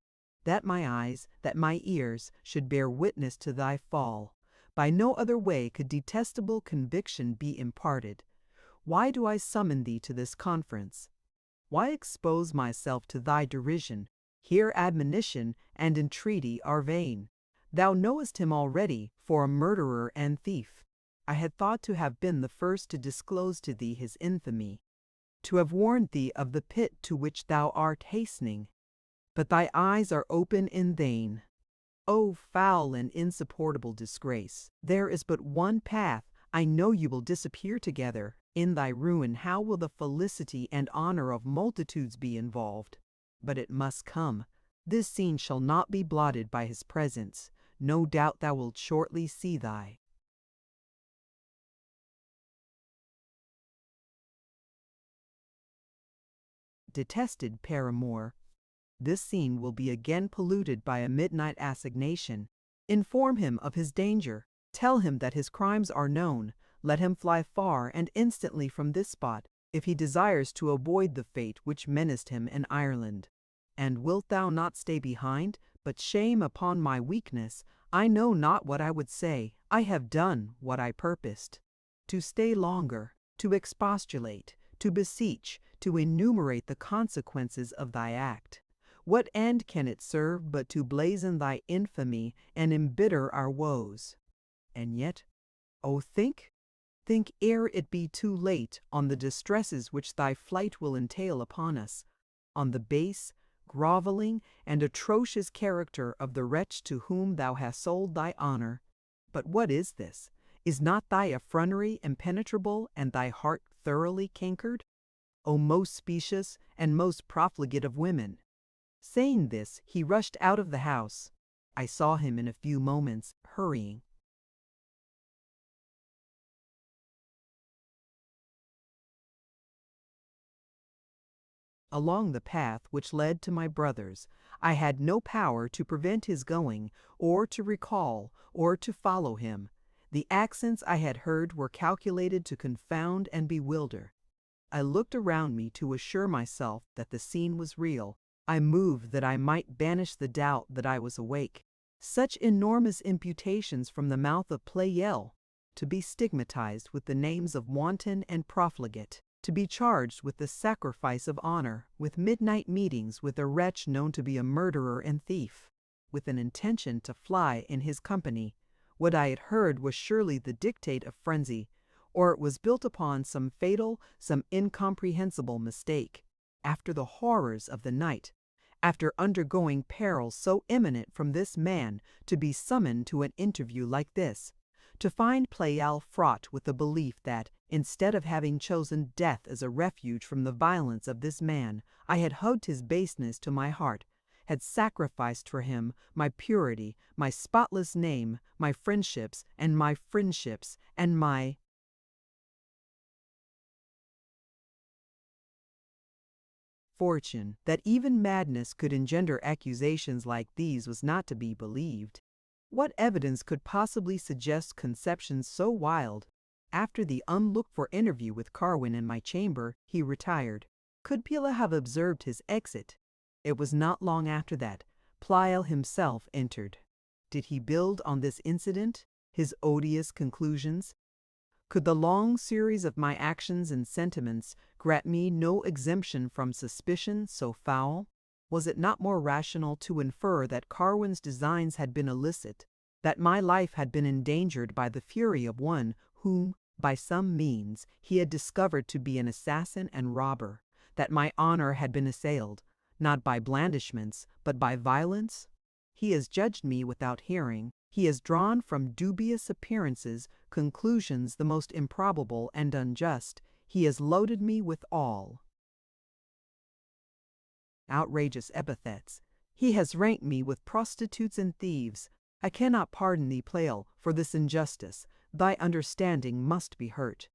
That my eyes, that my ears, should bear witness to thy fall. By no other way could detestable conviction be imparted. Why do I summon thee to this conference? Why expose myself to thy derision? Here admonition and entreaty are vain. Thou knowest him already for a murderer and thief. I had thought to have been the first to disclose to thee his infamy, to have warned thee of the pit to which thou art hastening. But thy eyes are open in vain. O foul and insupportable disgrace! There is but one path. I know you will disappear together. In thy ruin, how will the felicity and honor of multitudes be involved? But it must come. This scene shall not be blotted by his presence. No doubt thou wilt shortly see thy detested paramour. This scene will be again polluted by a midnight assignation. Inform him of his danger. Tell him that his crimes are known. Let him fly far and instantly from this spot, if he desires to avoid the fate which menaced him in Ireland. And wilt thou not stay behind? But shame upon my weakness! I know not what I would say. I have done what I purposed. To stay longer, to expostulate, to beseech, to enumerate the consequences of thy act. What end can it serve but to blazon thy infamy and embitter our woes? And yet, oh, think ere it be too late on the distresses which thy flight will entail upon us, on the base, groveling, and atrocious character of the wretch to whom thou hast sold thy honor. But what is this? Is not thy effrontery impenetrable and thy heart thoroughly cankered? O most specious and most profligate of women! Saying this, he rushed out of the house. I saw him in a few moments, hurrying along the path which led to my brother's. I had no power to prevent his going, or to recall, or to follow him. The accents I had heard were calculated to confound and bewilder. I looked around me to assure myself that the scene was real. I moved that I might banish the doubt that I was awake. Such enormous imputations from the mouth of Pleyel, to be stigmatized with the names of wanton and profligate, to be charged with the sacrifice of honor, with midnight meetings with a wretch known to be a murderer and thief, with an intention to fly in his company. What I had heard was surely the dictate of frenzy, or it was built upon some fatal, some incomprehensible mistake. After the horrors of the night, after undergoing perils so imminent from this man, to be summoned to an interview like this, to find Pleyel fraught with the belief that, instead of having chosen death as a refuge from the violence of this man, I had hugged his baseness to my heart, had sacrificed for him my purity, my spotless name, my friendships, and my fortune. That even madness could engender accusations like these was not to be believed. What evidence could possibly suggest conceptions so wild? After the unlooked-for interview with Carwin in my chamber, he retired. Could Pila have observed his exit? It was not long after that Pleyel himself entered. Did he build on this incident his odious conclusions? Could the long series of my actions and sentiments grant me no exemption from suspicion so foul? Was it not more rational to infer that Carwin's designs had been illicit, that my life had been endangered by the fury of one whom, by some means, he had discovered to be an assassin and robber, that my honor had been assailed, not by blandishments, but by violence? He has judged me without hearing. He has drawn from dubious appearances conclusions the most improbable and unjust. He has loaded me with all outrageous epithets. He has ranked me with prostitutes and thieves. I cannot pardon thee, Pleyel, for this injustice. Thy understanding must be hurt.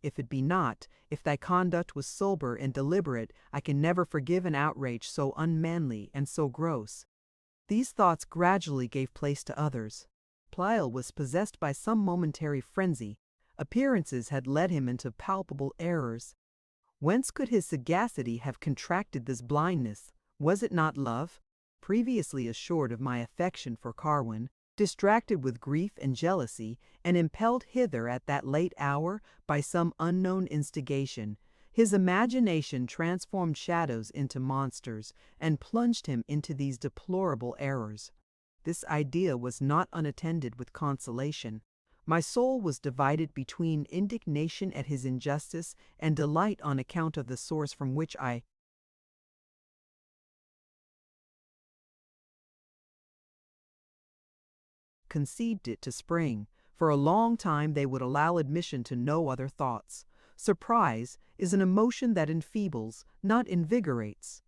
If it be not, if thy conduct was sober and deliberate, I can never forgive an outrage so unmanly and so gross. These thoughts gradually gave place to others. Pleyel was possessed by some momentary frenzy. Appearances had led him into palpable errors. Whence could his sagacity have contracted this blindness? Was it not love? Previously assured of my affection for Carwin, distracted with grief and jealousy, and impelled hither at that late hour by some unknown instigation, his imagination transformed shadows into monsters and plunged him into these deplorable errors. This idea was not unattended with consolation. My soul was divided between indignation at his injustice and delight on account of the source from which I conceived it to spring. For a long time they would allow admission to no other thoughts. Surprise is an emotion that enfeebles, not invigorates.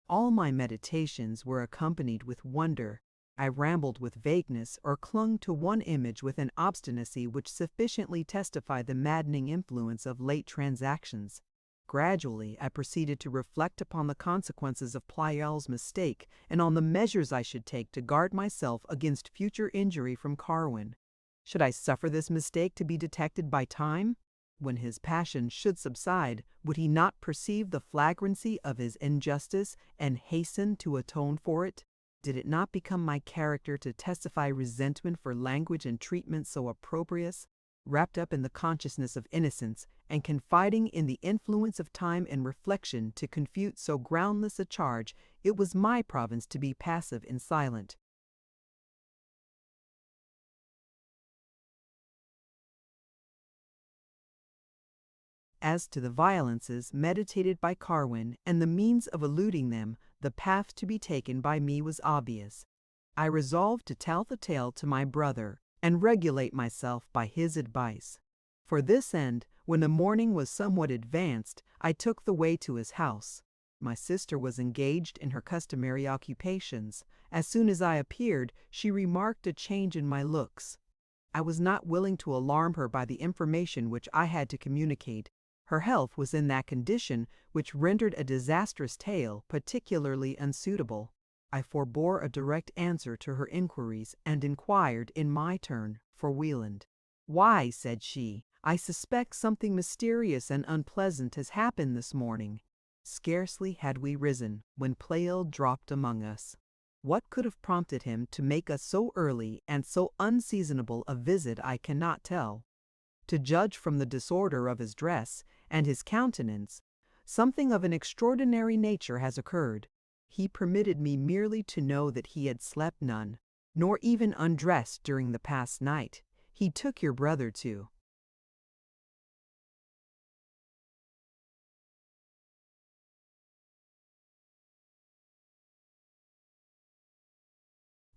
All my meditations were accompanied with wonder. I rambled with vagueness or clung to one image with an obstinacy which sufficiently testified the maddening influence of late transactions. Gradually I proceeded to reflect upon the consequences of Pleyel's mistake and on the measures I should take to guard myself against future injury from Carwin. Should I suffer this mistake to be detected by time? When his passion should subside, would he not perceive the flagrancy of his injustice and hasten to atone for it? Did it not become my character to testify resentment for language and treatment so opprobrious? Wrapped up in the consciousness of innocence, and confiding in the influence of time and reflection to confute so groundless a charge, it was my province to be passive and silent. As to the violences meditated by Carwin and the means of eluding them, the path to be taken by me was obvious. I resolved to tell the tale to my brother and regulate myself by his advice. For this end, when the morning was somewhat advanced, I took the way to his house. My sister was engaged in her customary occupations. As soon as I appeared, she remarked a change in my looks. I was not willing to alarm her by the information which I had to communicate. Her health was in that condition which rendered a disastrous tale particularly unsuitable. I forbore a direct answer to her inquiries and inquired in my turn for Wieland. "Why," said she, "I suspect something mysterious and unpleasant has happened this morning." Scarcely had we risen when Pleyel dropped among us. What could have prompted him to make us so early and so unseasonable a visit I cannot tell. To judge from the disorder of his dress and his countenance, something of an extraordinary nature has occurred. He permitted me merely to know that he had slept none, nor even undressed during the past night. He took your brother to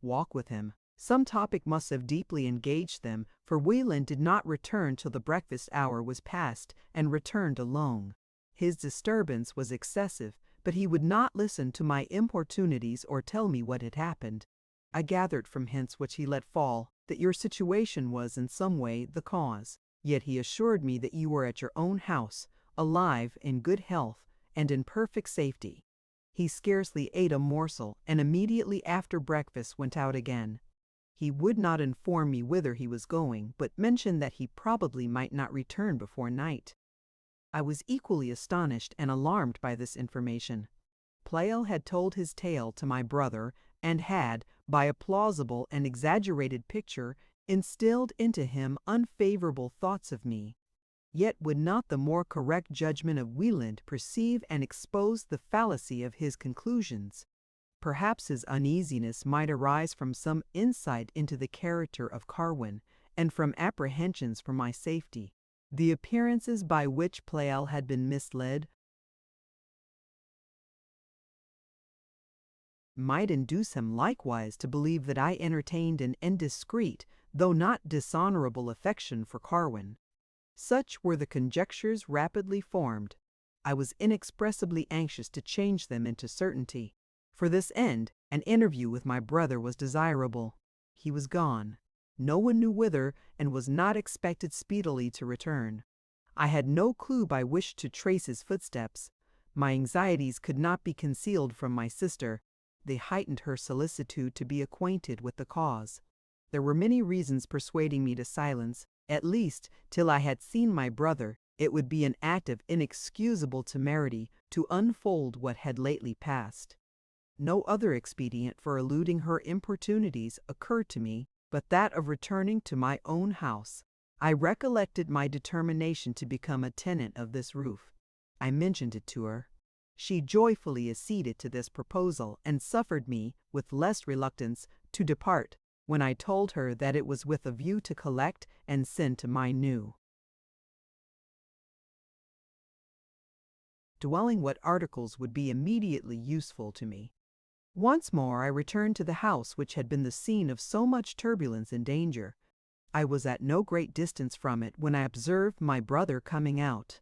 walk with him. Some topic must have deeply engaged them, for Wieland did not return till the breakfast hour was past, and returned alone. His disturbance was excessive, but he would not listen to my importunities or tell me what had happened. I gathered from hints which he let fall that your situation was in some way the cause. Yet he assured me that you were at your own house, alive, in good health, and in perfect safety. He scarcely ate a morsel, and immediately after breakfast went out again. He would not inform me whither he was going, but mentioned that he probably might not return before night. I was equally astonished and alarmed by this information. Pleyel had told his tale to my brother and had, by a plausible and exaggerated picture, instilled into him unfavorable thoughts of me. Yet would not the more correct judgment of Wieland perceive and expose the fallacy of his conclusions? Perhaps his uneasiness might arise from some insight into the character of Carwin, and from apprehensions for my safety. The appearances by which Pleyel had been misled might induce him likewise to believe that I entertained an indiscreet, though not dishonorable affection for Carwin. Such were the conjectures rapidly formed. I was inexpressibly anxious to change them into certainty. For this end, an interview with my brother was desirable. He was gone. No one knew whither, and was not expected speedily to return. I had no clue by which to trace his footsteps. My anxieties could not be concealed from my sister. They heightened her solicitude to be acquainted with the cause. There were many reasons persuading me to silence. At least, till I had seen my brother, it would be an act of inexcusable temerity to unfold what had lately passed. No other expedient for eluding her importunities occurred to me but that of returning to my own house. I recollected my determination to become a tenant of this roof. I mentioned it to her. She joyfully acceded to this proposal and suffered me, with less reluctance, to depart, when I told her that it was with a view to collect and send to my new dwelling what articles would be immediately useful to me. Once more I returned to the house which had been the scene of so much turbulence and danger. I was at no great distance from it when I observed my brother coming out.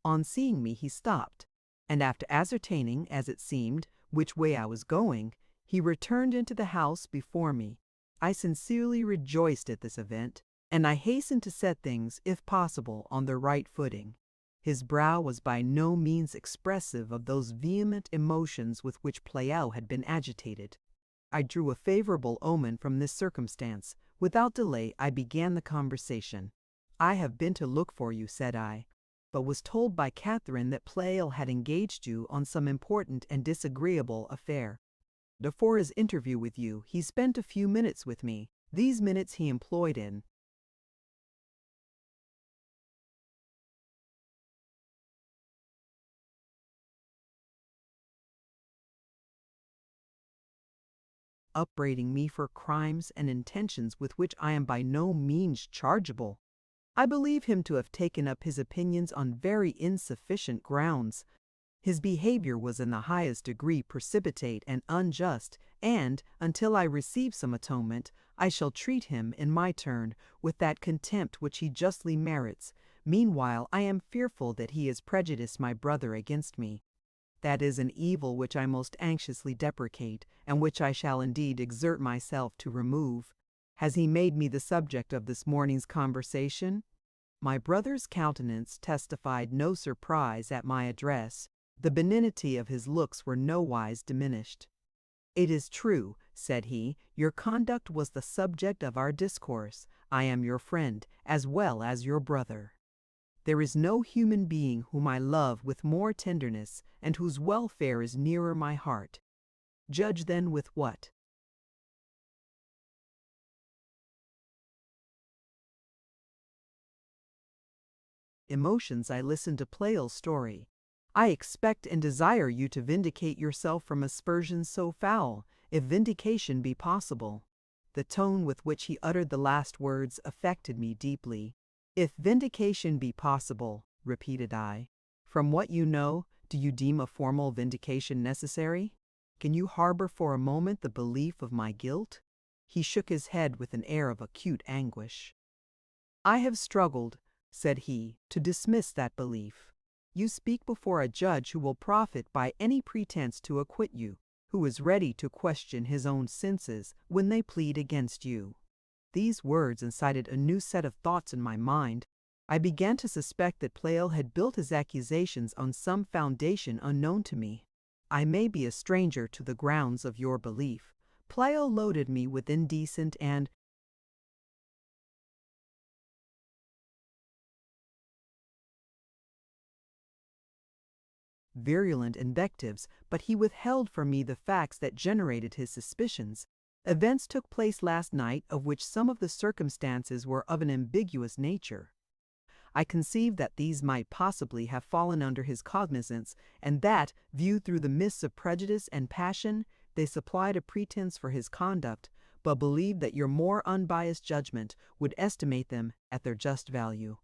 On seeing me he stopped, and after ascertaining, as it seemed, which way I was going, he returned into the house before me. I sincerely rejoiced at this event, and I hastened to set things, if possible, on their right footing. His brow was by no means expressive of those vehement emotions with which Pleyel had been agitated. I drew a favorable omen from this circumstance. Without delay I began the conversation. "I have been to look for you," said I, "but was told by Catherine that Pleyel had engaged you on some important and disagreeable affair. Before his interview with you, he spent a few minutes with me. These minutes he employed in upbraiding me for crimes and intentions with which I am by no means chargeable. I believe him to have taken up his opinions on very insufficient grounds. His behavior was in the highest degree precipitate and unjust, and, until I receive some atonement, I shall treat him, in my turn, with that contempt which he justly merits. Meanwhile, I am fearful that he has prejudiced my brother against me. That is an evil which I most anxiously deprecate, and which I shall indeed exert myself to remove. Has he made me the subject of this morning's conversation?" My brother's countenance testified no surprise at my address. The benignity of his looks were nowise diminished. "It is true," said he, "your conduct was the subject of our discourse. I am your friend, as well as your brother. There is no human being whom I love with more tenderness, and whose welfare is nearer my heart. Judge then with what emotions I listen to Pleyel's story. I expect and desire you to vindicate yourself from aspersions so foul, if vindication be possible." The tone with which he uttered the last words affected me deeply. "If vindication be possible," repeated I. "From what you know, do you deem a formal vindication necessary? Can you harbor for a moment the belief of my guilt?" He shook his head with an air of acute anguish. "I have struggled," said he, "to dismiss that belief. You speak before a judge who will profit by any pretense to acquit you, who is ready to question his own senses when they plead against you." These words incited a new set of thoughts in my mind. I began to suspect that Pleyel had built his accusations on some foundation unknown to me. "I may be a stranger to the grounds of your belief. Pleyel loaded me with indecent and virulent invectives, but he withheld from me the facts that generated his suspicions. Events took place last night of which some of the circumstances were of an ambiguous nature. I conceived that these might possibly have fallen under his cognizance, and that, viewed through the mists of prejudice and passion, they supplied a pretense for his conduct, but believed that your more unbiased judgment would estimate them at their just value.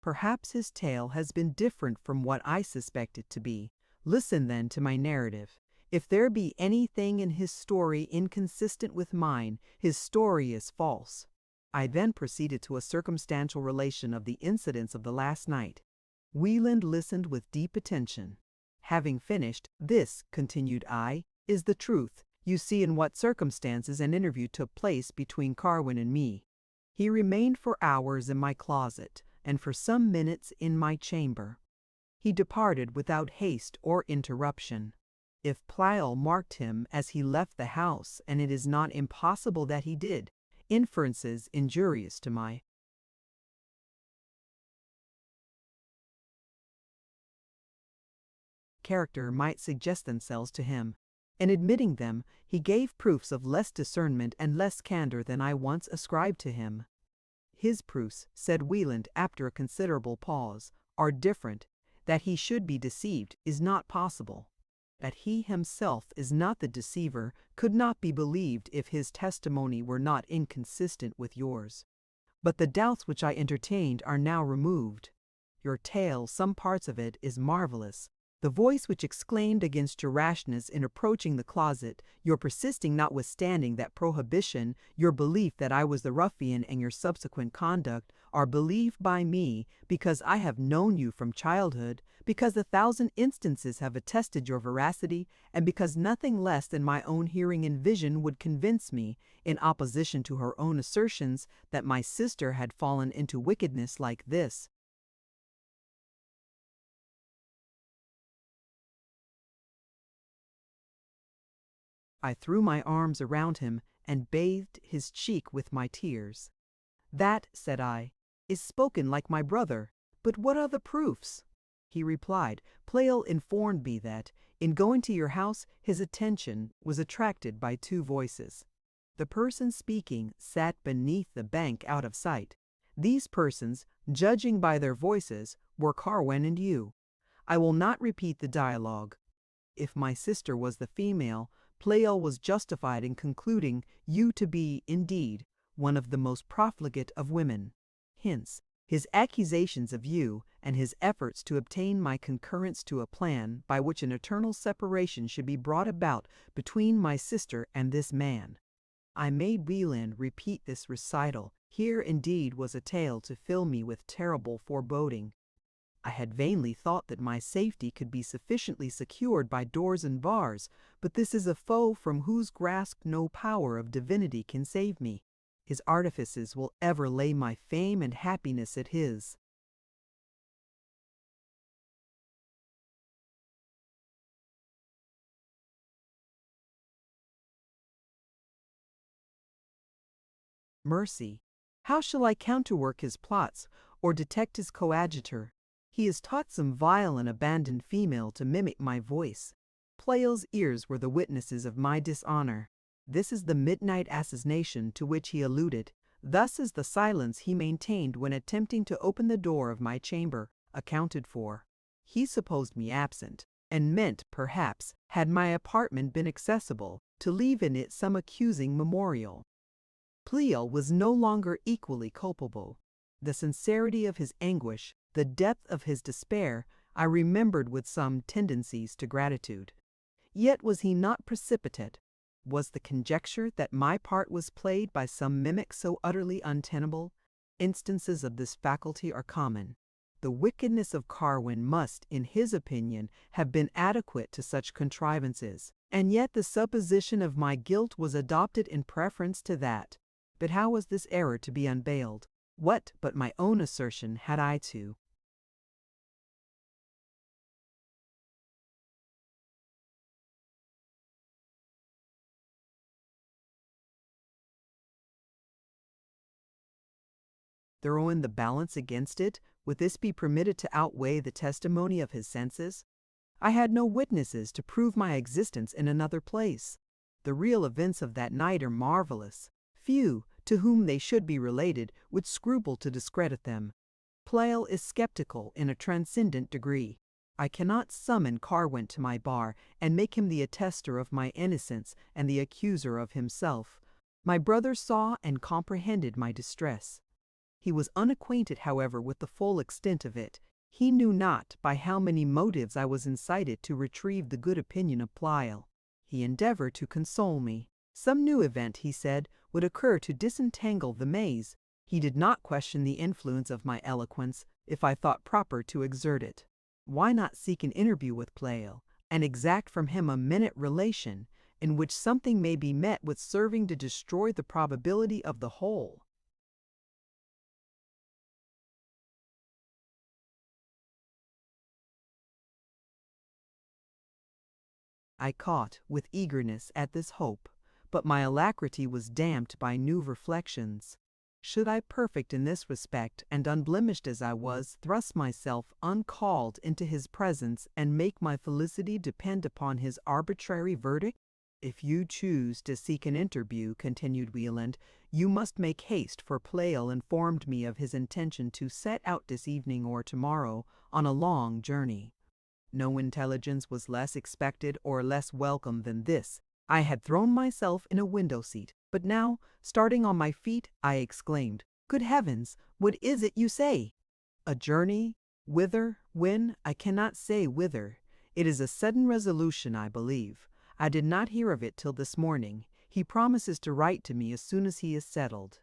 Perhaps his tale has been different from what I suspect it to be. Listen then to my narrative. If there be anything in his story inconsistent with mine, his story is false. I then proceeded to a circumstantial relation of the incidents of the last night. Wieland listened with deep attention. Having finished, "This," continued I, "is the truth. You see in what circumstances an interview took place between Carwin and me. He remained for hours in my closet, and for some minutes in my chamber. He departed without haste or interruption. If Pleyel marked him as he left the house, and it is not impossible that he did, inferences injurious to my character might suggest themselves to him. In admitting them, he gave proofs of less discernment and less candor than I once ascribed to him. His proofs," said Wieland after a considerable pause, "are different. That he should be deceived is not possible. That he himself is not the deceiver could not be believed if his testimony were not inconsistent with yours. But the doubts which I entertained are now removed. Your tale, some parts of it, is marvelous. The voice which exclaimed against your rashness in approaching the closet, your persisting notwithstanding that prohibition, your belief that I was the ruffian, and your subsequent conduct, are believed by me, because I have known you from childhood, because 1,000 instances have attested your veracity, and because nothing less than my own hearing and vision would convince me, in opposition to her own assertions, that my sister had fallen into wickedness like this." I threw my arms around him and bathed his cheek with my tears. "That," said I, "is spoken like my brother, but what are the proofs?" He replied, "Pleyel informed me that, in going to your house, his attention was attracted by 2 voices. The person speaking sat beneath the bank out of sight. These persons, judging by their voices, were Carwin and you. I will not repeat the dialogue. If my sister was the female, Pleyel was justified in concluding you to be, indeed, one of the most profligate of women. Hence, his accusations of you, and his efforts to obtain my concurrence to a plan by which an eternal separation should be brought about between my sister and this man." I made Wieland repeat this recital. Here indeed was a tale to fill me with terrible foreboding. I had vainly thought that my safety could be sufficiently secured by doors and bars, but this is a foe from whose grasp no power of divinity can save me. His artifices will ever lay my fame and happiness at his. Mercy! How shall I counterwork his plots, or detect his coadjutor? He has taught some vile and abandoned female to mimic my voice. Pleyel's ears were the witnesses of my dishonor. This is the midnight assassination to which he alluded. Thus is the silence he maintained when attempting to open the door of my chamber accounted for. He supposed me absent, and meant, perhaps, had my apartment been accessible, to leave in it some accusing memorial. Pleyel was no longer equally culpable. The sincerity of his anguish, the depth of his despair, I remembered with some tendencies to gratitude. Yet was he not precipitate? Was the conjecture that my part was played by some mimic so utterly untenable? Instances of this faculty are common. The wickedness of Carwin must, in his opinion, have been adequate to such contrivances, and yet the supposition of my guilt was adopted in preference to that. But how was this error to be unveiled? What but my own assertion had I to? Throw in the balance against it? Would this be permitted to outweigh the testimony of his senses? I had no witnesses to prove my existence in another place. The real events of that night are marvelous. Few, to whom they should be related, would scruple to discredit them. Pleyel is skeptical in a transcendent degree. I cannot summon Carwent to my bar and make him the attester of my innocence and the accuser of himself. My brother saw and comprehended my distress. He was unacquainted, however, with the full extent of it. He knew not by how many motives I was incited to retrieve the good opinion of Pleyel. He endeavored to console me. Some new event, he said, would occur to disentangle the maze. He did not question the influence of my eloquence, if I thought proper to exert it. Why not seek an interview with Pleyel, and exact from him a minute relation, in which something may be met with serving to destroy the probability of the whole? I caught with eagerness at this hope, but my alacrity was damped by new reflections. Should I, perfect in this respect and unblemished as I was, thrust myself uncalled into his presence and make my felicity depend upon his arbitrary verdict? If you choose to seek an interview, continued Wieland, you must make haste, for Pleyel informed me of his intention to set out this evening or tomorrow on a long journey. No intelligence was less expected or less welcome than this. I had thrown myself in a window seat, but now, starting on my feet, I exclaimed, "Good heavens, what is it you say?" "A journey? Whither? When? I cannot say whither. It is a sudden resolution, I believe. I did not hear of it till this morning. He promises to write to me as soon as he is settled."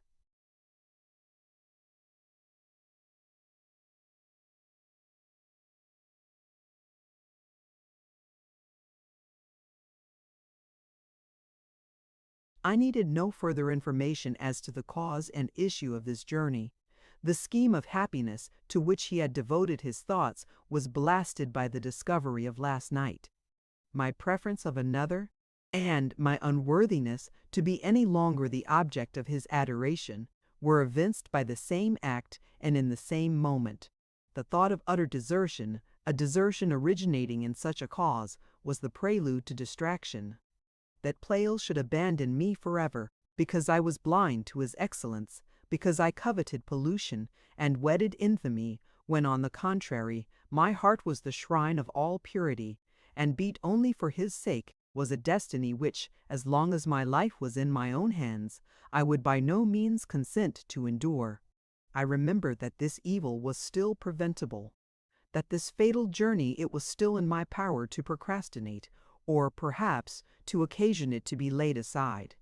I needed no further information as to the cause and issue of this journey. The scheme of happiness to which he had devoted his thoughts was blasted by the discovery of last night. My preference of another, and my unworthiness to be any longer the object of his adoration, were evinced by the same act and in the same moment. The thought of utter desertion, a desertion originating in such a cause, was the prelude to distraction. That Pleyel should abandon me forever, because I was blind to his excellence, because I coveted pollution and wedded infamy, when, on the contrary, my heart was the shrine of all purity, and beat only for his sake, was a destiny which, as long as my life was in my own hands, I would by no means consent to endure. I remembered that this evil was still preventable, that this fatal journey it was still in my power to procrastinate, or perhaps to occasion it to be laid aside.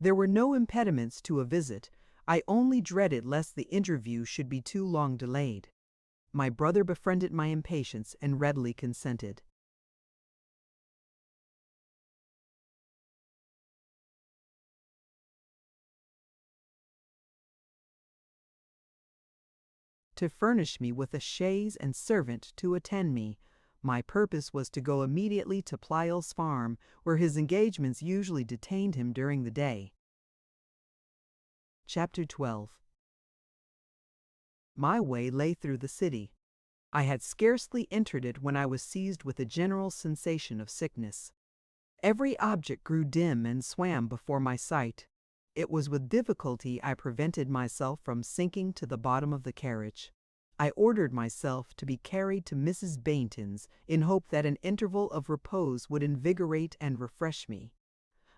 There were no impediments to a visit. I only dreaded lest the interview should be too long delayed. My brother befriended my impatience and readily consented. To furnish me with a chaise and servant to attend me. My purpose was to go immediately to Pleyel's farm, where his engagements usually detained him during the day. Chapter 12. My way lay through the city. I had scarcely entered it when I was seized with a general sensation of sickness. Every object grew dim and swam before my sight. It was with difficulty I prevented myself from sinking to the bottom of the carriage. I ordered myself to be carried to Mrs. Baynton's in hope that an interval of repose would invigorate and refresh me.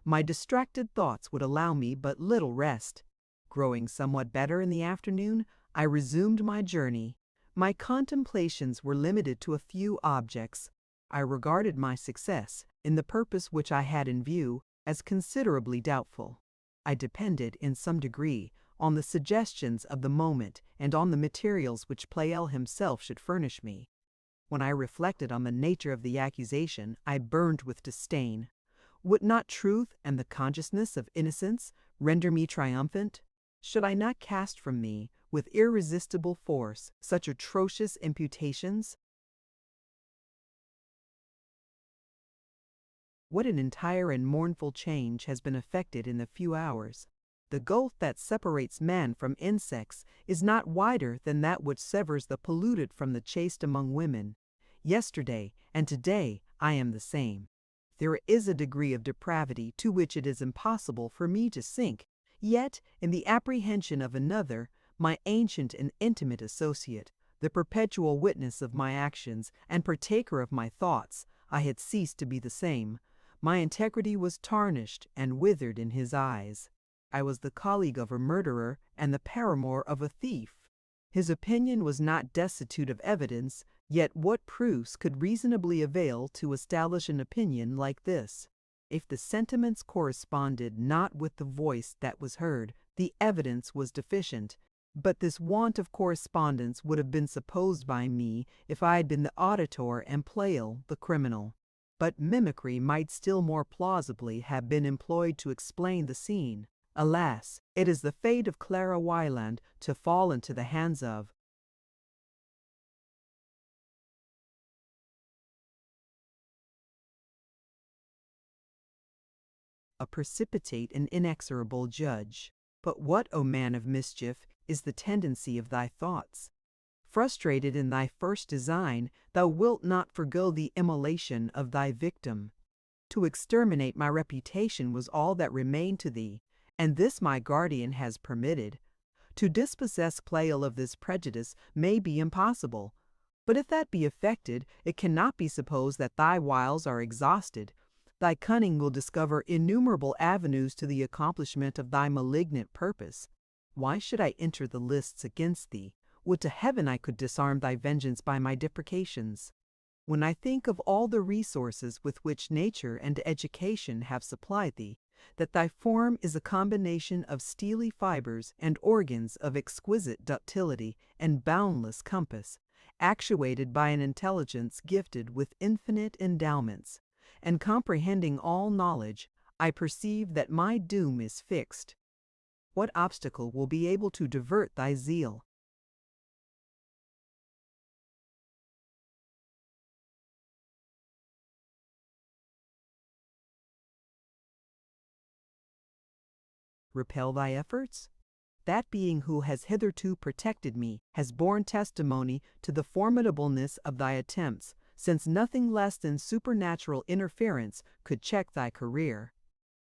My distracted thoughts would allow me but little rest. Growing somewhat better in the afternoon, I resumed my journey. My contemplations were limited to a few objects. I regarded my success, in the purpose which I had in view, as considerably doubtful. I depended, in some degree, on the suggestions of the moment and on the materials which Pleyel himself should furnish me. When I reflected on the nature of the accusation, I burned with disdain. Would not truth and the consciousness of innocence render me triumphant? Should I not cast from me, with irresistible force, such atrocious imputations? What an entire and mournful change has been effected in a few hours! The gulf that separates man from insects is not wider than that which severs the polluted from the chaste among women. Yesterday and today I am the same. There is a degree of depravity to which it is impossible for me to sink, yet in the apprehension of another, my ancient and intimate associate, the perpetual witness of my actions and partaker of my thoughts, I had ceased to be the same. My integrity was tarnished and withered in his eyes. I was the colleague of a murderer and the paramour of a thief. His opinion was not destitute of evidence, yet what proofs could reasonably avail to establish an opinion like this? If the sentiments corresponded not with the voice that was heard, the evidence was deficient. But this want of correspondence would have been supposed by me if I had been the auditor and Pleyel the criminal. But mimicry might still more plausibly have been employed to explain the scene. Alas, it is the fate of Clara Wieland to fall into the hands of a precipitate and inexorable judge. But what, O man of mischief, is the tendency of thy thoughts? Frustrated in thy first design, thou wilt not forego the immolation of thy victim. To exterminate my reputation was all that remained to thee, and this my guardian has permitted. To dispossess Pleyel of this prejudice may be impossible, but if that be effected, it cannot be supposed that thy wiles are exhausted. Thy cunning will discover innumerable avenues to the accomplishment of thy malignant purpose. Why should I enter the lists against thee? Would to heaven I could disarm thy vengeance by my deprecations. When I think of all the resources with which nature and education have supplied thee, that thy form is a combination of steely fibers and organs of exquisite ductility and boundless compass, actuated by an intelligence gifted with infinite endowments, and comprehending all knowledge, I perceive that my doom is fixed. What obstacle will be able to divert thy zeal? Repel thy efforts? That being who has hitherto protected me has borne testimony to the formidableness of thy attempts, since nothing less than supernatural interference could check thy career.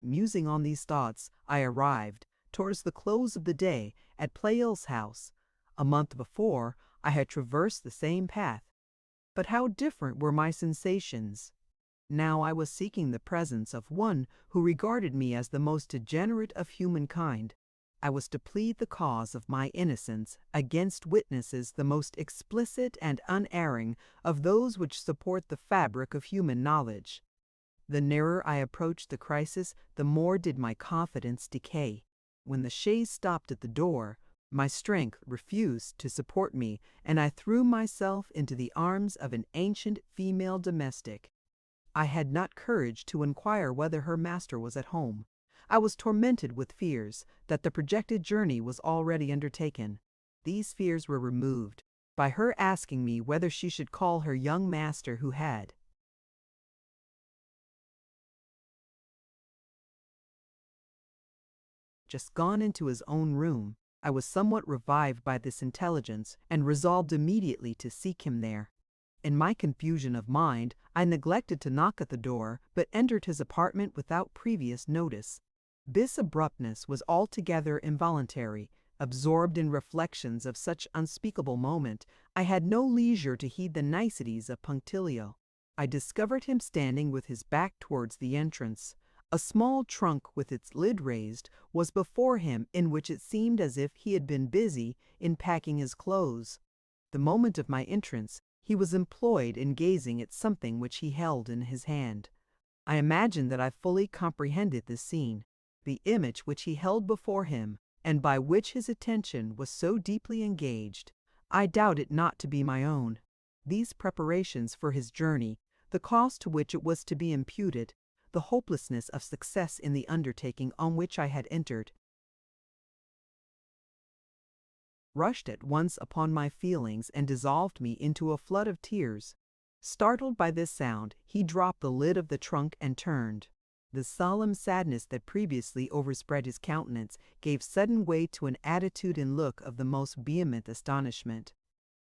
Musing on these thoughts, I arrived, towards the close of the day, at Pleyel's house. A month before, I had traversed the same path. But how different were my sensations! Now I was seeking the presence of one who regarded me as the most degenerate of humankind. I was to plead the cause of my innocence against witnesses the most explicit and unerring of those which support the fabric of human knowledge. The nearer I approached the crisis, the more did my confidence decay. When the chaise stopped at the door, my strength refused to support me, and I threw myself into the arms of an ancient female domestic. I had not courage to inquire whether her master was at home. I was tormented with fears that the projected journey was already undertaken. These fears were removed by her asking me whether she should call her young master who had just gone into his own room. I was somewhat revived by this intelligence and resolved immediately to seek him there. In my confusion of mind, I neglected to knock at the door, but entered his apartment without previous notice. This abruptness was altogether involuntary. Absorbed in reflections of such unspeakable moment, I had no leisure to heed the niceties of punctilio. I discovered him standing with his back towards the entrance. A small trunk with its lid raised was before him, in which it seemed as if he had been busy in packing his clothes. The moment of my entrance, he was employed in gazing at something which he held in his hand. I imagine that I fully comprehended this scene. The image which he held before him, and by which his attention was so deeply engaged, I doubt it not to be my own. These preparations for his journey, the cost to which it was to be imputed, the hopelessness of success in the undertaking on which I had entered, rushed at once upon my feelings and dissolved me into a flood of tears. Startled by this sound, he dropped the lid of the trunk and turned. The solemn sadness that previously overspread his countenance gave sudden way to an attitude and look of the most vehement astonishment.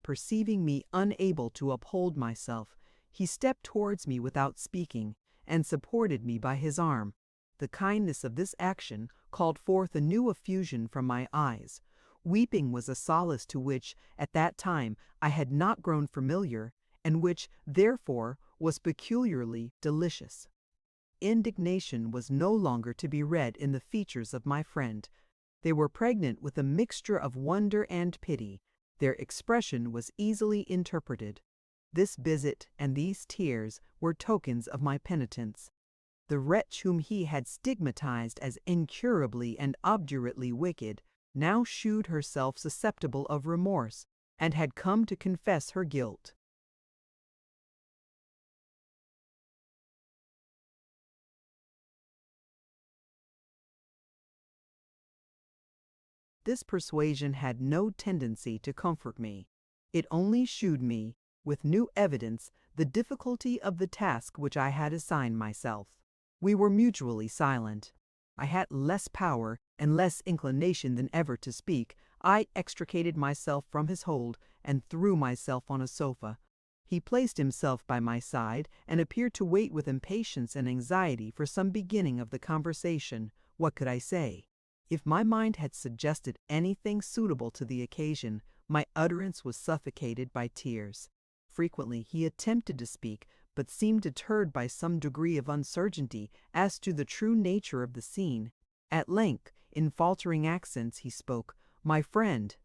Perceiving me unable to uphold myself, He stepped towards me without speaking, and supported me by his arm. The kindness of this action called forth a new effusion from my eyes. Weeping was a solace to which, at that time, I had not grown familiar, and which, therefore, was peculiarly delicious. Indignation was no longer to be read in the features of my friend. They were pregnant with a mixture of wonder and pity. Their expression was easily interpreted. This visit and these tears were tokens of my penitence. The wretch whom he had stigmatized as incurably and obdurately wicked now shewed herself susceptible of remorse, and had come to confess her guilt. This persuasion had no tendency to comfort me. It only shewed me, with new evidence, the difficulty of the task which I had assigned myself. We were mutually silent. I had less power and less inclination than ever to speak. I extricated myself from his hold and threw myself on a sofa. He placed himself by my side and appeared to wait with impatience and anxiety for some beginning of the conversation. What could I say? If my mind had suggested anything suitable to the occasion, my utterance was suffocated by tears. Frequently he attempted to speak, but seemed deterred by some degree of uncertainty as to the true nature of the scene. At length, in faltering accents, he spoke. "My friend,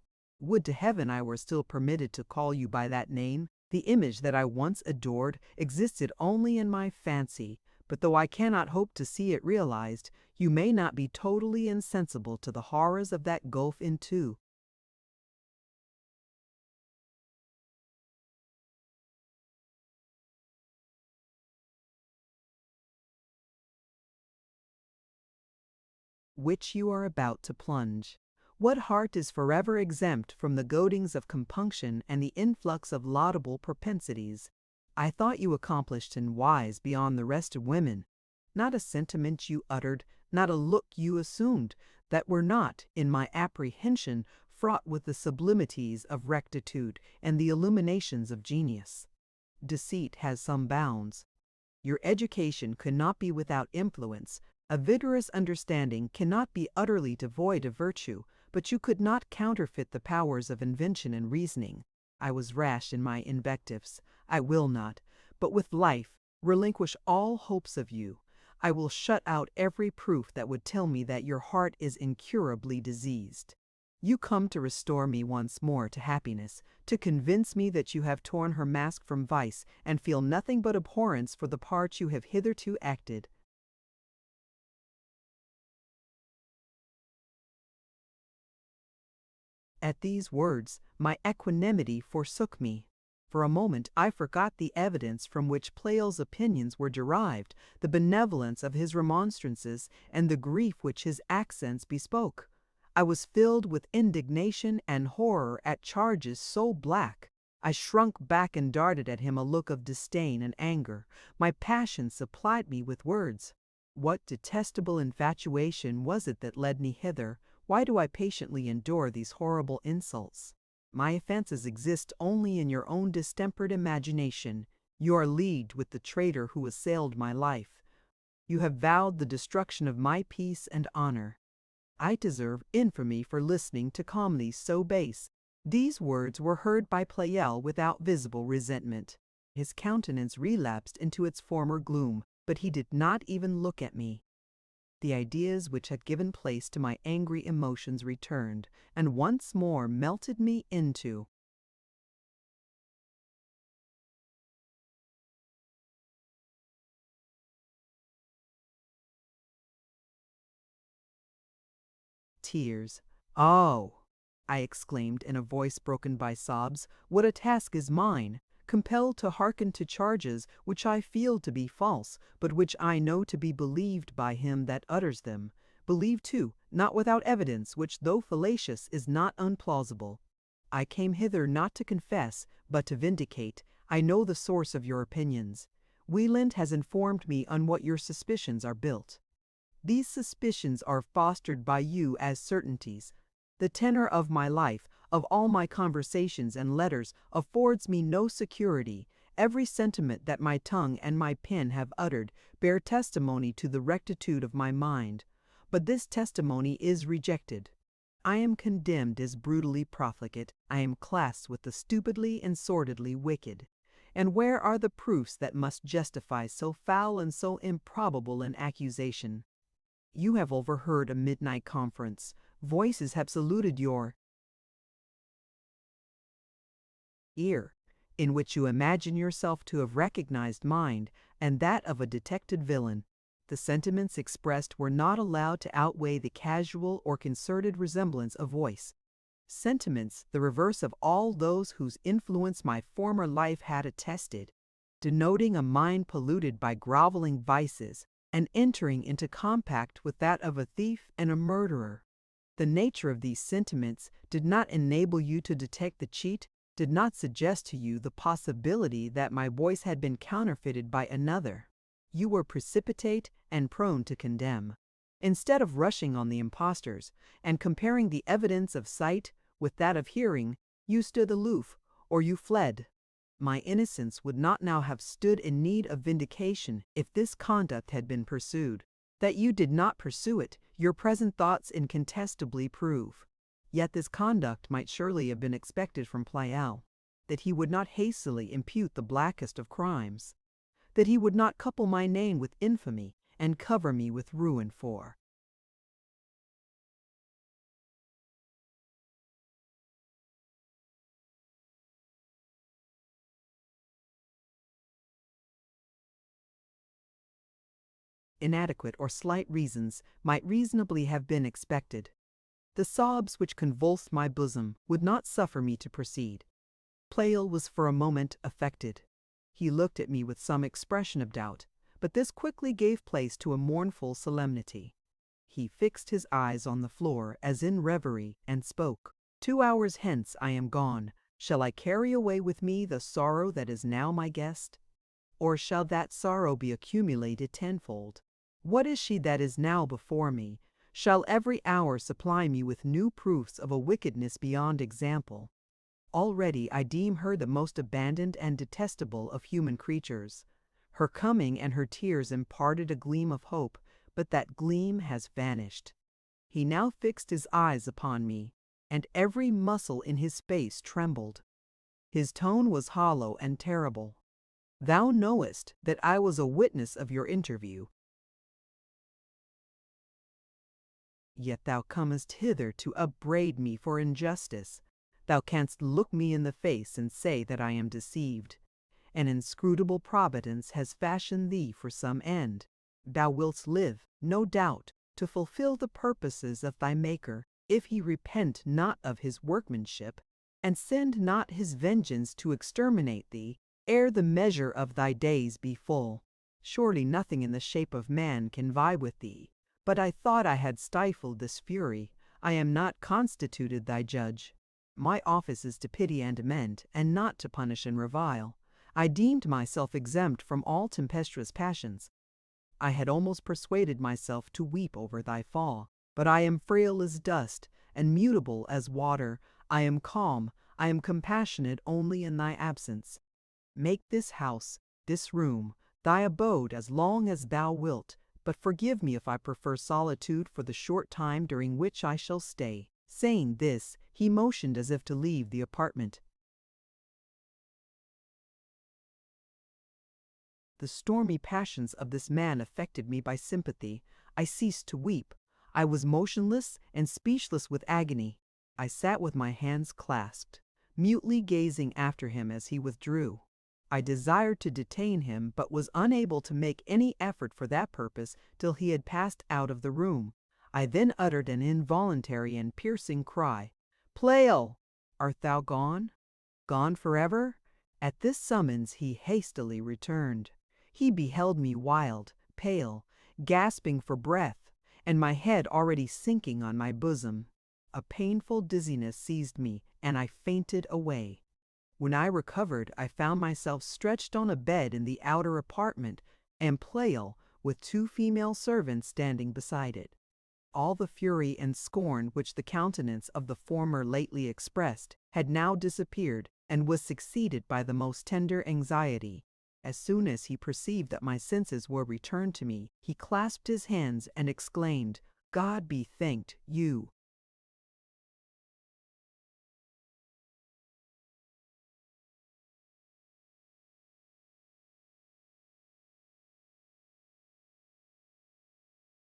would to heaven I were still permitted to call you by that name. The image that I once adored existed only in my fancy, but though I cannot hope to see it realized, you may not be totally insensible to the horrors of that gulf in two." Which you are about to plunge. What heart is forever exempt from the goadings of compunction and the influx of laudable propensities? I thought you accomplished and wise beyond the rest of women. Not a sentiment you uttered, not a look you assumed, that were not, in my apprehension, fraught with the sublimities of rectitude and the illuminations of genius. Deceit has some bounds. Your education could not be without influence. A vigorous understanding cannot be utterly devoid of virtue, but you could not counterfeit the powers of invention and reasoning. I was rash in my invectives. I will not, but with life, relinquish all hopes of you. I will shut out every proof that would tell me that your heart is incurably diseased. You come to restore me once more to happiness, to convince me that you have torn her mask from vice, and feel nothing but abhorrence for the part you have hitherto acted. At these words, my equanimity forsook me. For a moment I forgot the evidence from which Pleyel's opinions were derived, the benevolence of his remonstrances, and the grief which his accents bespoke. I was filled with indignation and horror at charges so black. I shrunk back and darted at him a look of disdain and anger. My passion supplied me with words. What detestable infatuation was it that led me hither? Why do I patiently endure these horrible insults? My offenses exist only in your own distempered imagination. You are leagued with the traitor who assailed my life. You have vowed the destruction of my peace and honor. I deserve infamy for listening to calumnies so base. These words were heard by Pleyel without visible resentment. His countenance relapsed into its former gloom, but he did not even look at me. The ideas which had given place to my angry emotions returned, and once more melted me into tears. "Oh!" I exclaimed in a voice broken by sobs, "what a task is mine! Compelled to hearken to charges which I feel to be false, but which I know to be believed by him that utters them. Believed, too, not without evidence, which, though fallacious, is not unplausible. I came hither not to confess, but to vindicate. I know the source of your opinions. Wieland has informed me on what your suspicions are built. These suspicions are fostered by you as certainties. The tenor of my life, of all my conversations and letters, affords me no security, every sentiment that my tongue and my pen have uttered bear testimony to the rectitude of my mind, but this testimony is rejected. I am condemned as brutally profligate, I am classed with the stupidly and sordidly wicked. And where are the proofs that must justify so foul and so improbable an accusation? You have overheard a midnight conference. Voices have saluted your ear, in which you imagine yourself to have recognized mine and that of a detected villain. The sentiments expressed were not allowed to outweigh the casual or concerted resemblance of voice. Sentiments the reverse of all those whose influence my former life had attested, denoting a mind polluted by groveling vices and entering into compact with that of a thief and a murderer. The nature of these sentiments did not enable you to detect the cheat, did not suggest to you the possibility that my voice had been counterfeited by another. You were precipitate and prone to condemn. Instead of rushing on the impostors and comparing the evidence of sight with that of hearing, you stood aloof, or you fled. My innocence would not now have stood in need of vindication if this conduct had been pursued. That you did not pursue it, your present thoughts incontestably prove. Yet this conduct might surely have been expected from Pleyel, that he would not hastily impute the blackest of crimes, that he would not couple my name with infamy and cover me with ruin for. Inadequate or slight reasons might reasonably have been expected. The sobs which convulsed my bosom would not suffer me to proceed. Pleyel was for a moment affected. He looked at me with some expression of doubt, but this quickly gave place to a mournful solemnity. He fixed his eyes on the floor as in reverie and spoke. 2 hours hence I am gone. Shall I carry away with me the sorrow that is now my guest? Or shall that sorrow be accumulated tenfold? What is she that is now before me? Shall every hour supply me with new proofs of a wickedness beyond example? Already I deem her the most abandoned and detestable of human creatures. Her coming and her tears imparted a gleam of hope, but that gleam has vanished. He now fixed his eyes upon me, and every muscle in his face trembled. His tone was hollow and terrible. Thou knowest that I was a witness of your interview. Yet thou comest hither to upbraid me for injustice. Thou canst look me in the face and say that I am deceived. An inscrutable providence has fashioned thee for some end. Thou wilt live, no doubt, to fulfill the purposes of thy Maker, if he repent not of his workmanship, and send not his vengeance to exterminate thee, ere the measure of thy days be full. Surely nothing in the shape of man can vie with thee. But I thought I had stifled this fury. I am not constituted thy judge. My office is to pity and amend, and not to punish and revile. I deemed myself exempt from all tempestuous passions. I had almost persuaded myself to weep over thy fall. But I am frail as dust, and mutable as water. I am calm, I am compassionate only in thy absence. Make this house, this room, thy abode as long as thou wilt, but forgive me if I prefer solitude for the short time during which I shall stay. Saying this, he motioned as if to leave the apartment. The stormy passions of this man affected me by sympathy. I ceased to weep. I was motionless and speechless with agony. I sat with my hands clasped, mutely gazing after him as he withdrew. I desired to detain him, but was unable to make any effort for that purpose till he had passed out of the room. I then uttered an involuntary and piercing cry. "Pleyel, art thou gone? Gone forever?" At this summons he hastily returned. He beheld me wild, pale, gasping for breath, and my head already sinking on my bosom. A painful dizziness seized me, and I fainted away. When I recovered, I found myself stretched on a bed in the outer apartment, and Pleyel, with 2 female servants, standing beside it. All the fury and scorn which the countenance of the former lately expressed had now disappeared, and was succeeded by the most tender anxiety. As soon as he perceived that my senses were returned to me, he clasped his hands and exclaimed, "God be thanked, you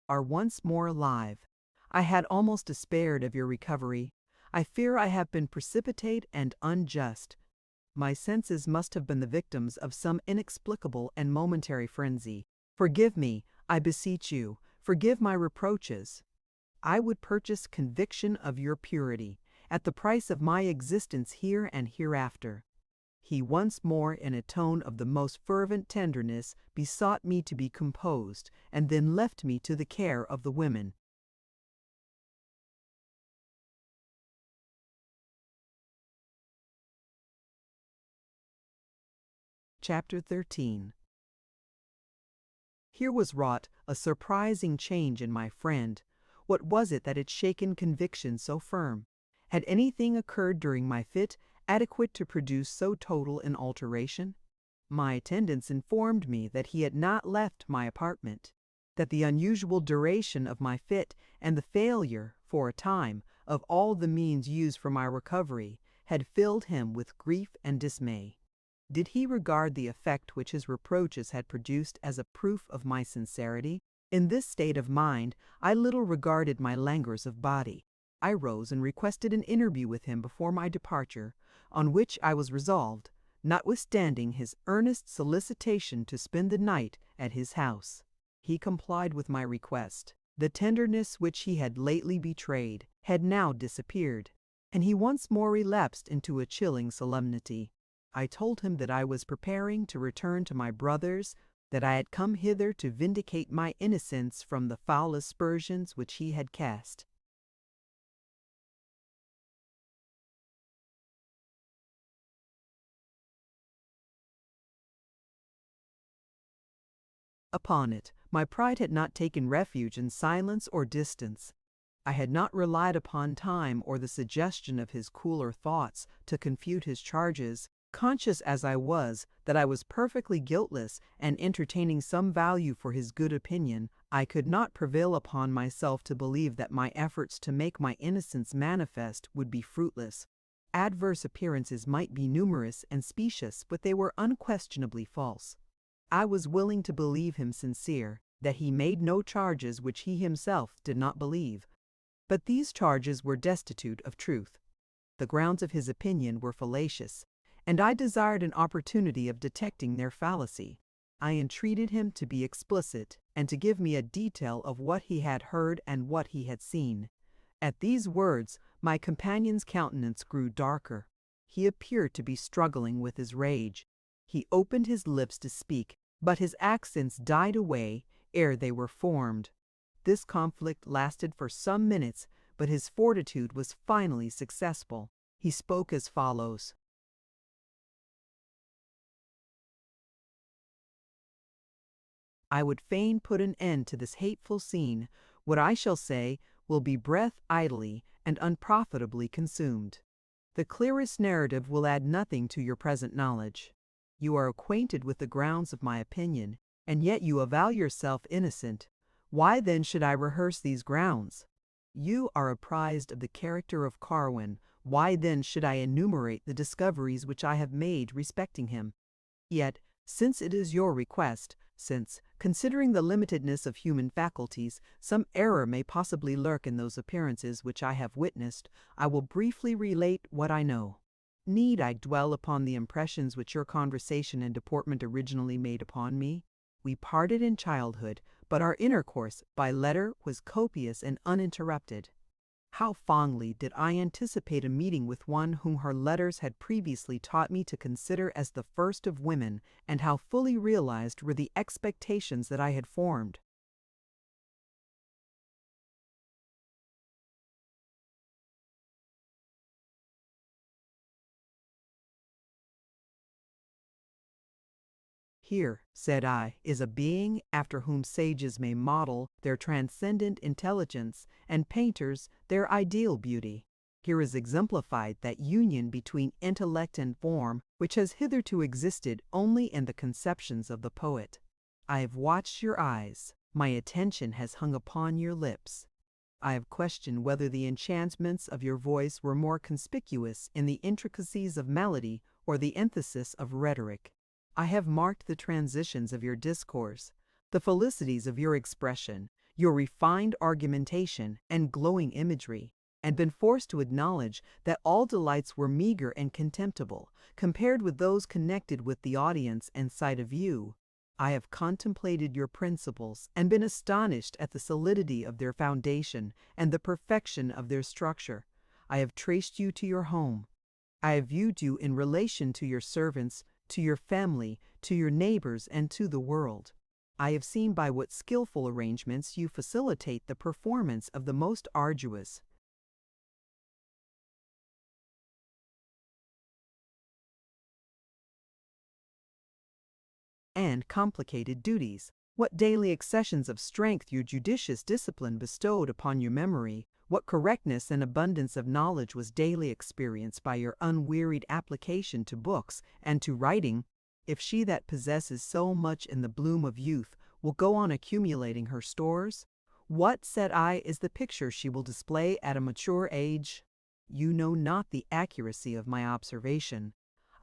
are once more alive. I had almost despaired of your recovery. I fear I have been precipitate and unjust. My senses must have been the victims of some inexplicable and momentary frenzy. Forgive me, I beseech you, forgive my reproaches. I would purchase conviction of your purity at the price of my existence here and hereafter." He once more, in a tone of the most fervent tenderness, besought me to be composed, and then left me to the care of the women. Chapter 13. Here was wrought a surprising change in my friend. What was it that had shaken conviction so firm? Had anything occurred during my fit adequate to produce so total an alteration? My attendants informed me that he had not left my apartment, that the unusual duration of my fit and the failure, for a time, of all the means used for my recovery had filled him with grief and dismay. Did he regard the effect which his reproaches had produced as a proof of my sincerity? In this state of mind, I little regarded my languors of body. I rose and requested an interview with him before my departure, on which I was resolved, notwithstanding his earnest solicitation to spend the night at his house. He complied with my request. The tenderness which he had lately betrayed had now disappeared, and he once more relapsed into a chilling solemnity. I told him that I was preparing to return to my brothers, that I had come hither to vindicate my innocence from the foul aspersions which he had cast. Upon it, my pride had not taken refuge in silence or distance. I had not relied upon time or the suggestion of his cooler thoughts to confute his charges. Conscious as I was that I was perfectly guiltless and entertaining some value for his good opinion, I could not prevail upon myself to believe that my efforts to make my innocence manifest would be fruitless. Adverse appearances might be numerous and specious, but they were unquestionably false. I was willing to believe him sincere, that he made no charges which he himself did not believe. But these charges were destitute of truth. The grounds of his opinion were fallacious, and I desired an opportunity of detecting their fallacy. I entreated him to be explicit, and to give me a detail of what he had heard and what he had seen. At these words, my companion's countenance grew darker. He appeared to be struggling with his rage. He opened his lips to speak, but his accents died away ere they were formed. This conflict lasted for some minutes, but his fortitude was finally successful. He spoke as follows: "I would fain put an end to this hateful scene. What I shall say will be breath idly and unprofitably consumed. The clearest narrative will add nothing to your present knowledge. You are acquainted with the grounds of my opinion, and yet you avow yourself innocent. Why then should I rehearse these grounds? You are apprised of the character of Carwin. Why then should I enumerate the discoveries which I have made respecting him? Yet, since it is your request, since, considering the limitedness of human faculties, some error may possibly lurk in those appearances which I have witnessed, I will briefly relate what I know. Need I dwell upon the impressions which your conversation and deportment originally made upon me? We parted in childhood, but our intercourse by letter was copious and uninterrupted. How fondly did I anticipate a meeting with one whom her letters had previously taught me to consider as the first of women, and how fully realized were the expectations that I had formed. Here, said I, is a being after whom sages may model their transcendent intelligence, and painters their ideal beauty. Here is exemplified that union between intellect and form which has hitherto existed only in the conceptions of the poet. I have watched your eyes, my attention has hung upon your lips. I have questioned whether the enchantments of your voice were more conspicuous in the intricacies of melody or the emphasis of rhetoric. I have marked the transitions of your discourse, the felicities of your expression, your refined argumentation and glowing imagery, and been forced to acknowledge that all delights were meager and contemptible compared with those connected with the audience and sight of you. I have contemplated your principles and been astonished at the solidity of their foundation and the perfection of their structure. I have traced you to your home. I have viewed you in relation to your servants, to your family, to your neighbors, and to the world. I have seen by what skillful arrangements you facilitate the performance of the most arduous and complicated duties, what daily accessions of strength your judicious discipline bestowed upon your memory, what correctness and abundance of knowledge was daily experienced by your unwearied application to books and to writing. If she that possesses so much in the bloom of youth will go on accumulating her stores, what, said I, is the picture she will display at a mature age? You know not the accuracy of my observation.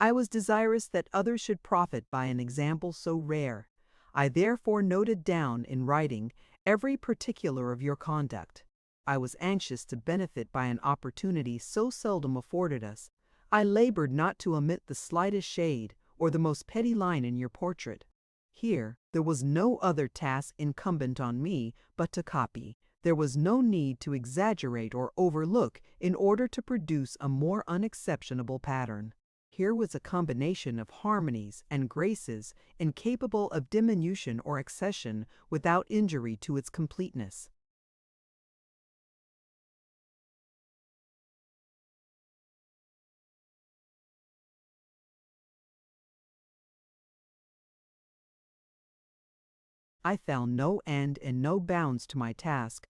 I was desirous that others should profit by an example so rare. I therefore noted down in writing every particular of your conduct. I was anxious to benefit by an opportunity so seldom afforded us. I labored not to omit the slightest shade or the most petty line in your portrait. Here there was no other task incumbent on me but to copy. There was no need to exaggerate or overlook in order to produce a more unexceptionable pattern. Here was a combination of harmonies and graces incapable of diminution or accession without injury to its completeness. I found no end and no bounds to my task.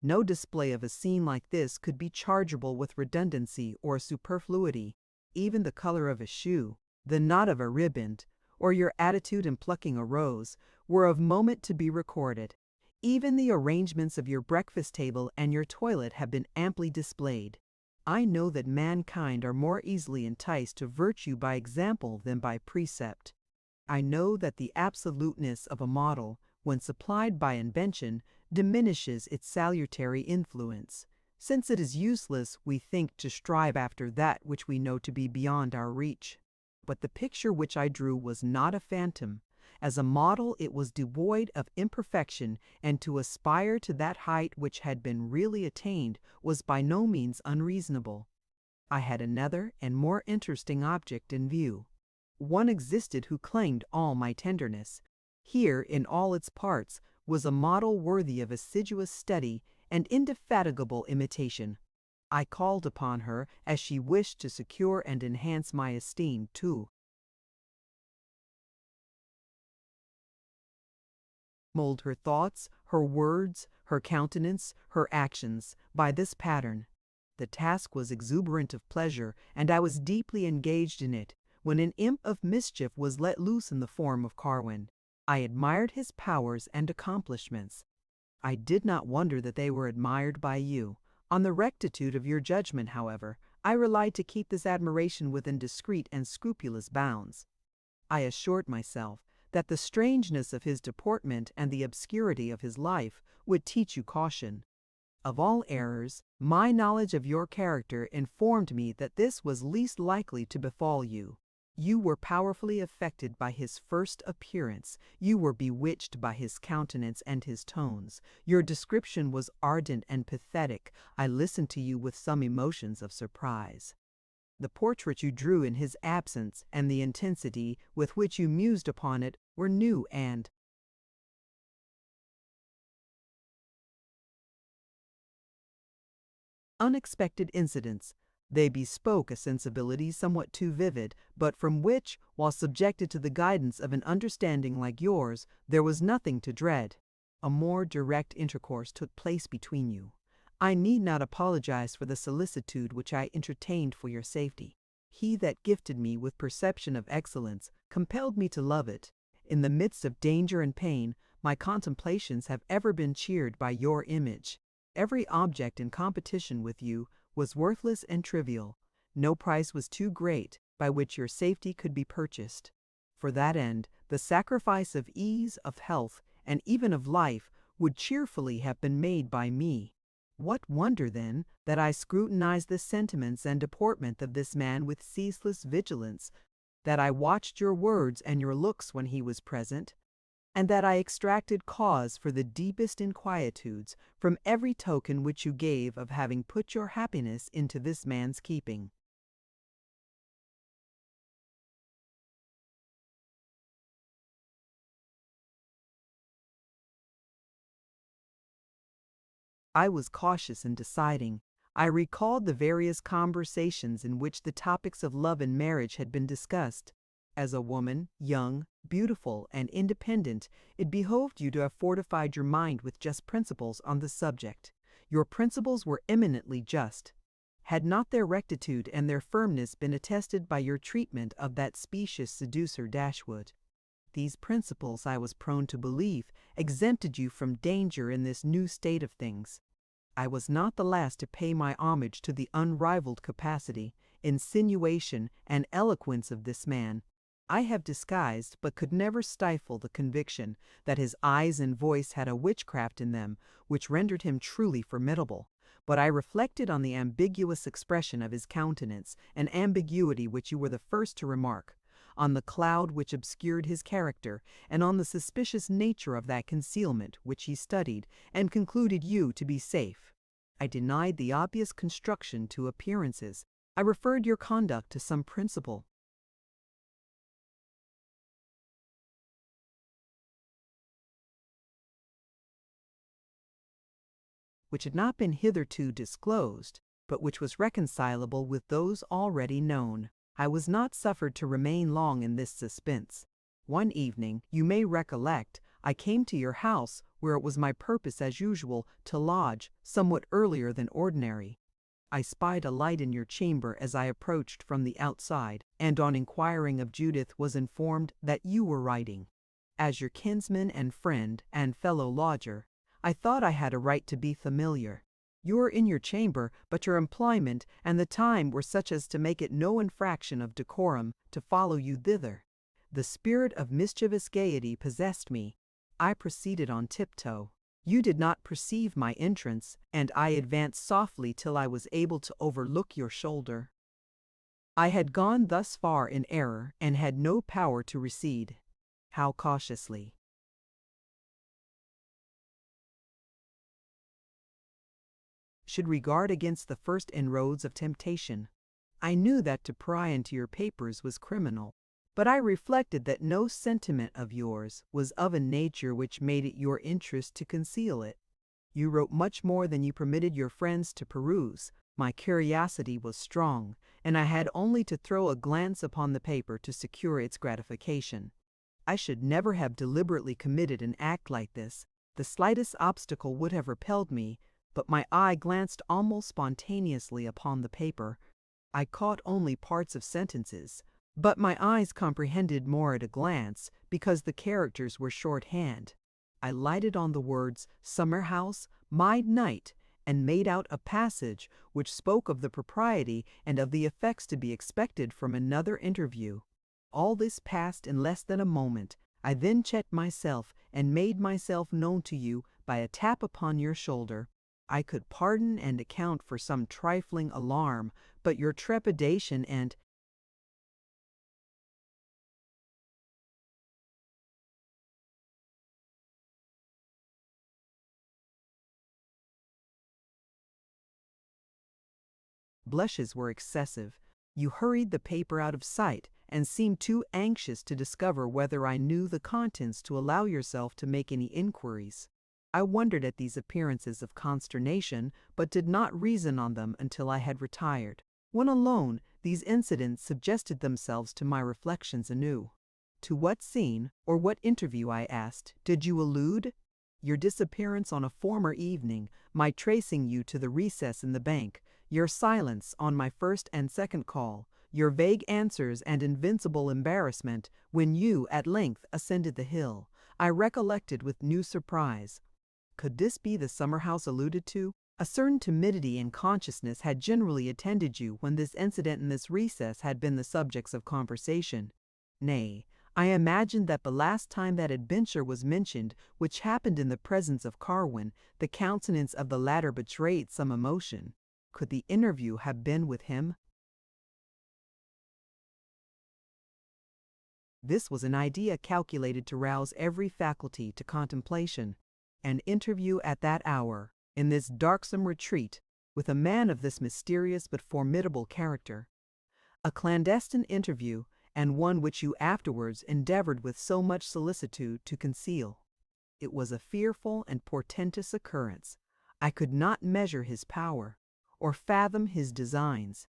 No display of a scene like this could be chargeable with redundancy or superfluity. Even the color of a shoe, the knot of a riband, or your attitude in plucking a rose were of moment to be recorded. Even the arrangements of your breakfast table and your toilet have been amply displayed. I know that mankind are more easily enticed to virtue by example than by precept. I know that the absoluteness of a model, when supplied by invention, diminishes its salutary influence. Since it is useless, we think, to strive after that which we know to be beyond our reach. But the picture which I drew was not a phantom. As a model it was devoid of imperfection, and to aspire to that height which had been really attained was by no means unreasonable. I had another and more interesting object in view. One existed who claimed all my tenderness. Here, in all its parts, was a model worthy of assiduous study and indefatigable imitation. I called upon her as she wished to secure and enhance my esteem too. Mold her thoughts, her words, her countenance, her actions, by this pattern. The task was exuberant of pleasure, and I was deeply engaged in it, when an imp of mischief was let loose in the form of Carwin. I admired his powers and accomplishments. I did not wonder that they were admired by you. On the rectitude of your judgment, however, I relied to keep this admiration within discreet and scrupulous bounds. I assured myself that the strangeness of his deportment and the obscurity of his life would teach you caution. Of all errors, my knowledge of your character informed me that this was least likely to befall you. You were powerfully affected by his first appearance. You were bewitched by his countenance and his tones. Your description was ardent and pathetic. I listened to you with some emotions of surprise. The portrait you drew in his absence and the intensity with which you mused upon it were new and unexpected incidents. They bespoke a sensibility somewhat too vivid, but from which, while subjected to the guidance of an understanding like yours, there was nothing to dread. A more direct intercourse took place between you. I need not apologize for the solicitude which I entertained for your safety. He that gifted me with perception of excellence compelled me to love it. In the midst of danger and pain, my contemplations have ever been cheered by your image. Every object in competition with you was worthless and trivial. No price was too great by which your safety could be purchased. For that end, the sacrifice of ease, of health, and even of life would cheerfully have been made by me. What wonder, then, that I scrutinized the sentiments and deportment of this man with ceaseless vigilance, that I watched your words and your looks when he was present, and that I extracted cause for the deepest inquietudes from every token which you gave of having put your happiness into this man's keeping. I was cautious in deciding. I recalled the various conversations in which the topics of love and marriage had been discussed. As a woman, young, beautiful, and independent, it behoved you to have fortified your mind with just principles on the subject. Your principles were eminently just. Had not their rectitude and their firmness been attested by your treatment of that specious seducer Dashwood? These principles, I was prone to believe, exempted you from danger in this new state of things. I was not the last to pay my homage to the unrivaled capacity, insinuation, and eloquence of this man. I have disguised, but could never stifle the conviction that his eyes and voice had a witchcraft in them which rendered him truly formidable. But I reflected on the ambiguous expression of his countenance, an ambiguity which you were the first to remark, on the cloud which obscured his character, and on the suspicious nature of that concealment which he studied, and concluded you to be safe. I denied the obvious construction to appearances. I referred your conduct to some principle. Which had not been hitherto disclosed, but which was reconcilable with those already known. I was not suffered to remain long in this suspense. One evening, you may recollect, I came to your house, where it was my purpose, as usual, to lodge, somewhat earlier than ordinary. I spied a light in your chamber as I approached from the outside, and on inquiring of Judith was informed that you were writing. As your kinsman and friend and fellow lodger, I thought I had a right to be familiar. You were in your chamber, but your employment and the time were such as to make it no infraction of decorum to follow you thither. The spirit of mischievous gaiety possessed me. I proceeded on tiptoe. You did not perceive my entrance, and I advanced softly till I was able to overlook your shoulder. I had gone thus far in error, and had no power to recede. How cautiously! Should regard against the first inroads of temptation. I knew that to pry into your papers was criminal, but I reflected that no sentiment of yours was of a nature which made it your interest to conceal it. You wrote much more than you permitted your friends to peruse. My curiosity was strong, and I had only to throw a glance upon the paper to secure its gratification. I should never have deliberately committed an act like this. The slightest obstacle would have repelled me, but my eye glanced almost spontaneously upon the paper. I caught only parts of sentences, but my eyes comprehended more at a glance, because the characters were shorthand. I lighted on the words "summer house," "my night," and made out a passage which spoke of the propriety and of the effects to be expected from another interview. All this passed in less than a moment. I then checked myself and made myself known to you by a tap upon your shoulder. I could pardon and account for some trifling alarm, but your trepidation and blushes were excessive. You hurried the paper out of sight, and seemed too anxious to discover whether I knew the contents to allow yourself to make any inquiries. I wondered at these appearances of consternation, but did not reason on them until I had retired. When alone, these incidents suggested themselves to my reflections anew. To what scene, or what interview, I asked, did you allude? your disappearance on a former evening, my tracing you to the recess in the bank, your silence on my first and second call, your vague answers and invincible embarrassment when you at length ascended the hill, I recollected with new surprise. Could this be the summer house alluded to? A certain timidity and consciousness had generally attended you when this incident and this recess had been the subjects of conversation. Nay, I imagined that the last time that adventure was mentioned, which happened in the presence of Carwin, the countenance of the latter betrayed some emotion. Could the interview have been with him? This was an idea calculated to rouse every faculty to contemplation. An interview at that hour, in this darksome retreat, with a man of this mysterious but formidable character. A clandestine interview, and one which you afterwards endeavored with so much solicitude to conceal. It was a fearful and portentous occurrence. I could not measure his power, or fathom his designs.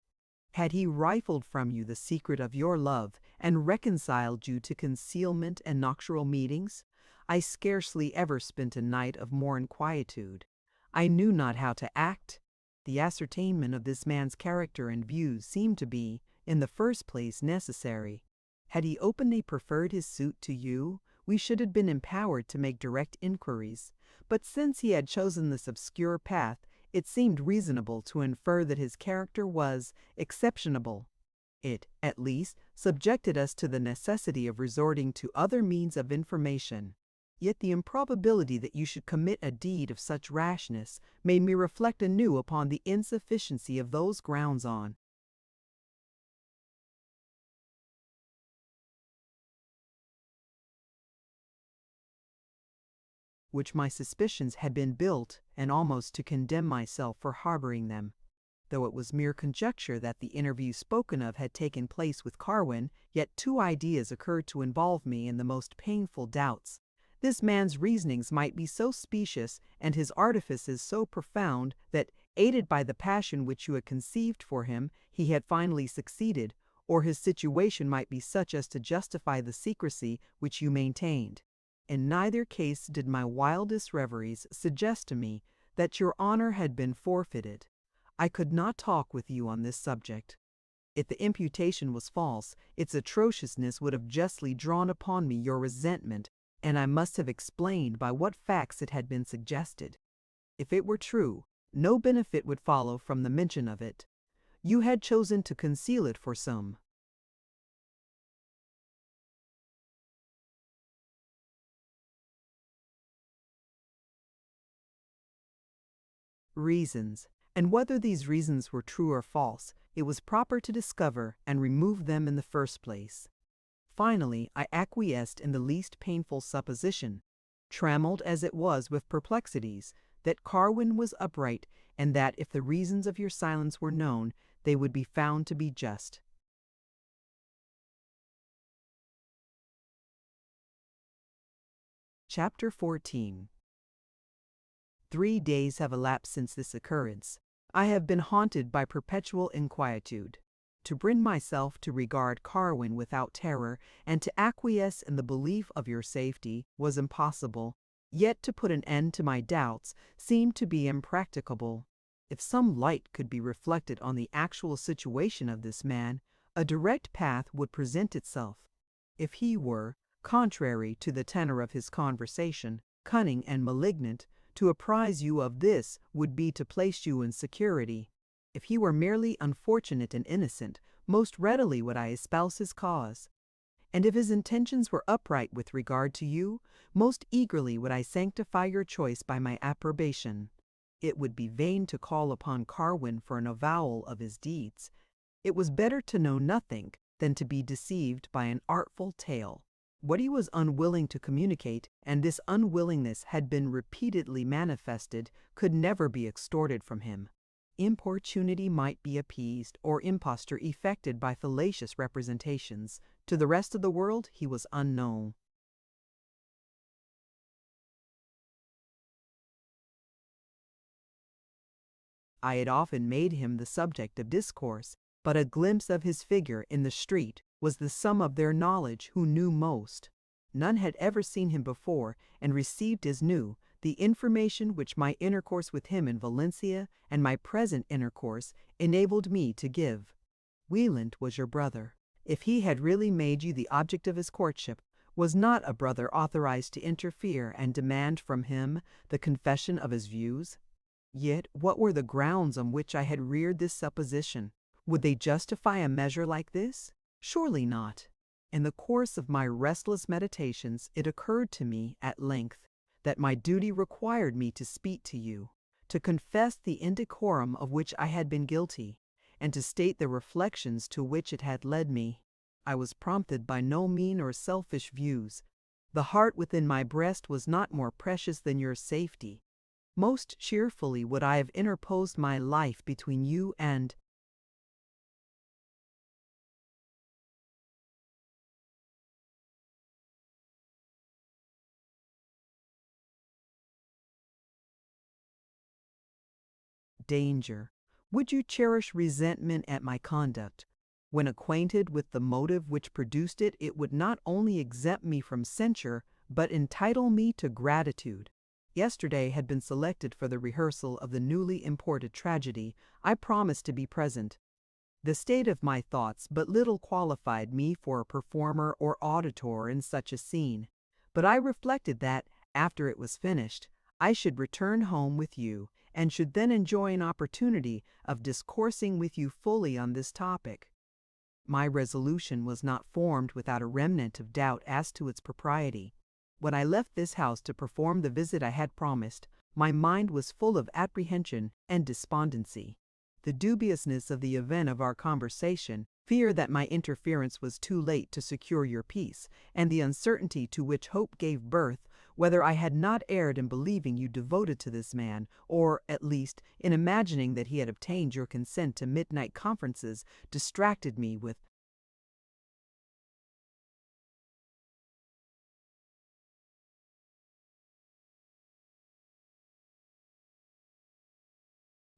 Had he rifled from you the secret of your love and reconciled you to concealment and nocturnal meetings? I scarcely ever spent a night of more inquietude. I knew not how to act. The ascertainment of this man's character and views seemed to be, in the first place, necessary. Had he openly preferred his suit to you, we should have been empowered to make direct inquiries. But since he had chosen this obscure path, it seemed reasonable to infer that his character was exceptionable. It, at least, subjected us to the necessity of resorting to other means of information. Yet the improbability that you should commit a deed of such rashness made me reflect anew upon the insufficiency of those grounds on which my suspicions had been built, and almost to condemn myself for harboring them. Though it was mere conjecture that the interview spoken of had taken place with Carwin, yet two ideas occurred to involve me in the most painful doubts. This man's reasonings might be so specious, and his artifices so profound, that, aided by the passion which you had conceived for him, he had finally succeeded, or his situation might be such as to justify the secrecy which you maintained. In neither case did my wildest reveries suggest to me that your honor had been forfeited. I could not talk with you on this subject. If the imputation was false, its atrociousness would have justly drawn upon me your resentment, and I must have explained by what facts it had been suggested. If it were true, no benefit would follow from the mention of it. You had chosen to conceal it for some reasons, and whether these reasons were true or false, it was proper to discover and remove them in the first place. Finally, I acquiesced in the least painful supposition, trammeled as it was with perplexities, that Carwin was upright, and that if the reasons of your silence were known, they would be found to be just. Chapter 14. 3 days have elapsed since this occurrence. I have been haunted by perpetual inquietude. To bring myself to regard Carwin without terror, and to acquiesce in the belief of your safety, was impossible. Yet to put an end to my doubts seemed to be impracticable. If some light could be reflected on the actual situation of this man, a direct path would present itself. If he were, contrary to the tenor of his conversation, cunning and malignant, to apprise you of this would be to place you in security. If he were merely unfortunate and innocent, most readily would I espouse his cause. And if his intentions were upright with regard to you, most eagerly would I sanctify your choice by my approbation. It would be vain to call upon Carwin for an avowal of his deeds. It was better to know nothing than to be deceived by an artful tale. What he was unwilling to communicate, and this unwillingness had been repeatedly manifested, could never be extorted from him. Importunity might be appeased, or imposture effected by fallacious representations. To the rest of the world he was unknown. I had often made him the subject of discourse, but a glimpse of his figure in the street was the sum of their knowledge who knew most. None had ever seen him before, and received as new the information which my intercourse with him in Valencia and my present intercourse enabled me to give. Wieland was your brother. If he had really made you the object of his courtship, was not a brother authorized to interfere and demand from him the confession of his views? Yet what were the grounds on which I had reared this supposition? Would they justify a measure like this? Surely not. In the course of my restless meditations, it occurred to me, at length, that my duty required me to speak to you, to confess the indecorum of which I had been guilty, and to state the reflections to which it had led me. I was prompted by no mean or selfish views. The heart within my breast was not more precious than your safety. Most cheerfully would I have interposed my life between you and danger. Would you cherish resentment at my conduct? When acquainted with the motive which produced it, it would not only exempt me from censure, but entitle me to gratitude. Yesterday had been selected for the rehearsal of the newly imported tragedy. I promised to be present. The state of my thoughts but little qualified me for a performer or auditor in such a scene, but I reflected that, after it was finished, I should return home with you, and should then enjoy an opportunity of discoursing with you fully on this topic. My resolution was not formed without a remnant of doubt as to its propriety. When I left this house to perform the visit I had promised, my mind was full of apprehension and despondency. The dubiousness of the event of our conversation, fear that my interference was too late to secure your peace, and the uncertainty to which hope gave birth, whether I had not erred in believing you devoted to this man, or, at least, in imagining that he had obtained your consent to midnight conferences, distracted me with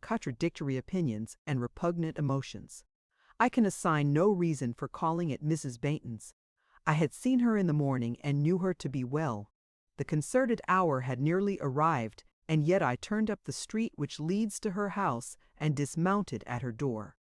contradictory opinions and repugnant emotions. I can assign no reason for calling at Mrs. Baynton's. I had seen her in the morning and knew her to be well. The concerted hour had nearly arrived, and yet I turned up the street which leads to her house and dismounted at her door.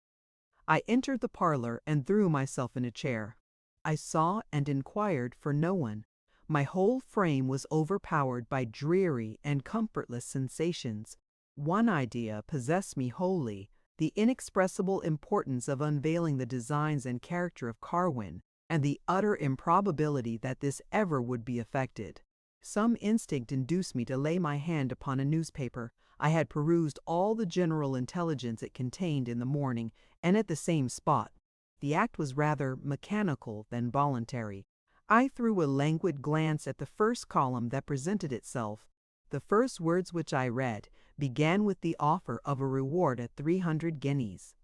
I entered the parlor and threw myself in a chair. I saw and inquired for no one. My whole frame was overpowered by dreary and comfortless sensations. One idea possessed me wholly, the inexpressible importance of unveiling the designs and character of Carwin, and the utter improbability that this ever would be effected. Some instinct induced me to lay my hand upon a newspaper. I had perused all the general intelligence it contained in the morning, and at the same spot. The act was rather mechanical than voluntary. I threw a languid glance at the first column that presented itself. The first words which I read began with the offer of a reward at 300 guineas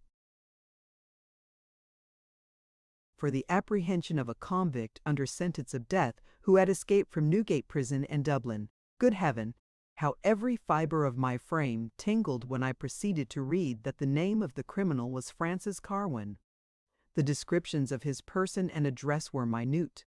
for the apprehension of a convict under sentence of death who had escaped from Newgate prison in Dublin. Good heaven! How every fibre of my frame tingled when I proceeded to read that the name of the criminal was Francis Carwin. The descriptions of his person and address were minute.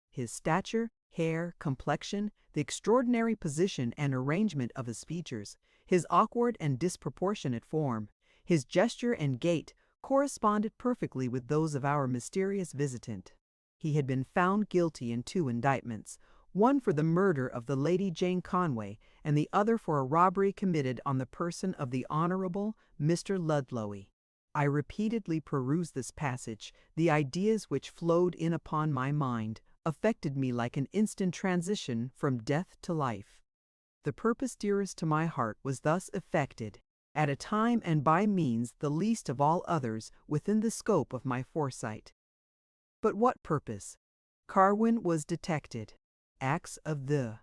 His stature, hair, complexion, the extraordinary position and arrangement of his features, his awkward and disproportionate form, his gesture and gait, corresponded perfectly with those of our mysterious visitant. He had been found guilty in 2 indictments, one for the murder of the Lady Jane Conway, and the other for a robbery committed on the person of the Honorable Mr. Ludlow. I repeatedly perused this passage. The ideas which flowed in upon my mind affected me like an instant transition from death to life. The purpose dearest to my heart was thus effected, at a time and by means the least of all others within the scope of my foresight. But what purpose? Carwin was detected. Acts of the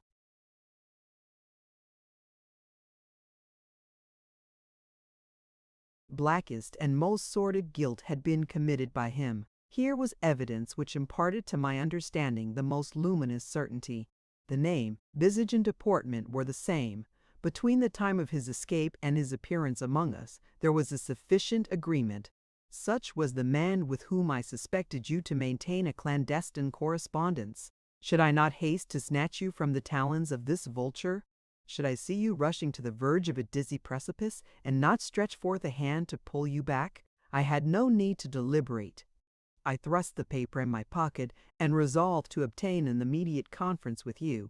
blackest and most sordid guilt had been committed by him. Here was evidence which imparted to my understanding the most luminous certainty. The name, visage, and deportment were the same. Between the time of his escape and his appearance among us, there was a sufficient agreement. Such was the man with whom I suspected you to maintain a clandestine correspondence. Should I not haste to snatch you from the talons of this vulture? Should I see you rushing to the verge of a dizzy precipice and not stretch forth a hand to pull you back? I had no need to deliberate. I thrust the paper in my pocket and resolved to obtain an immediate conference with you.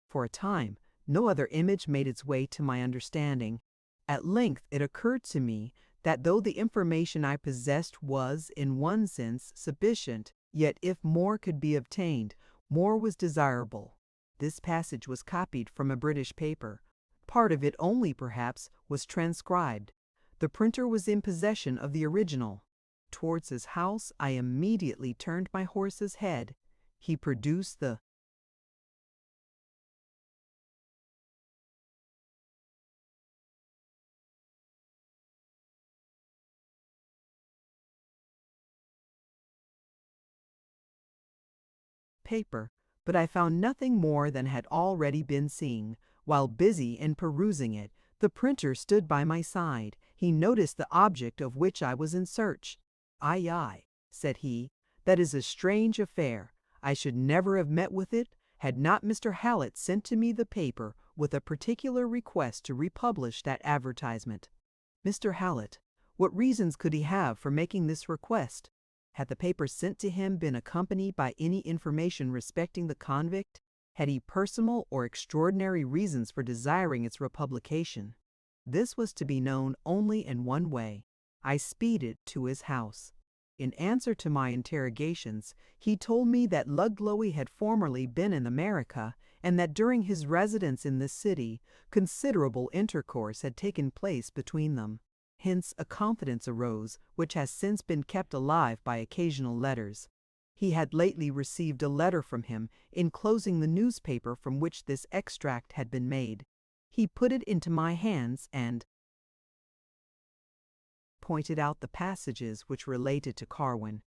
For a time, no other image made its way to my understanding. At length it occurred to me that though the information I possessed was, in one sense, sufficient, yet if more could be obtained, more was desirable. This passage was copied from a British paper. Part of it only, perhaps, was transcribed. The printer was in possession of the original. Towards his house I immediately turned my horse's head. He produced the paper, but I found nothing more than had already been seen. While busy in perusing it, the printer stood by my side. He noticed the object of which I was in search. "Aye," said he, "that is a strange affair. I should never have met with it had not Mr. Hallett sent to me the paper with a particular request to republish that advertisement." Mr. Hallett, what reasons could he have for making this request? Had the paper sent to him been accompanied by any information respecting the convict? Had he personal or extraordinary reasons for desiring its republication? This was to be known only in one way. I speeded to his house. In answer to my interrogations, he told me that Ludlow had formerly been in America, and that during his residence in this city, considerable intercourse had taken place between them. Hence a confidence arose, which has since been kept alive by occasional letters. He had lately received a letter from him, enclosing the newspaper from which this extract had been made. He put it into my hands and pointed out the passages which related to Carwin.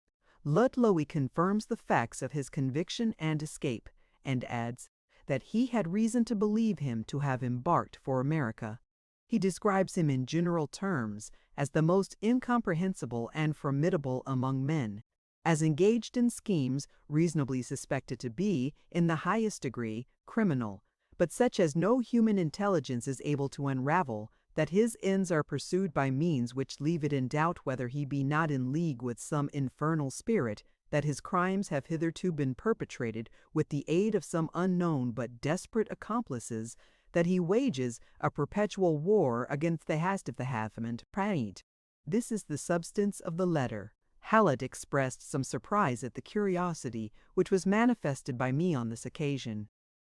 Ludlow confirms the facts of his conviction and escape, and adds that he had reason to believe him to have embarked for America. He describes him in general terms as the most incomprehensible and formidable among men, as engaged in schemes reasonably suspected to be, in the highest degree, criminal, but such as no human intelligence is able to unravel, that his ends are pursued by means which leave it in doubt whether he be not in league with some infernal spirit, that his crimes have hitherto been perpetrated with the aid of some unknown but desperate accomplices, that he wages a perpetual war against the hast of the Hathament Praed. This is the substance of the letter. Hallett expressed some surprise at the curiosity which was manifested by me on this occasion.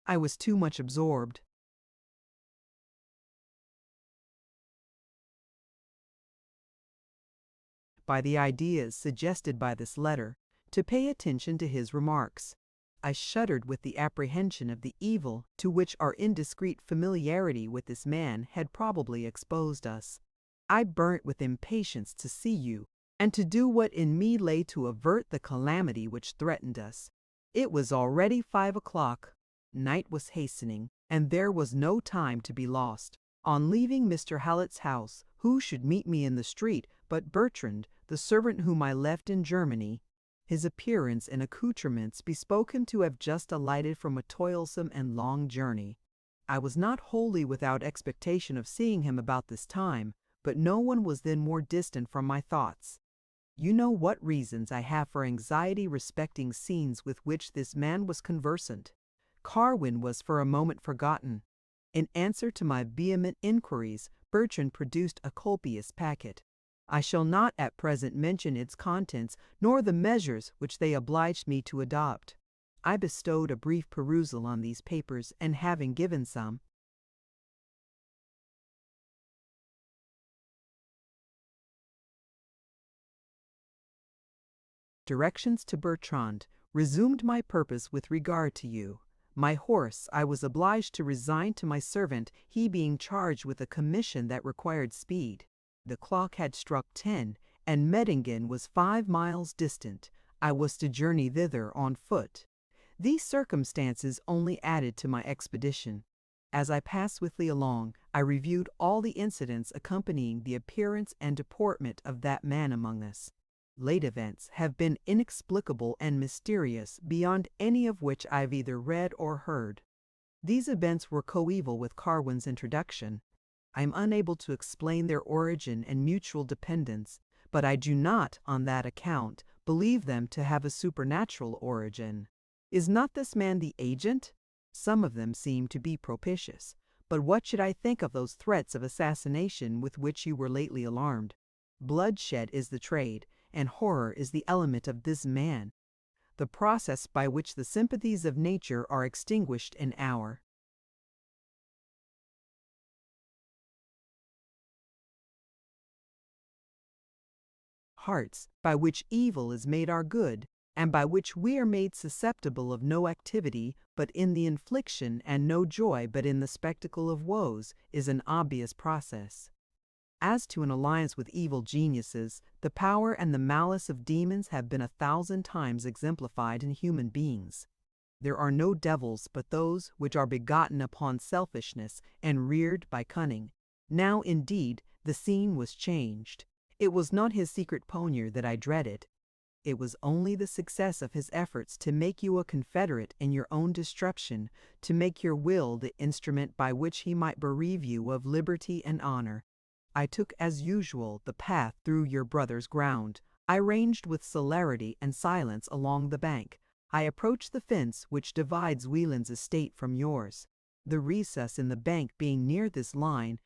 I was too much absorbed by the ideas suggested by this letter to pay attention to his remarks. I shuddered with the apprehension of the evil to which our indiscreet familiarity with this man had probably exposed us. I burnt with impatience to see you, and to do what in me lay to avert the calamity which threatened us. It was already 5 o'clock. Night was hastening, and there was no time to be lost. On leaving Mr. Hallett's house, who should meet me in the street but Bertrand, the servant whom I left in Germany? His appearance and accoutrements bespoke him to have just alighted from a toilsome and long journey. I was not wholly without expectation of seeing him about this time, but no one was then more distant from my thoughts. You know what reasons I have for anxiety respecting scenes with which this man was conversant. Carwin was for a moment forgotten. In answer to my vehement inquiries, Bertrand produced a copious packet. I shall not at present mention its contents, nor the measures which they obliged me to adopt. I bestowed a brief perusal on these papers, and having given some directions to Bertrand, resumed my purpose with regard to you. My horse I was obliged to resign to my servant, he being charged with a commission that required speed. The clock had struck 10, and Mettingen was 5 miles distant. I was to journey thither on foot. These circumstances only added to my expedition. As I passed swiftly along, I reviewed all the incidents accompanying the appearance and deportment of that man among us. Late events have been inexplicable and mysterious beyond any of which I have either read or heard. These events were coeval with Carwin's introduction. I am unable to explain their origin and mutual dependence, but I do not, on that account, believe them to have a supernatural origin. Is not this man the agent? Some of them seem to be propitious, but what should I think of those threats of assassination with which you were lately alarmed? Bloodshed is the trade, and horror is the element of this man, the process by which the sympathies of nature are extinguished in our hearts, by which evil is made our good, and by which we are made susceptible of no activity but in the infliction, and no joy but in the spectacle of woes, is an obvious process. As to an alliance with evil geniuses, the power and the malice of demons have been 1,000 times exemplified in human beings. There are no devils but those which are begotten upon selfishness and reared by cunning. Now, indeed, the scene was changed. It was not his secret poniard that I dreaded. It was only the success of his efforts to make you a confederate in your own destruction, to make your will the instrument by which he might bereave you of liberty and honor. I took, as usual, the path through your brother's ground. I ranged with celerity and silence along the bank. I approached the fence which divides Wieland's estate from yours. The recess in the bank being near this line,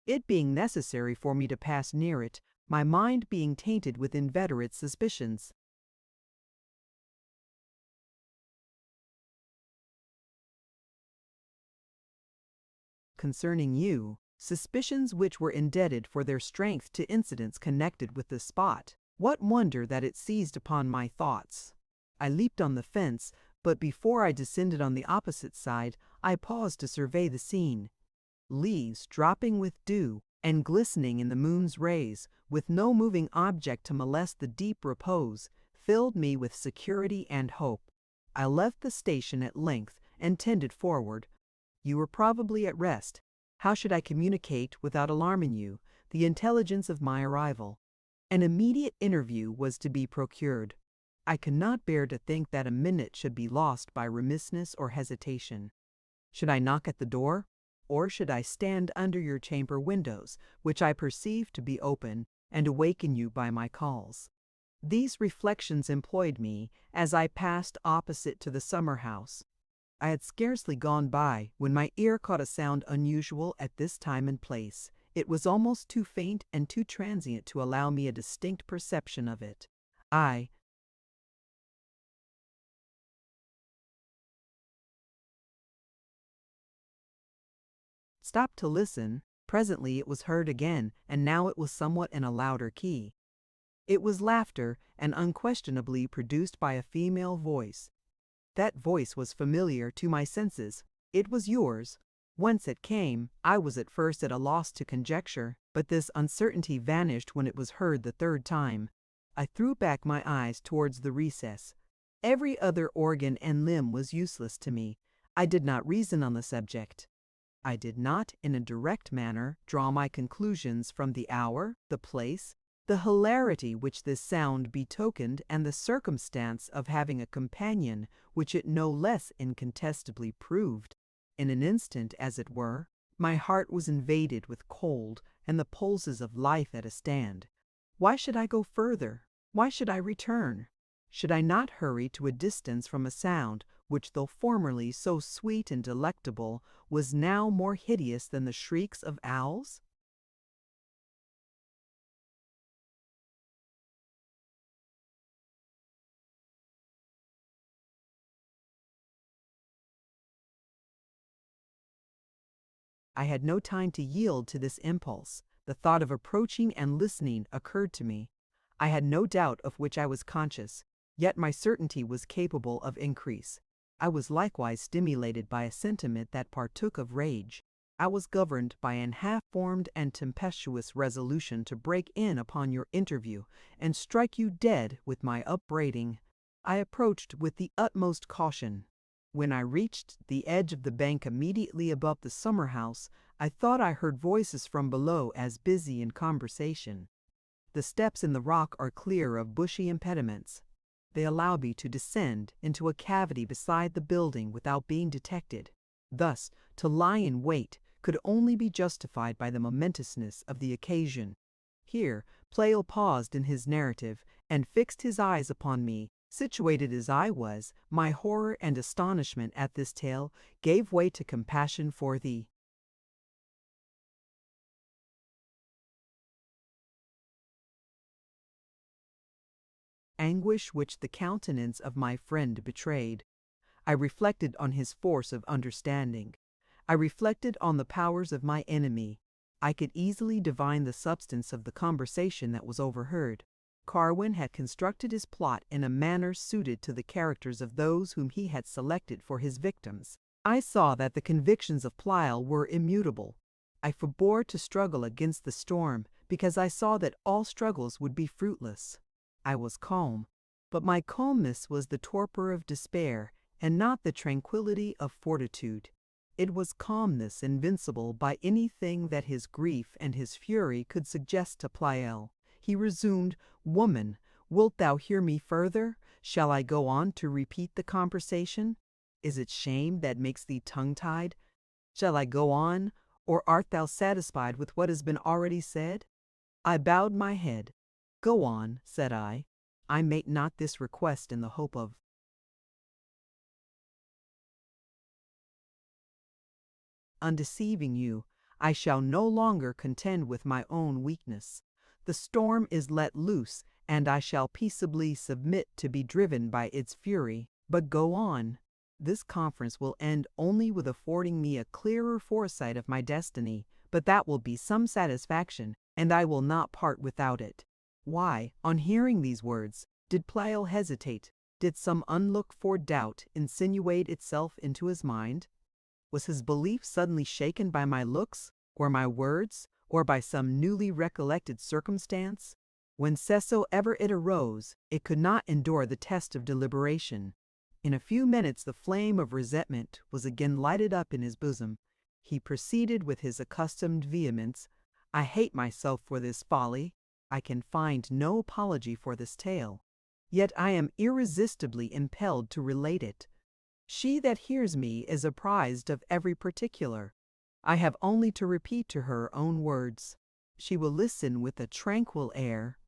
it being necessary for me to pass near it, my mind being tainted with inveterate suspicions concerning you, suspicions which were indebted for their strength to incidents connected with the spot, what wonder that it seized upon my thoughts? I leaped on the fence, but before I descended on the opposite side, I paused to survey the scene. Leaves dropping with dew, and glistening in the moon's rays, with no moving object to molest the deep repose, filled me with security and hope. I left the station at length, and tended forward. You were probably at rest. How should I communicate, without alarming you, the intelligence of my arrival? An immediate interview was to be procured. I cannot bear to think that a minute should be lost by remissness or hesitation. Should I knock at the door? Or should I stand under your chamber windows, which I perceive to be open, and awaken you by my calls? These reflections employed me as I passed opposite to the summer house. I had scarcely gone by when my ear caught a sound unusual at this time and place. It was almost too faint and too transient to allow me a distinct perception of it. I stopped to listen. Presently it was heard again, and now it was somewhat in a louder key. It was laughter, and unquestionably produced by a female voice. That voice was familiar to my senses. It was yours. Whence it came, I was at first at a loss to conjecture, but this uncertainty vanished when it was heard the third time. I threw back my eyes towards the recess. Every other organ and limb was useless to me. I did not reason on the subject. I did not, in a direct manner, draw my conclusions from the hour, the place, the hilarity which this sound betokened, and the circumstance of having a companion, which it no less incontestably proved. In an instant, as it were, my heart was invaded with cold, and the pulses of life at a stand. Why should I go further? Why should I return? Should I not hurry to a distance from a sound, which, though formerly so sweet and delectable, was now more hideous than the shrieks of owls? I had no time to yield to this impulse. The thought of approaching and listening occurred to me. I had no doubt of which I was conscious, yet my certainty was capable of increase. I was likewise stimulated by a sentiment that partook of rage. I was governed by an half-formed and tempestuous resolution to break in upon your interview and strike you dead with my upbraiding. I approached with the utmost caution. When I reached the edge of the bank immediately above the summer house, I thought I heard voices from below as busy in conversation. The steps in the rock are clear of bushy impediments. They allow me to descend into a cavity beside the building without being detected. Thus, to lie in wait could only be justified by the momentousness of the occasion. Here, Pleyel paused in his narrative and fixed his eyes upon me. Situated as I was, my horror and astonishment at this tale gave way to compassion for the anguish which the countenance of my friend betrayed. I reflected on his force of understanding. I reflected on the powers of my enemy. I could easily divine the substance of the conversation that was overheard. Carwin had constructed his plot in a manner suited to the characters of those whom he had selected for his victims. I saw that the convictions of Pleyel were immutable. I forbore to struggle against the storm because I saw that all struggles would be fruitless. I was calm, but my calmness was the torpor of despair and not the tranquility of fortitude. It was calmness invincible by anything that his grief and his fury could suggest to Pleyel. He resumed, "Woman, wilt thou hear me further? Shall I go on to repeat the conversation? Is it shame that makes thee tongue-tied? Shall I go on, or art thou satisfied with what has been already said?" I bowed my head. "Go on," said I. "I make not this request in the hope of undeceiving you. I shall no longer contend with my own weakness. The storm is let loose, and I shall peaceably submit to be driven by its fury. But go on. This conference will end only with affording me a clearer foresight of my destiny, but that will be some satisfaction, and I will not part without it." Why, on hearing these words, did Pleyel hesitate? Did some unlooked-for doubt insinuate itself into his mind? Was his belief suddenly shaken by my looks, or my words, or by some newly recollected circumstance? Whencesoever it arose, it could not endure the test of deliberation. In a few minutes the flame of resentment was again lighted up in his bosom. He proceeded with his accustomed vehemence. "I hate myself for this folly. I can find no apology for this tale. Yet I am irresistibly impelled to relate it. She that hears me is apprised of every particular. I have only to repeat to her own words. She will listen with a tranquil air,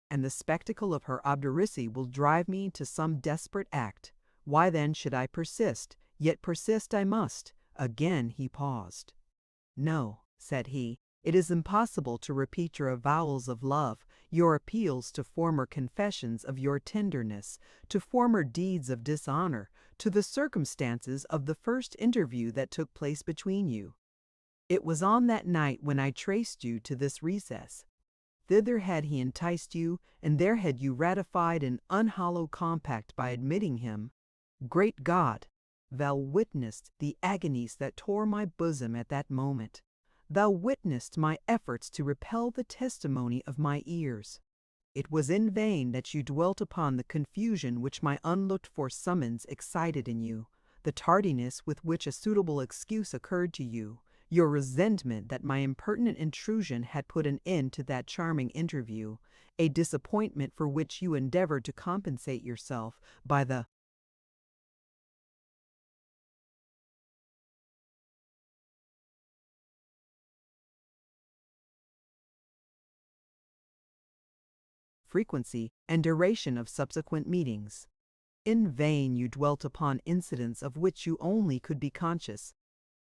and the spectacle of her obduracy will drive me to some desperate act. Why then should I persist? Yet persist I must." Again he paused. "No," said he, "it is impossible to repeat your avowals of love, your appeals to former confessions of your tenderness, to former deeds of dishonor, to the circumstances of the first interview that took place between you. It was on that night when I traced you to this recess. Thither had he enticed you, and there had you ratified an unhallowed compact by admitting him. Great God! Thou witnessed the agonies that tore my bosom at that moment. Thou witnessed my efforts to repel the testimony of my ears. It was in vain that you dwelt upon the confusion which my unlooked-for summons excited in you, the tardiness with which a suitable excuse occurred to you, your resentment that my impertinent intrusion had put an end to that charming interview, a disappointment for which you endeavored to compensate yourself by the frequency and duration of subsequent meetings. In vain you dwelt upon incidents of which you only could be conscious,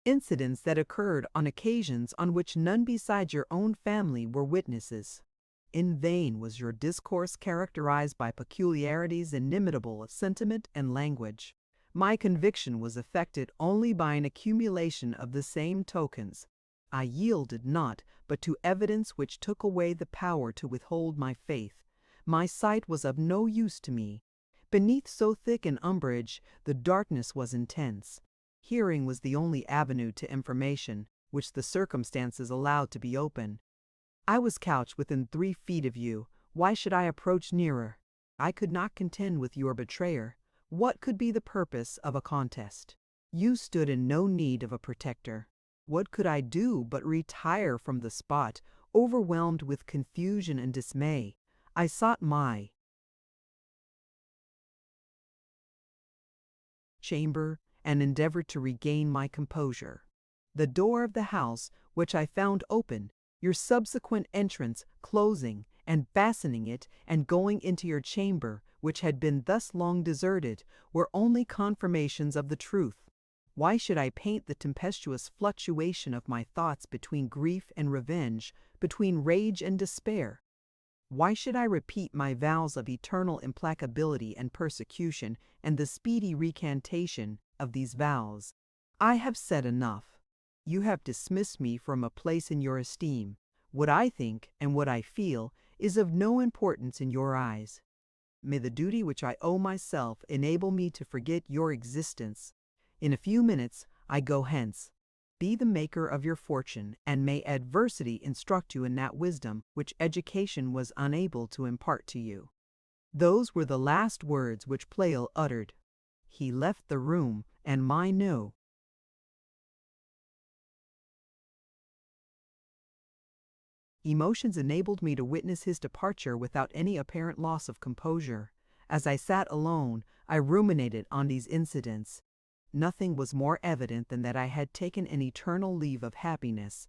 incidents that occurred on occasions on which none besides your own family were witnesses. In vain was your discourse characterized by peculiarities inimitable of sentiment and language. My conviction was effected only by an accumulation of the same tokens. I yielded not, but to evidence which took away the power to withhold my faith. My sight was of no use to me. Beneath so thick an umbrage, the darkness was intense. Hearing was the only avenue to information which the circumstances allowed to be open. I was couched within 3 feet of you. Why should I approach nearer? I could not contend with your betrayer. What could be the purpose of a contest? You stood in no need of a protector. What could I do but retire from the spot, Overwhelmed with confusion and dismay, I sought my chamber and endeavored to regain my composure. The door of the house, which I found open, your subsequent entrance, closing and fastening it, and going into your chamber, which had been thus long deserted, were only confirmations of the truth. Why should I paint the tempestuous fluctuation of my thoughts between grief and revenge, between rage and despair? Why should I repeat my vows of eternal implacability and persecution, and the speedy recantation of these vows? I have said enough. You have dismissed me from a place in your esteem. What I think and what I feel is of no importance in your eyes. May the duty which I owe myself enable me to forget your existence. In a few minutes I go hence. Be the maker of your fortune, and may adversity instruct you in that wisdom which education was unable to impart to you. Those were the last words which Pleyel uttered. He left the room, and my no. Emotions enabled me to witness his departure without any apparent loss of composure. As I sat alone, I ruminated on these incidents. Nothing was more evident than that I had taken an eternal leave of happiness.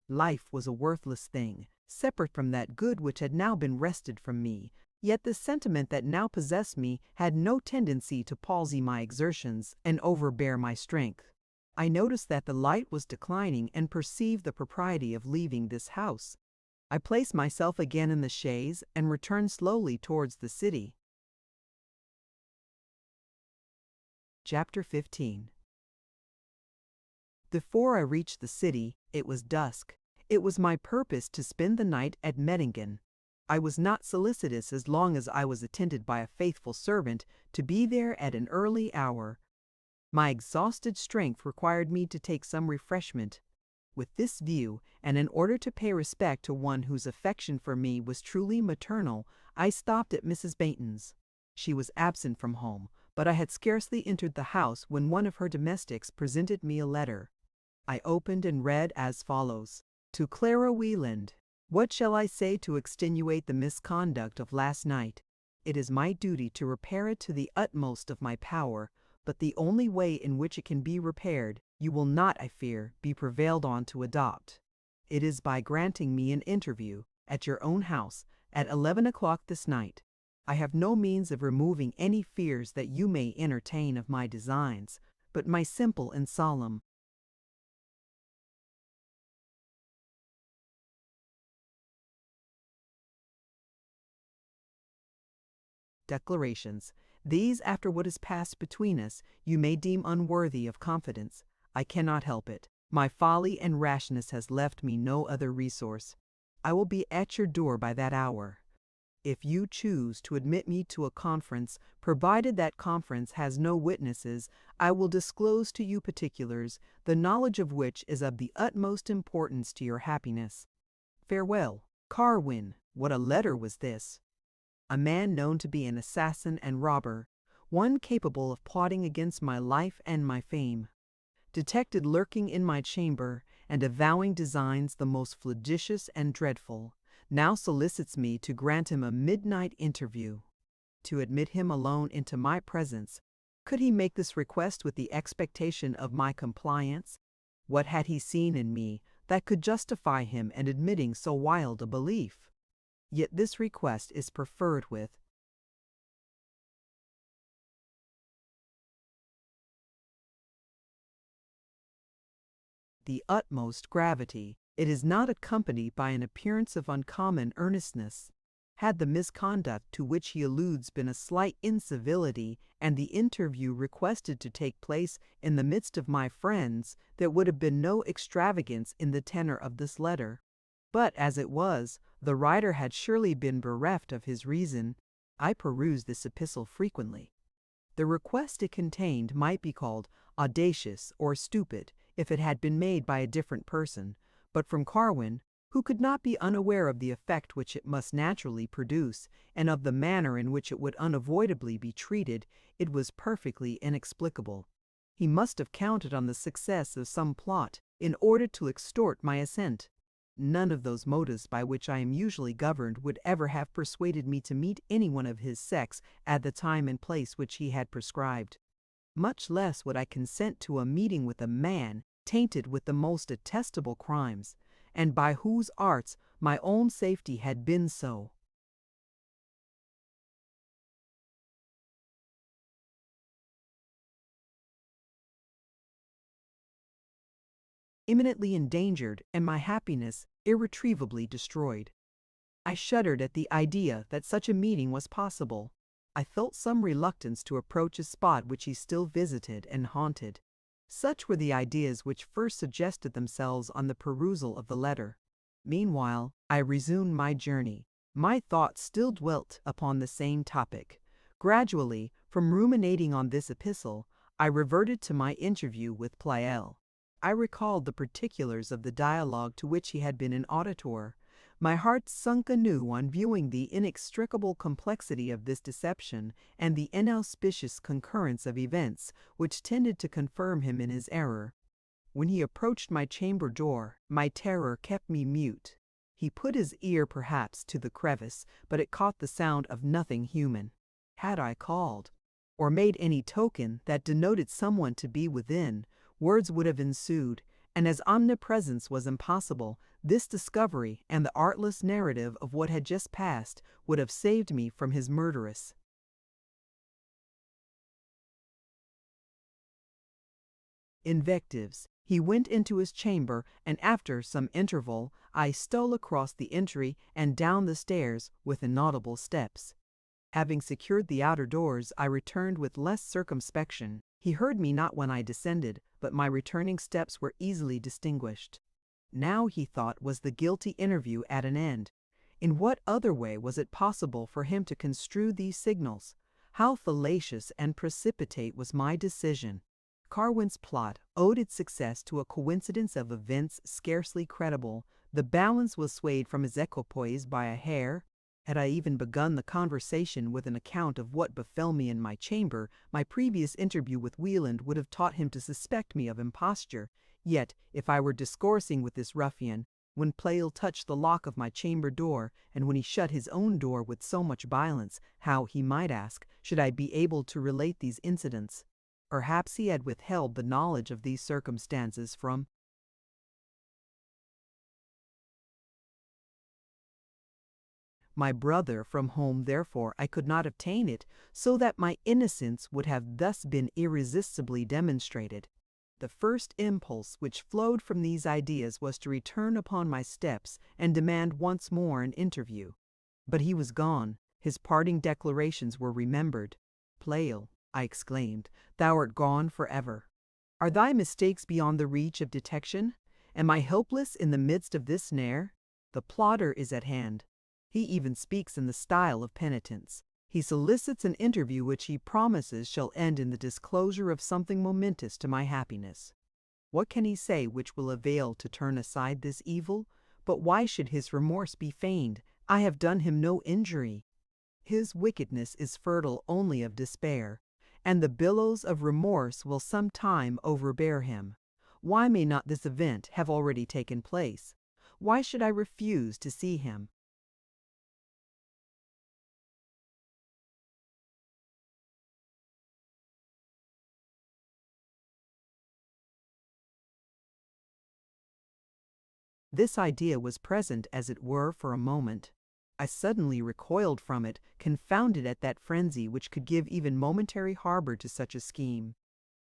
Life was a worthless thing, separate from that good which had now been wrested from me, yet the sentiment that now possessed me had no tendency to palsy my exertions and overbear my strength. I noticed that the light was declining and perceived the propriety of leaving this house. I placed myself again in the chaise and returned slowly towards the city. Chapter 15. Before I reached the city, it was dusk. It was my purpose to spend the night at Mettingen. I was not solicitous, as long as I was attended by a faithful servant, to be there at an early hour. My exhausted strength required me to take some refreshment. With this view, and in order to pay respect to one whose affection for me was truly maternal, I stopped at Mrs. Baynton's. She was absent from home, but I had scarcely entered the house when one of her domestics presented me a letter. I opened and read as follows: To Clara Wieland. What shall I say to extenuate the misconduct of last night? It is my duty to repair it to the utmost of my power, but the only way in which it can be repaired, you will not, I fear, be prevailed on to adopt. It is by granting me an interview, at your own house, at 11 o'clock this night. I have no means of removing any fears that you may entertain of my designs, but my simple and solemn declarations. These, after what has passed between us, you may deem unworthy of confidence. I cannot help it. My folly and rashness has left me no other resource. I will be at your door by that hour. If you choose to admit me to a conference, provided that conference has no witnesses, I will disclose to you particulars, the knowledge of which is of the utmost importance to your happiness. Farewell. Carwin. What a letter was this! A man known to be an assassin and robber, one capable of plotting against my life and my fame, detected lurking in my chamber and avowing designs the most flagitious and dreadful, now solicits me to grant him a midnight interview. To admit him alone into my presence, could he make this request with the expectation of my compliance? What had he seen in me that could justify him in admitting so wild a belief? Yet this request is preferred with the utmost gravity. It is not accompanied by an appearance of uncommon earnestness. Had the misconduct to which he alludes been a slight incivility, and the interview requested to take place in the midst of my friends, there would have been no extravagance in the tenor of this letter. But as it was, the writer had surely been bereft of his reason. I perused this epistle frequently. The request it contained might be called audacious or stupid if it had been made by a different person, but from Carwin, who could not be unaware of the effect which it must naturally produce, and of the manner in which it would unavoidably be treated, it was perfectly inexplicable. He must have counted on the success of some plot in order to extort my assent. None of those motives by which I am usually governed would ever have persuaded me to meet anyone of his sex at the time and place which he had prescribed. Much less would I consent to a meeting with a man tainted with the most detestable crimes, and by whose arts my own safety had been so imminently endangered and my happiness irretrievably destroyed. I shuddered at the idea that such a meeting was possible. I felt some reluctance to approach a spot which he still visited and haunted. Such were the ideas which first suggested themselves on the perusal of the letter. Meanwhile, I resumed my journey. My thoughts still dwelt upon the same topic. Gradually, from ruminating on this epistle, I reverted to my interview with Pleyel. I recalled the particulars of the dialogue to which he had been an auditor. My heart sunk anew on viewing the inextricable complexity of this deception and the inauspicious concurrence of events which tended to confirm him in his error. When he approached my chamber door, my terror kept me mute. He put his ear perhaps to the crevice, but it caught the sound of nothing human. Had I called, or made any token that denoted someone to be within, words would have ensued, and as omnipresence was impossible, this discovery and the artless narrative of what had just passed would have saved me from his murderous invectives. He went into his chamber, and after some interval, I stole across the entry and down the stairs with inaudible steps. Having secured the outer doors, I returned with less circumspection. He heard me not when I descended, but my returning steps were easily distinguished. Now, he thought, was the guilty interview at an end. In what other way was it possible for him to construe these signals? How fallacious and precipitate was my decision! Carwin's plot owed its success to a coincidence of events scarcely credible. The balance was swayed from his equipoise by a hair. Had I even begun the conversation with an account of what befell me in my chamber, my previous interview with Wieland would have taught him to suspect me of imposture. Yet, if I were discoursing with this ruffian, when Pleyel touched the lock of my chamber door, and when he shut his own door with so much violence, how, he might ask, should I be able to relate these incidents? Perhaps he had withheld the knowledge of these circumstances from my brother, from whom therefore I could not obtain it, so that my innocence would have thus been irresistibly demonstrated. The first impulse which flowed from these ideas was to return upon my steps and demand once more an interview. But he was gone. His parting declarations were remembered. "Pleyel," I exclaimed, "thou art gone forever. Are thy mistakes beyond the reach of detection? Am I helpless in the midst of this snare? The plotter is at hand. He even speaks in the style of penitence. He solicits an interview which he promises shall end in the disclosure of something momentous to my happiness. What can he say which will avail to turn aside this evil? But why should his remorse be feigned? I have done him no injury. His wickedness is fertile only of despair, and the billows of remorse will some time overbear him. Why may not this event have already taken place? Why should I refuse to see him? This idea was present, as it were, for a moment. I suddenly recoiled from it, confounded at that frenzy which could give even momentary harbor to such a scheme.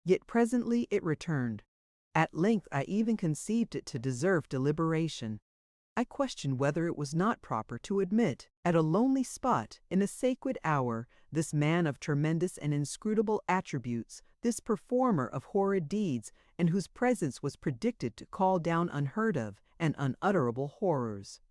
Yet presently it returned. At length I even conceived it to deserve deliberation. I questioned whether it was not proper to admit, at a lonely spot, in a sacred hour, this man of tremendous and inscrutable attributes, this performer of horrid deeds, and whose presence was predicted to call down unheard of and unutterable horrors.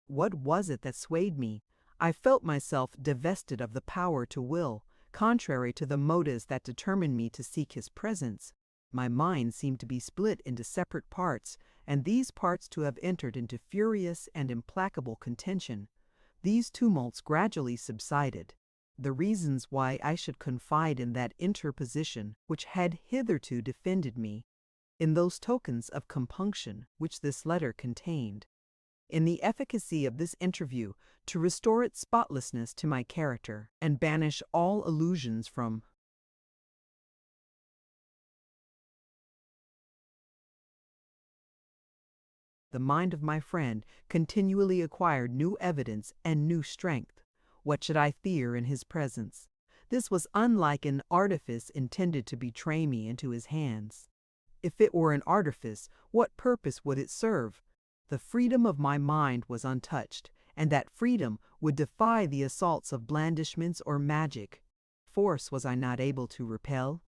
What was it that swayed me? I felt myself divested of the power to will, contrary to the motives that determined me to seek his presence. My mind seemed to be split into separate parts, and these parts to have entered into furious and implacable contention. These tumults gradually subsided. The reasons why I should confide in that interposition which had hitherto defended me, in those tokens of compunction which this letter contained, in the efficacy of this interview to restore its spotlessness to my character and banish all illusions from the mind of my friend continually acquired new evidence and new strength. What should I fear in his presence? This was unlike an artifice intended to betray me into his hands. If it were an artifice, what purpose would it serve? The freedom of my mind was untouched, and that freedom would defy the assaults of blandishments or magic. Force was I not able to repel?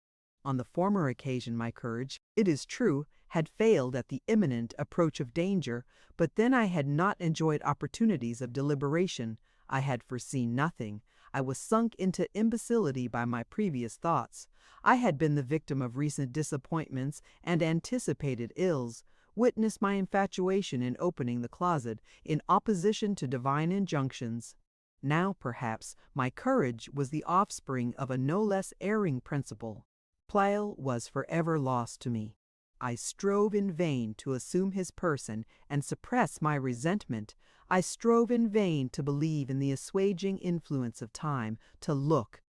On the former occasion my courage, it is true, had failed at the imminent approach of danger, but then I had not enjoyed opportunities of deliberation. I had foreseen nothing. I was sunk into imbecility by my previous thoughts. I had been the victim of recent disappointments and anticipated ills. Witness my infatuation in opening the closet in opposition to divine injunctions. Now, perhaps, my courage was the offspring of a no less erring principle. Pleyel was forever lost to me. I strove in vain to assume his person and suppress my resentment. I strove in vain to believe in the assuaging influence of time, to look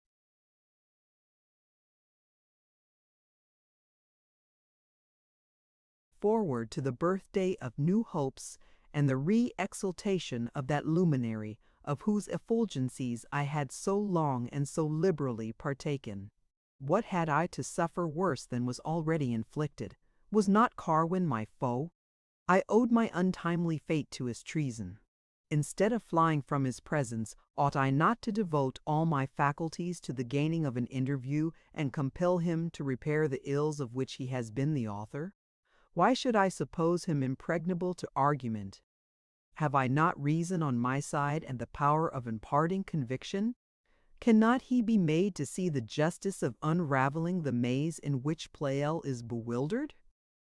forward to the birthday of new hopes and the re-exaltation of that luminary of whose effulgencies I had so long and so liberally partaken. What had I to suffer worse than was already inflicted? Was not Carwin my foe? I owed my untimely fate to his treason. Instead of flying from his presence, ought I not to devote all my faculties to the gaining of an interview and compel him to repair the ills of which he has been the author? Why should I suppose him impregnable to argument? Have I not reason on my side and the power of imparting conviction? Cannot he be made to see the justice of unraveling the maze in which Pleyel is bewildered?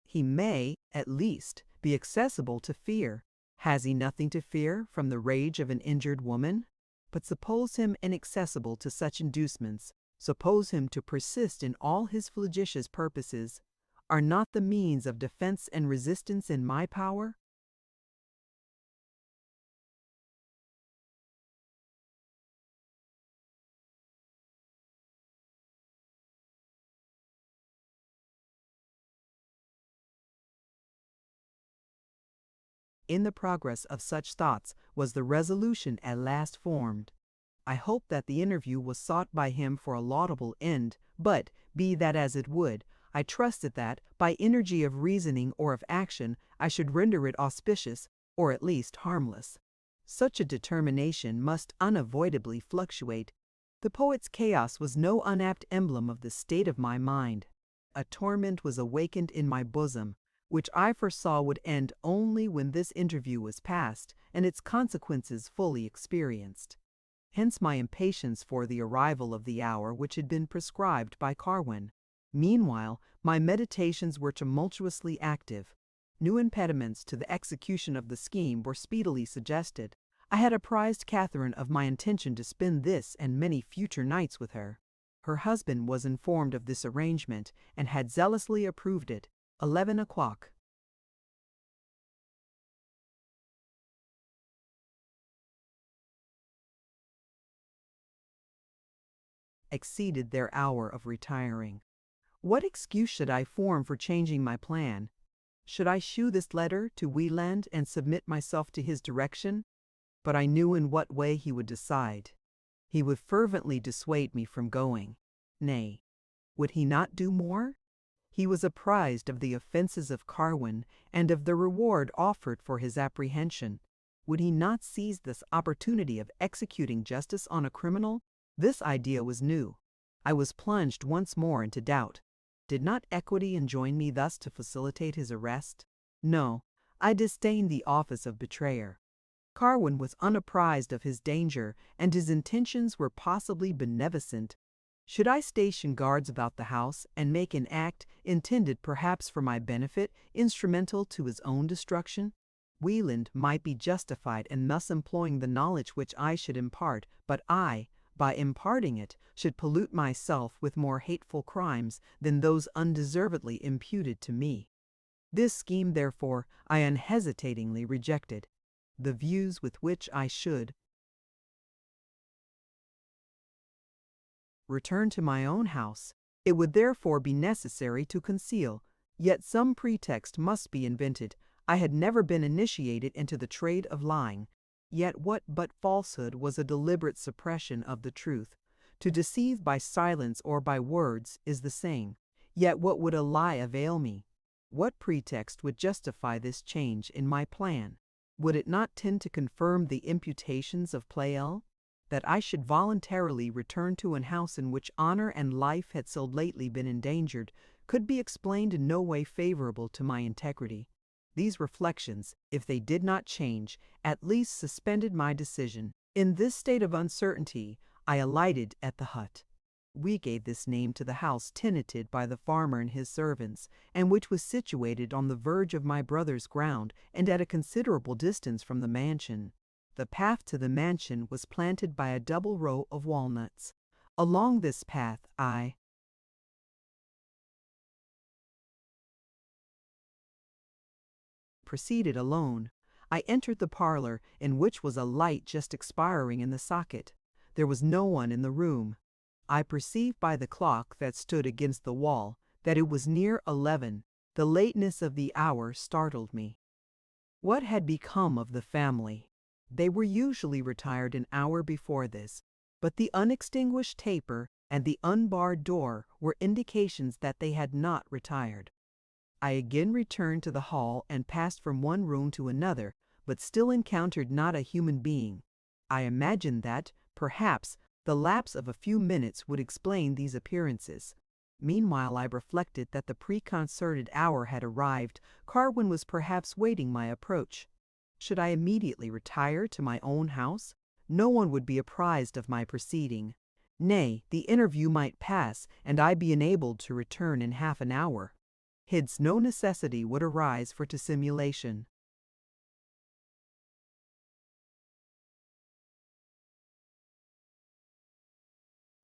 He may, at least, be accessible to fear. Has he nothing to fear from the rage of an injured woman? But suppose him inaccessible to such inducements, suppose him to persist in all his flagitious purposes. Are not the means of defense and resistance in my power? In the progress of such thoughts was the resolution at last formed. I hope that the interview was sought by him for a laudable end, but, be that as it would, I trusted that, by energy of reasoning or of action, I should render it auspicious, or at least harmless. Such a determination must unavoidably fluctuate. The poet's chaos was no unapt emblem of the state of my mind. A torment was awakened in my bosom, which I foresaw would end only when this interview was past and its consequences fully experienced. Hence my impatience for the arrival of the hour which had been prescribed by Carwin. Meanwhile, my meditations were tumultuously active. New impediments to the execution of the scheme were speedily suggested. I had apprised Catherine of my intention to spend this and many future nights with her. Her husband was informed of this arrangement and had zealously approved it. 11 o'clock. Exceeded their hour of retiring. What excuse should I form for changing my plan? Should I shew this letter to Wieland and submit myself to his direction? But I knew in what way he would decide. He would fervently dissuade me from going. Nay, would he not do more? He was apprised of the offenses of Carwin and of the reward offered for his apprehension. Would he not seize this opportunity of executing justice on a criminal? This idea was new. I was plunged once more into doubt. Did not equity enjoin me thus to facilitate his arrest? No, I disdained the office of betrayer. Carwin was unapprised of his danger, and his intentions were possibly beneficent. Should I station guards about the house and make an act, intended perhaps for my benefit, instrumental to his own destruction? Wieland might be justified in thus employing the knowledge which I should impart, but I, by imparting it, should pollute myself with more hateful crimes than those undeservedly imputed to me. This scheme, therefore, I unhesitatingly rejected. the views with which I should return to my own house. It would therefore be necessary to conceal, yet some pretext must be invented. I had never been initiated into the trade of lying, yet what but falsehood was a deliberate suppression of the truth? To deceive by silence or by words is the same, yet what would a lie avail me? What pretext would justify this change in my plan? Would it not tend to confirm the imputations of Pleyel? That I should voluntarily return to an house in which honor and life had so lately been endangered could be explained in no way favorable to my integrity. These reflections, if they did not change, at least suspended my decision. In this state of uncertainty, I alighted at the hut. We gave this name to the house tenanted by the farmer and his servants, and which was situated on the verge of my brother's ground and at a considerable distance from the mansion. The path to the mansion was planted by a double row of walnuts. Along this path I proceeded alone. I entered the parlor, in which was a light just expiring in the socket. There was no one in the room. I perceived by the clock that stood against the wall that it was near 11. The lateness of the hour startled me. What had become of the family? They were usually retired an hour before this, but the unextinguished taper and the unbarred door were indications that they had not retired. I again returned to the hall and passed from one room to another, but still encountered not a human being. I imagined that, perhaps, the lapse of a few minutes would explain these appearances. Meanwhile, I reflected that the preconcerted hour had arrived. Carwin was perhaps waiting my approach. Should I immediately retire to my own house? No one would be apprised of my proceeding. Nay, the interview might pass, and I be enabled to return in half an hour. Hence no necessity would arise for dissimulation.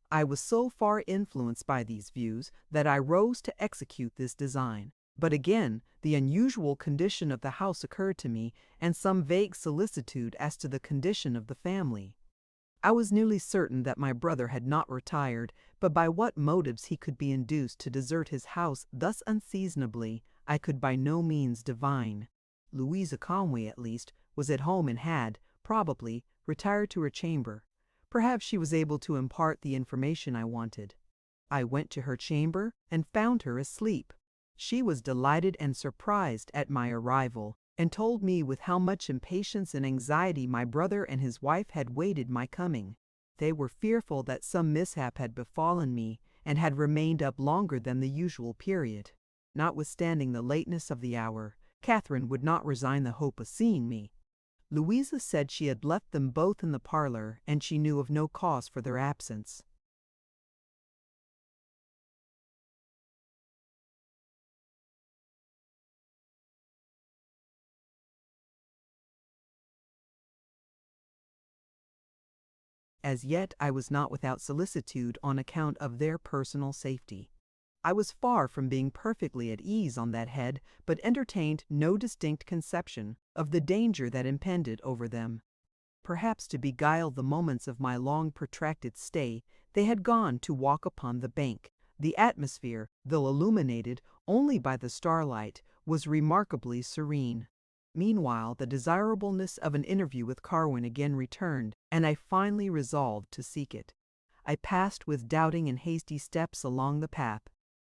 I was so far influenced by these views that I rose to execute this design. But again, the unusual condition of the house occurred to me, and some vague solicitude as to the condition of the family. I was nearly certain that my brother had not retired, but by what motives he could be induced to desert his house thus unseasonably, I could by no means divine. Louisa Conway, at least, was at home and had, probably, retired to her chamber. Perhaps she was able to impart the information I wanted. I went to her chamber and found her asleep. She was delighted and surprised at my arrival, and told me with how much impatience and anxiety my brother and his wife had waited my coming. They were fearful that some mishap had befallen me, and had remained up longer than the usual period. Notwithstanding the lateness of the hour, Catherine would not resign the hope of seeing me. Louisa said she had left them both in the parlor, and she knew of no cause for their absence. As yet I was not without solicitude on account of their personal safety. I was far from being perfectly at ease on that head, but entertained no distinct conception of the danger that impended over them. Perhaps to beguile the moments of my long protracted stay, they had gone to walk upon the bank. The atmosphere, though illuminated only by the starlight, was remarkably serene. Meanwhile, the desirableness of an interview with Carwin again returned, and I finally resolved to seek it. I passed with doubting and hasty steps along the path.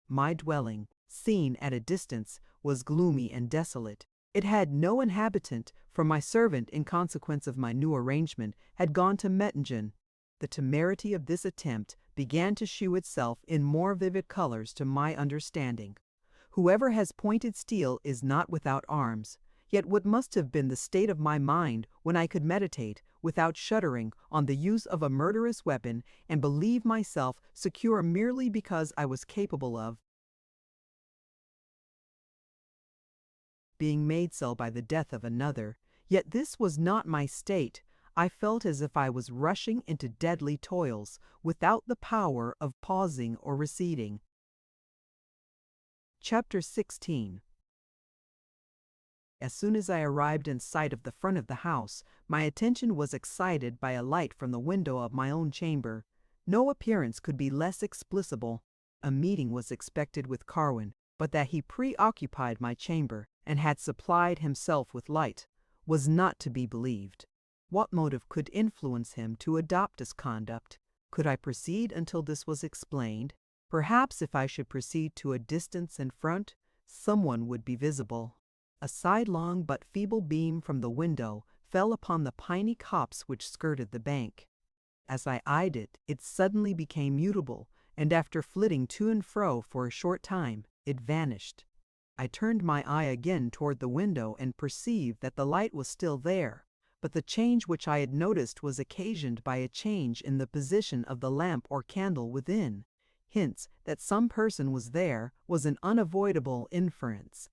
My dwelling, seen at a distance, was gloomy and desolate. It had no inhabitant, for my servant, in consequence of my new arrangement, had gone to Mettingen. The temerity of this attempt began to shew itself in more vivid colors to my understanding. Whoever has pointed steel is not without arms. Yet what must have been the state of my mind when I could meditate, without shuddering, on the use of a murderous weapon, and believe myself secure merely because I was capable of being made so by the death of another. Yet this was not my state. I felt as if I was rushing into deadly toils, without the power of pausing or receding. Chapter 16. As soon as I arrived in sight of the front of the house, my attention was excited by a light from the window of my own chamber. No appearance could be less explicable. A meeting was expected with Carwin, but that he preoccupied my chamber and had supplied himself with light was not to be believed. What motive could influence him to adopt this conduct? Could I proceed until this was explained? Perhaps if I should proceed to a distance in front, someone would be visible. A sidelong but feeble beam from the window fell upon the piney copse which skirted the bank. As I eyed it, it suddenly became mutable, and after flitting to and fro for a short time, it vanished. I turned my eye again toward the window and perceived that the light was still there, but the change which I had noticed was occasioned by a change in the position of the lamp or candle within. Hints that some person was there was an unavoidable inference.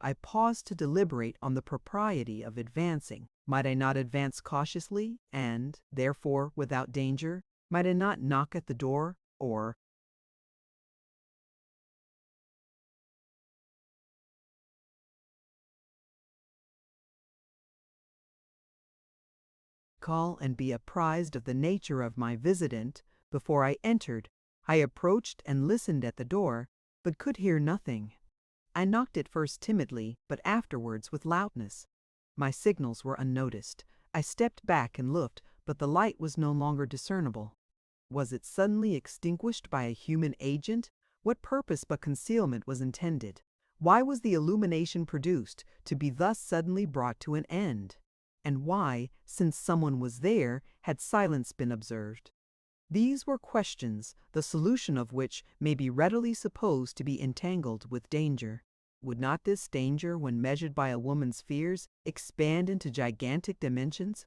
I paused to deliberate on the propriety of advancing. Might I not advance cautiously and, therefore, without danger? Might I not knock at the door, or call and be apprised of the nature of my visitant? Before I entered, I approached and listened at the door, but could hear nothing. I knocked at first timidly, but afterwards with loudness. My signals were unnoticed. I stepped back and looked, but the light was no longer discernible. Was it suddenly extinguished by a human agent? What purpose but concealment was intended? Why was the illumination produced, to be thus suddenly brought to an end? And why, since someone was there, had silence been observed? These were questions, the solution of which may be readily supposed to be entangled with danger. Would not this danger, when measured by a woman's fears, expand into gigantic dimensions?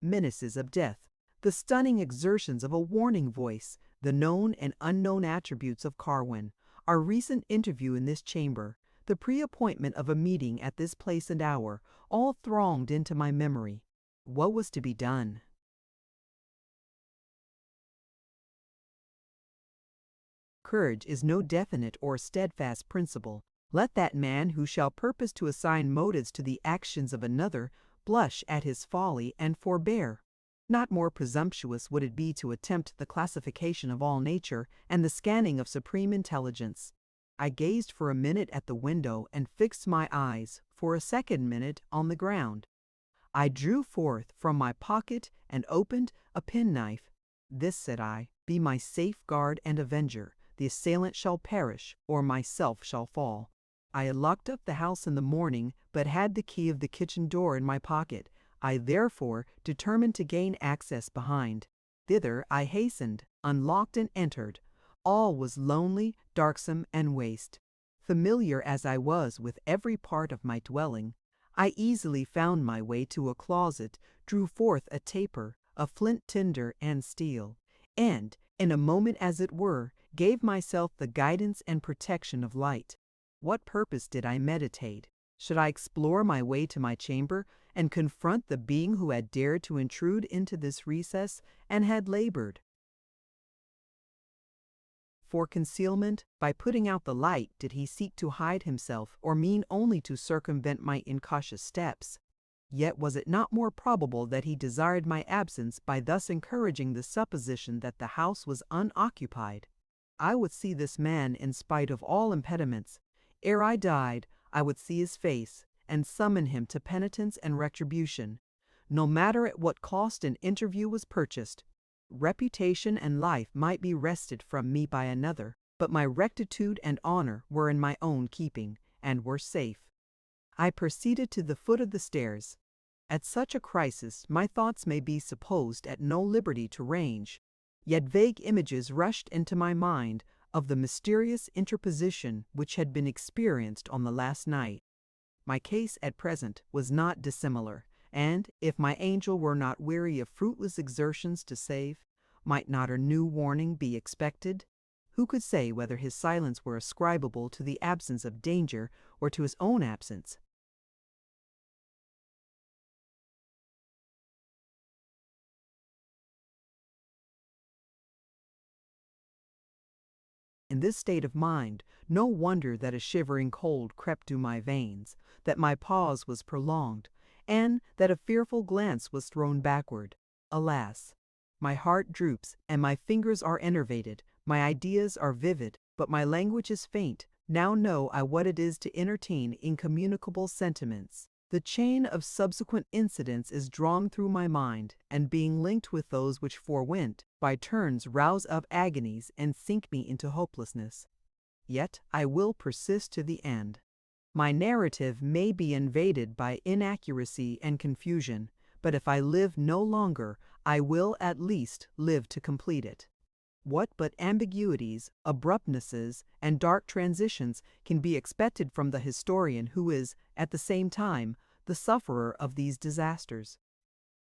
Menaces of death, the stunning exertions of a warning voice, the known and unknown attributes of Carwin, our recent interview in this chamber, the pre-appointment of a meeting at this place and hour, all thronged into my memory. What was to be done? Courage is no definite or steadfast principle. Let that man who shall purpose to assign motives to the actions of another blush at his folly and forbear. Not more presumptuous would it be to attempt the classification of all nature and the scanning of supreme intelligence. I gazed for a minute at the window and fixed my eyes for a second minute on the ground. I drew forth from my pocket and opened a penknife. This, said I, be my safeguard and avenger. The assailant shall perish, or myself shall fall. I had locked up the house in the morning, but had the key of the kitchen door in my pocket. I therefore determined to gain access behind. Thither I hastened, unlocked and entered. All was lonely, darksome, and waste. Familiar as I was with every part of my dwelling, I easily found my way to a closet, drew forth a taper, a flint tinder and steel, and, in a moment as it were, gave myself the guidance and protection of light. What purpose did I meditate? Should I explore my way to my chamber and confront the being who had dared to intrude into this recess and had labored for concealment? By putting out the light, did he seek to hide himself, or mean only to circumvent my incautious steps? Yet was it not more probable that he desired my absence by thus encouraging the supposition that the house was unoccupied? I would see this man in spite of all impediments. Ere I died, I would see his face, and summon him to penitence and retribution. No matter at what cost an interview was purchased. Reputation and life might be wrested from me by another, but my rectitude and honor were in my own keeping, and were safe. I proceeded to the foot of the stairs. At such a crisis my thoughts may be supposed at no liberty to range, yet vague images rushed into my mind of the mysterious interposition which had been experienced on the last night. My case at present was not dissimilar, and, if my angel were not weary of fruitless exertions to save, might not a new warning be expected? Who could say whether his silence were ascribable to the absence of danger or to his own absence? In this state of mind, no wonder that a shivering cold crept through my veins. that my pause was prolonged, and that a fearful glance was thrown backward. Alas! My heart droops, and my fingers are enervated, my ideas are vivid, but my language is faint. Now know I what it is to entertain incommunicable sentiments. The chain of subsequent incidents is drawn through my mind, and being linked with those which forewent, by turns rouse up agonies and sink me into hopelessness. Yet I will persist to the end. My narrative may be invaded by inaccuracy and confusion, but if I live no longer, I will at least live to complete it. What but ambiguities, abruptnesses, and dark transitions can be expected from the historian who is, at the same time, the sufferer of these disasters?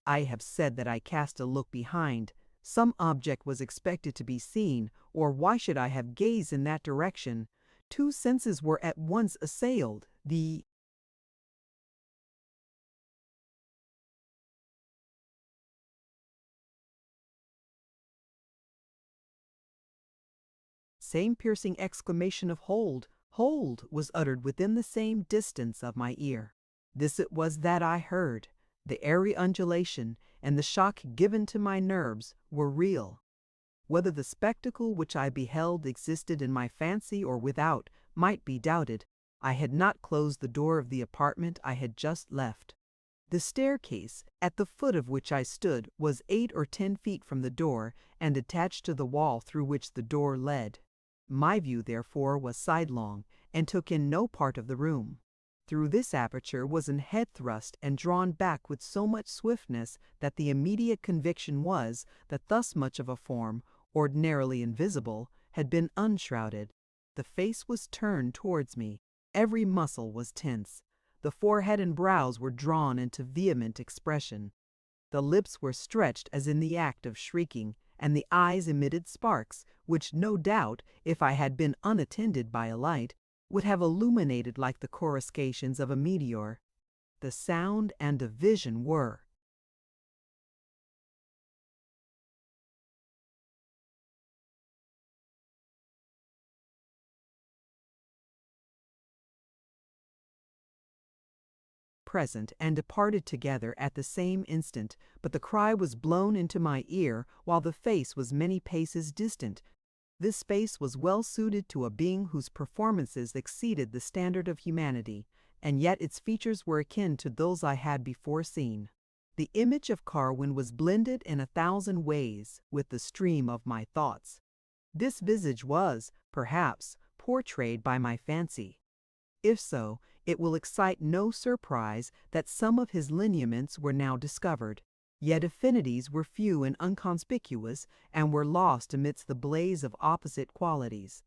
I have said that I cast a look behind. Some object was expected to be seen, or why should I have gazed in that direction? Two senses were at once assailed, the same piercing exclamation of "Hold! Hold!" was uttered within the same distance of my ear. This it was that I heard. The airy undulation and the shock given to my nerves were real. Whether the spectacle which I beheld existed in my fancy or without might be doubted. I had not closed the door of the apartment I had just left. The staircase, at the foot of which I stood, was 8 or 10 feet from the door and attached to the wall through which the door led. My view, therefore, was sidelong, and took in no part of the room. Through this aperture was an head thrust and drawn back with so much swiftness that the immediate conviction was that thus much of a form, ordinarily invisible, had been unshrouded. The face was turned towards me. Every muscle was tense. The forehead and brows were drawn into vehement expression. The lips were stretched as in the act of shrieking, and the eyes emitted sparks, which no doubt, if I had been unattended by a light, would have illuminated like the coruscations of a meteor. The sound and the vision were present and departed together at the same instant, but the cry was blown into my ear while the face was many paces distant. This face was well suited to a being whose performances exceeded the standard of humanity, and yet its features were akin to those I had before seen. The image of Carwin was blended in 1,000 ways with the stream of my thoughts. This visage was, perhaps, portrayed by my fancy. If so, it will excite no surprise that some of his lineaments were now discovered. Yet affinities were few and unconspicuous, and were lost amidst the blaze of opposite qualities.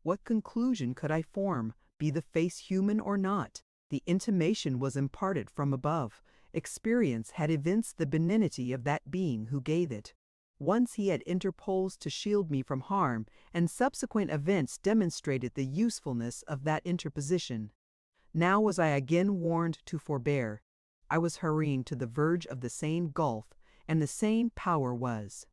What conclusion could I form, be the face human or not? The intimation was imparted from above. Experience had evinced the benignity of that being who gave it. Once he had interposed to shield me from harm, and subsequent events demonstrated the usefulness of that interposition. Now was I again warned to forbear. I was hurrying to the verge of the same gulf, and the same power was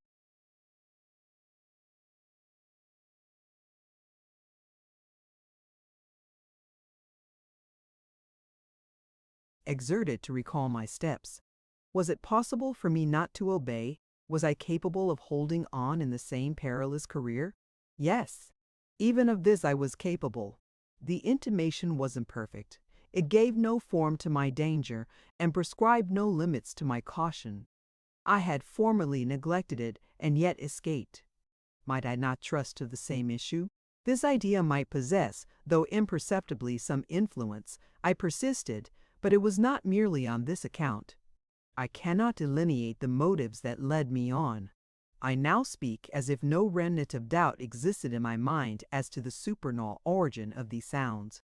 exerted to recall my steps. Was it possible for me not to obey? Was I capable of holding on in the same perilous career? Yes, even of this I was capable. The intimation was imperfect. It gave no form to my danger, and prescribed no limits to my caution. I had formerly neglected it, and yet escaped. Might I not trust to the same issue? This idea might possess, though imperceptibly, some influence. I persisted, but it was not merely on this account. I cannot delineate the motives that led me on. I now speak as if no remnant of doubt existed in my mind as to the supernal origin of these sounds.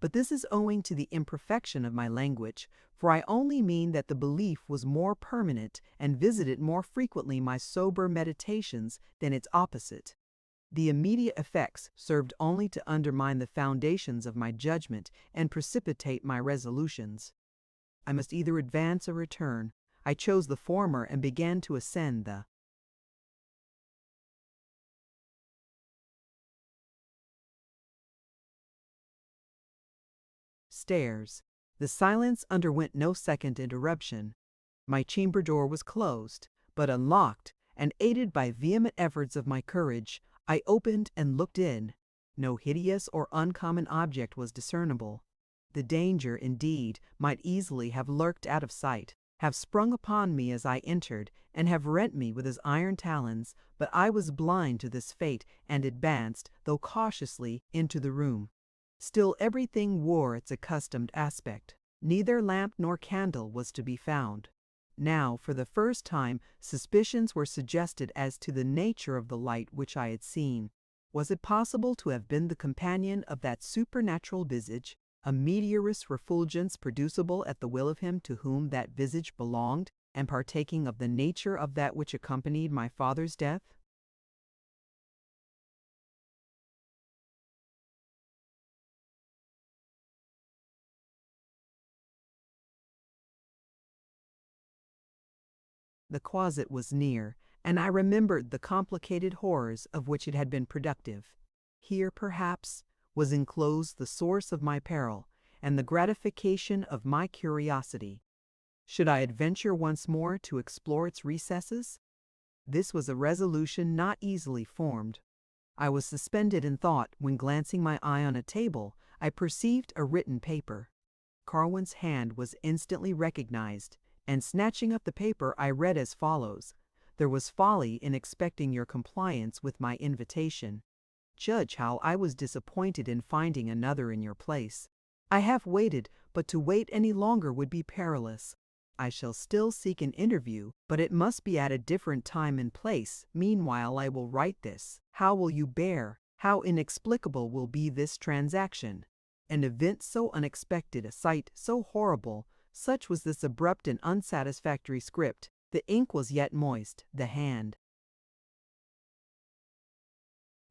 But this is owing to the imperfection of my language, for I only mean that the belief was more permanent and visited more frequently my sober meditations than its opposite. The immediate effects served only to undermine the foundations of my judgment and precipitate my resolutions. I must either advance or return. I chose the former and began to ascend the stairs. The silence underwent no second interruption. My chamber door was closed, but unlocked, and aided by vehement efforts of my courage, I opened and looked in. No hideous or uncommon object was discernible. The danger, indeed, might easily have lurked out of sight, have sprung upon me as I entered, and have rent me with his iron talons, but I was blind to this fate and advanced, though cautiously, into the room. Still everything wore its accustomed aspect. Neither lamp nor candle was to be found. Now, for the first time, suspicions were suggested as to the nature of the light which I had seen. Was it possible to have been the companion of that supernatural visage, a meteorous refulgence producible at the will of him to whom that visage belonged, and partaking of the nature of that which accompanied my father's death? The closet was near, and I remembered the complicated horrors of which it had been productive. Here, perhaps, was enclosed the source of my peril, and the gratification of my curiosity. Should I adventure once more to explore its recesses? This was a resolution not easily formed. I was suspended in thought when, glancing my eye on a table, I perceived a written paper. Carwin's hand was instantly recognized, and snatching up the paper, I read as follows: "There was folly in expecting your compliance with my invitation. Judge how I was disappointed in finding another in your place. I have waited, but to wait any longer would be perilous. I shall still seek an interview, but it must be at a different time and place. Meanwhile I will write this. How will you bear? How inexplicable will be this transaction? An event so unexpected, a sight so horrible, such was this abrupt and unsatisfactory script. The ink was yet moist, the hand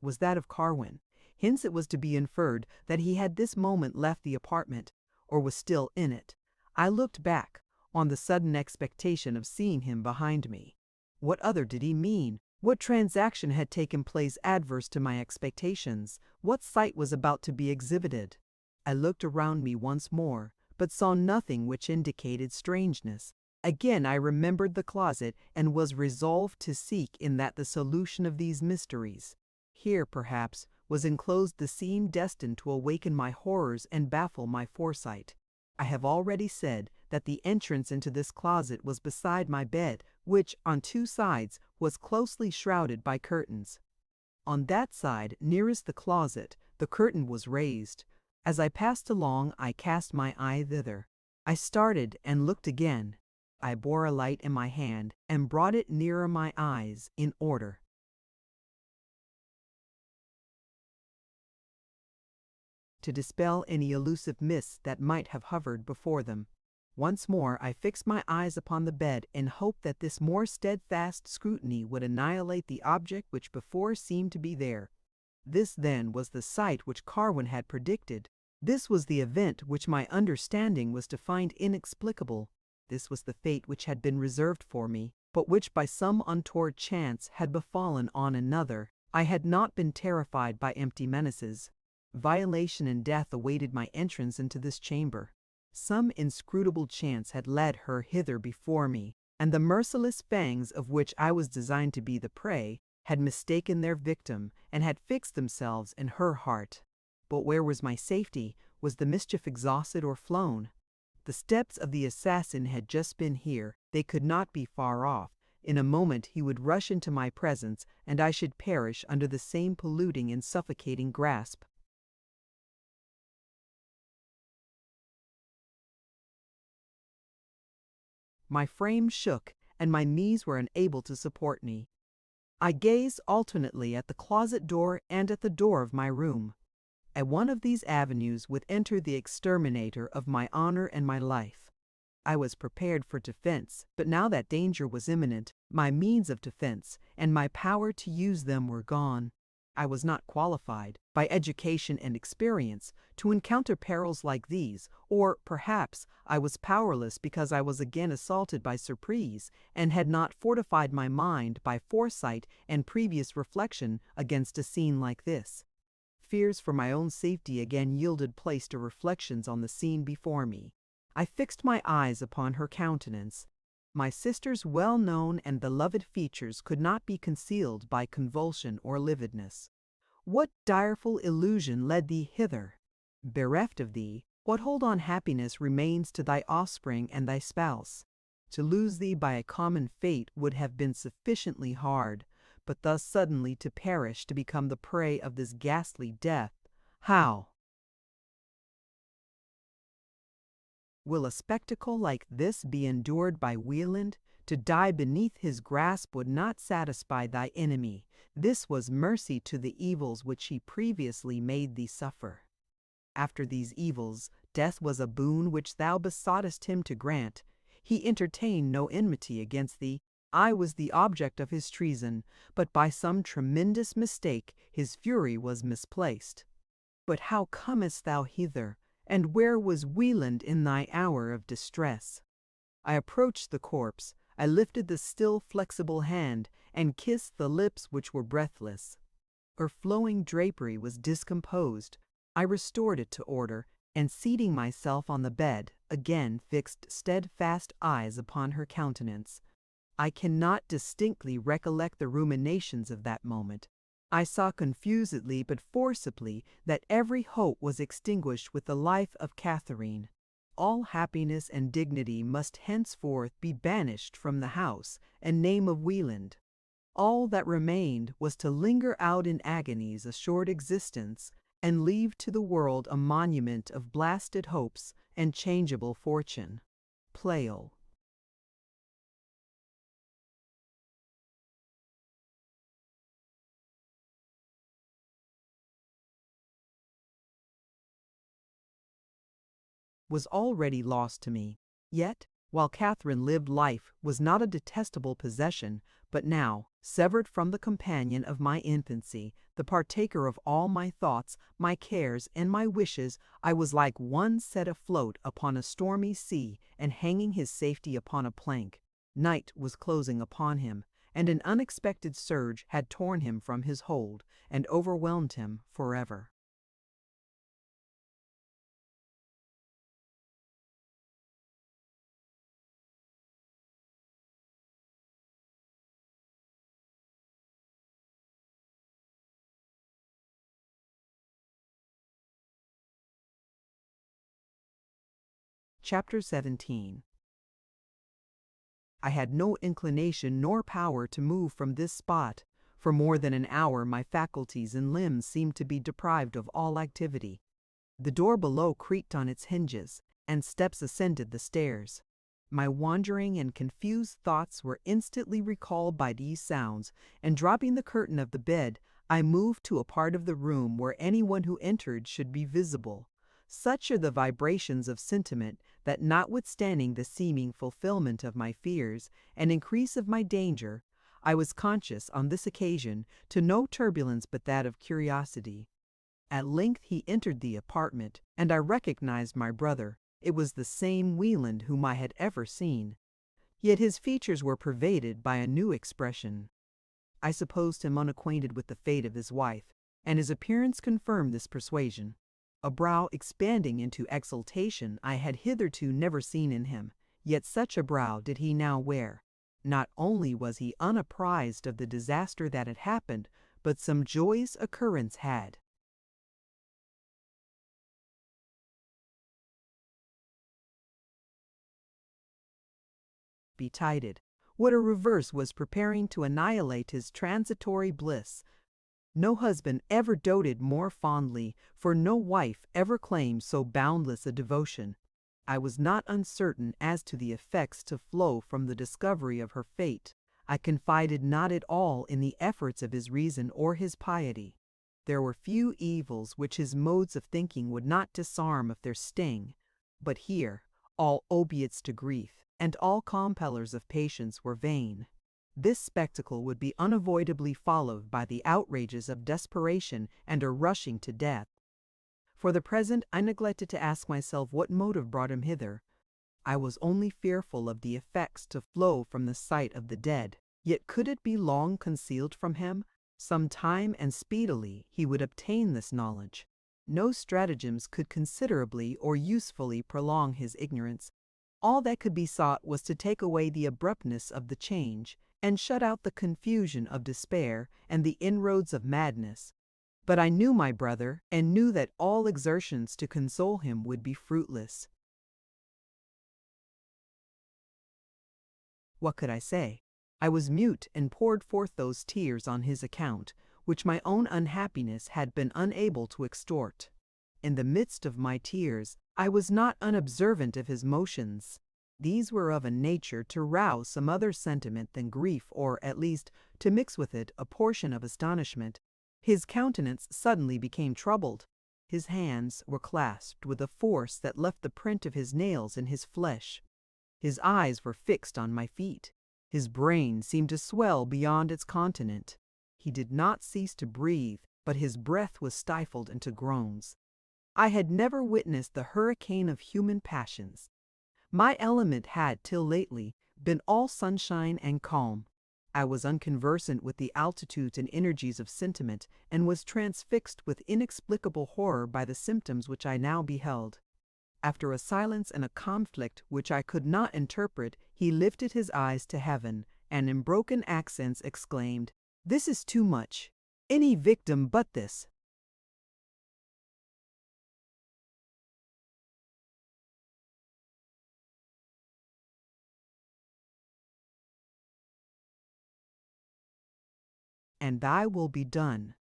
was that of Carwin. Hence it was to be inferred that he had this moment left the apartment, or was still in it. I looked back, on the sudden expectation of seeing him behind me. What other did he mean? What transaction had taken place adverse to my expectations? What sight was about to be exhibited? I looked around me once more, but saw nothing which indicated strangeness. Again I remembered the closet, and was resolved to seek in that the solution of these mysteries. Here, perhaps, was enclosed the scene destined to awaken my horrors and baffle my foresight. I have already said that the entrance into this closet was beside my bed, which, on two sides, was closely shrouded by curtains. On that side, nearest the closet, the curtain was raised. As I passed along, I cast my eye thither. I started and looked again. I bore a light in my hand, and brought it nearer my eyes, in order to dispel any elusive mists that might have hovered before them. Once more I fixed my eyes upon the bed, in hope that this more steadfast scrutiny would annihilate the object which before seemed to be there. This, then, was the sight which Carwin had predicted. This was the event which my understanding was to find inexplicable. This was the fate which had been reserved for me, but which by some untoward chance had befallen on another. I had not been terrified by empty menaces. Violation and death awaited my entrance into this chamber. Some inscrutable chance had led her hither before me, and the merciless fangs of which I was designed to be the prey had mistaken their victim, and had fixed themselves in her heart. But where was my safety? Was the mischief exhausted or flown? The steps of the assassin had just been here. They could not be far off. In a moment he would rush into my presence, and I should perish under the same polluting and suffocating grasp. My frame shook, and my knees were unable to support me. I gazed alternately at the closet door and at the door of my room. At one of these avenues would enter the exterminator of my honor and my life. I was prepared for defense, but now that danger was imminent, my means of defense and my power to use them were gone. I was not qualified, by education and experience, to encounter perils like these, or, perhaps, I was powerless because I was again assaulted by surprise, and had not fortified my mind by foresight and previous reflection against a scene like this. Fears for my own safety again yielded place to reflections on the scene before me. I fixed my eyes upon her countenance. My sister's well-known and beloved features could not be concealed by convulsion or lividness. What direful illusion led thee hither? Bereft of thee, what hold on happiness remains to thy offspring and thy spouse? To lose thee by a common fate would have been sufficiently hard, but thus suddenly to perish, to become the prey of this ghastly death, how? Will a spectacle like this be endured by Wieland? To die beneath his grasp would not satisfy thy enemy. This was mercy to the evils which he previously made thee suffer. After these evils, death was a boon which thou besoughtest him to grant. He entertained no enmity against thee. I was the object of his treason, but by some tremendous mistake his fury was misplaced. But how comest thou hither? And where was Wieland in thy hour of distress? I approached the corpse. I lifted the still flexible hand and kissed the lips which were breathless. Her flowing drapery was discomposed. I restored it to order, and seating myself on the bed, again fixed steadfast eyes upon her countenance. I cannot distinctly recollect the ruminations of that moment. I saw confusedly but forcibly that every hope was extinguished with the life of Catherine. All happiness and dignity must henceforth be banished from the house and name of Wieland. All that remained was to linger out in agonies a short existence and leave to the world a monument of blasted hopes and changeable fortune. Pleyel. Was already lost to me. Yet, while Catherine lived, life was not a detestable possession, but now, severed from the companion of my infancy, the partaker of all my thoughts, my cares, and my wishes, I was like one set afloat upon a stormy sea and hanging his safety upon a plank. Night was closing upon him, and an unexpected surge had torn him from his hold and overwhelmed him forever. Chapter 17. I had no inclination nor power to move from this spot. For more than an hour my faculties and limbs seemed to be deprived of all activity. The door below creaked on its hinges, and steps ascended the stairs. My wandering and confused thoughts were instantly recalled by these sounds, and dropping the curtain of the bed, I moved to a part of the room where anyone who entered should be visible. Such are the vibrations of sentiment that, notwithstanding the seeming fulfillment of my fears and increase of my danger, I was conscious on this occasion to no turbulence but that of curiosity. At length he entered the apartment, and I recognized my brother. It was the same Wieland whom I had ever seen. Yet his features were pervaded by a new expression. I supposed him unacquainted with the fate of his wife, and his appearance confirmed this persuasion. A brow expanding into exultation I had hitherto never seen in him, yet such a brow did he now wear. Not only was he unapprised of the disaster that had happened, but some joyous occurrence had. Betided, what a reverse was preparing to annihilate his transitory bliss. No husband ever doted more fondly, for no wife ever claimed so boundless a devotion. I was not uncertain as to the effects to flow from the discovery of her fate. I confided not at all in the efforts of his reason or his piety. There were few evils which his modes of thinking would not disarm of their sting, but here all opiates to grief and all compellers of patience were vain. This spectacle would be unavoidably followed by the outrages of desperation and a rushing to death. For the present I neglected to ask myself what motive brought him hither. I was only fearful of the effects to flow from the sight of the dead. Yet could it be long concealed from him? Some time and speedily he would obtain this knowledge. no stratagems could considerably or usefully prolong his ignorance. All that could be sought was to take away the abruptness of the change, and shut out the confusion of despair and the inroads of madness. But I knew my brother, and knew that all exertions to console him would be fruitless. What could I say? I was mute and poured forth those tears on his account, which my own unhappiness had been unable to extort. In the midst of my tears, I was not unobservant of his motions. These were of a nature to rouse some other sentiment than grief, or, at least, to mix with it a portion of astonishment. His countenance suddenly became troubled. His hands were clasped with a force that left the print of his nails in his flesh. His eyes were fixed on my feet. His brain seemed to swell beyond its continent. He did not cease to breathe, but his breath was stifled into groans. I had never witnessed the hurricane of human passions. My element had, till lately, been all sunshine and calm. I was unconversant with the altitudes and energies of sentiment, and was transfixed with inexplicable horror by the symptoms which I now beheld. After a silence and a conflict which I could not interpret, he lifted his eyes to heaven, and in broken accents exclaimed, "This is too much. Any victim but this." And thy will be done.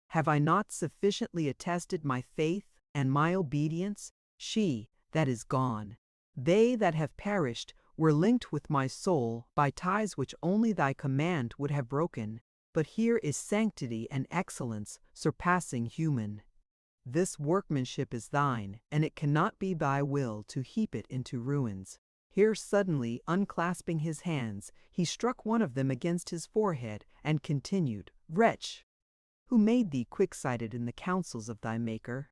Have I not sufficiently attested my faith and my obedience? She that is gone, they that have perished, were linked with my soul by ties which only thy command would have broken. But here is sanctity and excellence surpassing human. This workmanship is thine, and it cannot be thy will to heap it into ruins. Here suddenly unclasping his hands, he struck one of them against his forehead, and continued, "Wretch, who made thee quick-sighted in the counsels of thy Maker?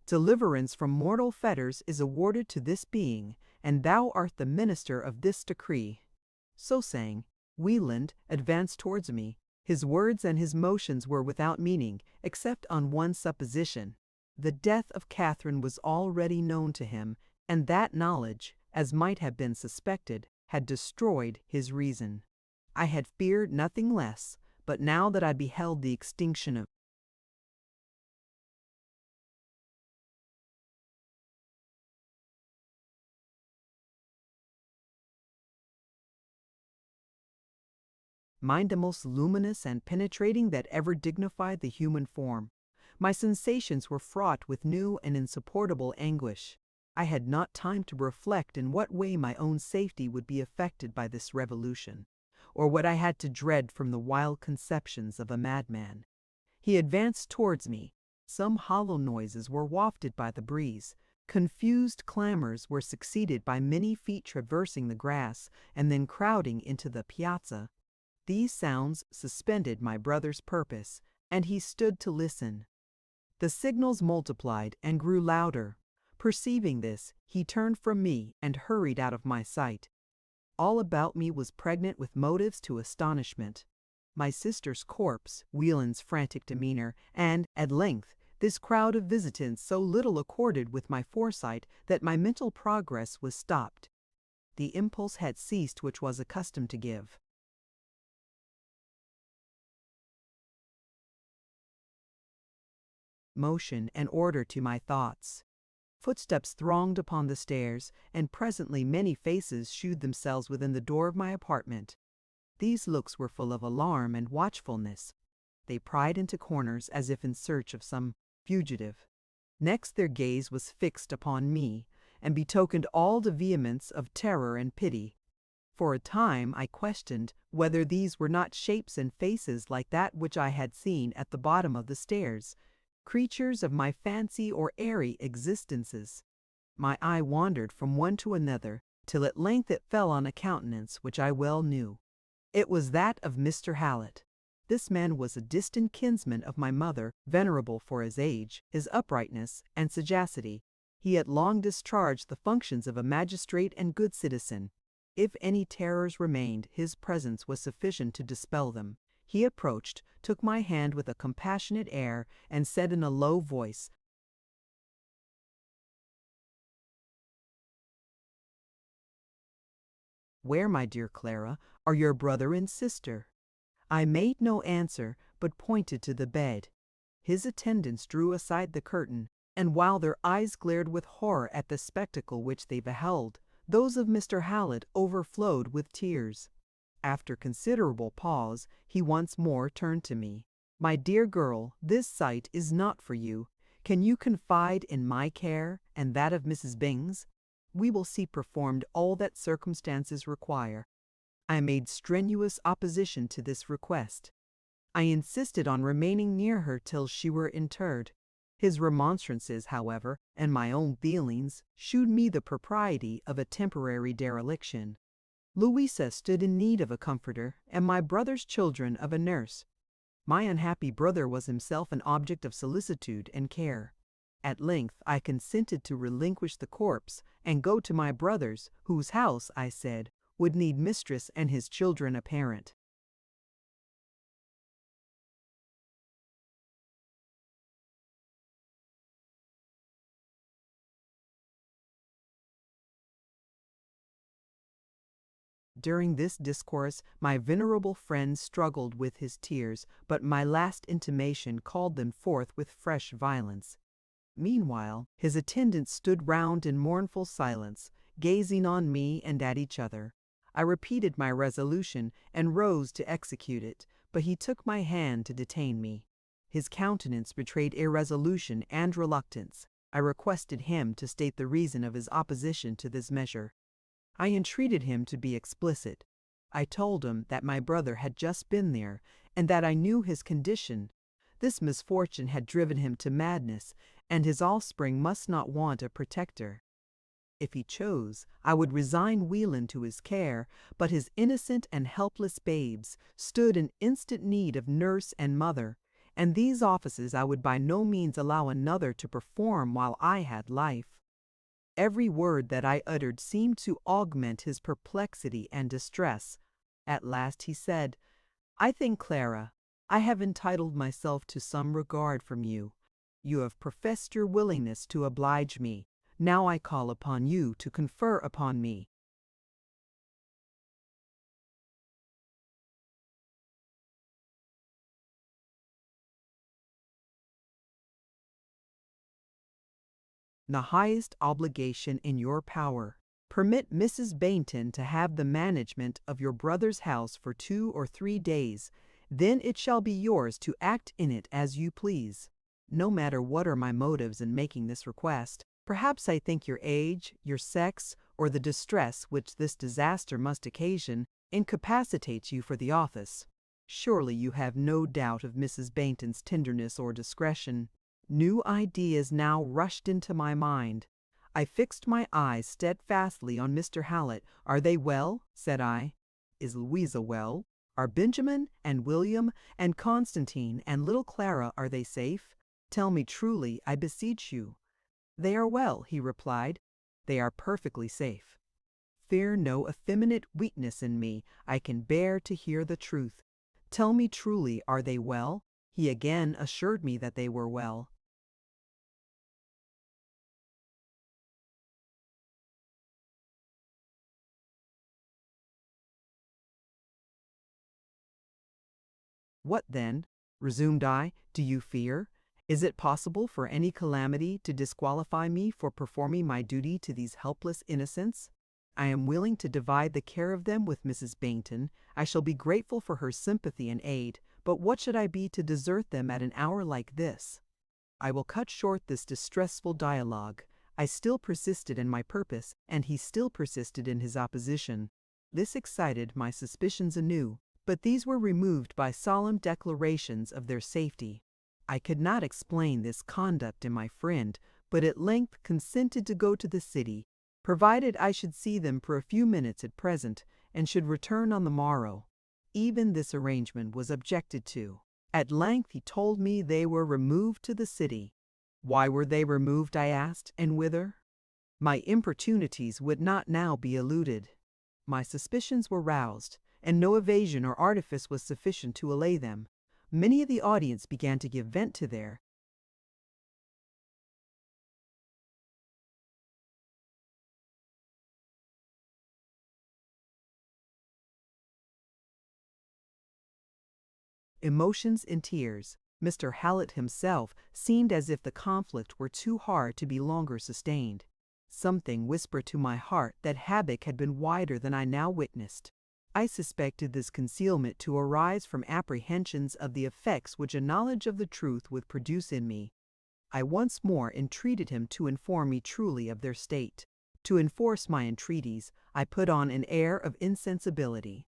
Deliverance from mortal fetters is awarded to this being, and thou art the minister of this decree." So saying, Wieland advanced towards me. His words and his motions were without meaning, except on one supposition. The death of Catherine was already known to him, and that knowledge, as might have been suspected, had destroyed his reason. I had feared nothing less, but now that I beheld the extinction of mind the most luminous and penetrating that ever dignified the human form. My sensations were fraught with new and insupportable anguish. I had not time to reflect in what way my own safety would be affected by this revolution, or what I had to dread from the wild conceptions of a madman. He advanced towards me. Some hollow noises were wafted by the breeze. Confused clamors were succeeded by many feet traversing the grass and then crowding into the piazza. These sounds suspended my brother's purpose, and he stood to listen. The signals multiplied and grew louder. Perceiving this, he turned from me and hurried out of my sight. All about me was pregnant with motives to astonishment. My sister's corpse, Wieland's frantic demeanor, and, at length, this crowd of visitants so little accorded with my foresight that my mental progress was stopped. The impulse had ceased which was accustomed to give motion and order to my thoughts. Footsteps thronged upon the stairs, and presently many faces shewed themselves within the door of my apartment. These looks were full of alarm and watchfulness. They pried into corners as if in search of some fugitive. Next their gaze was fixed upon me, and betokened all the vehemence of terror and pity. For a time I questioned whether these were not shapes and faces like that which I had seen at the bottom of the stairs, creatures of my fancy or airy existences. My eye wandered from one to another, till at length it fell on a countenance which I well knew. It was that of Mr. Hallett. This man was a distant kinsman of my mother, venerable for his age, his uprightness, and sagacity. He had long discharged the functions of a magistrate and good citizen. If any terrors remained, his presence was sufficient to dispel them. He approached, took my hand with a compassionate air, and said in a low voice, Where, my dear Clara, are your brother and sister?" I made no answer, but pointed to the bed. His attendants drew aside the curtain, and while their eyes glared with horror at the spectacle which they beheld, those of Mr. Hallett overflowed with tears. After considerable pause, he once more turned to me. "My dear girl, this sight is not for you. Can you confide in my care and that of Mrs. Bings? We will see performed all that circumstances require." I made strenuous opposition to this request. I insisted on remaining near her till she were interred. His remonstrances, however, and my own feelings, shewed me the propriety of a temporary dereliction. Louisa stood in need of a comforter, and my brother's children of a nurse. My unhappy brother was himself an object of solicitude and care. At length I consented to relinquish the corpse, and go to my brother's, whose house, I said, would need mistress and his children a parent. During this discourse my venerable friend struggled with his tears, but my last intimation called them forth with fresh violence. Meanwhile his attendants stood round in mournful silence, gazing on me and at each other. I repeated my resolution, and rose to execute it, but he took my hand to detain me. His countenance betrayed irresolution and reluctance. I requested him to state the reason of his opposition to this measure. I entreated him to be explicit. I told him that my brother had just been there, and that I knew his condition. This misfortune had driven him to madness, and his offspring must not want a protector. If he chose, I would resign Wieland to his care, but his innocent and helpless babes stood in instant need of nurse and mother, and these offices I would by no means allow another to perform while I had life. Every word that I uttered seemed to augment his perplexity and distress. At last he said, "I think, Clara, I have entitled myself to some regard from you. You have professed your willingness to oblige me. Now I call upon you to confer upon me." "The highest obligation in your power. Permit Mrs. Baynton to have the management of your brother's house for 2 or 3 days. Then it shall be yours to act in it as you please. No matter what are my motives in making this request. Perhaps I think your age, your sex, or the distress which this disaster must occasion, incapacitates you for the office. Surely you have no doubt of Mrs. Baynton's tenderness or discretion. New ideas now rushed into my mind. I fixed my eyes steadfastly on Mr. Hallett. "Are they well?" said I. "Is Louisa well? Are Benjamin and William and Constantine and little Clara, are they safe? Tell me truly, I beseech you." "They are well," he replied. "They are perfectly safe." Fear no effeminate weakness in me. I can bear to hear the truth. Tell me truly, are they well? He again assured me that they were well. "What then," resumed I, "do you fear? Is it possible for any calamity to disqualify me for performing my duty to these helpless innocents? I am willing to divide the care of them with Mrs. Baynton. I shall be grateful for her sympathy and aid, but what should I be to desert them at an hour like this?" I will cut short this distressful dialogue. I still persisted in my purpose, and he still persisted in his opposition. This excited my suspicions anew, but these were removed by solemn declarations of their safety. I could not explain this conduct in my friend, but at length consented to go to the city, provided I should see them for a few minutes at present, and should return on the morrow. Even this arrangement was objected to. At length he told me they were removed to the city. Why were they removed, I asked, and whither? My importunities would not now be eluded. My suspicions were roused, and no evasion or artifice was sufficient to allay them. Many of the audience began to give vent to their emotions in tears. Mr. Hallett himself seemed as if the conflict were too hard to be longer sustained. Something whispered to my heart that havoc had been wider than I now witnessed. I suspected this concealment to arise from apprehensions of the effects which a knowledge of the truth would produce in me. I once more entreated him to inform me truly of their state. To enforce my entreaties, I put on an air of insensibility.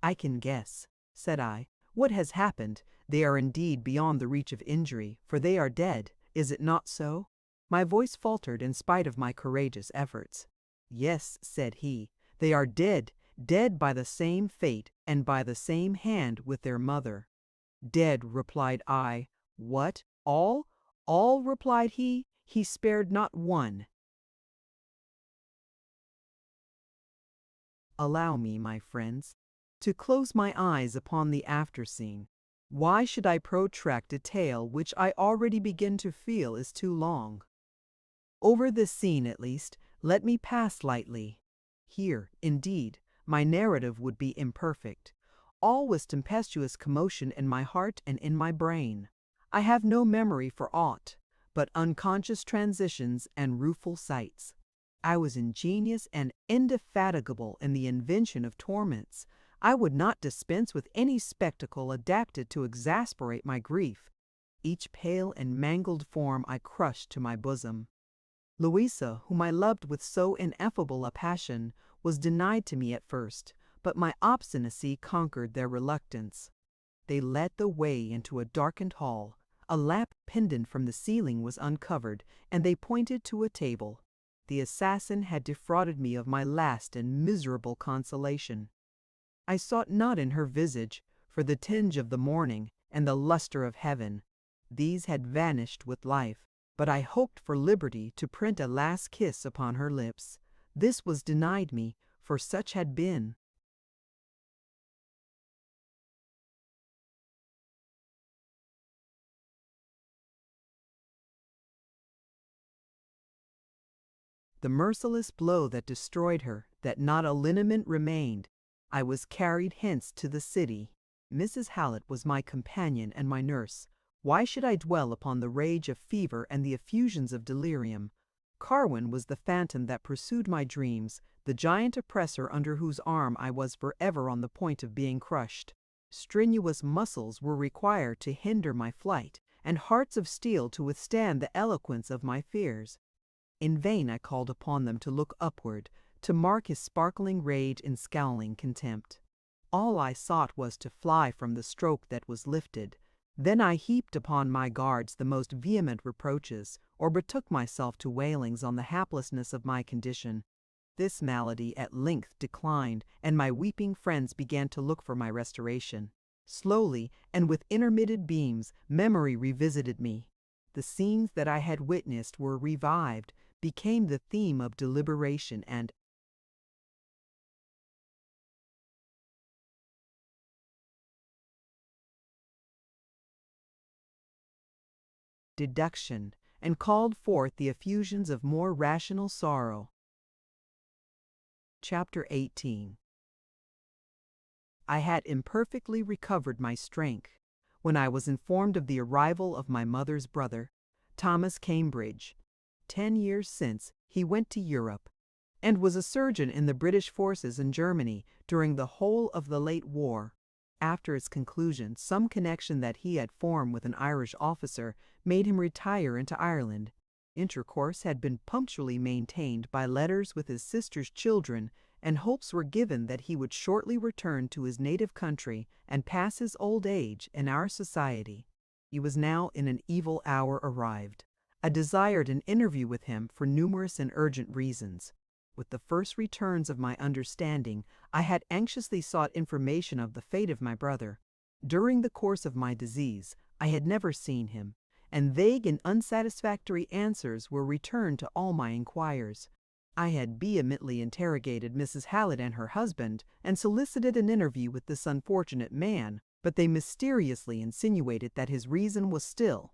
"I can guess," said I, "what has happened. They are indeed beyond the reach of injury, for they are dead. Is it not so?" My voice faltered in spite of my courageous efforts. "Yes," said he, "they are dead, dead by the same fate and by the same hand with their mother." "Dead," replied I. "What, all?" "All," replied he. "He spared not one." Allow me, my friends, to close my eyes upon the after-scene. Why should I protract a tale which I already begin to feel is too long? Over this scene, at least, let me pass lightly. Here, indeed, my narrative would be imperfect. All was tempestuous commotion in my heart and in my brain. I have no memory for aught but unconscious transitions and rueful sights. I was ingenious and indefatigable in the invention of torments. I would not dispense with any spectacle adapted to exasperate my grief. Each pale and mangled form I crushed to my bosom. Louisa, whom I loved with so ineffable a passion, was denied to me at first, but my obstinacy conquered their reluctance. They led the way into a darkened hall. A lamp pendant from the ceiling was uncovered, and they pointed to a table. The assassin had defrauded me of my last and miserable consolation. I sought not in her visage for the tinge of the morning and the luster of heaven. These had vanished with life, but I hoped for liberty to print a last kiss upon her lips. This was denied me, for such had been. The merciless blow that destroyed her, that not a lineament remained. I was carried hence to the city. Mrs. Hallett was my companion and my nurse. Why should I dwell upon the rage of fever and the effusions of delirium? Carwin was the phantom that pursued my dreams, the giant oppressor under whose arm I was forever on the point of being crushed. Strenuous muscles were required to hinder my flight, and hearts of steel to withstand the eloquence of my fears. In vain I called upon them to look upward, to mark his sparkling rage and scowling contempt. All I sought was to fly from the stroke that was lifted. Then I heaped upon my guards the most vehement reproaches, or betook myself to wailings on the haplessness of my condition. This malady at length declined, and my weeping friends began to look for my restoration. Slowly, and with intermitted beams, memory revisited me. The scenes that I had witnessed were revived, became the theme of deliberation and deduction, and called forth the effusions of more rational sorrow. Chapter 18. I had imperfectly recovered my strength when I was informed of the arrival of my mother's brother, Thomas Cambridge. 10 years since, he went to Europe, and was a surgeon in the British forces in Germany during the whole of the late war. After its conclusion, some connection that he had formed with an Irish officer made him retire into Ireland. Intercourse had been punctually maintained by letters with his sister's children, and hopes were given that he would shortly return to his native country and pass his old age in our society. He was now in an evil hour arrived. I desired an interview with him for numerous and urgent reasons. With the first returns of my understanding, I had anxiously sought information of the fate of my brother. During the course of my disease, I had never seen him, and vague and unsatisfactory answers were returned to all my inquiries. I had vehemently interrogated Mrs. Hallett and her husband, and solicited an interview with this unfortunate man, but they mysteriously insinuated that his reason was still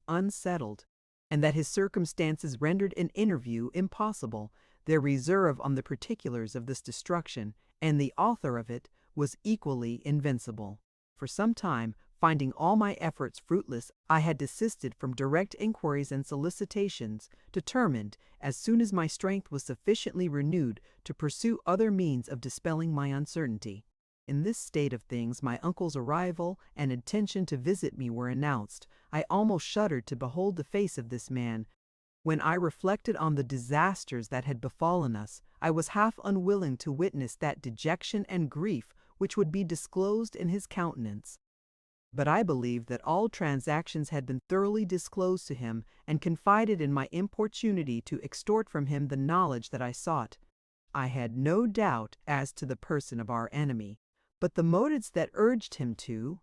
unsettled, and that his circumstances rendered an interview impossible. their reserve on the particulars of this destruction, and the author of it was equally invincible. For some time, finding all my efforts fruitless, I had desisted from direct inquiries and solicitations, determined, as soon as my strength was sufficiently renewed, to pursue other means of dispelling my uncertainty. In this state of things, my uncle's arrival and intention to visit me were announced. I almost shuddered to behold the face of this man. When I reflected on the disasters that had befallen us, I was half unwilling to witness that dejection and grief which would be disclosed in his countenance. But I believed that all transactions had been thoroughly disclosed to him, and confided in my importunity to extort from him the knowledge that I sought. I had no doubt as to the person of our enemy, but the motives that urged him to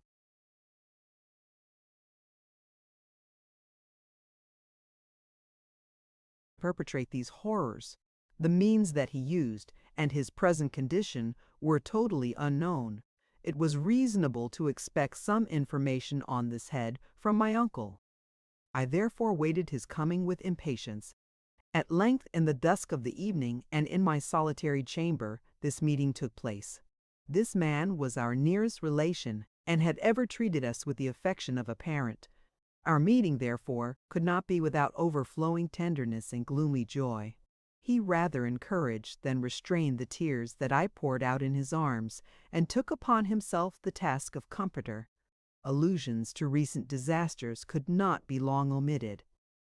perpetrate these horrors, the means that he used, and his present condition were totally unknown. It was reasonable to expect some information on this head from my uncle. I therefore waited his coming with impatience. At length, in the dusk of the evening, and in my solitary chamber, this meeting took place. This man was our nearest relation, and had ever treated us with the affection of a parent. Our meeting, therefore, could not be without overflowing tenderness and gloomy joy. He rather encouraged than restrained the tears that I poured out in his arms, and took upon himself the task of comforter. Allusions to recent disasters could not be long omitted.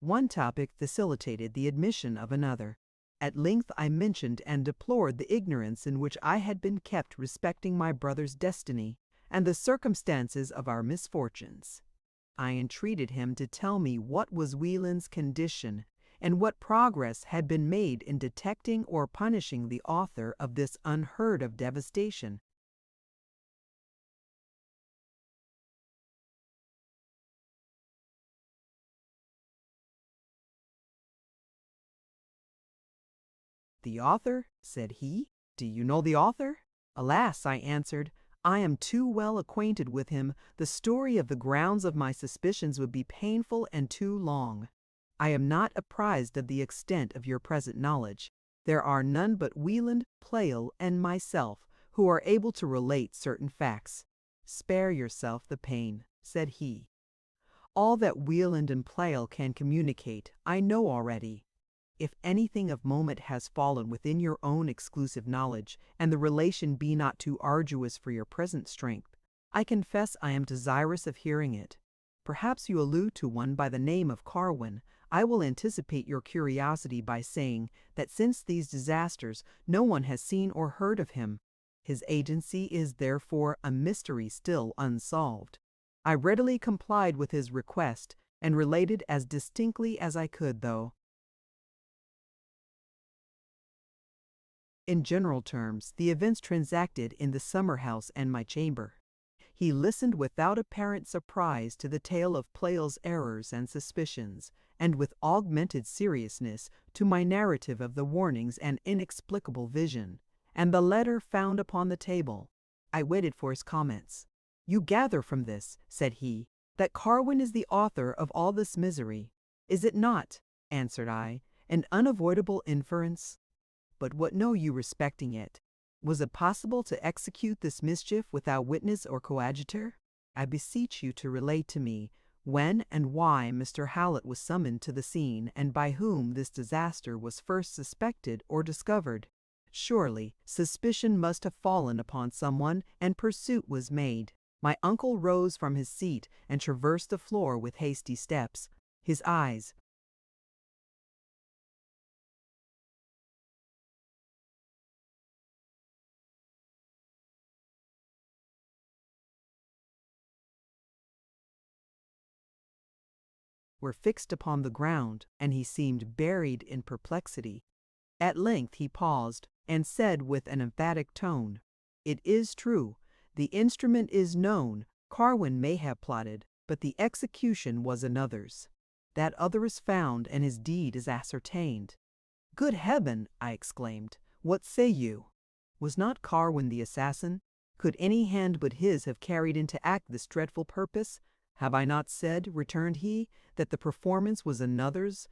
One topic facilitated the admission of another. At length I mentioned and deplored the ignorance in which I had been kept respecting my brother's destiny, and the circumstances of our misfortunes. I entreated him to tell me what was Wieland's condition, and what progress had been made in detecting or punishing the author of this unheard-of devastation. "The author?" said he. "Do you know the author?" "Alas," I answered, "I am too well acquainted with him. The story of the grounds of my suspicions would be painful and too long. I am not apprised of the extent of your present knowledge. There are none but Wieland, Pleyel, and myself who are able to relate certain facts." "Spare yourself the pain," said he. "All that Wieland and Pleyel can communicate, I know already. If anything of moment has fallen within your own exclusive knowledge, and the relation be not too arduous for your present strength, I confess I am desirous of hearing it. Perhaps you allude to one by the name of Carwin. I will anticipate your curiosity by saying that since these disasters no one has seen or heard of him. His agency is therefore a mystery still unsolved. I readily complied with his request, and related as distinctly as I could, though in general terms, the events transacted in the summer house and my chamber. He listened without apparent surprise to the tale of Pleyel's errors and suspicions, and with augmented seriousness to my narrative of the warnings and inexplicable vision, and the letter found upon the table. I waited for his comments. "You gather from this," said he, "that Carwin is the author of all this misery. Is it not," answered I, "an unavoidable inference? But what know you respecting it? Was it possible to execute this mischief without witness or coadjutor? I beseech you to relate to me when and why Mr. Hallett was summoned to the scene, and by whom this disaster was first suspected or discovered. Surely suspicion must have fallen upon someone, and pursuit was made." My uncle rose from his seat and traversed the floor with hasty steps. His eyes, were fixed upon the ground, and he seemed buried in perplexity. At length he paused, and said with an emphatic tone, "It is true. The instrument is known. Carwin may have plotted, but the execution was another's. That other is found, and his deed is ascertained." "Good heaven!" I exclaimed. "What say you? Was not Carwin the assassin? Could any hand but his have carried into act this dreadful purpose? Have I not said," returned he, "that the performance was another's?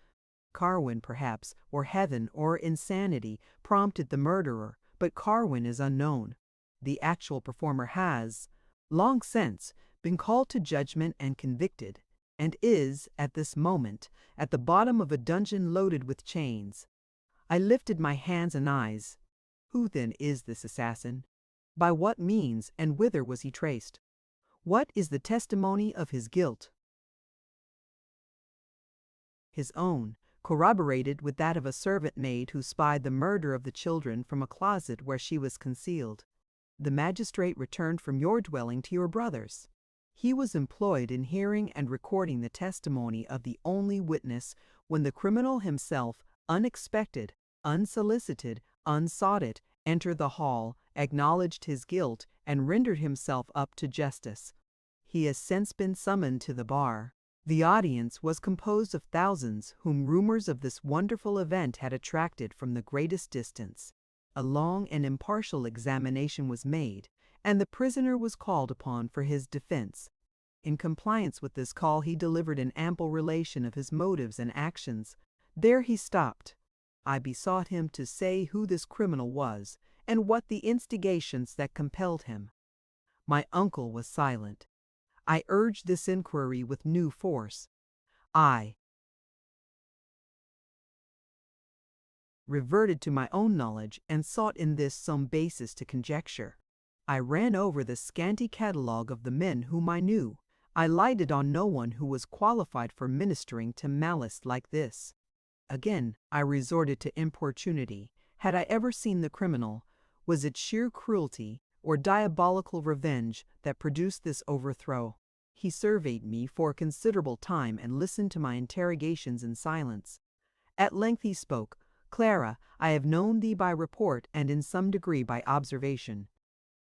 Carwin, perhaps, or heaven, or insanity prompted the murderer, but Carwin is unknown. The actual performer has, long since, been called to judgment and convicted, and is, at this moment, at the bottom of a dungeon loaded with chains. I lifted my hands and eyes. Who then is this assassin? By what means and whither was he traced? What is the testimony of his guilt? His own, corroborated with that of a servant maid who spied the murder of the children from a closet where she was concealed. The magistrate returned from your dwelling to your brother's. He was employed in hearing and recording the testimony of the only witness when the criminal himself, unexpected, unsolicited, unsought, entered the hall, acknowledged his guilt, and rendered himself up to justice. He has since been summoned to the bar. The audience was composed of thousands whom rumors of this wonderful event had attracted from the greatest distance. A long and impartial examination was made, and the prisoner was called upon for his defense. In compliance with this call, he delivered an ample relation of his motives and actions. There he stopped. I besought him to say who this criminal was, and what the instigations that compelled him. My uncle was silent. I urged this inquiry with new force. I reverted to my own knowledge and sought in this some basis to conjecture. I ran over the scanty catalogue of the men whom I knew. I lighted on no one who was qualified for ministering to malice like this. Again, I resorted to importunity. Had I ever seen the criminal? Was it sheer cruelty or diabolical revenge that produced this overthrow? He surveyed me for a considerable time and listened to my interrogations in silence. At length he spoke. "Clara, I have known thee by report and in some degree by observation.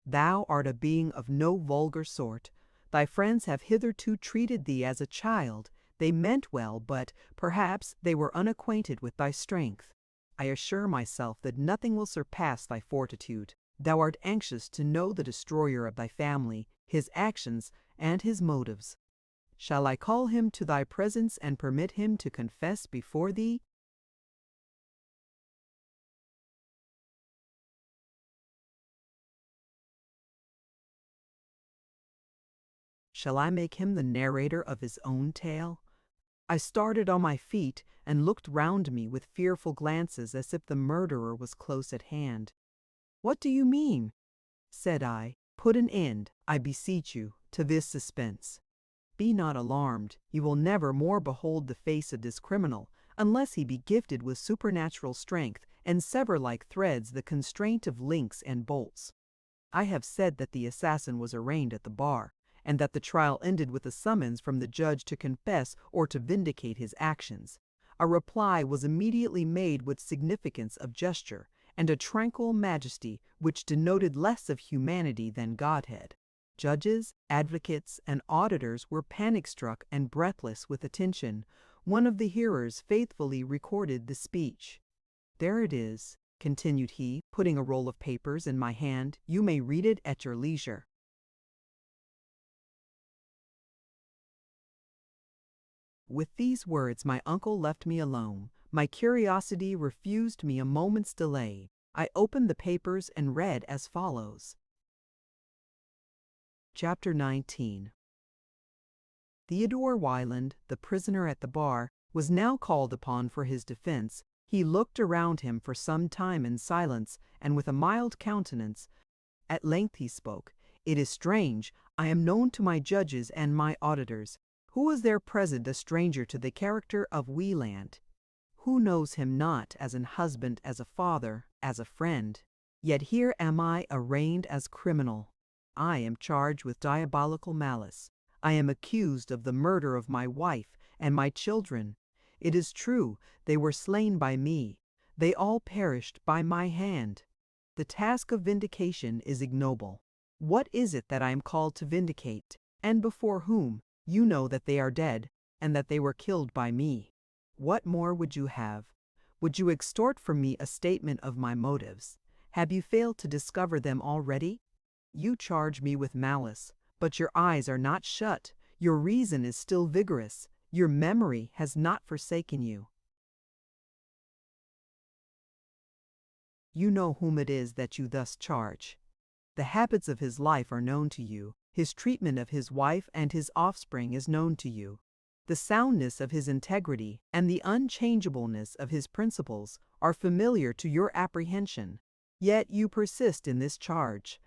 Thou art a being of no vulgar sort. Thy friends have hitherto treated thee as a child. They meant well, but, perhaps, they were unacquainted with thy strength. I assure myself that nothing will surpass thy fortitude. Thou art anxious to know the destroyer of thy family, his actions, and his motives. Shall I call him to thy presence and permit him to confess before thee?" Shall I make him the narrator of his own tale? I started on my feet and looked round me with fearful glances as if the murderer was close at hand. "What do you mean?" said I. "Put an end, I beseech you, to this suspense. Be not alarmed. You will never more behold the face of this criminal, unless he be gifted with supernatural strength and sever like threads the constraint of links and bolts. I have said that the assassin was arraigned at the bar, and that the trial ended with a summons from the judge to confess or to vindicate his actions. A reply was immediately made with significance of gesture and a tranquil majesty which denoted less of humanity than godhead. Judges, advocates, and auditors were panic-struck and breathless with attention. One of the hearers faithfully recorded the speech. "There it is," continued he, putting a roll of papers in my hand. "You may read it at your leisure." With these words my uncle left me alone. My curiosity refused me a moment's delay. I opened the papers and read as follows. Chapter 19. Theodore Wieland, the prisoner at the bar, was now called upon for his defense. He looked around him for some time in silence and with a mild countenance. At length he spoke. "It is strange. I am known to my judges and my auditors. Who is there present a stranger to the character of Wieland? Who knows him not as an husband, as a father, as a friend? Yet here am I arraigned as criminal. I am charged with diabolical malice. I am accused of the murder of my wife and my children. It is true, they were slain by me. They all perished by my hand. The task of vindication is ignoble. What is it that I am called to vindicate, and before whom? You know that they are dead, and that they were killed by me. What more would you have? Would you extort from me a statement of my motives? Have you failed to discover them already? You charge me with malice, but your eyes are not shut. Your reason is still vigorous. Your memory has not forsaken you. You know whom it is that you thus charge. The habits of his life are known to you. His treatment of his wife and his offspring is known to you. The soundness of his integrity and the unchangeableness of his principles are familiar to your apprehension. Yet you persist in this charge.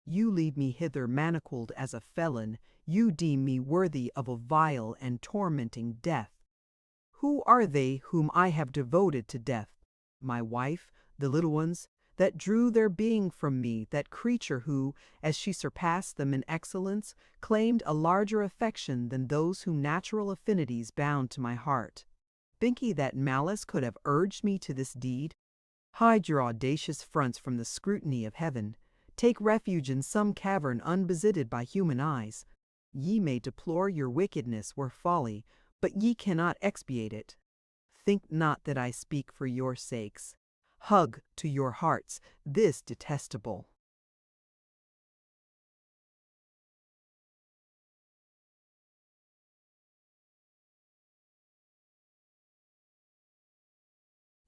You lead me hither manacled as a felon. You deem me worthy of a vile and tormenting death. Who are they whom I have devoted to death? My wife, the little ones, that drew their being from me, that creature who, as she surpassed them in excellence, claimed a larger affection than those whom natural affinities bound to my heart. Think ye that malice could have urged me to this deed? Hide your audacious fronts from the scrutiny of heaven. Take refuge in some cavern unvisited by human eyes. Ye may deplore your wickedness or folly, but ye cannot expiate it. Think not that I speak for your sakes. Hug to your hearts this detestable.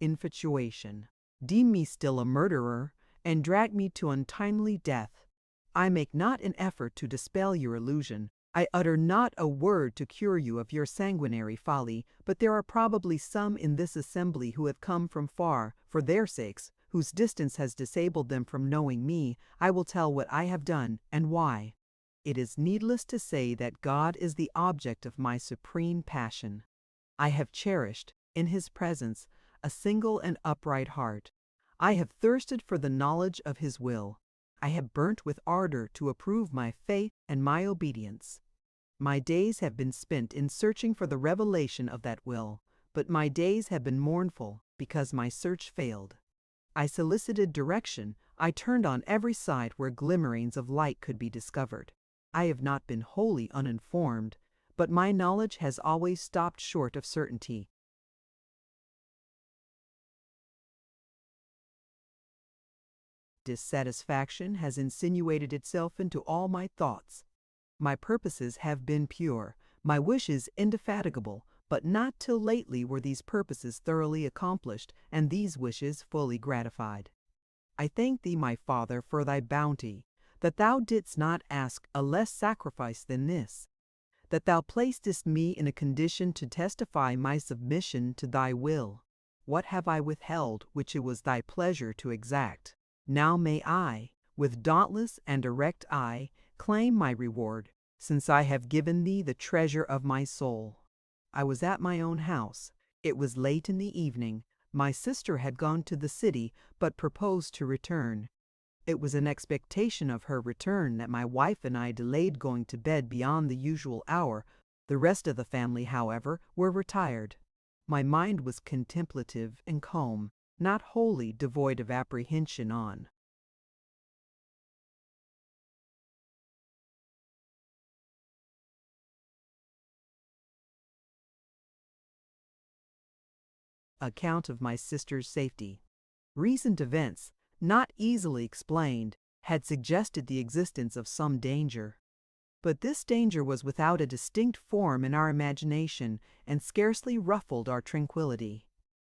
Infatuation. Deem me still a murderer, and drag me to untimely death. I make not an effort to dispel your illusion. I utter not a word to cure you of your sanguinary folly, but there are probably some in this assembly who have come from far, for their sakes, whose distance has disabled them from knowing me. I will tell what I have done, and why. It is needless to say that God is the object of my supreme passion. I have cherished, in his presence, a single and upright heart. I have thirsted for the knowledge of his will. I have burnt with ardor to approve my faith and my obedience. My days have been spent in searching for the revelation of that will, but my days have been mournful because my search failed. I solicited direction. I turned on every side where glimmerings of light could be discovered. I have not been wholly uninformed, but my knowledge has always stopped short of certainty. Dissatisfaction has insinuated itself into all my thoughts. My purposes have been pure, my wishes indefatigable, but not till lately were these purposes thoroughly accomplished, and these wishes fully gratified. I thank thee, my Father, for thy bounty, that thou didst not ask a less sacrifice than this, that thou placedst me in a condition to testify my submission to thy will. What have I withheld which it was thy pleasure to exact? Now may I, with dauntless and erect eye, claim my reward, since I have given thee the treasure of my soul. I was at my own house. It was late in the evening. My sister had gone to the city, but proposed to return. It was in expectation of her return that my wife and I delayed going to bed beyond the usual hour. The rest of the family, however, were retired. My mind was contemplative and calm, not wholly devoid of apprehension on. Account of my sister's safety. Recent events, not easily explained, had suggested the existence of some danger. But this danger was without a distinct form in our imagination and scarcely ruffled our tranquility.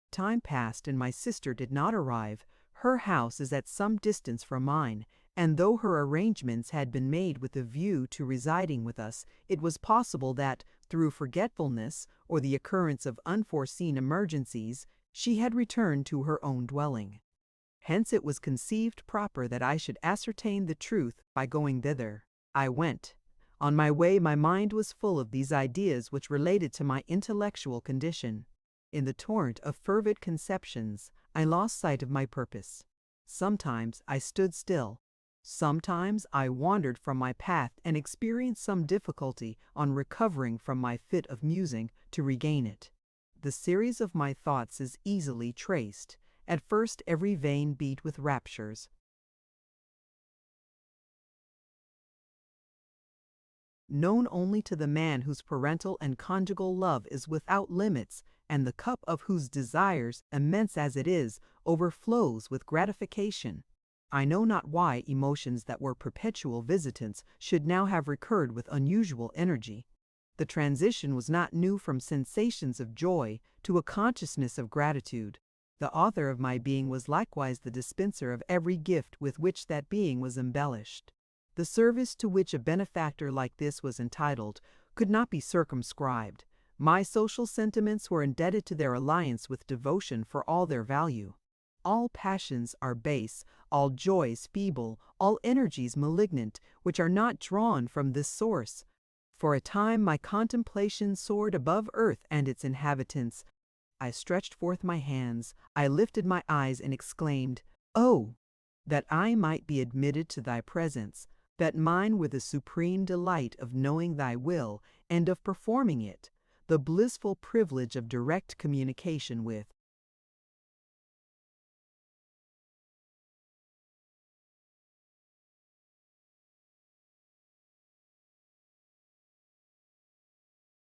Time passed and my sister did not arrive. Her house is at some distance from mine, and though her arrangements had been made with a view to residing with us, it was possible that, through forgetfulness or the occurrence of unforeseen emergencies, she had returned to her own dwelling. Hence it was conceived proper that I should ascertain the truth by going thither. I went. On my way my mind was full of these ideas which related to my intellectual condition. In the torrent of fervid conceptions, I lost sight of my purpose. Sometimes I stood still. Sometimes I wandered from my path and experienced some difficulty on recovering from my fit of musing to regain it. The series of my thoughts is easily traced. At first every vein beat with raptures. Known only to the man whose parental and conjugal love is without limits, and the cup of whose desires, immense as it is, overflows with gratification. I know not why emotions that were perpetual visitants should now have recurred with unusual energy. The transition was not new from sensations of joy to a consciousness of gratitude. The author of my being was likewise the dispenser of every gift with which that being was embellished. The service to which a benefactor like this was entitled could not be circumscribed. My social sentiments were indebted to their alliance with devotion for all their value. All passions are base, all joys feeble, all energies malignant, which are not drawn from this source. For a time my contemplation soared above earth and its inhabitants. I stretched forth my hands, I lifted my eyes and exclaimed, "Oh, that I might be admitted to thy presence, that mine were the supreme delight of knowing thy will and of performing it, the blissful privilege of direct communication with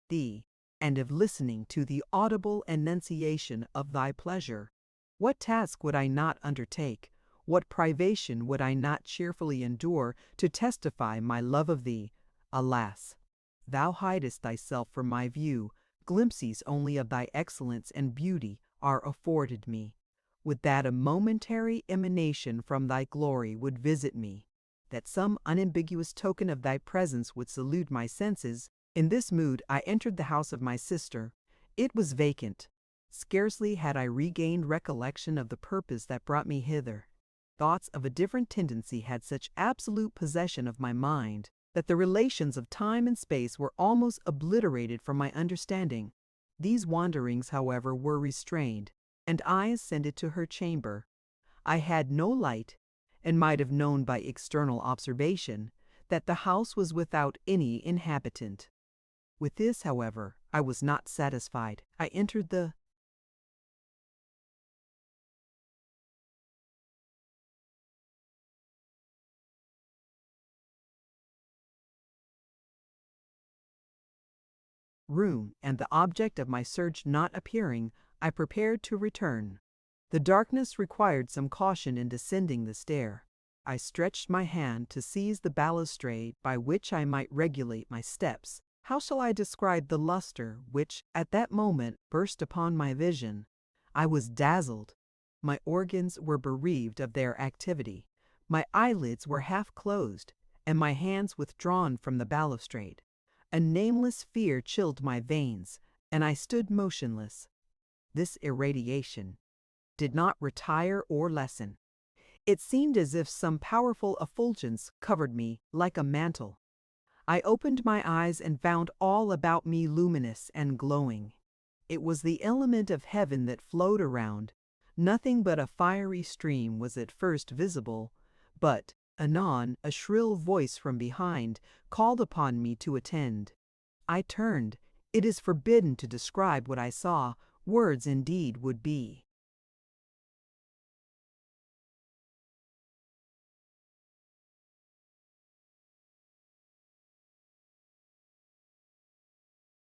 thee, and of listening to the audible enunciation of thy pleasure. What task would I not undertake? What privation would I not cheerfully endure to testify my love of thee? Alas! Thou hidest thyself from my view, glimpses only of thy excellence and beauty are afforded me. Would that a momentary emanation from thy glory would visit me, that some unambiguous token of thy presence would salute my senses. In this mood I entered the house of my sister. It was vacant. Scarcely had I regained recollection of the purpose that brought me hither. Thoughts of a different tendency had such absolute possession of my mind that the relations of time and space were almost obliterated from my understanding. These wanderings, however, were restrained, and I ascended to her chamber. I had no light, and might have known by external observation that the house was without any inhabitant. With this, however, I was not satisfied. I entered the room, and the object of my search not appearing, I prepared to return. The darkness required some caution in descending the stair. I stretched my hand to seize the balustrade by which I might regulate my steps. How shall I describe the luster which, at that moment, burst upon my vision? I was dazzled. My organs were bereaved of their activity. My eyelids were half closed, and my hands withdrawn from the balustrade. A nameless fear chilled my veins, and I stood motionless. This irradiation did not retire or lessen. It seemed as if some powerful effulgence covered me like a mantle. I opened my eyes and found all about me luminous and glowing. It was the element of heaven that flowed around. Nothing but a fiery stream was at first visible, but anon a shrill voice from behind called upon me to attend. I turned. It is forbidden to describe what I saw. Words indeed would be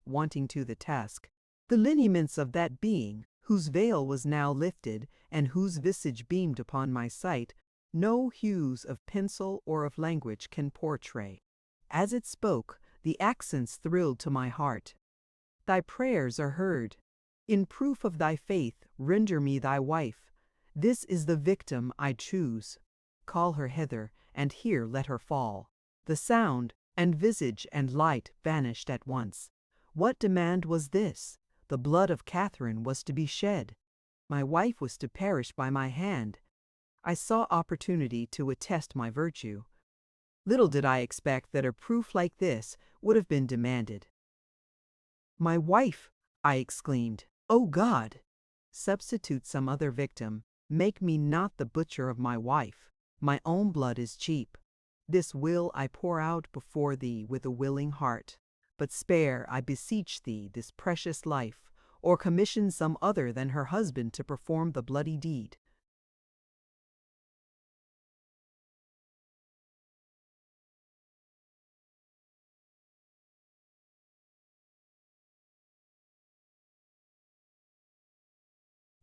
wanting to the task. The lineaments of that being, whose veil was now lifted, and whose visage beamed upon my sight, no hues of pencil or of language can portray. As it spoke, the accents thrilled to my heart. Thy prayers are heard. In proof of thy faith, render me thy wife. This is the victim I choose. Call her hither, and here let her fall. The sound, and visage, and light vanished at once. What demand was this? The blood of Catherine was to be shed. My wife was to perish by my hand. I saw opportunity to attest my virtue. Little did I expect that a proof like this would have been demanded. My wife, I exclaimed. O God! Substitute some other victim. Make me not the butcher of my wife. My own blood is cheap. This will I pour out before thee with a willing heart. But spare, I beseech thee, this precious life, or commission some other than her husband to perform the bloody deed.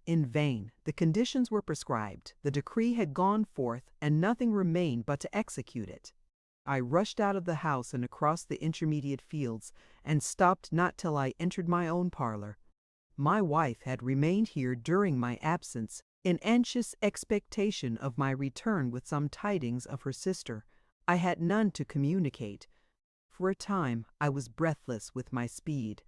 In vain. The conditions were prescribed. The decree had gone forth, and nothing remained but to execute it. I rushed out of the house and across the intermediate fields, and stopped not till I entered my own parlor. My wife had remained here during my absence, in anxious expectation of my return with some tidings of her sister. I had none to communicate. For a time I was breathless with my speed.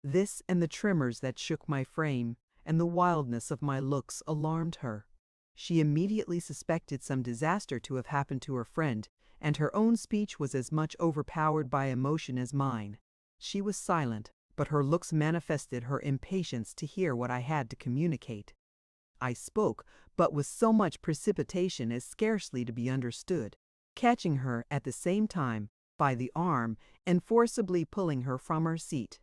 This and the tremors that shook my frame, and the wildness of my looks alarmed her. She immediately suspected some disaster to have happened to her friend, and her own speech was as much overpowered by emotion as mine. She was silent, but her looks manifested her impatience to hear what I had to communicate. I spoke, but with so much precipitation as scarcely to be understood, catching her at the same time by the arm and forcibly pulling her from her seat.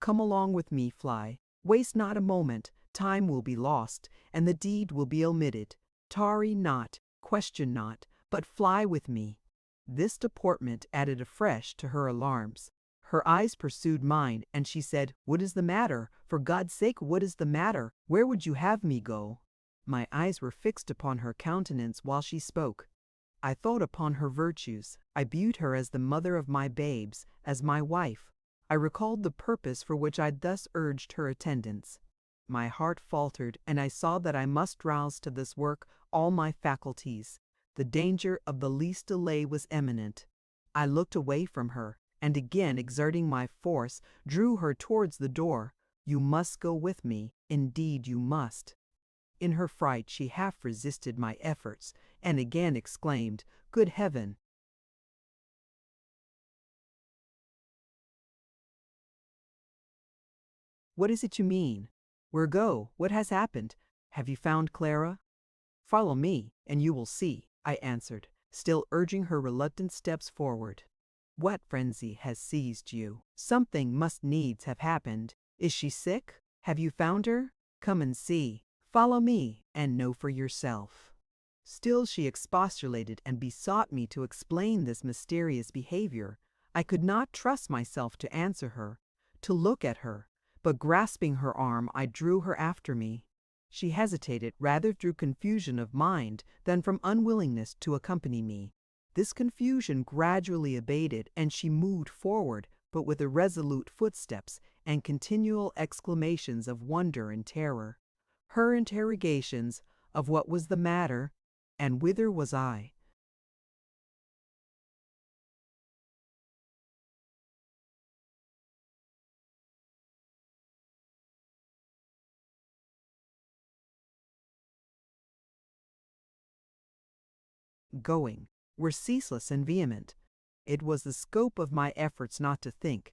Come along with me, Fly. Waste not a moment. Time will be lost, and the deed will be omitted. Tarry not, question not, but fly with me. This deportment added afresh to her alarms. Her eyes pursued mine, and she said, "What is the matter? For God's sake, what is the matter? Where would you have me go?" My eyes were fixed upon her countenance while she spoke. I thought upon her virtues. I viewed her as the mother of my babes, as my wife. I recalled the purpose for which I thus urged her attendance. My heart faltered, and I saw that I must rouse to this work all my faculties. The danger of the least delay was imminent. I looked away from her, and again exerting my force, drew her towards the door. "You must go with me, indeed you must." In her fright she half resisted my efforts, and again exclaimed, "Good heaven!" "What is it you mean? Where go? What has happened? Have you found Clara?" "Follow me, and you will see," I answered, still urging her reluctant steps forward. "What frenzy has seized you? Something must needs have happened. Is she sick? Have you found her? Come and see. Follow me, and know for yourself." Still she expostulated and besought me to explain this mysterious behavior. I could not trust myself to answer her, to look at her, but grasping her arm, I drew her after me. She hesitated rather through confusion of mind than from unwillingness to accompany me. This confusion gradually abated, and she moved forward, but with irresolute footsteps and continual exclamations of wonder and terror. Her interrogations of what was the matter, and whither was I, going, were ceaseless and vehement. It was the scope of my efforts not to think,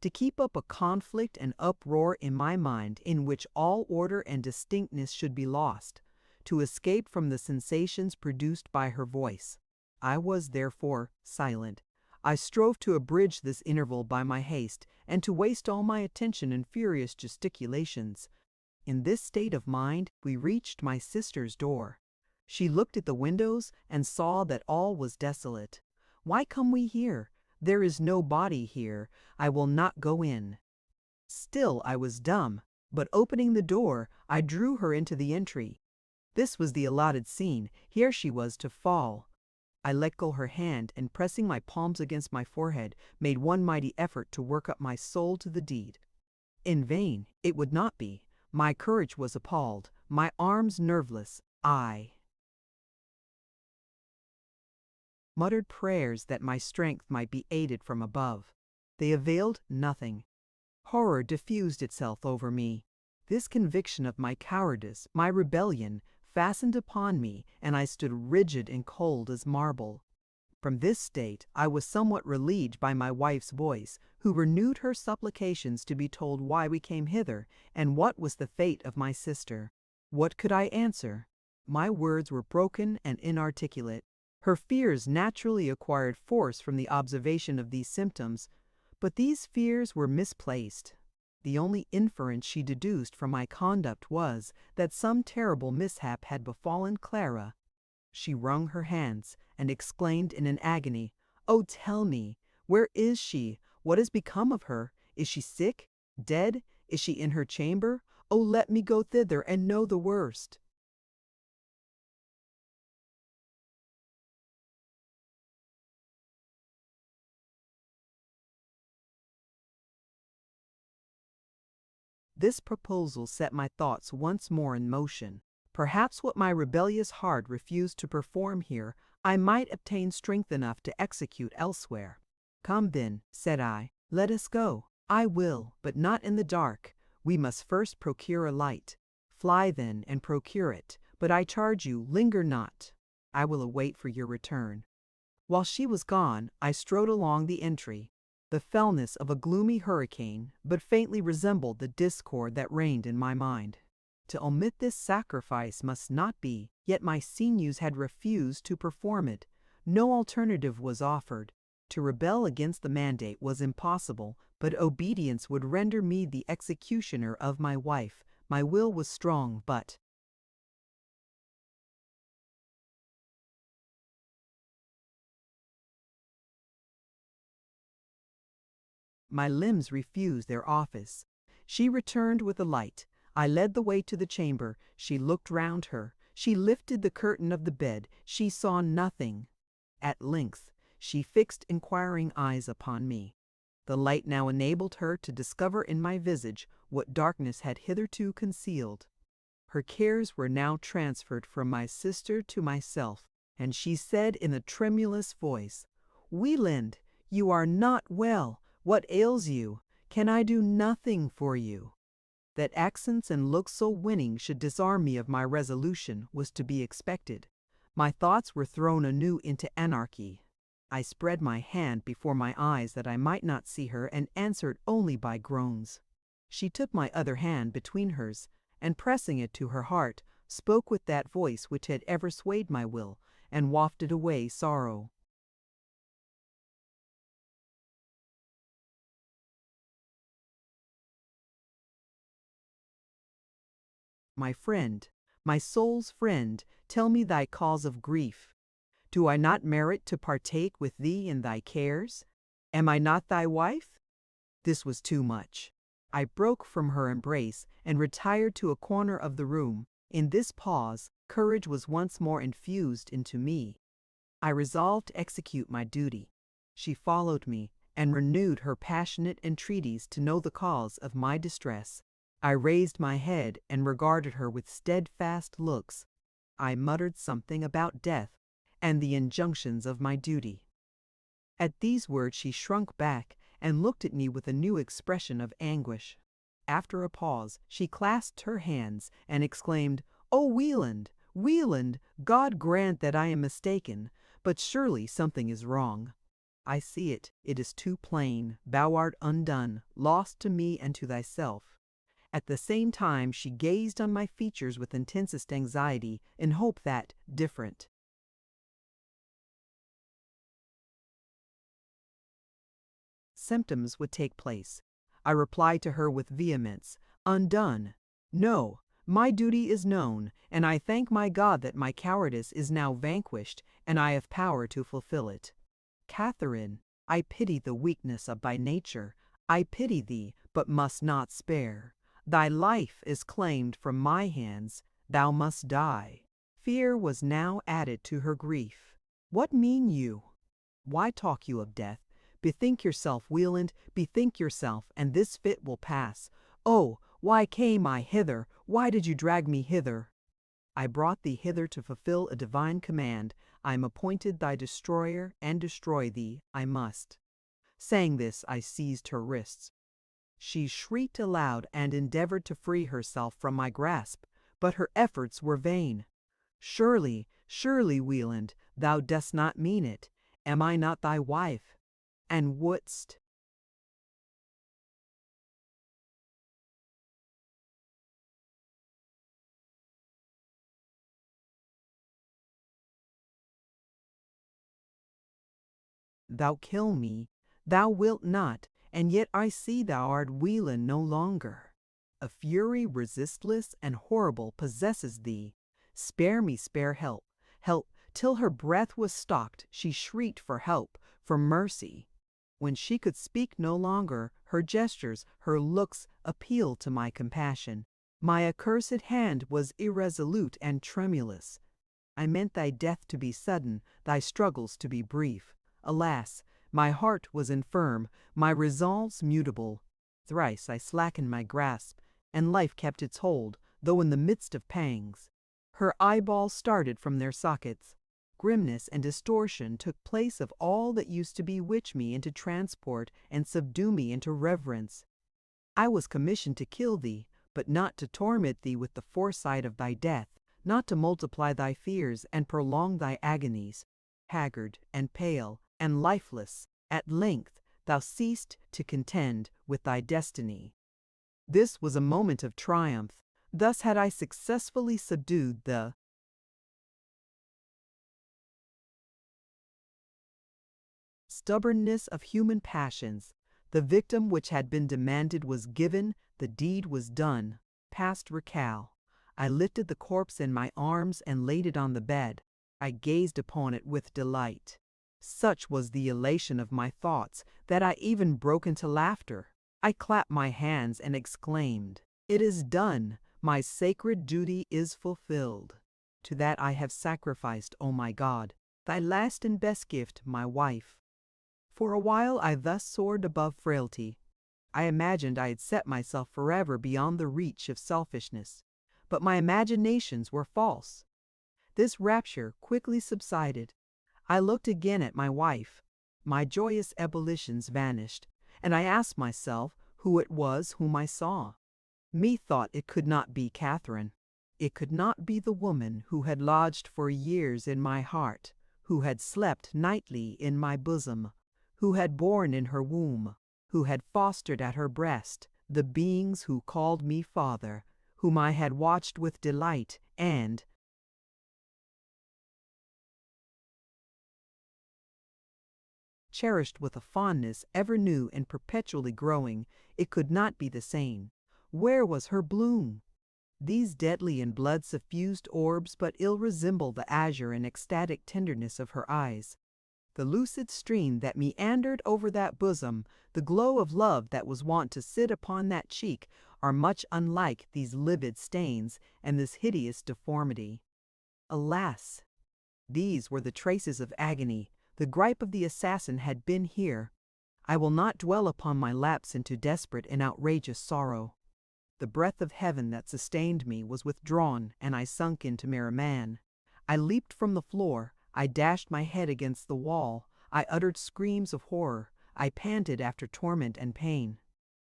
to keep up a conflict and uproar in my mind in which all order and distinctness should be lost, to escape from the sensations produced by her voice. I was, therefore, silent. I strove to abridge this interval by my haste, and to waste all my attention in furious gesticulations. In this state of mind, we reached my sister's door. She looked at the windows and saw that all was desolate. "Why come we here? There is no body here. I will not go in." Still I was dumb, but opening the door, I drew her into the entry. This was the allotted scene. Here she was to fall. I let go her hand, and pressing my palms against my forehead, made one mighty effort to work up my soul to the deed. In vain. It would not be. My courage was appalled, my arms nerveless. I muttered prayers that my strength might be aided from above. They availed nothing. Horror diffused itself over me. This conviction of my cowardice, my rebellion, fastened upon me, and I stood rigid and cold as marble. From this state I was somewhat relieved by my wife's voice, who renewed her supplications to be told why we came hither, and what was the fate of my sister. What could I answer? My words were broken and inarticulate. Her fears naturally acquired force from the observation of these symptoms, but these fears were misplaced. The only inference she deduced from my conduct was that some terrible mishap had befallen Clara. She wrung her hands and exclaimed in an agony, "Oh, tell me, where is she? What has become of her? Is she sick? Dead? Is she in her chamber? Oh, let me go thither and know the worst." This proposal set my thoughts once more in motion. Perhaps what my rebellious heart refused to perform here, I might obtain strength enough to execute elsewhere. "Come then," said I, "let us go." "I will, but not in the dark. We must first procure a light." "Fly then, and procure it. But I charge you, linger not. I will await for your return." While she was gone, I strode along the entry. The fellness of a gloomy hurricane but faintly resembled the discord that reigned in my mind. To omit this sacrifice must not be, yet my sinews had refused to perform it. No alternative was offered. To rebel against the mandate was impossible, but obedience would render me the executioner of my wife. My will was strong, but my limbs refused their office. She returned with a light. I led the way to the chamber. She looked round her. She lifted the curtain of the bed. She saw nothing. At length, she fixed inquiring eyes upon me. The light now enabled her to discover in my visage what darkness had hitherto concealed. Her cares were now transferred from my sister to myself, and she said in a tremulous voice, "Wieland, you are not well. What ails you? Can I do nothing for you?" That accents and looks so winning should disarm me of my resolution was to be expected. My thoughts were thrown anew into anarchy. I spread my hand before my eyes that I might not see her, and answered only by groans. She took my other hand between hers, and pressing it to her heart, spoke with that voice which had ever swayed my will, and wafted away sorrow. "My friend, my soul's friend, tell me thy cause of grief. Do I not merit to partake with thee in thy cares? Am I not thy wife?" This was too much. I broke from her embrace and retired to a corner of the room. In this pause, courage was once more infused into me. I resolved to execute my duty. She followed me, and renewed her passionate entreaties to know the cause of my distress. I raised my head and regarded her with steadfast looks. I muttered something about death and the injunctions of my duty. At these words she shrunk back and looked at me with a new expression of anguish. After a pause, she clasped her hands and exclaimed, "Oh, Wieland, Wieland, God grant that I am mistaken, but surely something is wrong. I see it, it is too plain. Thou art undone, lost to me and to thyself." At the same time, she gazed on my features with intensest anxiety, in hope that, different symptoms would take place. I replied to her with vehemence, "Undone! No, my duty is known, and I thank my God that my cowardice is now vanquished, and I have power to fulfill it. Catherine, I pity the weakness of thy nature. I pity thee, but must not spare. Thy life is claimed from my hands. Thou must die." Fear was now added to her grief. "What mean you? Why talk you of death? Bethink yourself, Wieland, bethink yourself, and this fit will pass. Oh, why came I hither? Why did you drag me hither?" "I brought thee hither to fulfill a divine command. I am appointed thy destroyer, and destroy thee I must." Saying this, I seized her wrists. She shrieked aloud and endeavored to free herself from my grasp, but her efforts were vain. "Surely, surely, Wieland, thou dost not mean it. Am I not thy wife? And wouldst—" "Thou kill me, thou wilt not, and yet I see thou art Wieland no longer. A fury resistless and horrible possesses thee. Spare me, spare help, help." Till her breath was stopped, she shrieked for help, for mercy. When she could speak no longer, her gestures, her looks appealed to my compassion. My accursed hand was irresolute and tremulous. I meant thy death to be sudden, thy struggles to be brief. Alas, my heart was infirm, my resolves mutable. Thrice I slackened my grasp, and life kept its hold, though in the midst of pangs. Her eyeballs started from their sockets. Grimness and distortion took place of all that used to bewitch me into transport and subdue me into reverence. I was commissioned to kill thee, but not to torment thee with the foresight of thy death, not to multiply thy fears and prolong thy agonies. Haggard and pale and lifeless, at length thou ceased to contend with thy destiny. This was a moment of triumph. Thus had I successfully subdued the stubbornness of human passions. The victim which had been demanded was given, the deed was done, past recall. I lifted the corpse in my arms and laid it on the bed. I gazed upon it with delight. Such was the elation of my thoughts that I even broke into laughter. I clapped my hands and exclaimed, "It is done! My sacred duty is fulfilled. To that I have sacrificed, O my God, thy last and best gift, my wife." For a while I thus soared above frailty. I imagined I had set myself forever beyond the reach of selfishness, but my imaginations were false. This rapture quickly subsided. I looked again at my wife. My joyous ebullitions vanished, and I asked myself who it was whom I saw. Methought it could not be Catherine. It could not be the woman who had lodged for years in my heart, who had slept nightly in my bosom, who had borne in her womb, who had fostered at her breast the beings who called me father, whom I had watched with delight and cherished with a fondness ever new and perpetually growing. It could not be the same. Where was her bloom? These deadly and blood-suffused orbs but ill resemble the azure and ecstatic tenderness of her eyes. The lucid stream that meandered over that bosom, the glow of love that was wont to sit upon that cheek, are much unlike these livid stains and this hideous deformity. Alas! These were the traces of agony. The gripe of the assassin had been here. I will not dwell upon my lapse into desperate and outrageous sorrow. The breath of heaven that sustained me was withdrawn, and I sunk into mere man. I leaped from the floor. I dashed my head against the wall. I uttered screams of horror. I panted after torment and pain.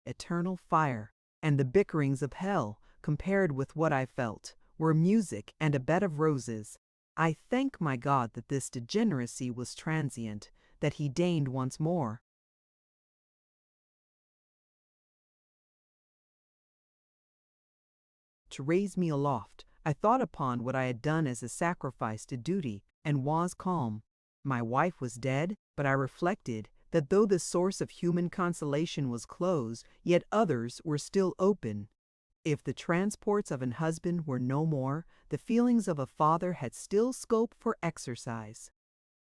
Eternal fire and the bickerings of hell, compared with what I felt, were music and a bed of roses. I thank my God that this degeneracy was transient, that he deigned once more to raise me aloft. I thought upon what I had done as a sacrifice to duty, and was calm. My wife was dead, but I reflected that though the source of human consolation was closed, yet others were still open. If the transports of an husband were no more, the feelings of a father had still scope for exercise.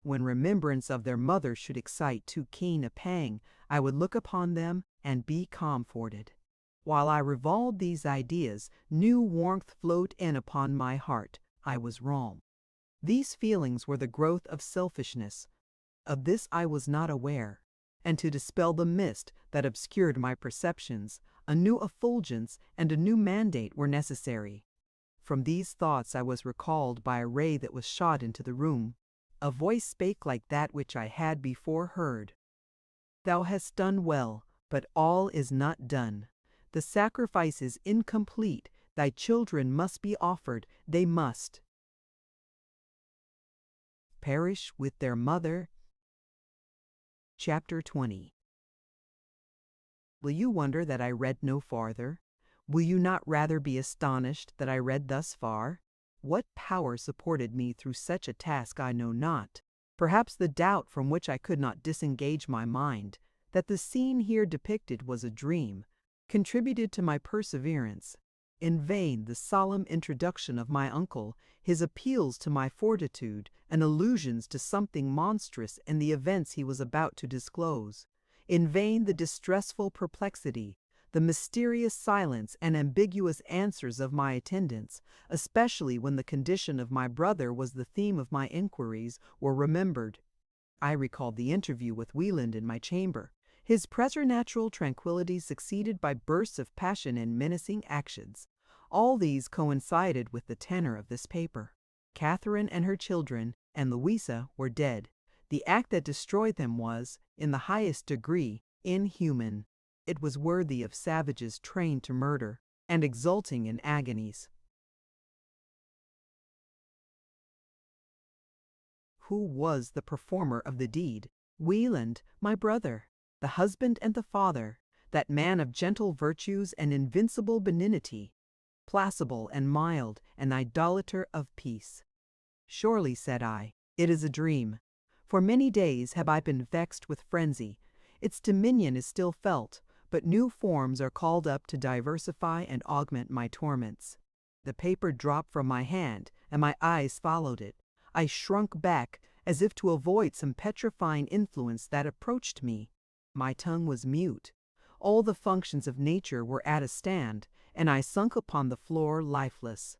When remembrance of their mother should excite too keen a pang, I would look upon them and be comforted. While I revolved these ideas, new warmth flowed in upon my heart. I was wrong. These feelings were the growth of selfishness. Of this I was not aware. And to dispel the mist that obscured my perceptions, a new effulgence and a new mandate were necessary. From these thoughts I was recalled by a ray that was shot into the room. A voice spake like that which I had before heard. "Thou hast done well, but all is not done. The sacrifice is incomplete. Thy children must be offered. They must perish with their mother." Chapter 20. Will you wonder that I read no farther? Will you not rather be astonished that I read thus far? What power supported me through such a task I know not. Perhaps the doubt from which I could not disengage my mind, that the scene here depicted was a dream, contributed to my perseverance. In vain the solemn introduction of my uncle, his appeals to my fortitude, and allusions to something monstrous in the events he was about to disclose. In vain the distressful perplexity, the mysterious silence and ambiguous answers of my attendants, especially when the condition of my brother was the theme of my inquiries, were remembered. I recalled the interview with Wieland in my chamber, His preternatural tranquility succeeded by bursts of passion and menacing actions. All these coincided with the tenor of this paper. Catherine and her children and Louisa were dead. The act that destroyed them was, in the highest degree, inhuman. It was worthy of savages trained to murder and exulting in agonies. Who was the performer of the deed? Wieland, my brother, the husband and the father, that man of gentle virtues and invincible benignity, placable and mild, an idolater of peace. Surely, said I, it is a dream. For many days have I been vexed with frenzy. Its dominion is still felt, but new forms are called up to diversify and augment my torments. The paper dropped from my hand, and my eyes followed it. I shrunk back, as if to avoid some petrifying influence that approached me. My tongue was mute. All the functions of nature were at a stand, and I sunk upon the floor lifeless.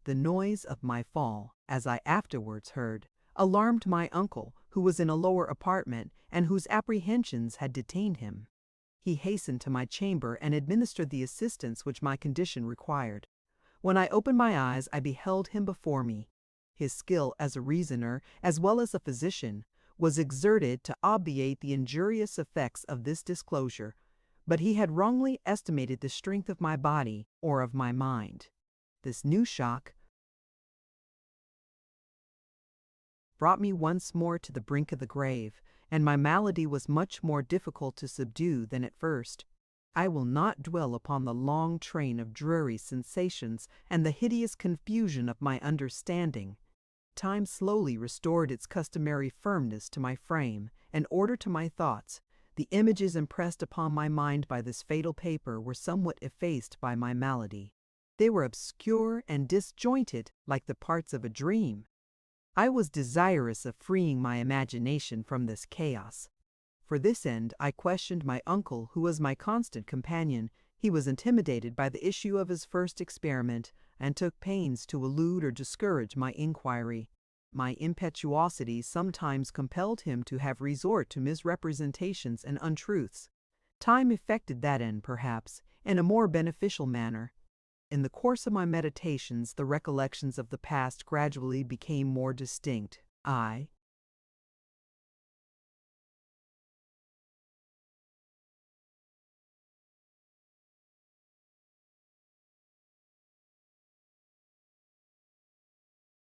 The noise of my fall, as I afterwards heard, alarmed my uncle, who was in a lower apartment, and whose apprehensions had detained him. He hastened to my chamber and administered the assistance which my condition required. When I opened my eyes, I beheld him before me. His skill as a reasoner, as well as a physician, was exerted to obviate the injurious effects of this disclosure, but he had wrongly estimated the strength of my body or of my mind. This new shock brought me once more to the brink of the grave, and my malady was much more difficult to subdue than at first. I will not dwell upon the long train of dreary sensations and the hideous confusion of my understanding. Time slowly restored its customary firmness to my frame and order to my thoughts. The images impressed upon my mind by this fatal paper were somewhat effaced by my malady. They were obscure and disjointed like the parts of a dream. I was desirous of freeing my imagination from this chaos. For this end I questioned my uncle, who was my constant companion. He was intimidated by the issue of his first experiment, and took pains to elude or discourage my inquiry. My impetuosity sometimes compelled him to have resort to misrepresentations and untruths. Time effected that end, perhaps, in a more beneficial manner. In the course of my meditations, the recollections of the past gradually became more distinct. I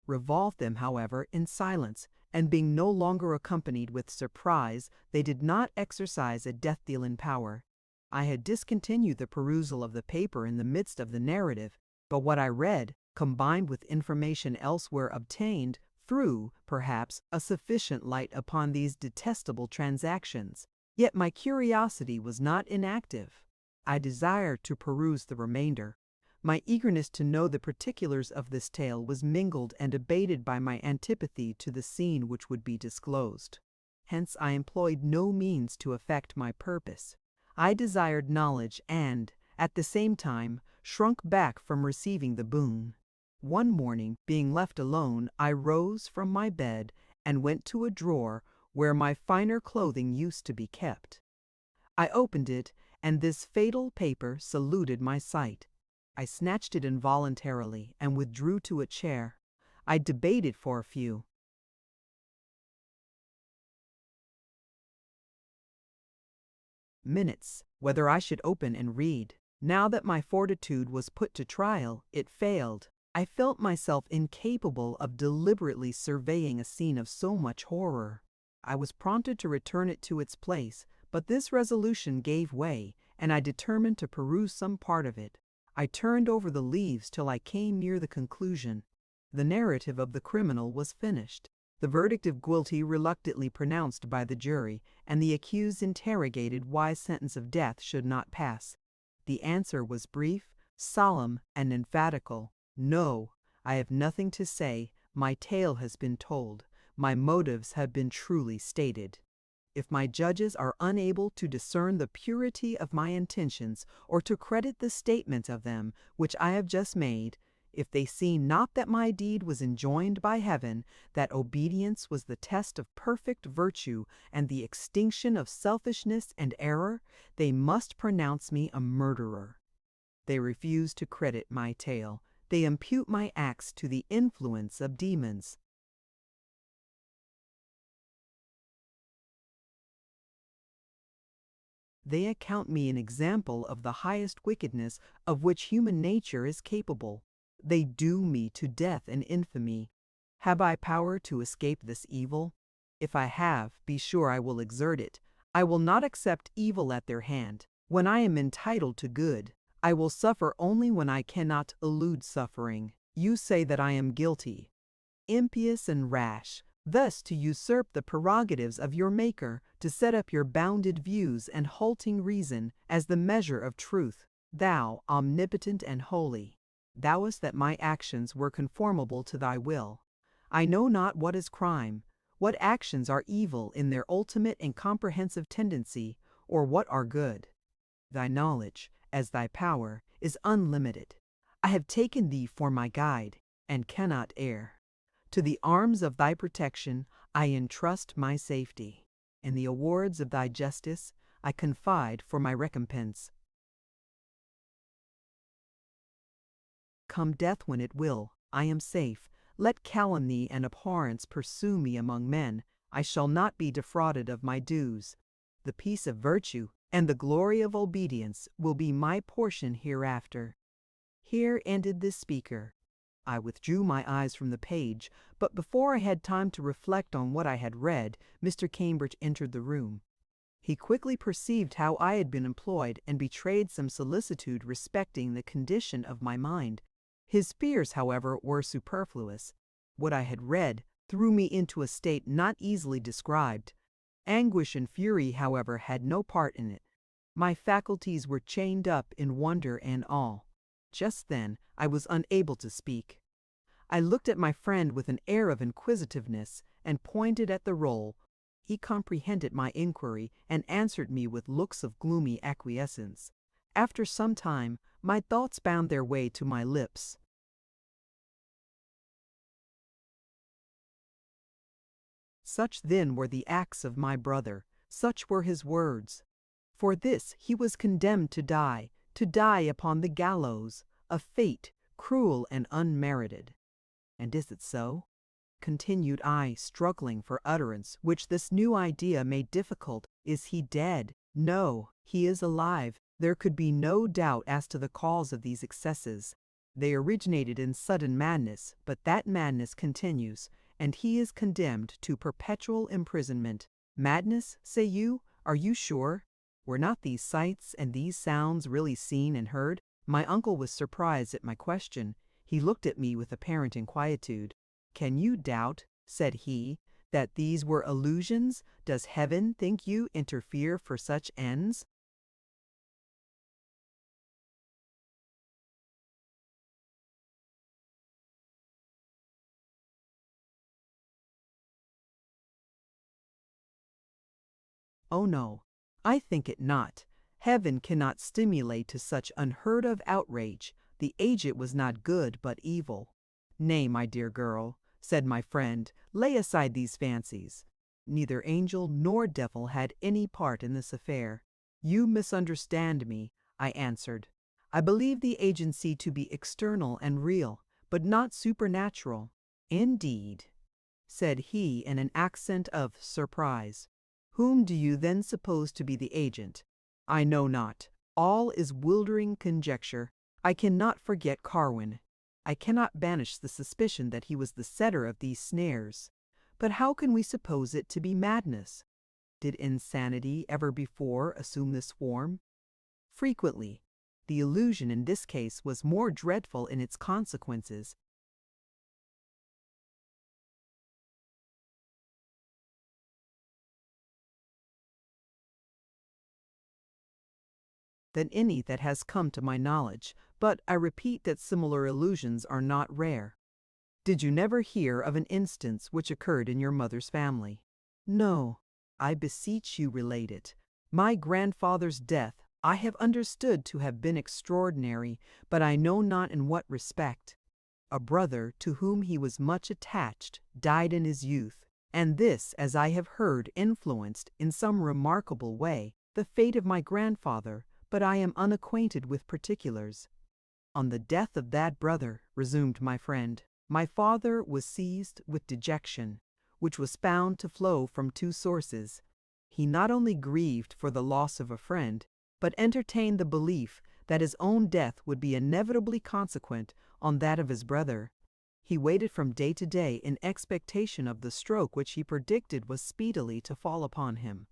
revolved them, however, in silence, and being no longer accompanied with surprise, they did not exercise a death-dealing power. I had discontinued the perusal of the paper in the midst of the narrative, but what I read, combined with information elsewhere obtained, threw, perhaps, a sufficient light upon these detestable transactions. Yet my curiosity was not inactive. I desired to peruse the remainder. My eagerness to know the particulars of this tale was mingled and abated by my antipathy to the scene which would be disclosed. Hence I employed no means to effect my purpose. I desired knowledge and, at the same time, shrunk back from receiving the boon. One morning, being left alone, I rose from my bed and went to a drawer where my finer clothing used to be kept. I opened it, and this fatal paper saluted my sight. I snatched it involuntarily and withdrew to a chair. I debated for a few minutes whether I should open and read. Now that my fortitude was put to trial, it failed. I felt myself incapable of deliberately surveying a scene of so much horror. I was prompted to return it to its place, but this resolution gave way, and I determined to peruse some part of it. I turned over the leaves till I came near the conclusion. The narrative of the criminal was finished, the verdict of guilty reluctantly pronounced by the jury, and the accused interrogated why sentence of death should not pass. The answer was brief, solemn, and emphatical. No, I have nothing to say. My tale has been told. My motives have been truly stated. If my judges are unable to discern the purity of my intentions or to credit the statement of them which I have just made, if they see not that my deed was enjoined by heaven, that obedience was the test of perfect virtue and the extinction of selfishness and error, they must pronounce me a murderer. They refuse to credit my tale. They impute my acts to the influence of demons. They account me an example of the highest wickedness of which human nature is capable. They doom me to death and infamy. Have I power to escape this evil? If I have, be sure I will exert it. I will not accept evil at their hand. When I am entitled to good, I will suffer only when I cannot elude suffering. You say that I am guilty, impious and rash, thus to usurp the prerogatives of your Maker, to set up your bounded views and halting reason as the measure of truth. Thou, omnipotent and holy, thouest that my actions were conformable to thy will. I know not what is crime, what actions are evil in their ultimate and comprehensive tendency, or what are good. Thy knowledge, as thy power, is unlimited. I have taken thee for my guide, and cannot err. To the arms of thy protection I entrust my safety, and the awards of thy justice I confide for my recompense. Come death when it will, I am safe. Let calumny and abhorrence pursue me among men, I shall not be defrauded of my dues. The peace of virtue and the glory of obedience will be my portion hereafter. Here ended this speaker. I withdrew my eyes from the page, but before I had time to reflect on what I had read, Mr. Cambridge entered the room. He quickly perceived how I had been employed and betrayed some solicitude respecting the condition of my mind. His fears, however, were superfluous. What I had read threw me into a state not easily described. Anguish and fury, however, had no part in it. My faculties were chained up in wonder and awe. Just then I was unable to speak. I looked at my friend with an air of inquisitiveness and pointed at the roll. He comprehended my inquiry and answered me with looks of gloomy acquiescence. After some time, my thoughts found their way to my lips. Such then were the acts of my brother, such were his words. For this he was condemned to die upon the gallows, a fate cruel and unmerited. And is it so? Continued I, struggling for utterance, which this new idea made difficult. Is he dead? No, he is alive. There could be no doubt as to the cause of these excesses. They originated in sudden madness, but that madness continues, and he is condemned to perpetual imprisonment. Madness, say you? Are you sure? Were not these sights and these sounds really seen and heard? My uncle was surprised at my question. He looked at me with apparent inquietude. Can you doubt, said he, that these were illusions? Does heaven, think you, interfere for such ends? Oh no, I think it not. Heaven cannot stimulate to such unheard of outrage. The agent was not good but evil. Nay, my dear girl, said my friend, lay aside these fancies. Neither angel nor devil had any part in this affair. You misunderstand me, I answered. I believe the agency to be external and real, but not supernatural. Indeed, said he in an accent of surprise. Whom do you then suppose to be the agent? I know not. All is wildering conjecture. I cannot forget Carwin. I cannot banish the suspicion that he was the setter of these snares. But how can we suppose it to be madness? Did insanity ever before assume this form? Frequently. The illusion in this case was more dreadful in its consequences. Than any that has come to my knowledge, but I repeat that similar illusions are not rare. Did you never hear of an instance which occurred in your mother's family? No. I beseech you relate it. My grandfather's death I have understood to have been extraordinary, but I know not in what respect. a brother to whom he was much attached, died in his youth, and this, as I have heard, influenced, in some remarkable way, the fate of my grandfather, but I am unacquainted with particulars. On the death of that brother, resumed my friend, my father was seized with dejection, which was found to flow from two sources. He not only grieved for the loss of a friend, but entertained the belief that his own death would be inevitably consequent on that of his brother. He waited from day to day in expectation of the stroke which he predicted was speedily to fall upon him.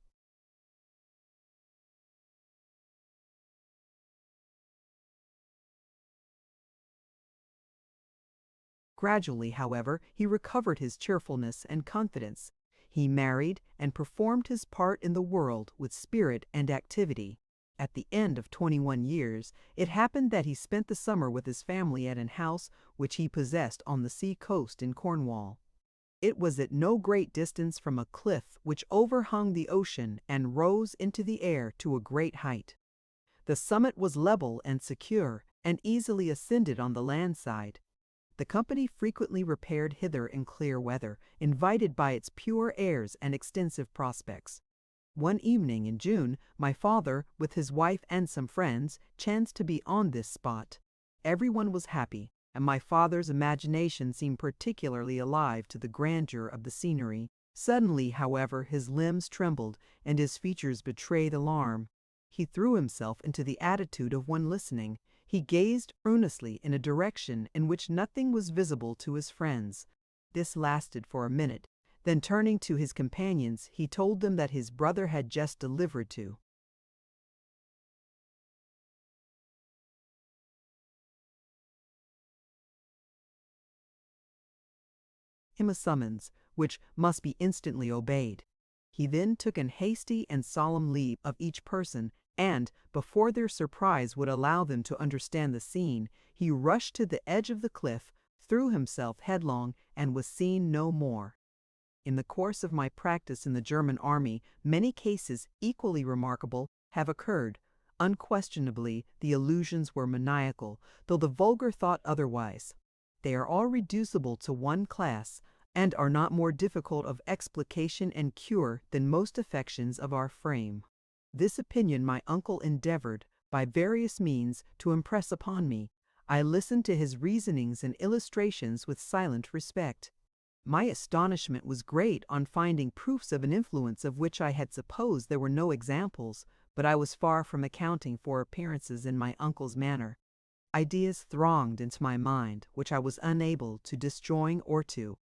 Gradually, however, he recovered his cheerfulness and confidence. He married and performed his part in the world with spirit and activity. At the end of 21 years, it happened that he spent the summer with his family at an house which he possessed on the sea coast in Cornwall. It was at no great distance from a cliff which overhung the ocean and rose into the air to a great height. The summit was level and secure, and easily ascended on the land side. The company frequently repaired hither in clear weather, invited by its pure airs and extensive prospects. One evening in June, my father, with his wife and some friends, chanced to be on this spot. Everyone was happy, and my father's imagination seemed particularly alive to the grandeur of the scenery. Suddenly, however, his limbs trembled, and his features betrayed alarm. He threw himself into the attitude of one listening. He gazed earnestly in a direction in which nothing was visible to his friends. This lasted for a minute. Then turning to his companions, he told them that his brother had just delivered to him a summons, which must be instantly obeyed. He then took an hasty and solemn leave of each person, and, before their surprise would allow them to understand the scene, he rushed to the edge of the cliff, threw himself headlong, and was seen no more. In the course of my practice in the German army, many cases equally remarkable have occurred. Unquestionably, the illusions were maniacal, though the vulgar thought otherwise. They are all reducible to one class, and are not more difficult of explication and cure than most affections of our frame. This opinion my uncle endeavored, by various means, to impress upon me. I listened to his reasonings and illustrations with silent respect. My astonishment was great on finding proofs of an influence of which I had supposed there were no examples, but I was far from accounting for appearances in my uncle's manner. Ideas thronged into my mind, which I was unable to disjoin or to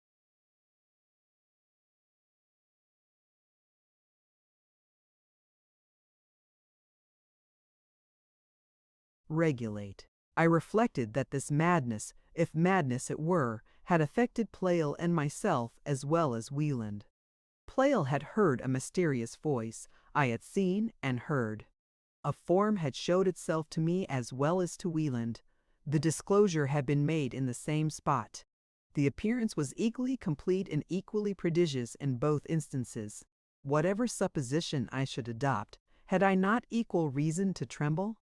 regulate. I reflected that this madness, if madness it were, had affected Pleyel and myself as well as Wieland. Pleyel had heard a mysterious voice. I had seen and heard. A form had showed itself to me as well as to Wieland. The disclosure had been made in the same spot. The appearance was equally complete and equally prodigious in both instances. Whatever supposition I should adopt, had I not equal reason to tremble?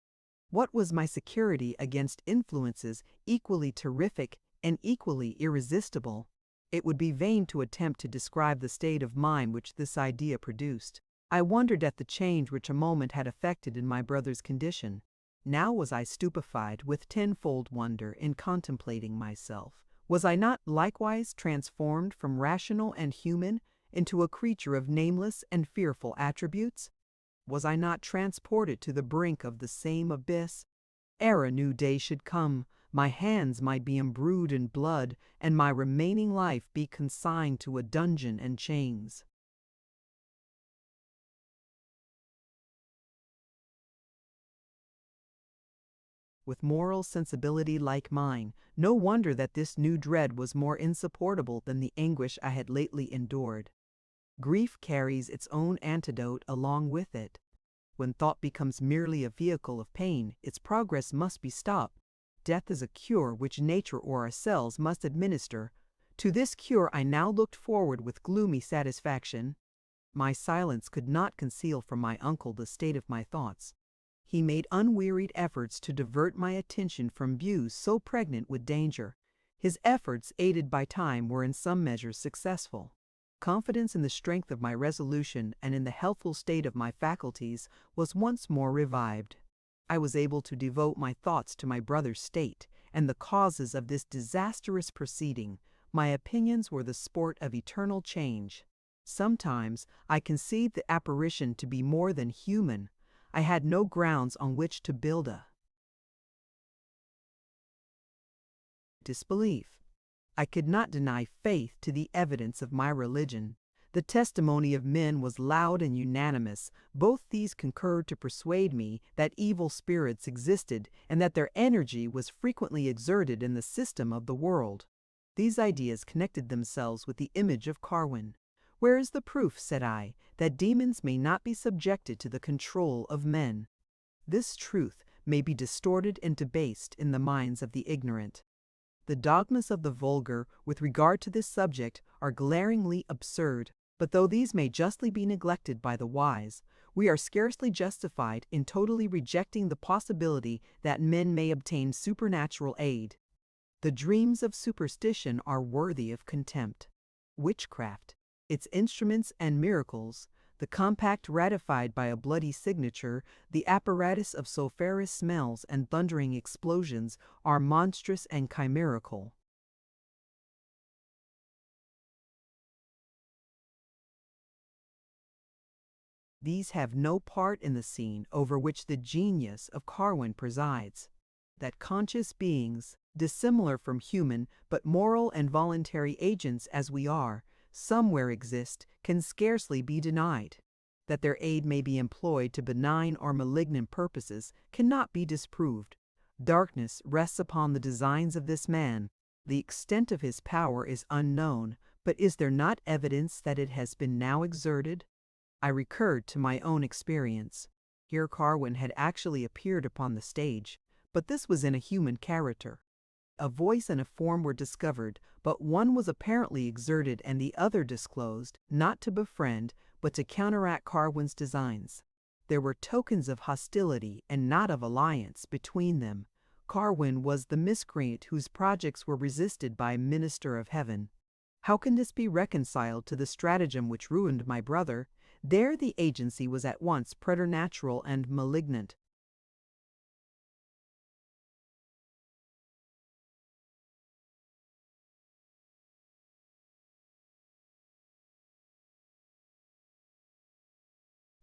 What was my security against influences equally terrific and equally irresistible? It would be vain to attempt to describe the state of mind which this idea produced. I wondered at the change which a moment had effected in my brother's condition. Now was I stupefied with tenfold wonder in contemplating myself. Was I not likewise transformed from rational and human into a creature of nameless and fearful attributes? Was I not transported to the brink of the same abyss? Ere a new day should come, my hands might be embrued in blood, and my remaining life be consigned to a dungeon and chains. With moral sensibility like mine, no wonder that this new dread was more insupportable than the anguish I had lately endured. Grief carries its own antidote along with it. When thought becomes merely a vehicle of pain, its progress must be stopped. Death is a cure which nature or ourselves must administer. To this cure I now looked forward with gloomy satisfaction. My silence could not conceal from my uncle the state of my thoughts. He made unwearied efforts to divert my attention from views so pregnant with danger. His efforts, aided by time, were in some measure successful. Confidence in the strength of my resolution and in the healthful state of my faculties was once more revived. I was able to devote my thoughts to my brother's state and the causes of this disastrous proceeding. My opinions were the sport of eternal change. Sometimes I conceived the apparition to be more than human. I had no grounds on which to build a disbelief. I could not deny faith to the evidence of my religion. The testimony of men was loud and unanimous. Both these concurred to persuade me that evil spirits existed and that their energy was frequently exerted in the system of the world. These ideas connected themselves with the image of Carwin. Where is the proof, said I, that demons may not be subjected to the control of men? This truth may be distorted and debased in the minds of the ignorant. The dogmas of the vulgar with regard to this subject are glaringly absurd, but though these may justly be neglected by the wise, we are scarcely justified in totally rejecting the possibility that men may obtain supernatural aid. The dreams of superstition are worthy of contempt. Witchcraft, its instruments and miracles, the compact ratified by a bloody signature, the apparatus of sulphurous smells and thundering explosions are monstrous and chimerical. These have no part in the scene over which the genius of Carwin presides. That conscious beings, dissimilar from human but moral and voluntary agents as we are, somewhere exist, can scarcely be denied. That their aid may be employed to benign or malignant purposes cannot be disproved. Darkness rests upon the designs of this man. The extent of his power is unknown, but is there not evidence that it has been now exerted? I recurred to my own experience. Here Carwin had actually appeared upon the stage, but this was in a human character. A voice and a form were discovered, but one was apparently exerted and the other disclosed, not to befriend, but to counteract Carwin's designs. There were tokens of hostility and not of alliance between them. Carwin was the miscreant whose projects were resisted by a minister of heaven. How can this be reconciled to the stratagem which ruined my brother? There the agency was at once preternatural and malignant.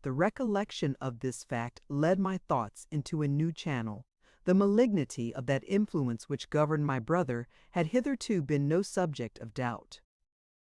The recollection of this fact led my thoughts into a new channel. The malignity of that influence which governed my brother had hitherto been no subject of doubt.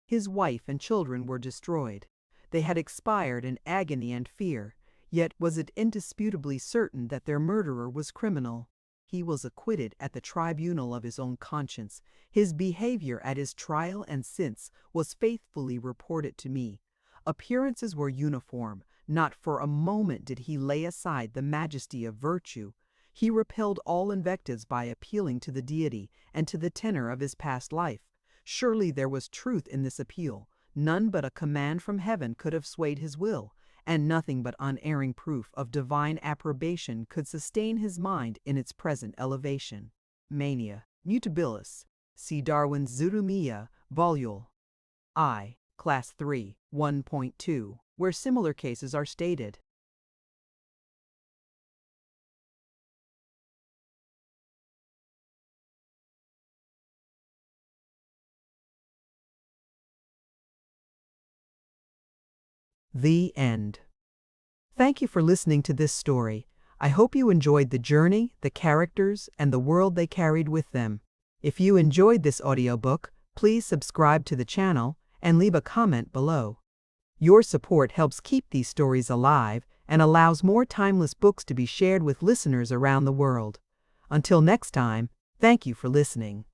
His wife and children were destroyed. They had expired in agony and fear, yet was it indisputably certain that their murderer was criminal. He was acquitted at the tribunal of his own conscience. His behavior at his trial and since was faithfully reported to me. Appearances were uniform. Not for a moment did he lay aside the majesty of virtue. He repelled all invectives by appealing to the deity and to the tenor of his past life. Surely there was truth in this appeal. None but a command from heaven could have swayed his will, and nothing but unerring proof of divine approbation could sustain his mind in its present elevation. Mania, mutabilis. See Darwin's Zootomia, Vol. I, Class 3, 1.2, where similar cases are stated. The end. Thank you for listening to this story. I hope you enjoyed the journey, the characters, and the world they carried with them. If you enjoyed this audiobook, please subscribe to the channel and leave a comment below. Your support helps keep these stories alive and allows more timeless books to be shared with listeners around the world. Until next time, thank you for listening.